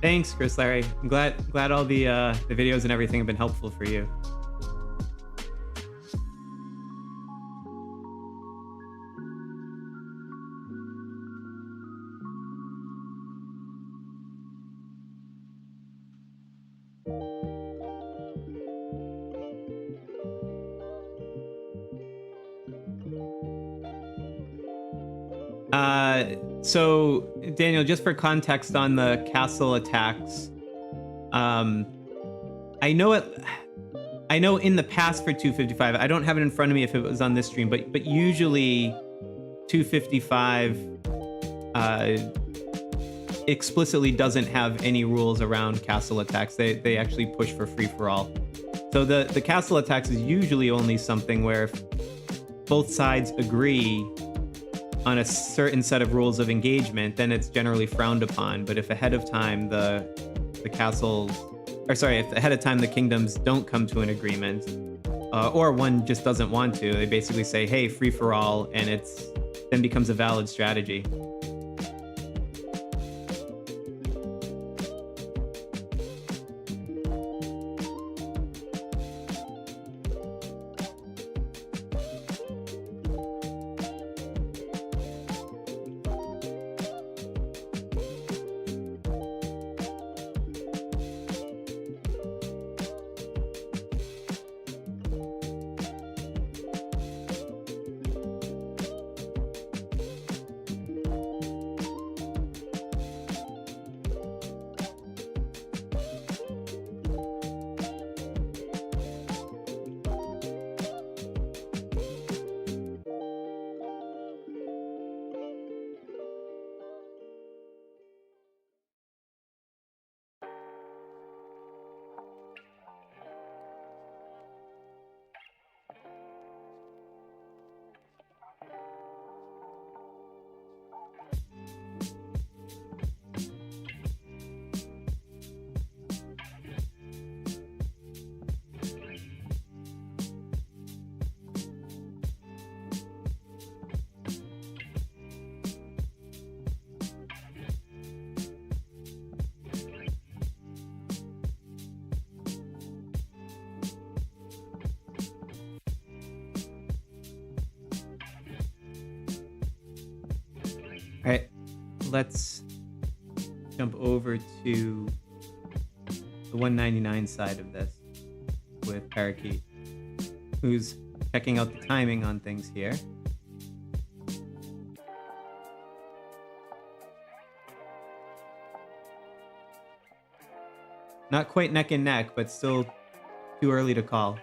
Thanks, Chris Larry. I'm glad all the videos and everything have been helpful for you. So, Daniel, just for context on the castle attacks, I know it. I know in the past for 255, I don't have it in front of me if it was on this stream, but usually 255 explicitly doesn't have any rules around castle attacks. They actually push for free for all. So the castle attacks is usually only something where if both sides agree on a certain set of rules of engagement, then it's generally frowned upon. But if ahead of time the castles, or sorry, if ahead of time the kingdoms don't come to an agreement, or one just doesn't want to, they basically say, hey, free for all, and it's then becomes a valid strategy. All right, let's jump over to the 199 side of this with Parakeet, who's checking out the timing on things here. Not quite neck and neck, but still too early to call.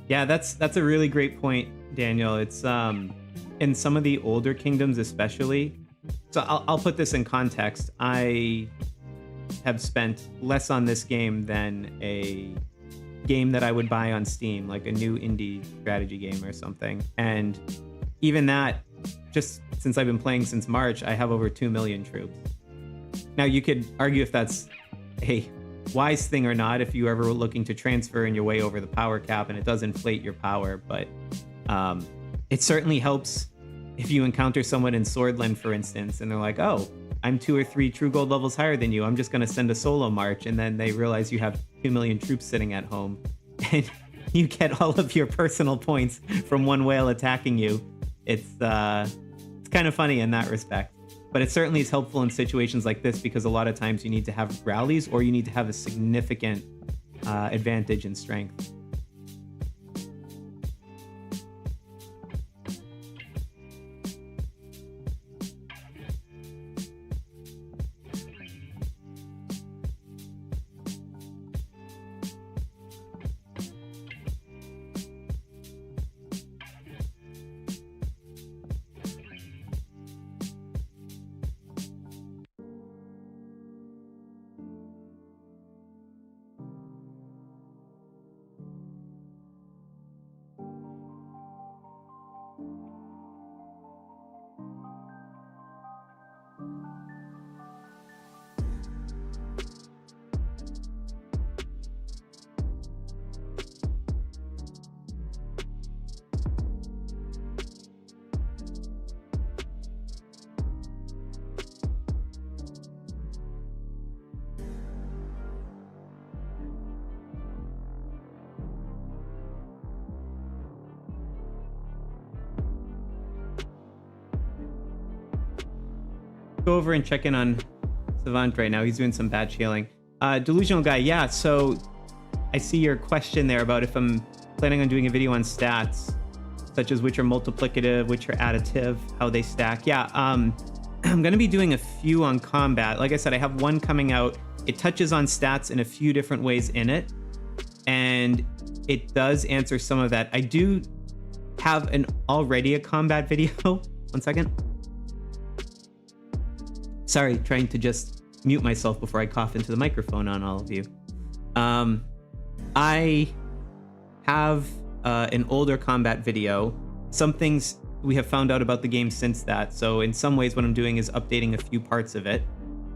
Yeah, that's a really great point, Daniel. It's in some of the older kingdoms especially. So I'll put this in context. I have spent less on this game than a game that I would buy on Steam, like a new indie strategy game or something. And even that, just since I've been playing since March, I have over 2 million troops. Now, you could argue if that's a wise thing or not, if you ever were looking to transfer and you're way over the power cap and it does inflate your power, but it certainly helps if you encounter someone in Swordland, for instance, and they're like, oh, I'm 2 or 3 true gold levels higher than you, I'm just going to send a solo march, and then they realize you have 2 million troops sitting at home, and you get all of your personal points from one whale attacking you. It's kind of funny in that respect. But it certainly is helpful in situations like this because a lot of times you need to have rallies or you need to have a significant advantage in strength. Go over and check in on Savant right now. He's doing some batch healing. Delusional guy, yeah, so I see your question there about if I'm planning on doing a video on stats, such as which are multiplicative, which are additive, how they stack. Yeah, I'm going to be doing a few on combat. Like I said, I have one coming out. It touches on stats in a few different ways in it, and it does answer some of that. I do have already a combat video. One second. Sorry, trying to just mute myself before I cough into the microphone on all of you. I have an older combat video. Some things we have found out about the game since that. So in some ways, what I'm doing is updating a few parts of it.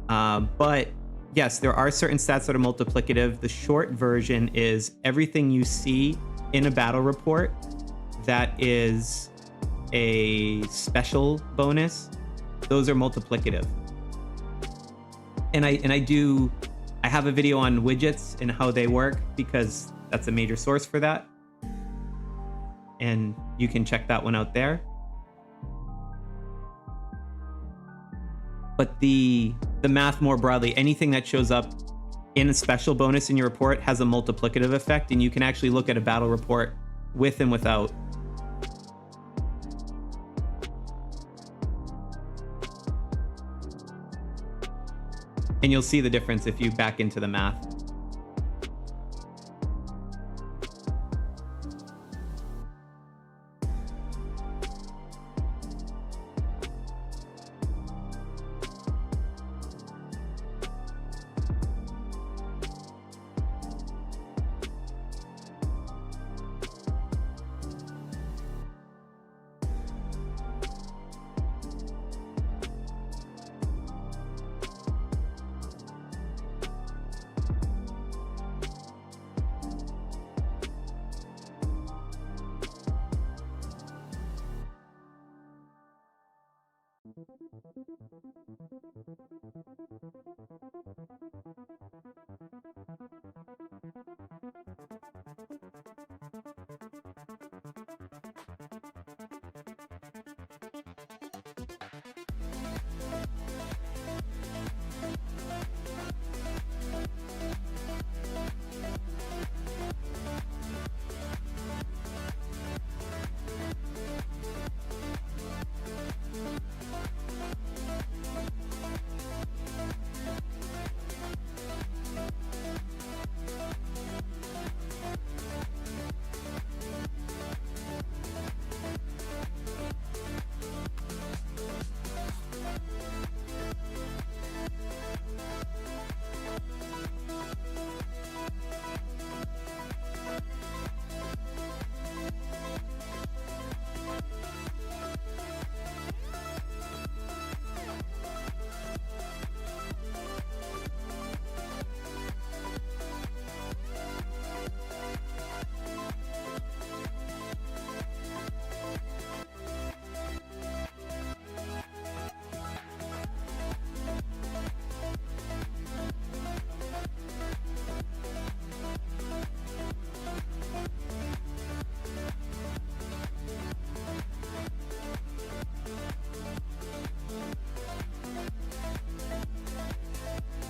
But yes, there are certain stats that are multiplicative. The short version is everything you see in a battle report that is a special bonus. Those are multiplicative. And I have a video on widgets and how they work because that's a major source for that. And you can check that one out there. But the math more broadly, anything that shows up in a special bonus in your report has a multiplicative effect, and you can actually look at a battle report with and without. And you'll see the difference if you back into the math.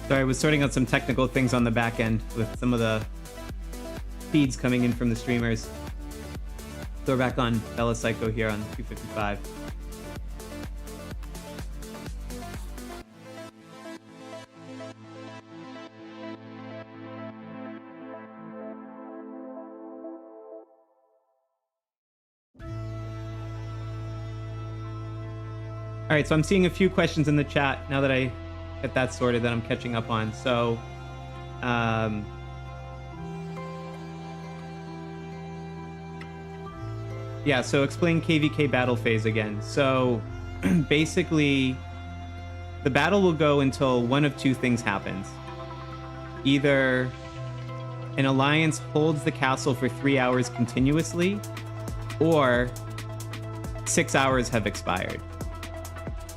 Sorry, I was sorting out some technical things on the back end with some of the feeds coming in from the streamers. So we're back on Bella Psycho here on 255. All right, so I'm seeing a few questions in the chat now that I get that sorted that I'm catching up on. So, yeah, so explain KvK battle phase again. So basically, the battle will go until one of two things happens. Either an alliance holds the castle for 3 hours continuously, or 6 hours have expired.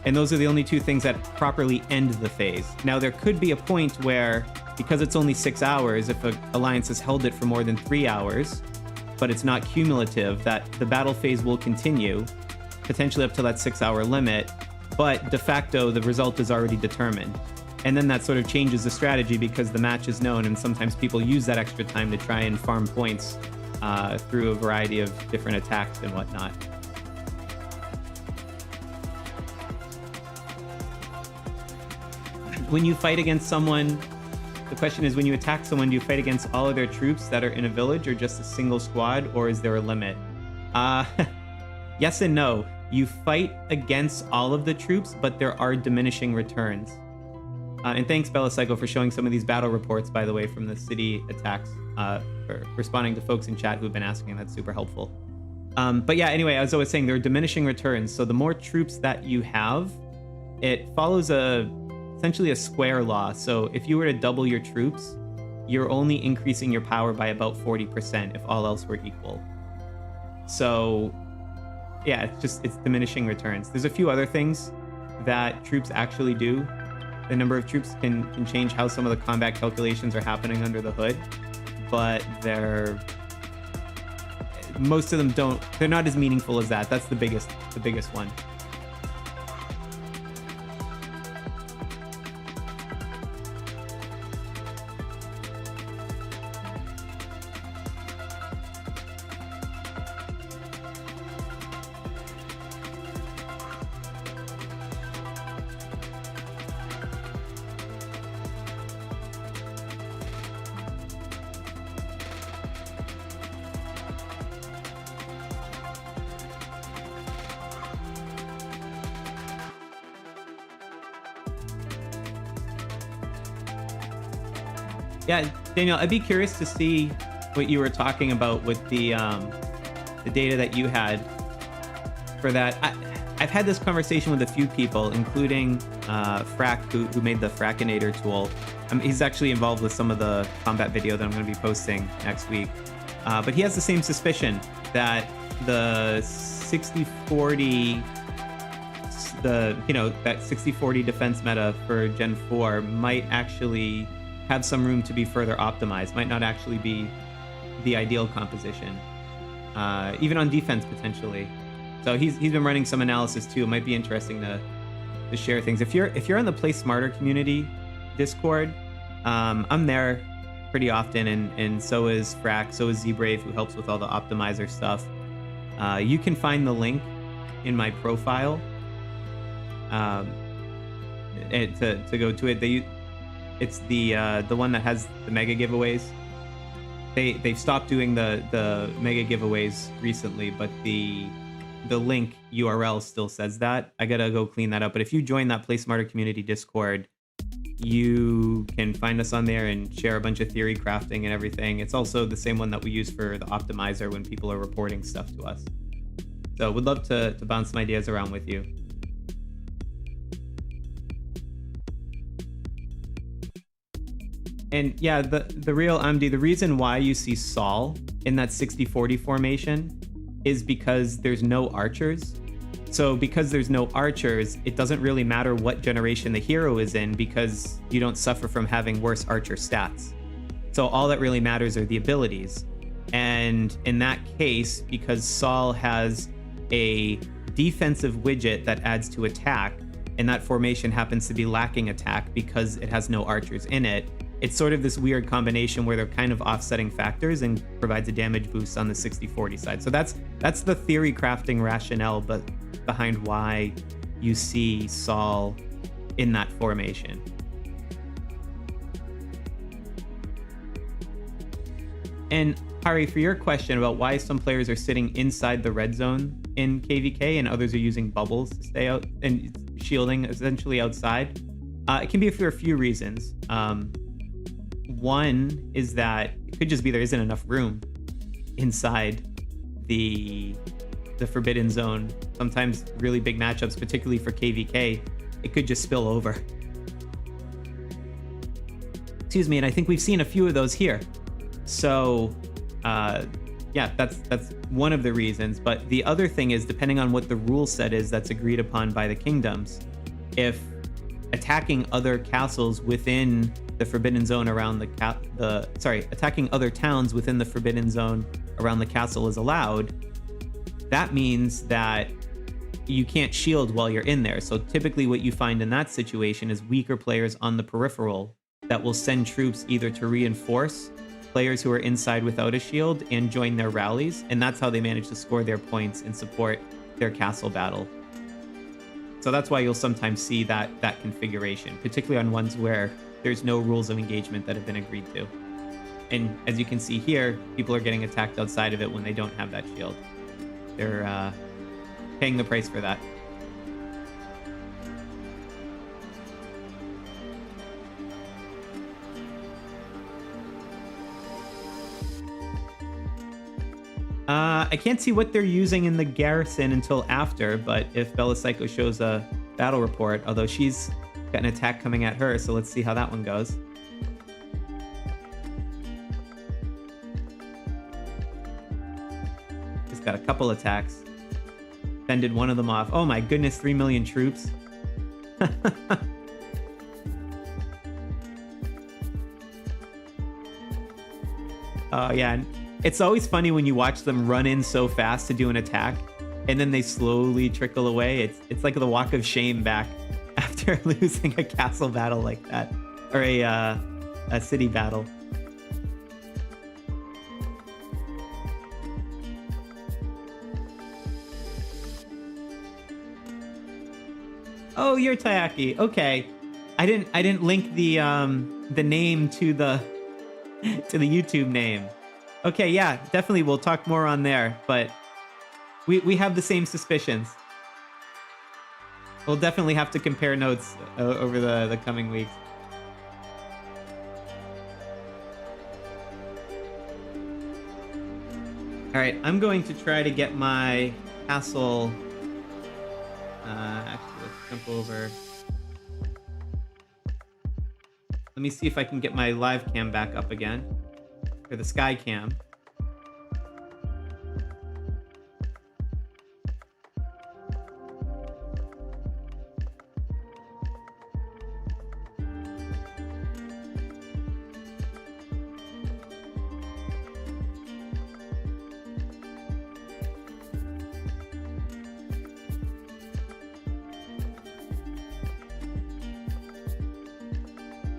And those are the only two things that properly end the phase. Now, there could be a point where, because it's only 6 hours, if an alliance has held it for more than 3 hours, but it's not cumulative, that the battle phase will continue, potentially up to that 6 hour limit, but de facto, the result is already determined. And then that sort of changes the strategy because the match is known, and sometimes people use that extra time to try and farm points through a variety of different attacks and whatnot. When you fight against someone, the question is, when you attack someone, do you fight against all of their troops that are in a village or just a single squad, or is there a limit? Yes and no. You fight against all of the troops, but there are diminishing returns. And thanks, Bellacycle, for showing some of these battle reports, by the way, from the city attacks, for responding to folks in chat who've been asking. That's super helpful. But yeah, anyway, as I was saying, there are diminishing returns. So the more troops that you have, it follows essentially a square law. So if you were to double your troops, you're only increasing your power by about 40% if all else were equal. So yeah, it's diminishing returns. There's a few other things that troops actually do. The number of troops can change how some of the combat calculations are happening under the hood, but most of them they're not as meaningful as that. That's the biggest one. Yeah, Daniel, I'd be curious to see what you were talking about with the data that you had for that. I've had this conversation with a few people, including Frack, who made the Frackinator tool. He's actually involved with some of the combat video that I'm going to be posting next week. But he has the same suspicion that the 60-40, that 60-40 defense meta for Gen 4 might actually have some room to be further optimized, might not actually be the ideal composition, even on defense potentially. So he's been running some analysis too. It might be interesting to share things. If you're on the Play Smarter community Discord, I'm there pretty often, and so is Frack, so is Zbrave, who helps with all the optimizer stuff. You can find the link in my profile and to go to it. It's the one that has the mega giveaways. They've stopped doing the mega giveaways recently, but the link URL still says that. I gotta go clean that up. But if you join that Play Smarter community Discord, you can find us on there and share a bunch of theory crafting and everything. It's also the same one that we use for the optimizer when people are reporting stuff to us. So would love to bounce some ideas around with you. And yeah, the real MD, the reason why you see Saul in that 60-40 formation is because there's no archers. So because there's no archers, it doesn't really matter what generation the hero is in, because you don't suffer from having worse archer stats. So all that really matters are the abilities. And in that case, because Saul has a defensive widget that adds to attack, and that formation happens to be lacking attack because it has no archers in it, it's sort of this weird combination where they're kind of offsetting factors and provides a damage boost on the 60-40 side. So that's the theory crafting rationale, but behind why you see Saul in that formation. And Hari, for your question about why some players are sitting inside the red zone in KvK and others are using bubbles to stay out and shielding essentially outside, it can be for a few reasons. One is that it could just be there isn't enough room inside the Forbidden Zone. Sometimes really big matchups, particularly for KvK, it could just spill over. Excuse me, and I think we've seen a few of those here. So, yeah, that's one of the reasons. But the other thing is, depending on what the rule set is that's agreed upon by the kingdoms, if attacking other castles within the Forbidden Zone around attacking other towns within the Forbidden Zone around the castle is allowed, that means that you can't shield while you're in there. So typically what you find in that situation is weaker players on the peripheral that will send troops either to reinforce players who are inside without a shield and join their rallies, and that's how they manage to score their points and support their castle battle. So that's why you'll sometimes see that configuration, particularly on ones where there's no rules of engagement that have been agreed to. And as you can see here, people are getting attacked outside of it when they don't have that shield. They're paying the price for that. I can't see what they're using in the garrison until after, but if Bella Psycho shows a battle report, although she's got an attack coming at her, so let's see how that one goes. Just got a couple attacks. Fended one of them off. Oh my goodness, 3 million troops. Oh yeah. It's always funny when you watch them run in so fast to do an attack, and then they slowly trickle away. It's like the walk of shame back after losing a castle battle like that, or a city battle. Oh, you're Tayaki. Okay, I didn't link the name to the YouTube name. Okay, yeah, definitely. We'll talk more on there, but we have the same suspicions. We'll definitely have to compare notes over the coming weeks. All right, I'm going to try to get my castle. Actually, let's jump over. Let me see if I can get my live cam back up again. Or the sky cam.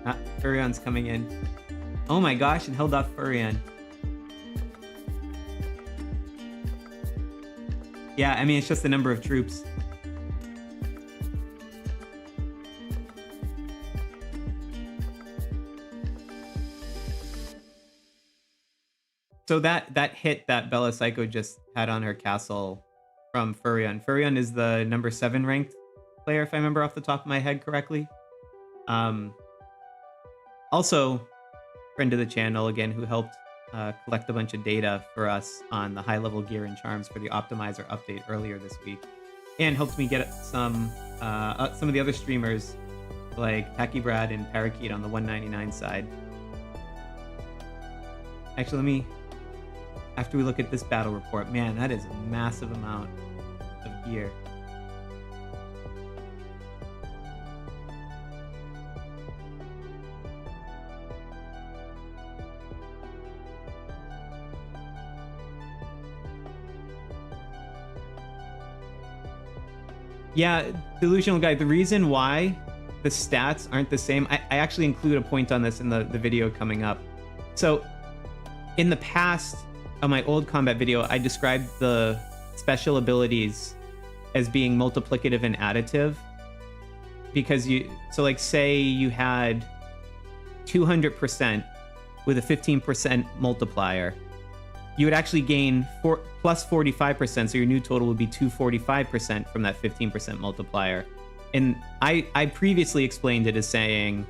Ah, Furion's coming in. Oh my gosh, and held off Furion. Yeah, I mean, it's just the number of troops. So that hit that Bella Psycho just had on her castle from Furion. Furion is the number 7 ranked player, if I remember off the top of my head correctly. Also, friend of the channel again, who helped collect a bunch of data for us on the high-level gear and charms for the optimizer update earlier this week, and helped me get some of the other streamers like Tacky Brad and Parakeet on the 199 side. Actually, let me, after we look at this battle report, man, that is a massive amount of gear. Yeah, Delusional Guy, the reason why the stats aren't the same, I actually include a point on this in the video coming up. So, in the past, on my old combat video, I described the special abilities as being multiplicative and additive. Because so like say you had 200% with a 15% multiplier, you would actually gain plus 45%, so your new total would be 245% from that 15% multiplier. And I previously explained it as saying,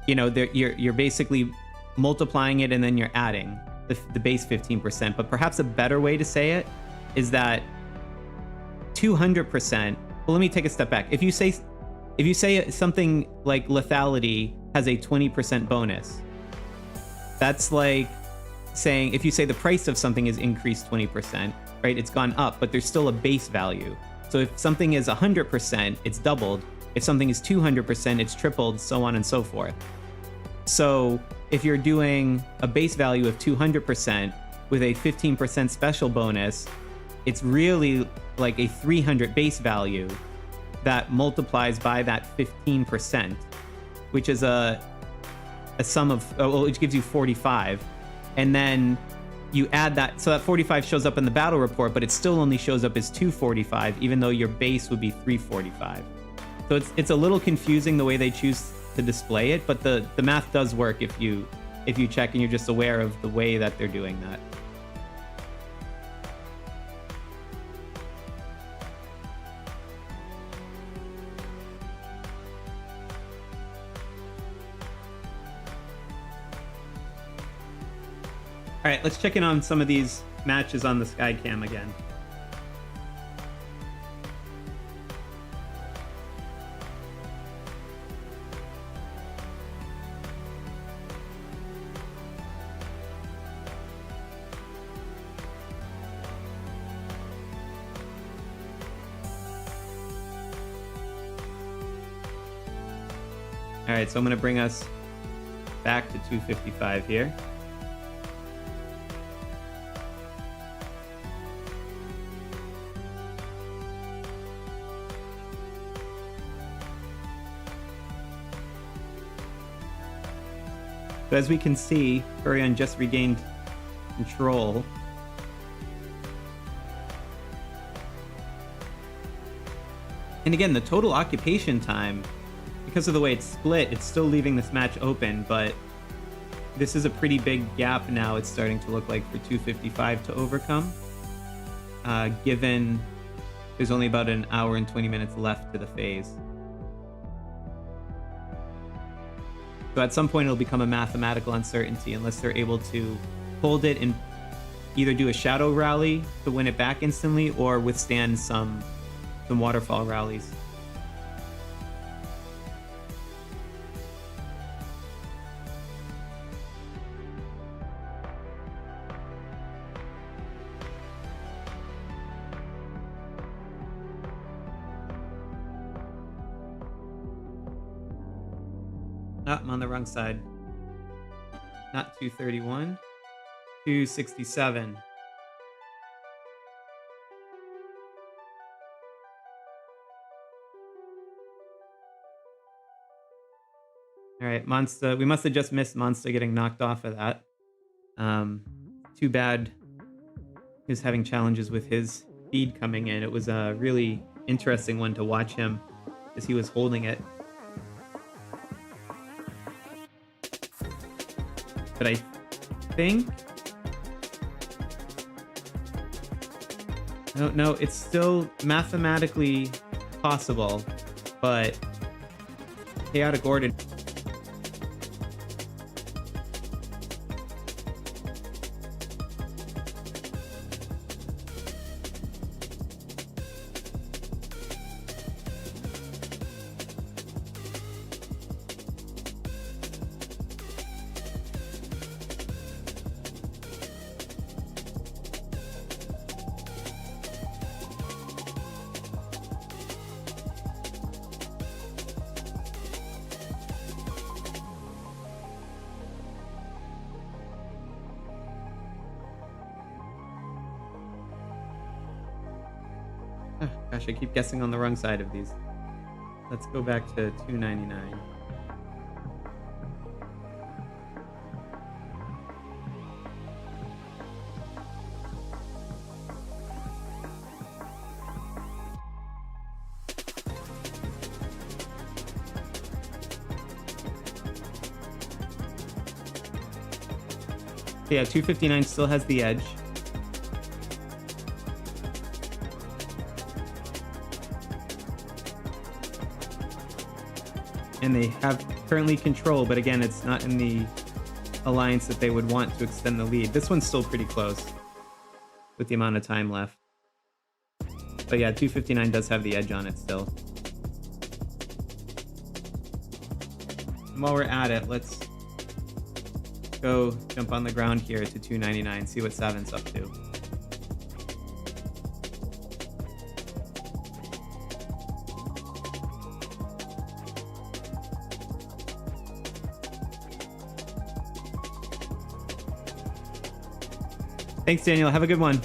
you know, you're basically multiplying it and then you're adding the base 15%. But perhaps a better way to say it is that 200%. Well, let me take a step back. If you say something like lethality has a 20% bonus, that's like saying if you say the price of something is increased 20%, right? It's gone up, but there's still a base value. So if something is 100%, it's doubled. If something is 200%, it's tripled, so on and so forth. So if you're doing a base value of 200% with a 15% special bonus, it's really like a 300 base value that multiplies by that 15%, which is a sum of, well, which gives you 45. And then you add that, so that 45 shows up in the battle report, but it still only shows up as 245, even though your base would be 345. So it's a little confusing the way they choose to display it, but the math does work if you check and you're just aware of the way that they're doing that. All right, let's check in on some of these matches on the Skycam again. All right, so I'm going to bring us back to 255 here. So as we can see, Furion just regained control. And again, the total occupation time, because of the way it's split, it's still leaving this match open, but this is a pretty big gap now it's starting to look like for 255 to overcome, given there's only about an hour and 20 minutes left to the phase. So at some point it'll become a mathematical uncertainty unless they're able to hold it and either do a shadow rally to win it back instantly or withstand some waterfall rallies. I'm on the wrong side. Not 231. 267. All right, Monster. We must have just missed Monster getting knocked off of that. Too bad he was having challenges with his feed coming in. It was a really interesting one to watch him as he was holding it. But I think... No, it's still mathematically possible, but Chaotic Order... Gosh, I keep guessing on the wrong side of these. Let's go back to 299. Yeah, 259 still has the edge. And they have currently control, but again, it's not in the alliance that they would want to extend the lead. This one's still pretty close with the amount of time left. But yeah, 259 does have the edge on it still. And while we're at it, let's go jump on the ground here to 299, see what Savant's up to. Thanks, Daniel. Have a good one.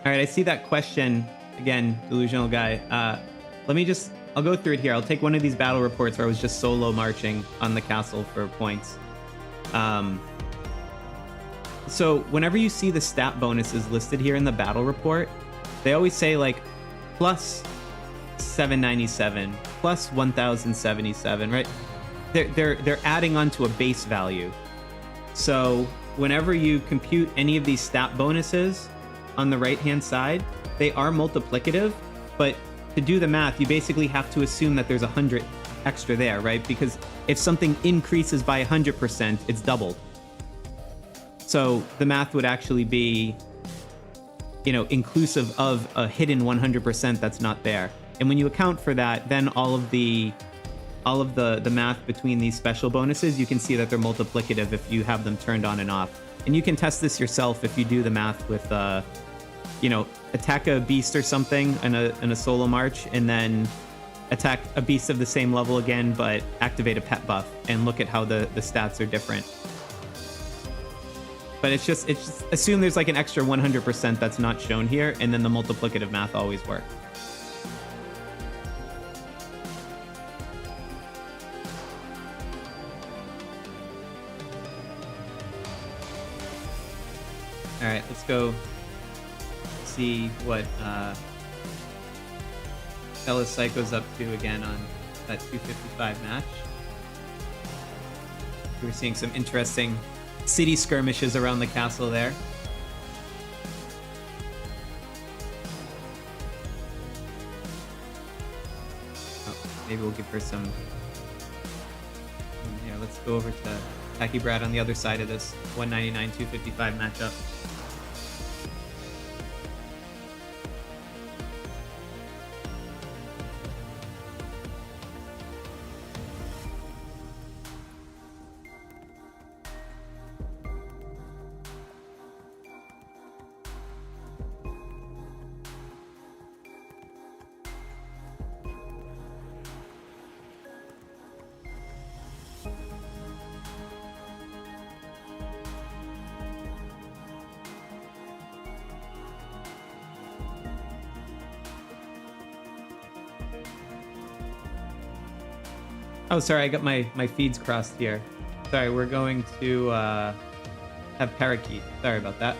All right, I see that question again, delusional guy. I'll go through it here. I'll take one of these battle reports where I was just solo marching on the castle for points. So whenever you see the stat bonuses listed here in the battle report, they always say like plus 797, plus 1077, right? They're adding on to a base value. So whenever you compute any of these stat bonuses on the right-hand side, they are multiplicative, but to do the math, you basically have to assume that there's 100 extra there, right? Because if something increases by 100%, it's doubled. So the math would actually be, inclusive of a hidden 100% that's not there. And when you account for that, then all of the math between these special bonuses, you can see that they're multiplicative if you have them turned on and off. And you can test this yourself if you do the math with, attack a beast or something in a solo march, and then attack a beast of the same level again, but activate a pet buff, and look at how the stats are different. But it's just assume there's like an extra 100% that's not shown here, and then the multiplicative math always works. All right, let's go see what Ella Psycho's up to again on that 255 match. We're seeing some interesting city skirmishes around the castle there. Oh, maybe we'll give her some... Yeah, let's go over to Tacky Brad on the other side of this 199-255 matchup. Oh, sorry, I got my feeds crossed here. Sorry, we're going to have Parakeet. Sorry about that.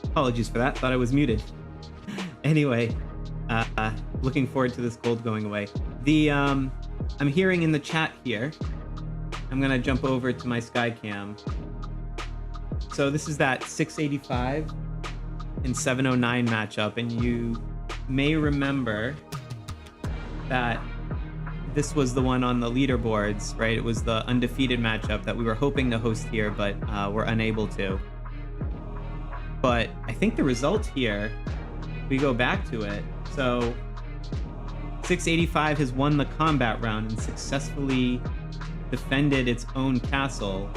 Apologies for that. Thought I was muted. Anyway, looking forward to this gold going away. I'm hearing in the chat here. I'm gonna jump over to my Skycam. So this is that 685 and 709 matchup, and you may remember that this was the one on the leaderboards, right? It was the undefeated matchup that we were hoping to host here, but we're unable to. But I think the result here, we go back to it. So 685 has won the combat round and successfully defended its own castle.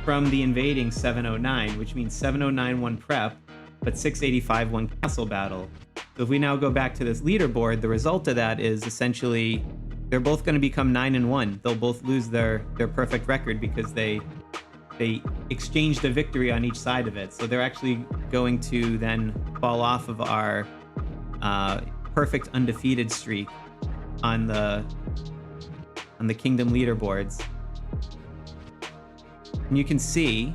from the invading 709, which means 709 won prep, but 685 won castle battle. So if we now go back to this leaderboard, the result of that is essentially they're both going to become 9-1. They'll both lose their perfect record because they exchanged a victory on each side of it. So they're actually going to then fall off of our perfect undefeated streak on the kingdom leaderboards. And you can see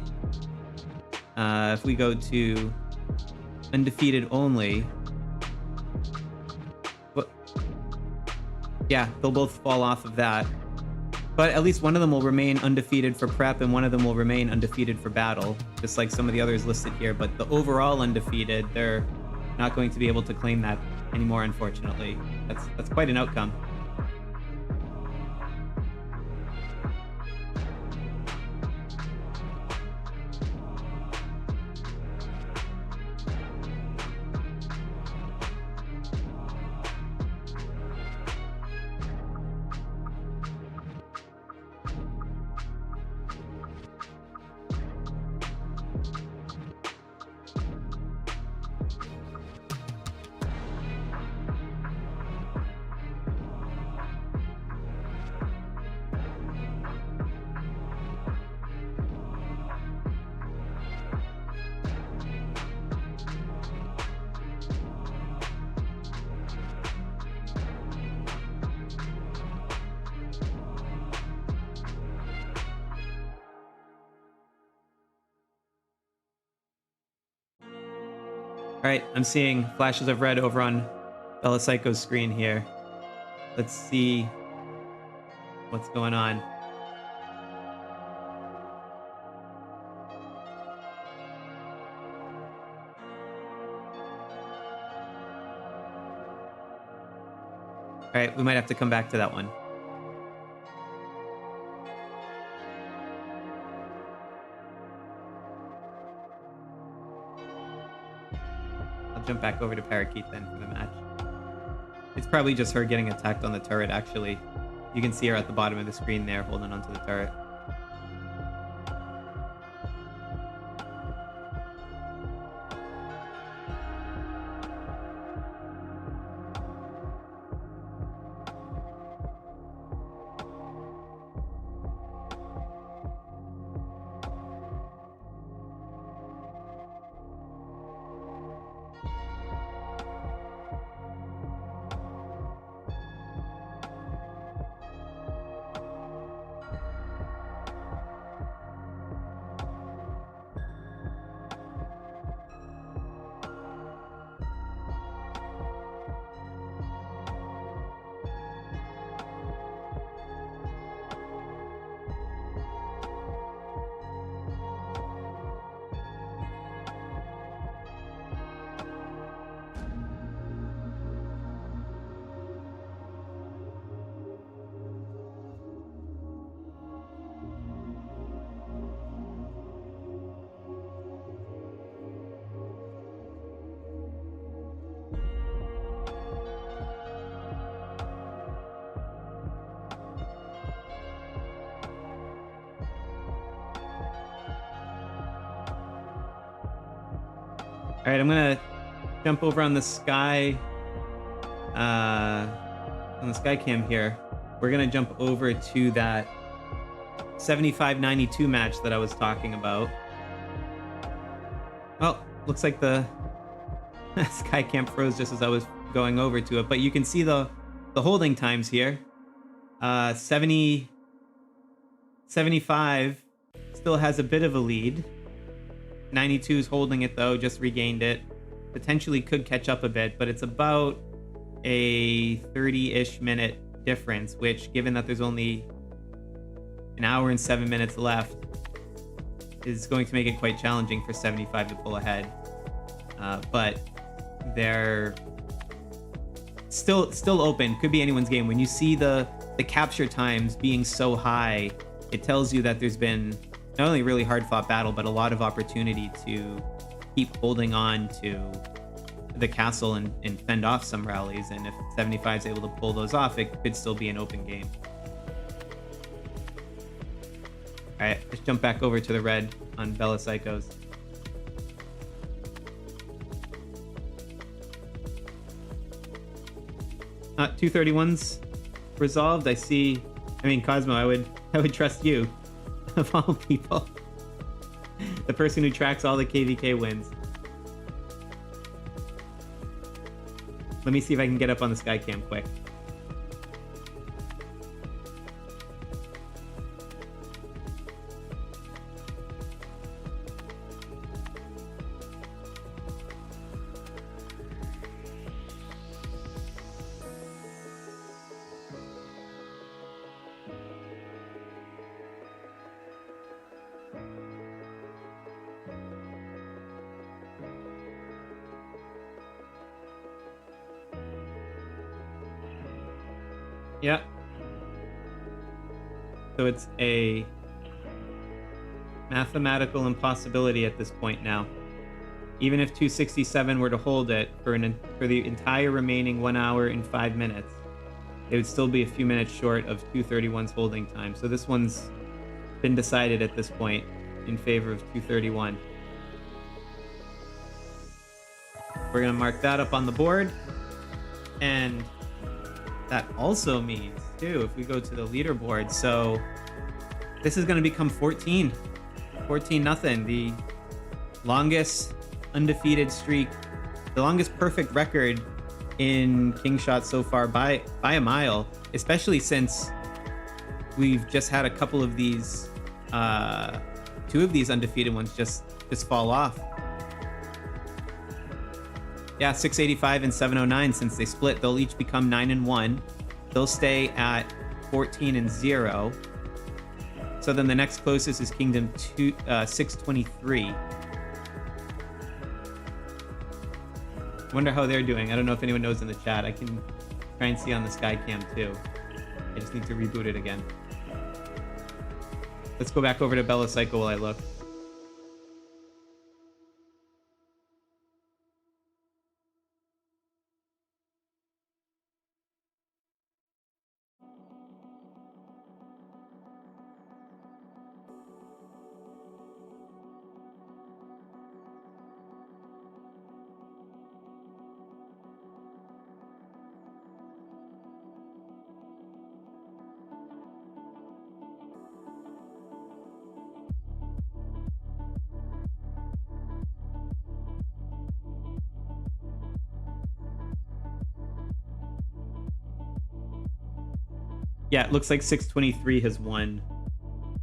if we go to undefeated only, yeah, they'll both fall off of that. But at least one of them will remain undefeated for prep and one of them will remain undefeated for battle, just like some of the others listed here. But the overall undefeated, they're not going to be able to claim that anymore, unfortunately. That's quite an outcome. All right, I'm seeing flashes of red over on Bella Psycho's screen here. Let's see what's going on. All right, we might have to come back to that one. Jump back over to Parakeet then for the match. It's probably just her getting attacked on the turret, actually. You can see her at the bottom of the screen there, holding onto the turret. All right, I'm gonna jump over on the sky, cam here. We're gonna jump over to that 75-92 match that I was talking about. Oh, looks like the sky cam froze just as I was going over to it, but you can see the holding times here. 75 still has a bit of a lead. 92 is holding it though, just regained it. Potentially could catch up a bit, but it's about a 30-ish minute difference, which, given that there's only an hour and 7 minutes left, is going to make it quite challenging for 75 to pull ahead. But they're still open. Could be anyone's game. When you see the capture times being so high, it tells you that there's been not only really hard-fought battle, but a lot of opportunity to keep holding on to the castle and fend off some rallies. And if 75 is able to pull those off, it could still be an open game. All right, let's jump back over to the red on Bella Psychos. Not 231's resolved. I see. I mean, Cosmo, I would trust you of all people. The person who tracks all the KvK wins. Let me see if I can get up on the Skycam quick. Yeah. So it's a mathematical impossibility at this point now. Even if 267 were to hold it for the entire remaining 1 hour and 5 minutes, it would still be a few minutes short of 231's holding time. So this one's been decided at this point in favor of 231. We're going to mark that up on the board. And that also means, too, if we go to the leaderboard, so this is going to become 14. 14-0. The longest undefeated streak, the longest perfect record in Kingshot so far by a mile, especially since we've just had a couple of these, 2 of these undefeated ones just fall off. Yeah, 685 and 709, since they split, they'll each become 9-1. They'll stay at 14-0. So then the next closest is Kingdom 623. I wonder how they're doing. I don't know if anyone knows in the chat. I can try and see on the Skycam too. I just need to reboot it again. Let's go back over to Bella Psycho while I look. Yeah, it looks like 623 has won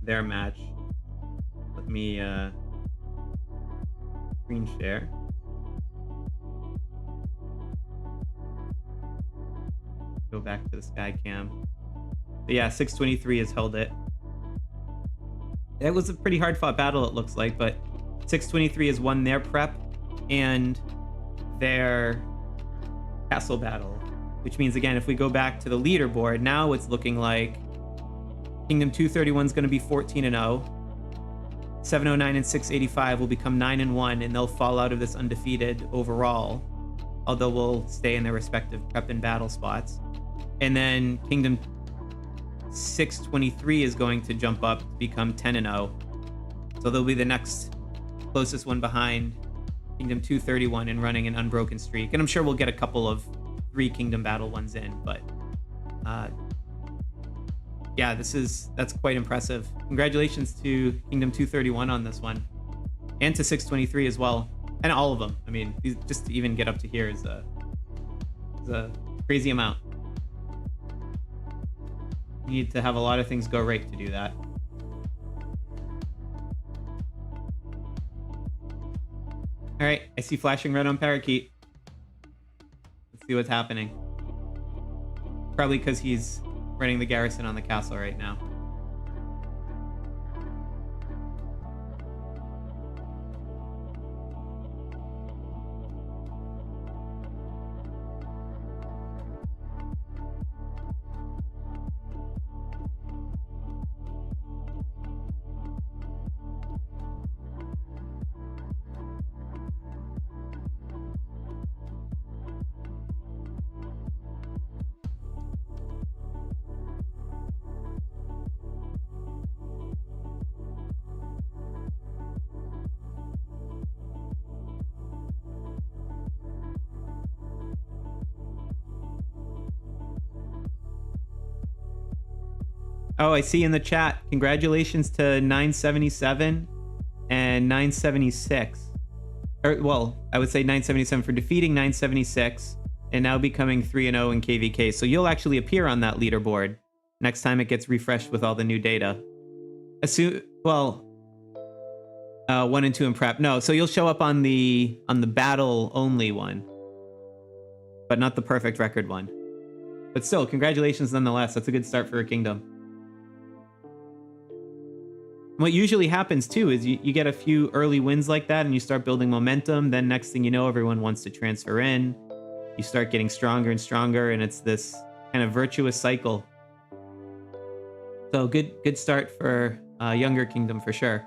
their match. Let me screen share. Go back to the Skycam. But yeah, 623 has held it. It was a pretty hard fought battle, it looks like, but 623 has won their prep and their castle battle. Which means, again, if we go back to the leaderboard, now it's looking like Kingdom 231 is going to be 14-0. 709 and 685 will become 9-1, and they'll fall out of this undefeated overall, although we'll stay in their respective prep and battle spots. And then Kingdom 623 is going to jump up to become 10-0. So they'll be the next closest one behind Kingdom 231 and running an unbroken streak. And I'm sure we'll get a couple of 3 Kingdom battle ones in, but yeah, that's quite impressive. Congratulations to Kingdom 231 on this one, and to 623 as well, and all of them. I mean, just to even get up to here is a crazy amount. You need to have a lot of things go right to do that. All right, I see flashing red on Parakeet. See what's happening. Probably because he's running the garrison on the castle right now. Oh, I see in the chat. Congratulations to 977 and 976. Or, well, I would say 977 for defeating 976 and now becoming 3-0 in KvK. So you'll actually appear on that leaderboard next time it gets refreshed with all the new data. Well, 1 and 2 in prep. No, so you'll show up on the battle only one, but not the perfect record one. But still, congratulations nonetheless. That's a good start for a kingdom. What usually happens too is you get a few early wins like that and you start building momentum. Then next thing you know, everyone wants to transfer in. You start getting stronger and stronger, and it's this kind of virtuous cycle. So good start for a younger kingdom for sure.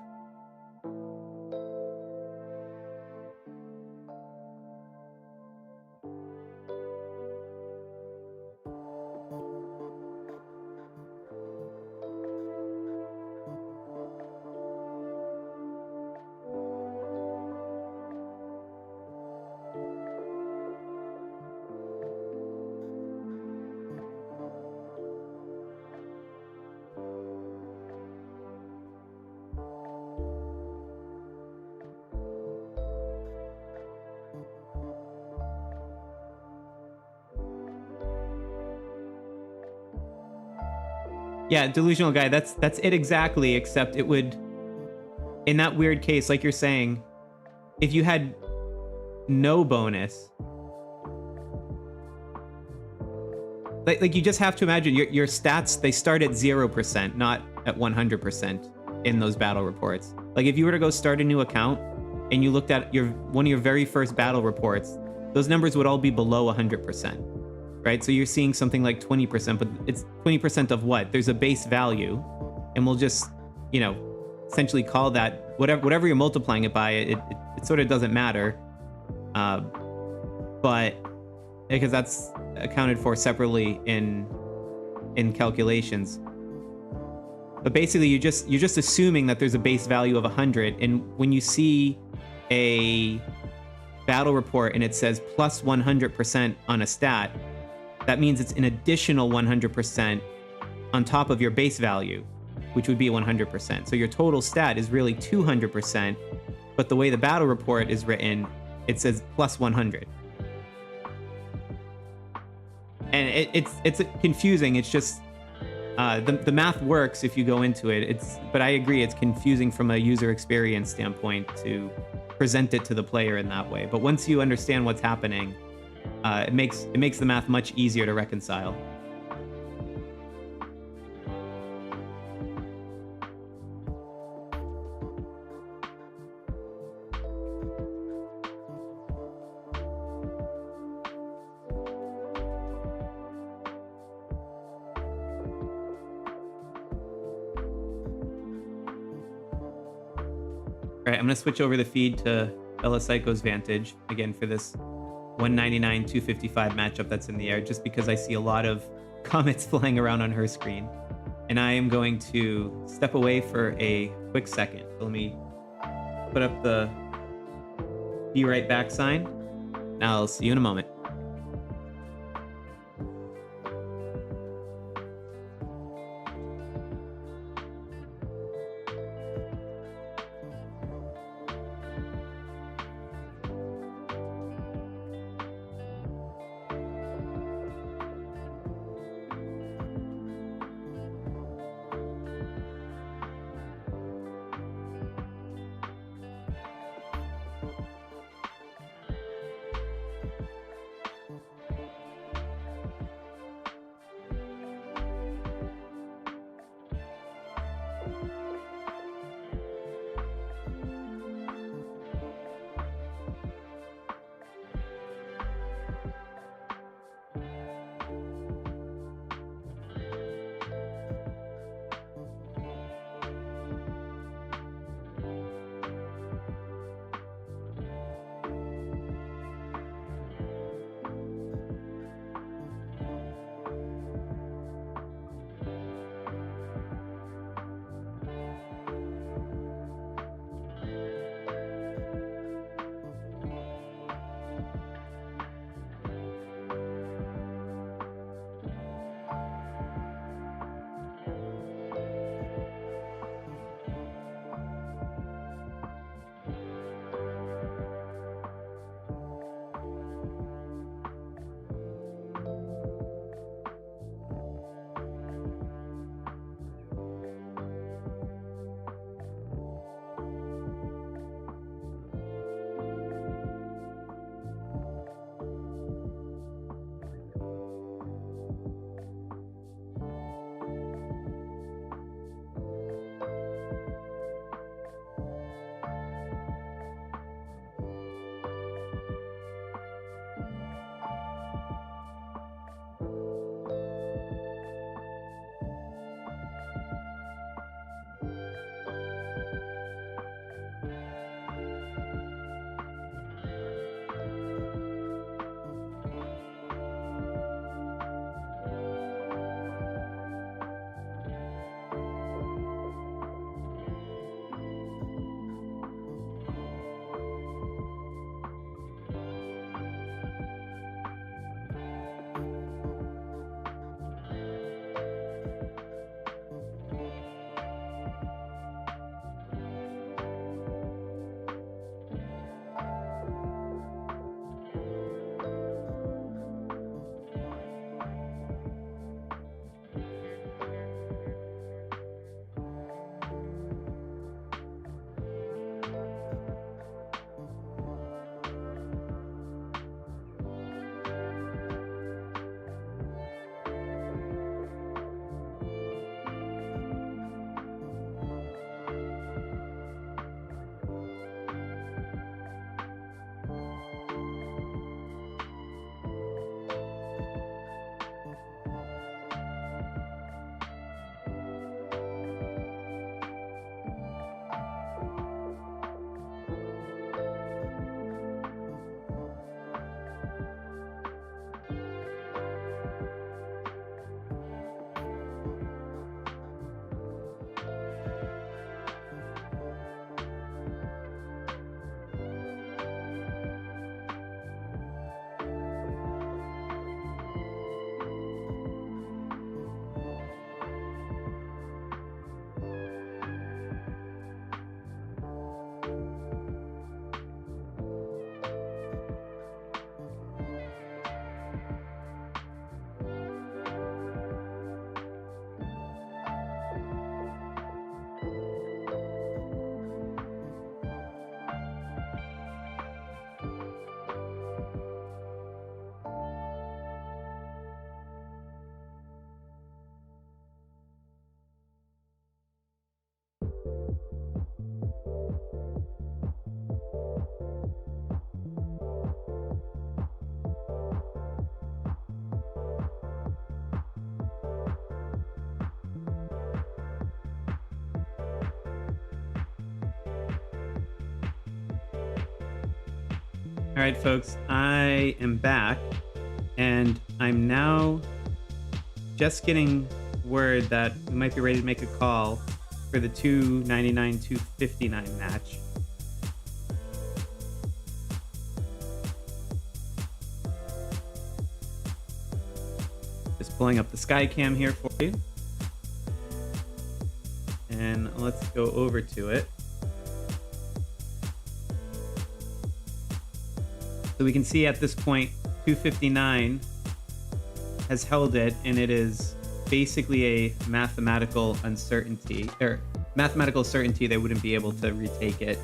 Yeah, delusional guy, that's it exactly, except it would, in that weird case, like you're saying, if you had no bonus, like you just have to imagine your stats, they start at 0%, not at 100% in those battle reports. Like if you were to go start a new account and you looked at one of your very first battle reports, those numbers would all be below 100%. Right? So you're seeing something like 20%, but it's 20% of what? There's a base value, and we'll just, you know, essentially call that whatever you're multiplying it by, it sort of doesn't matter. But because that's accounted for separately in calculations. But basically you're just assuming that there's a base value of 100, and when you see a battle report and it says plus 100% on a stat, that means it's an additional 100% on top of your base value, which would be 100%. So your total stat is really 200%, but the way the battle report is written, it says plus 100. And it's confusing. It's just the math works if you go into it. But I agree, it's confusing from a user experience standpoint to present it to the player in that way. But once you understand what's happening, it makes the math much easier to reconcile. All right, I'm gonna switch over the feed to Bella Psycho's Vantage again for this 199, 255 matchup that's in the air, just because I see a lot of comments flying around on her screen. And I am going to step away for a quick second. So let me put up the be right back sign. Now I'll see you in a moment. All right, folks, I am back, and I'm now just getting word that we might be ready to make a call for the 299 259 match. Just pulling up the Skycam here for you. And let's go over to it. So we can see at this point, 259 has held it, and it is basically a mathematical uncertainty, or mathematical certainty they wouldn't be able to retake it.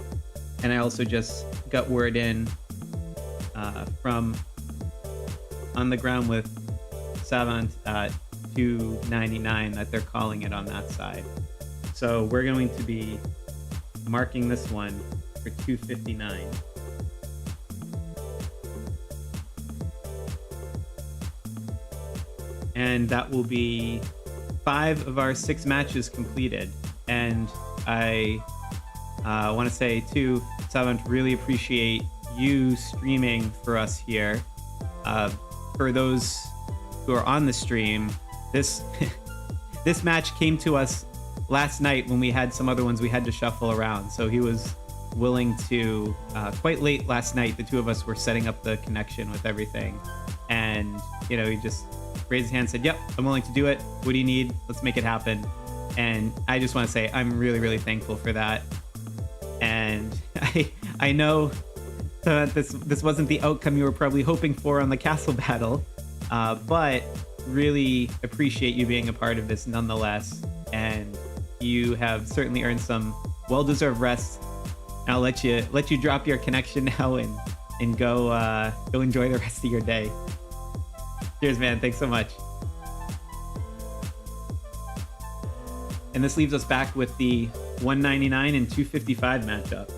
And I also just got word in from on the ground with Savant at 299 that they're calling it on that side. So we're going to be marking this one for 259. And that will be 5 of our 6 matches completed. And I want to say too, Savant, really appreciate you streaming for us here. For those who are on the stream, this this match came to us last night when we had some other ones we had to shuffle around. So he was willing to, quite late last night, the two of us were setting up the connection with everything. And, you know, he just raised his hand and said, yep, I'm willing to do it. What do you need? Let's make it happen. And I just want to say I'm really, really thankful for that. And I know that this wasn't the outcome you were probably hoping for on the castle battle, but really appreciate you being a part of this nonetheless. And you have certainly earned some well-deserved rest. And I'll let you drop your connection now and go enjoy the rest of your day. Cheers, man. Thanks so much. And this leaves us back with the 199 and 255 matchup.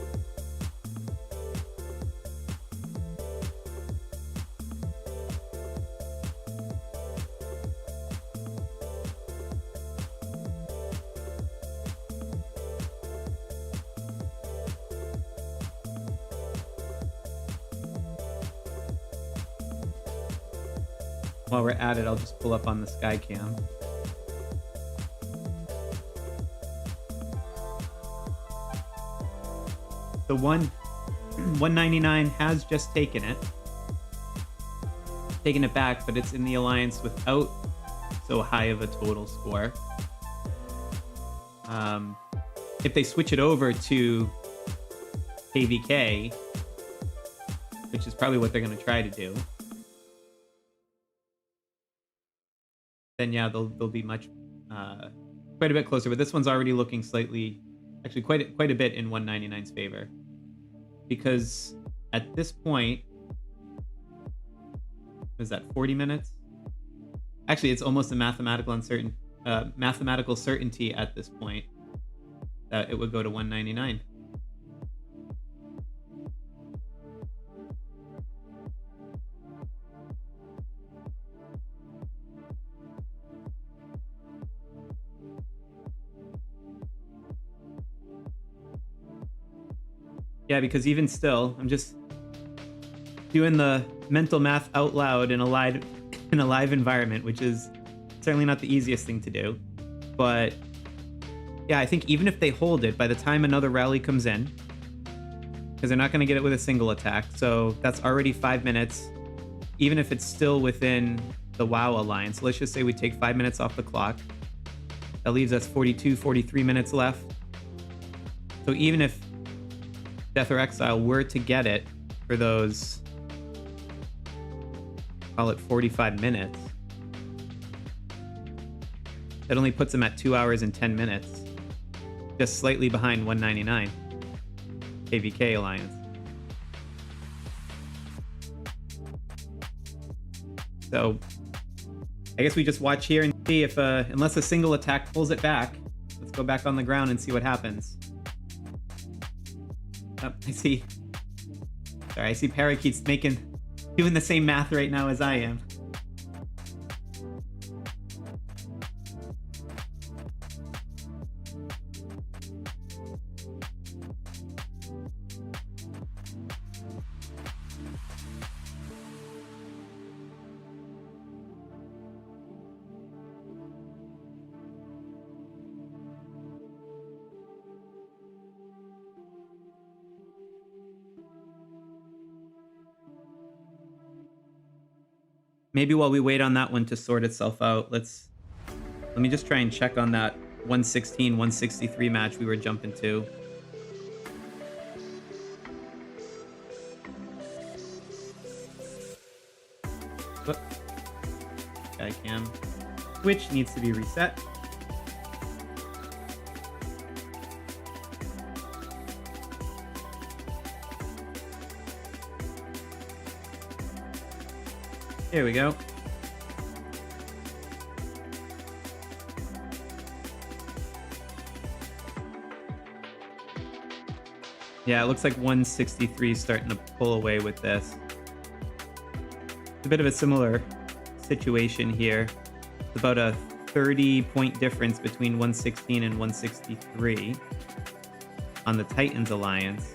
While we're at it, I'll just pull up on the Skycam. The 199 has just taken it back, but it's in the alliance without so high of a total score. If they switch it over to KvK, which is probably what they're going to try to do, then yeah, they'll be much quite a bit closer. But this one's already looking slightly, actually quite a bit in 199's favor, because at this point, is that 40 minutes? Actually, it's almost a mathematical certainty at this point that it would go to 199. Yeah, because even still, I'm just doing the mental math out loud in a live environment, which is certainly not the easiest thing to do. But yeah, I think even if they hold it, by the time another rally comes in, because they're not going to get it with a single attack, so that's already 5 minutes. Even if it's still within the WoW alliance, let's just say we take 5 minutes off the clock. That leaves us 42, 43 minutes left. So even if Death or Exile were to get it for those, call it 45 minutes, that only puts them at 2 hours and 10 minutes, just slightly behind 199 KvK alliance. So I guess we just watch here and see if unless a single attack pulls it back. Let's go back on the ground and see what happens. Oh, I see Parakeet's doing the same math right now as I am. maybe while we wait on that one to sort itself out, let me just try and check on that 116, 163 match we were jumping to. Whoop. Guy cam. Switch needs to be reset. Here we go. Yeah, it looks like 163 is starting to pull away with this. It's a bit of a similar situation here. It's about a 30-point difference between 116 and 163 on the Titans Alliance,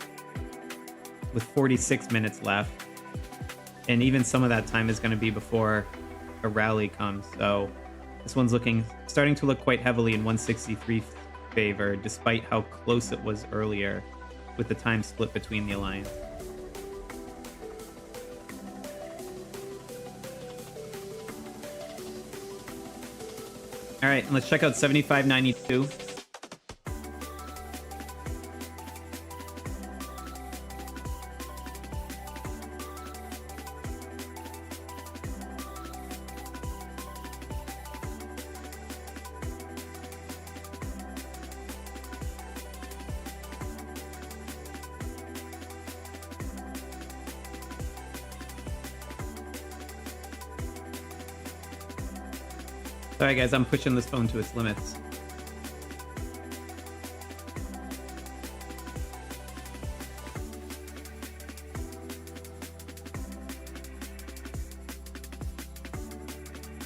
with 46 minutes left. And even some of that time is going to be before a rally comes. So this one's starting to look quite heavily in 163's favor, despite how close it was earlier with the time split between the alliance. All right, let's check out 7592. Sorry guys, I'm pushing this phone to its limits.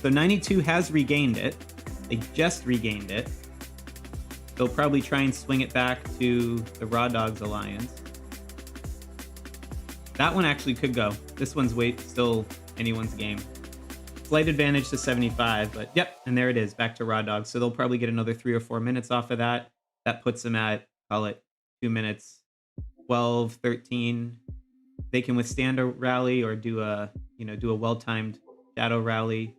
So 92 has regained it. They just regained it. They'll probably try and swing it back to the Raw Dogs Alliance. That one actually could go. This one's still anyone's game. Slight advantage to 75, but yep, and there it is, back to Raw Dogs. So they'll probably get another 3 or 4 minutes off of that. That puts them at, call it 2 minutes, 12, 13. They can withstand a rally or do a well-timed shadow rally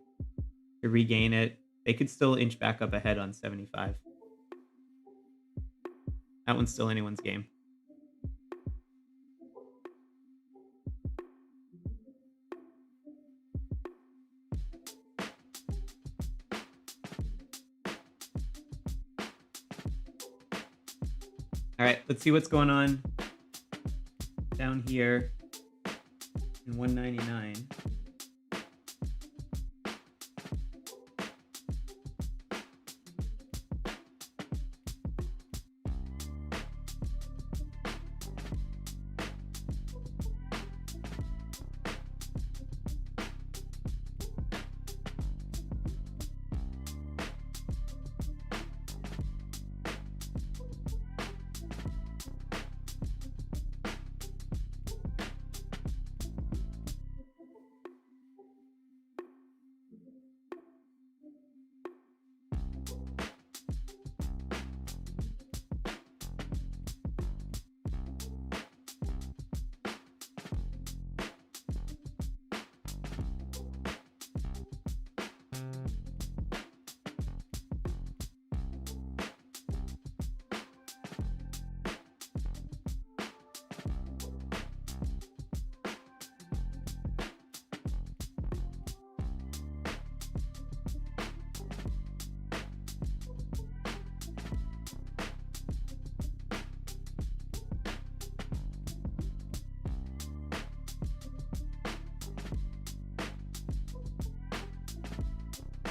to regain it. They could still inch back up ahead on 75. That one's still anyone's game. All right, let's see what's going on down here in 199.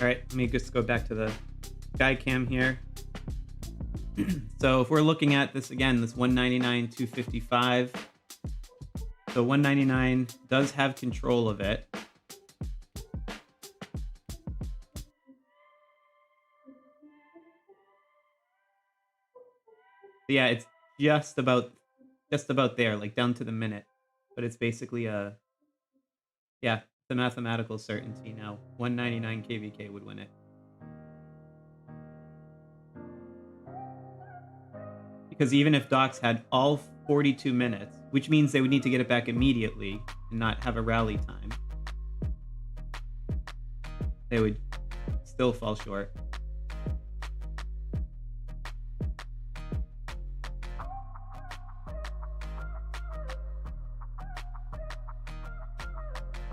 All right, let me just go back to the sky cam here. So if we're looking at this again, this 199, 255. So 199 does have control of it. Yeah, it's just about there, like down to the minute. But it's basically the mathematical certainty now. 199 KvK would win it. Because even if Docs had all 42 minutes, which means they would need to get it back immediately and not have a rally time. they would still fall short.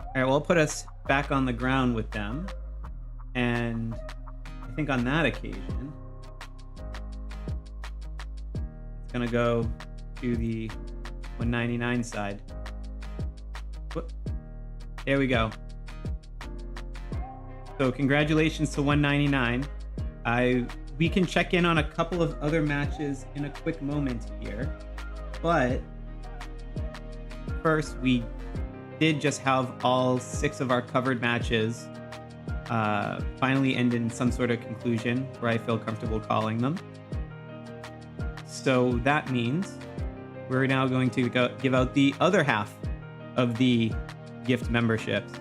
All right, well, I'll put us back on the ground with them. And I think on that occasion, it's going to go to the 199 side. Whoop. There we go. So congratulations to 199. We can check in on a couple of other matches in a quick moment here. But first, we did just have all 6 of our covered matches finally end in some sort of conclusion where I feel comfortable calling them. So that means we're now going to give out the other half of the gift memberships.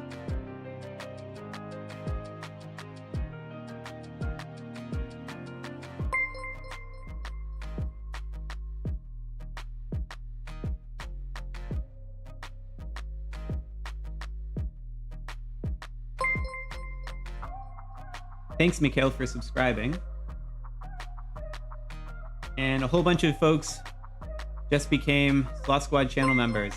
Thanks, Mikhail, for subscribing. And a whole bunch of folks just became Sloth Squad channel members.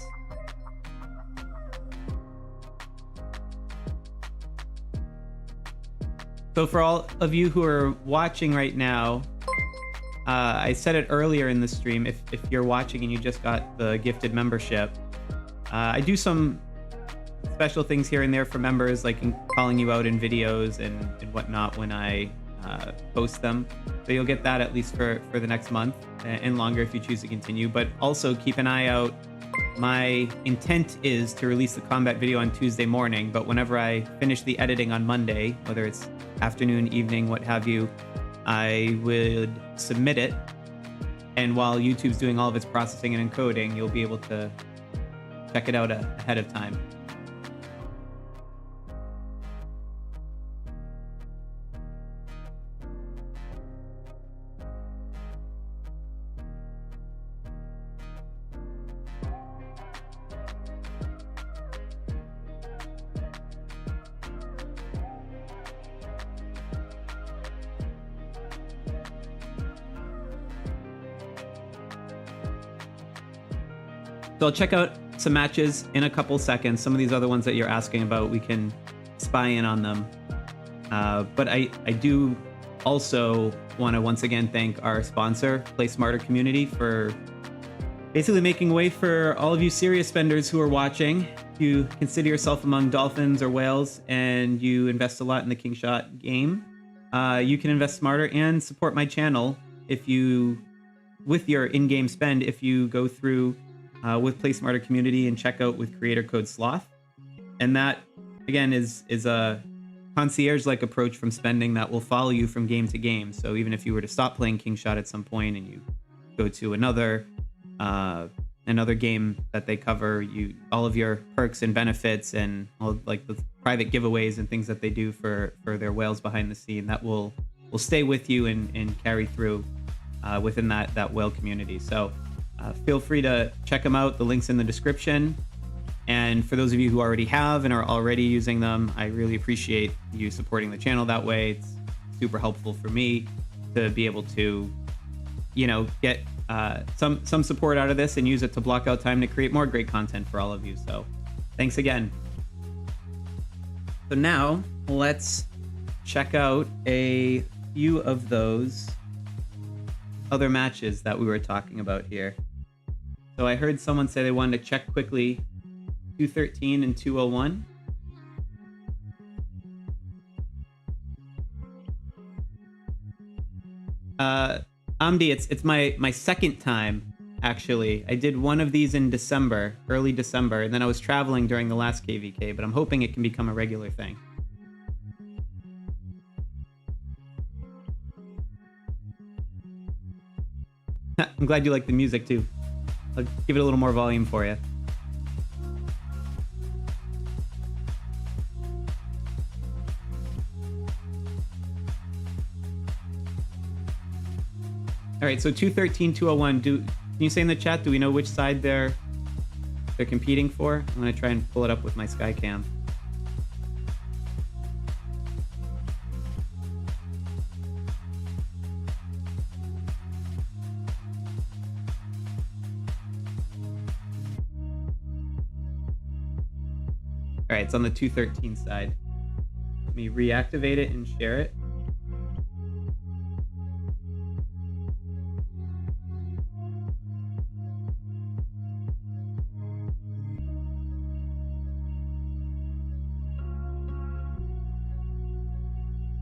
So for all of you who are watching right now, I said it earlier in the stream, if you're watching and you just got the gifted membership, I do some special things here and there for members, like calling you out in videos and whatnot when I post them. So you'll get that at least for the next month and longer if you choose to continue. But also keep an eye out. My intent is to release the combat video on Tuesday morning, but whenever I finish the editing on Monday, whether it's afternoon, evening, what have you, I would submit it. And while YouTube's doing all of its processing and encoding, you'll be able to check it out ahead of time. So I'll check out some matches in a couple seconds. Some of these other ones that you're asking about, we can spy in on them. But I do also want to once again thank our sponsor, Play Smarter Community, for basically making way for all of you serious spenders who are watching. If you consider yourself among dolphins or whales and you invest a lot in the Kingshot game, you can invest smarter and support my channel with your in-game spend if you go through with Play Smarter Community and check out with creator code Sloth. And that, again, is a concierge-like approach from spending that will follow you from game to game. So even if you were to stop playing Kingshot at some point and you go to another game that they cover, all of your perks and benefits and all like the private giveaways and things that they do for their whales behind the scene, that will stay with you and carry through within that whale community. So feel free to check them out. The link's in the description. And for those of you who already have and are already using them, I really appreciate you supporting the channel that way. It's super helpful for me to be able to, get some support out of this and use it to block out time to create more great content for all of you. So thanks again. So now let's check out a few of those other matches that we were talking about here. So I heard someone say they wanted to check quickly 213 and 201. Amdi, it's my second time, actually. I did one of these in December, early December, and then I was traveling during the last KvK, but I'm hoping it can become a regular thing. I'm glad you like the music too. I'll give it a little more volume for you. All right, so 213, 201. Can you say in the chat, do we know which side they're competing for? I'm gonna try and pull it up with my Skycam. All right, it's on the 213 side. Let me reactivate it and share it.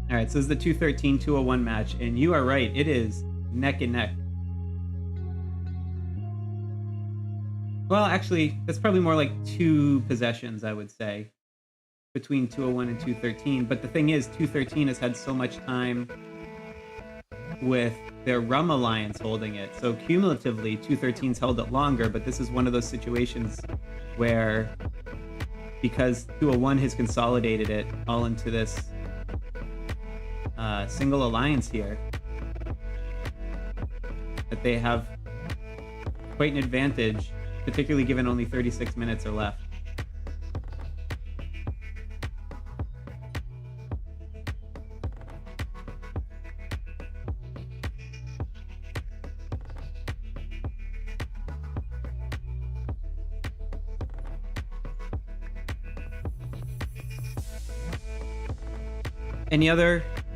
All right, so this is the 213-201 match, and you are right. It is neck and neck. Well, actually, that's probably more like 2 possessions, I would say, between 201 and 213. But the thing is, 213 has had so much time with their Rum Alliance holding it. So cumulatively, 213's held it longer, but this is one of those situations where, because 201 has consolidated it all into this single alliance here, that they have quite an advantage, particularly given only 36 minutes are left.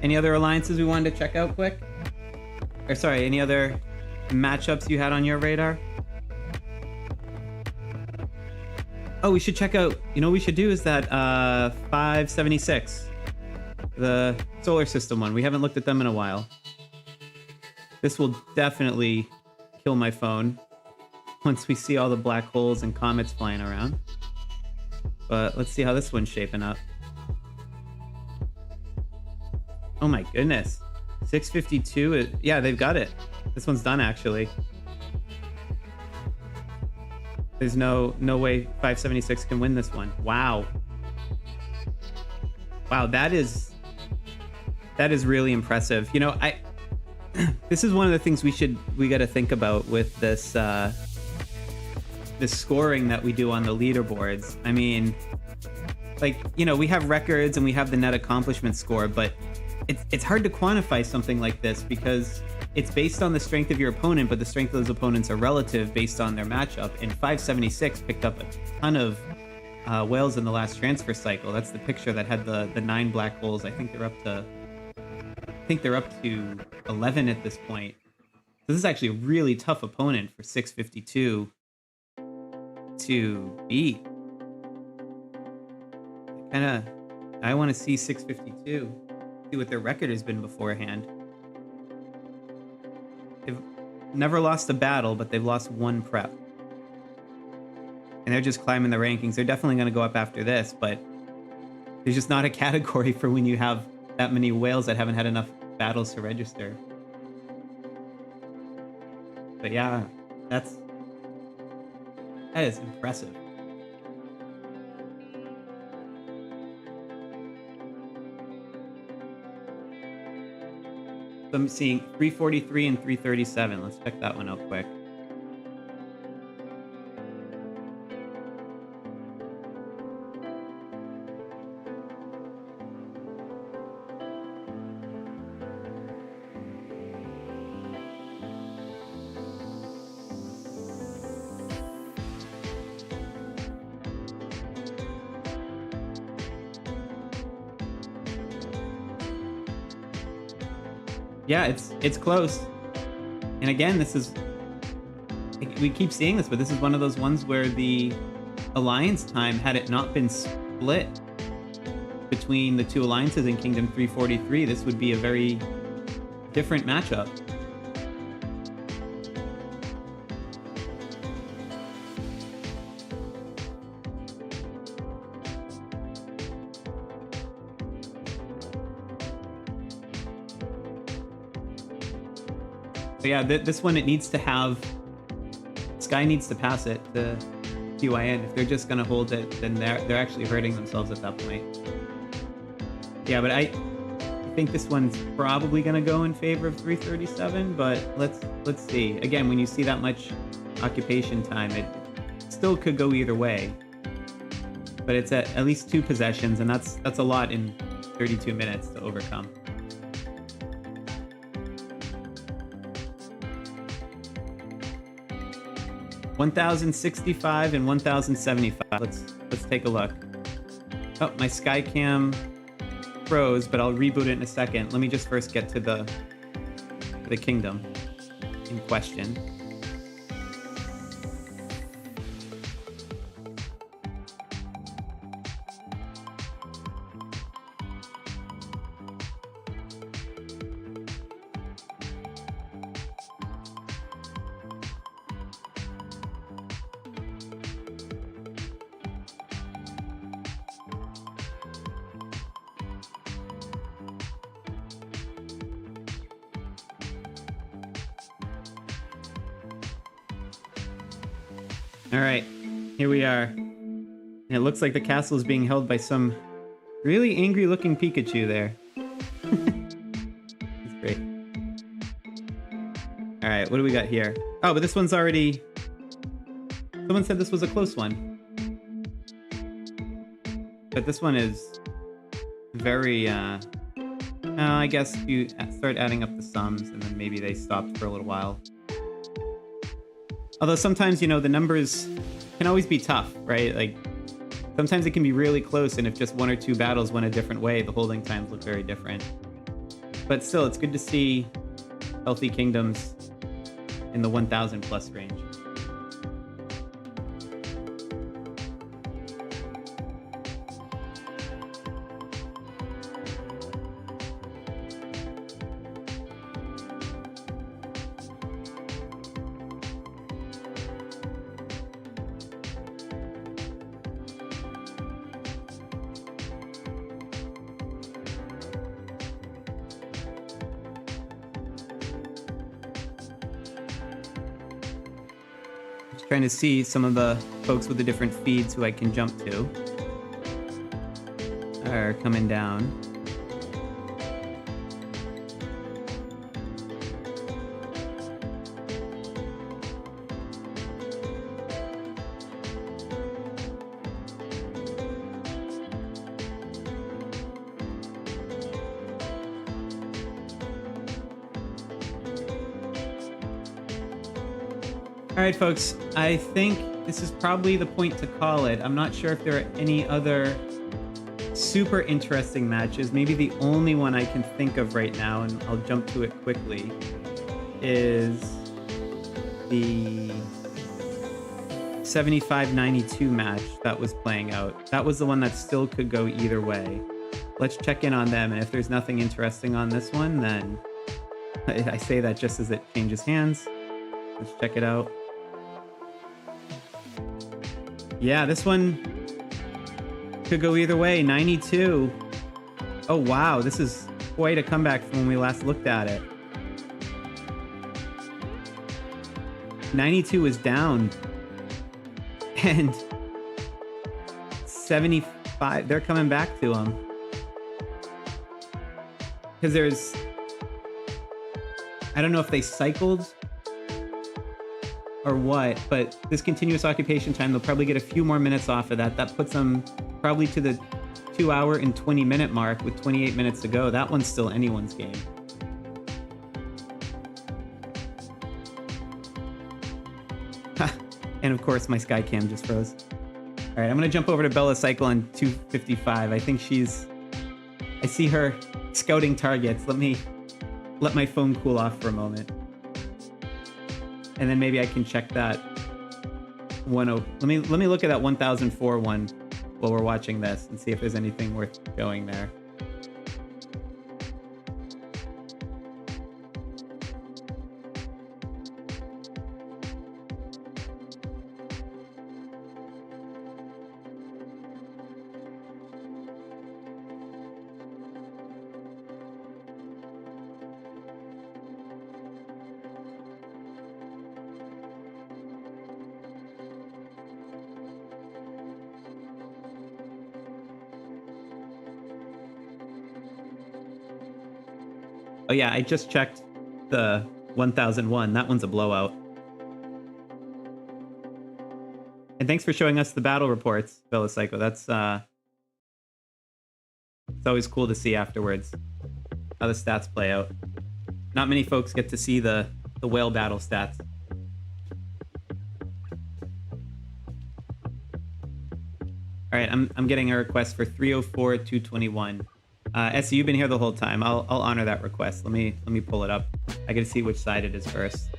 Any other alliances we wanted to check out quick? Or sorry, any other matchups you had on your radar? Oh, we should check out, you know what we should do is that 576, the solar system one. We haven't looked at them in a while. This will definitely kill my phone once we see all the black holes and comets flying around. But let's see how this one's shaping up. Oh my goodness. 652, yeah, they've got it. This one's done, actually. There's no way 576 can win this one. Wow. Wow, that is really impressive. You know, this is one of the things we got to think about with this this scoring that we do on the leaderboards. I mean, like, you know, we have records and we have the net accomplishment score, but it's hard to quantify something like this because it's based on the strength of your opponent, but the strength of those opponents are relative based on their matchup. And 576 picked up a ton of whales in the last transfer cycle. That's the picture that had the 9 black holes. I think they're up to 11 at this point. So this is actually a really tough opponent for 652 to beat. I want to see 652, see what their record has been beforehand. They've never lost a battle, but they've lost 1 prep. And they're just climbing the rankings. They're definitely going to go up after this, but there's just not a category for when you have that many whales that haven't had enough battles to register. But yeah, that is impressive. So I'm seeing 343 and 337. Let's check that one out quick. Yeah, it's close. And again, we keep seeing this, but this is one of those ones where the alliance time, had it not been split between the 2 alliances in Kingdom 343, this would be a very different matchup. So yeah, this one, it needs to have... Sky needs to pass it to QIN. If they're just going to hold it, then they're actually hurting themselves at that point. Yeah, but I think this one's probably going to go in favor of 337, but let's see. Again, when you see that much occupation time, it still could go either way. But it's at least 2 possessions, and that's a lot in 32 minutes to overcome. $1,065 and $1,075. Let's take a look. Oh, my Skycam froze, but I'll reboot it in a second. Let me just first get to the kingdom in question. All right, here we are. And it looks like the castle is being held by some really angry-looking Pikachu there. It's great. All right, what do we got here? Oh, but this one's already... Someone said this was a close one. But this one is very... I guess you start adding up the sums, and then maybe they stopped for a little while. Although sometimes, you know, the numbers can always be tough, right? Like, sometimes it can be really close, and if just one or two battles went a different way, the holding times look very different. But still, it's good to see healthy kingdoms in the 1,000 plus range. Trying to see some of the folks with the different feeds who I can jump to are coming down. All right, folks, I think this is probably the point to call it. I'm not sure if there are any other super interesting matches. Maybe the only one I can think of right now, and I'll jump to it quickly, is the 75-92 match that was playing out. That was the one that still could go either way. Let's check in on them, and if there's nothing interesting on this one, then I say that just as it changes hands. Let's check it out. Yeah, this one could go either way. 92. Oh, wow. This is quite a comeback from when we last looked at it. 92 is down. And 75, they're coming back to him. Because there's... I don't know if they cycled or what, but this continuous occupation time, they'll probably get a few more minutes off of that. That puts them probably to the 2 hour and 20 minute mark with 28 minutes to go. That one's still anyone's game. And of course, my Skycam just froze. All right, I'm gonna jump over to Bella Cycle on 255. I think I see her scouting targets. Let my phone cool off for a moment. And then maybe I can check that one. Let me look at that 1004 one while we're watching this and see if there's anything worth going there. Oh yeah, I just checked the 1001. That one's a blowout. And thanks for showing us the battle reports, Bella Psycho. That's it's always cool to see afterwards how the stats play out. Not many folks get to see the whale battle stats. All right, I'm getting a request for 304 221. Essie, you've been here the whole time. I'll honor that request. Let me pull it up. I gotta see which side it is first.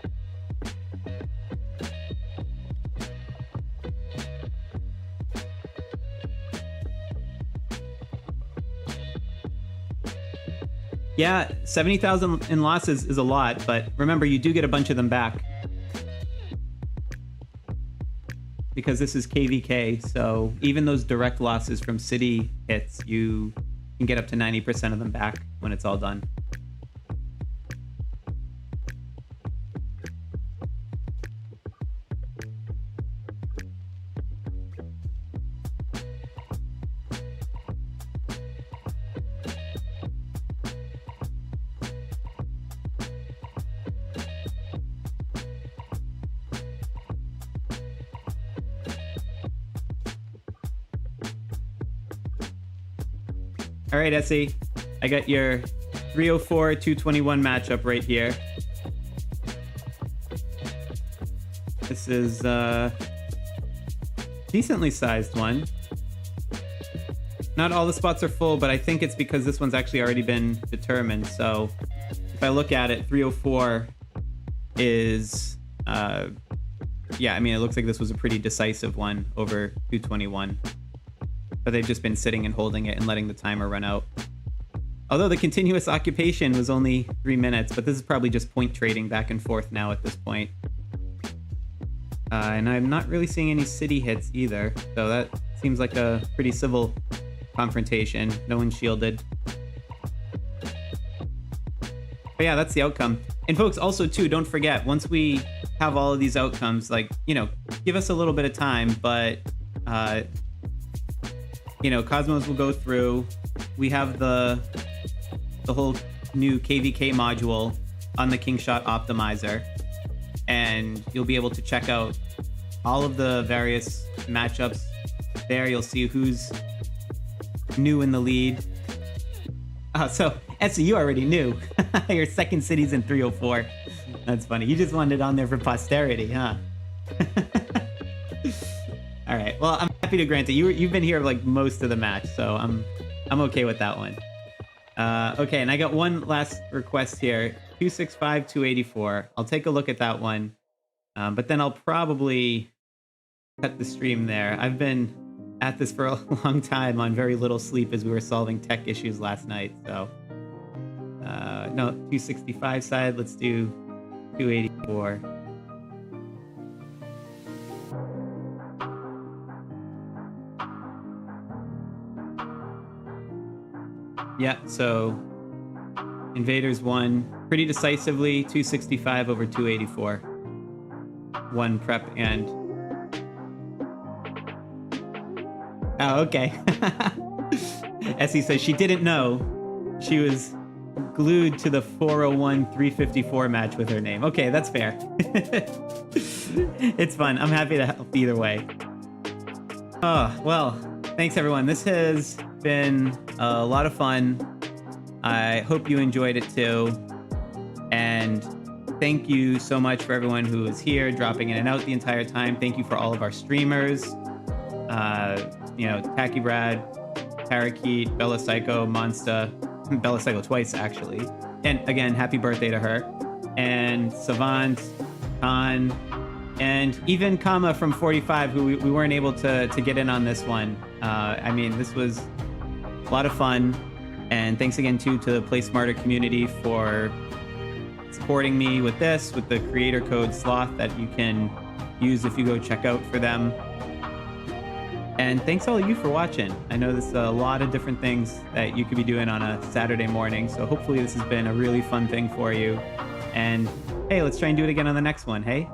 Yeah, 70,000 in losses is a lot, but remember, you do get a bunch of them back. Because this is KvK, so even those direct losses from city hits, you can get up to 90% of them back when it's all done. All right, Essie, I got your 304 221 matchup right here. This is a decently sized one. Not all the spots are full, but I think it's because this one's actually already been determined. So if I look at it, 304 is, yeah, I mean, it looks like this was a pretty decisive one over 221. But they've just been sitting and holding it and letting the timer run out. Although the continuous occupation was only 3 minutes, but this is probably just point trading back and forth now at this point. And I'm not really seeing any city hits either, so that seems like a pretty civil confrontation. No one's shielded. But yeah, that's the outcome. And folks, also too, don't forget, once we have all of these outcomes, like, you know, give us a little bit of time, but you know, Cosmos will go through. We have the whole new KvK module on the Kingshot optimizer, and you'll be able to check out all of the various matchups there. You'll see who's new in the lead. So Essie, you already knew. Your second city's in 304. That's funny. You just wanted it on there for posterity, huh? All right. Well, I'm happy to grant it. You've been here like most of the match, so I'm okay with that one. Okay, and I got one last request here. 265 284. I'll take a look at that one, but then I'll probably cut the stream there. I've been at this for a long time on very little sleep as we were solving tech issues last night. So no, 265 side. Let's do 284. Yeah, so Invaders won pretty decisively, 265 over 284. One prep and... Oh, okay. Essie says she didn't know. She was glued to the 401 354 match with her name. Okay, that's fair. It's fun. I'm happy to help either way. Oh, well, thanks everyone. This has been a lot of fun. I hope you enjoyed it too. And thank you so much for everyone who is here, dropping in and out the entire time. Thank you for all of our streamers. You know, Tacky Brad, Parakeet, Bella Psycho, Monsta, Bella Psycho twice actually. And again, happy birthday to her. And Savant, Khan, and even Kama from 45, who we weren't able to get in on this one. I mean, this was a lot of fun. And thanks again too to the Play Smarter community for supporting me with this, with the creator code Sloth that you can use if you go check out for them. And thanks all of you for watching. I know there's a lot of different things that you could be doing on a Saturday morning, so hopefully this has been a really fun thing for you. And hey, let's try and do it again on the next one, hey?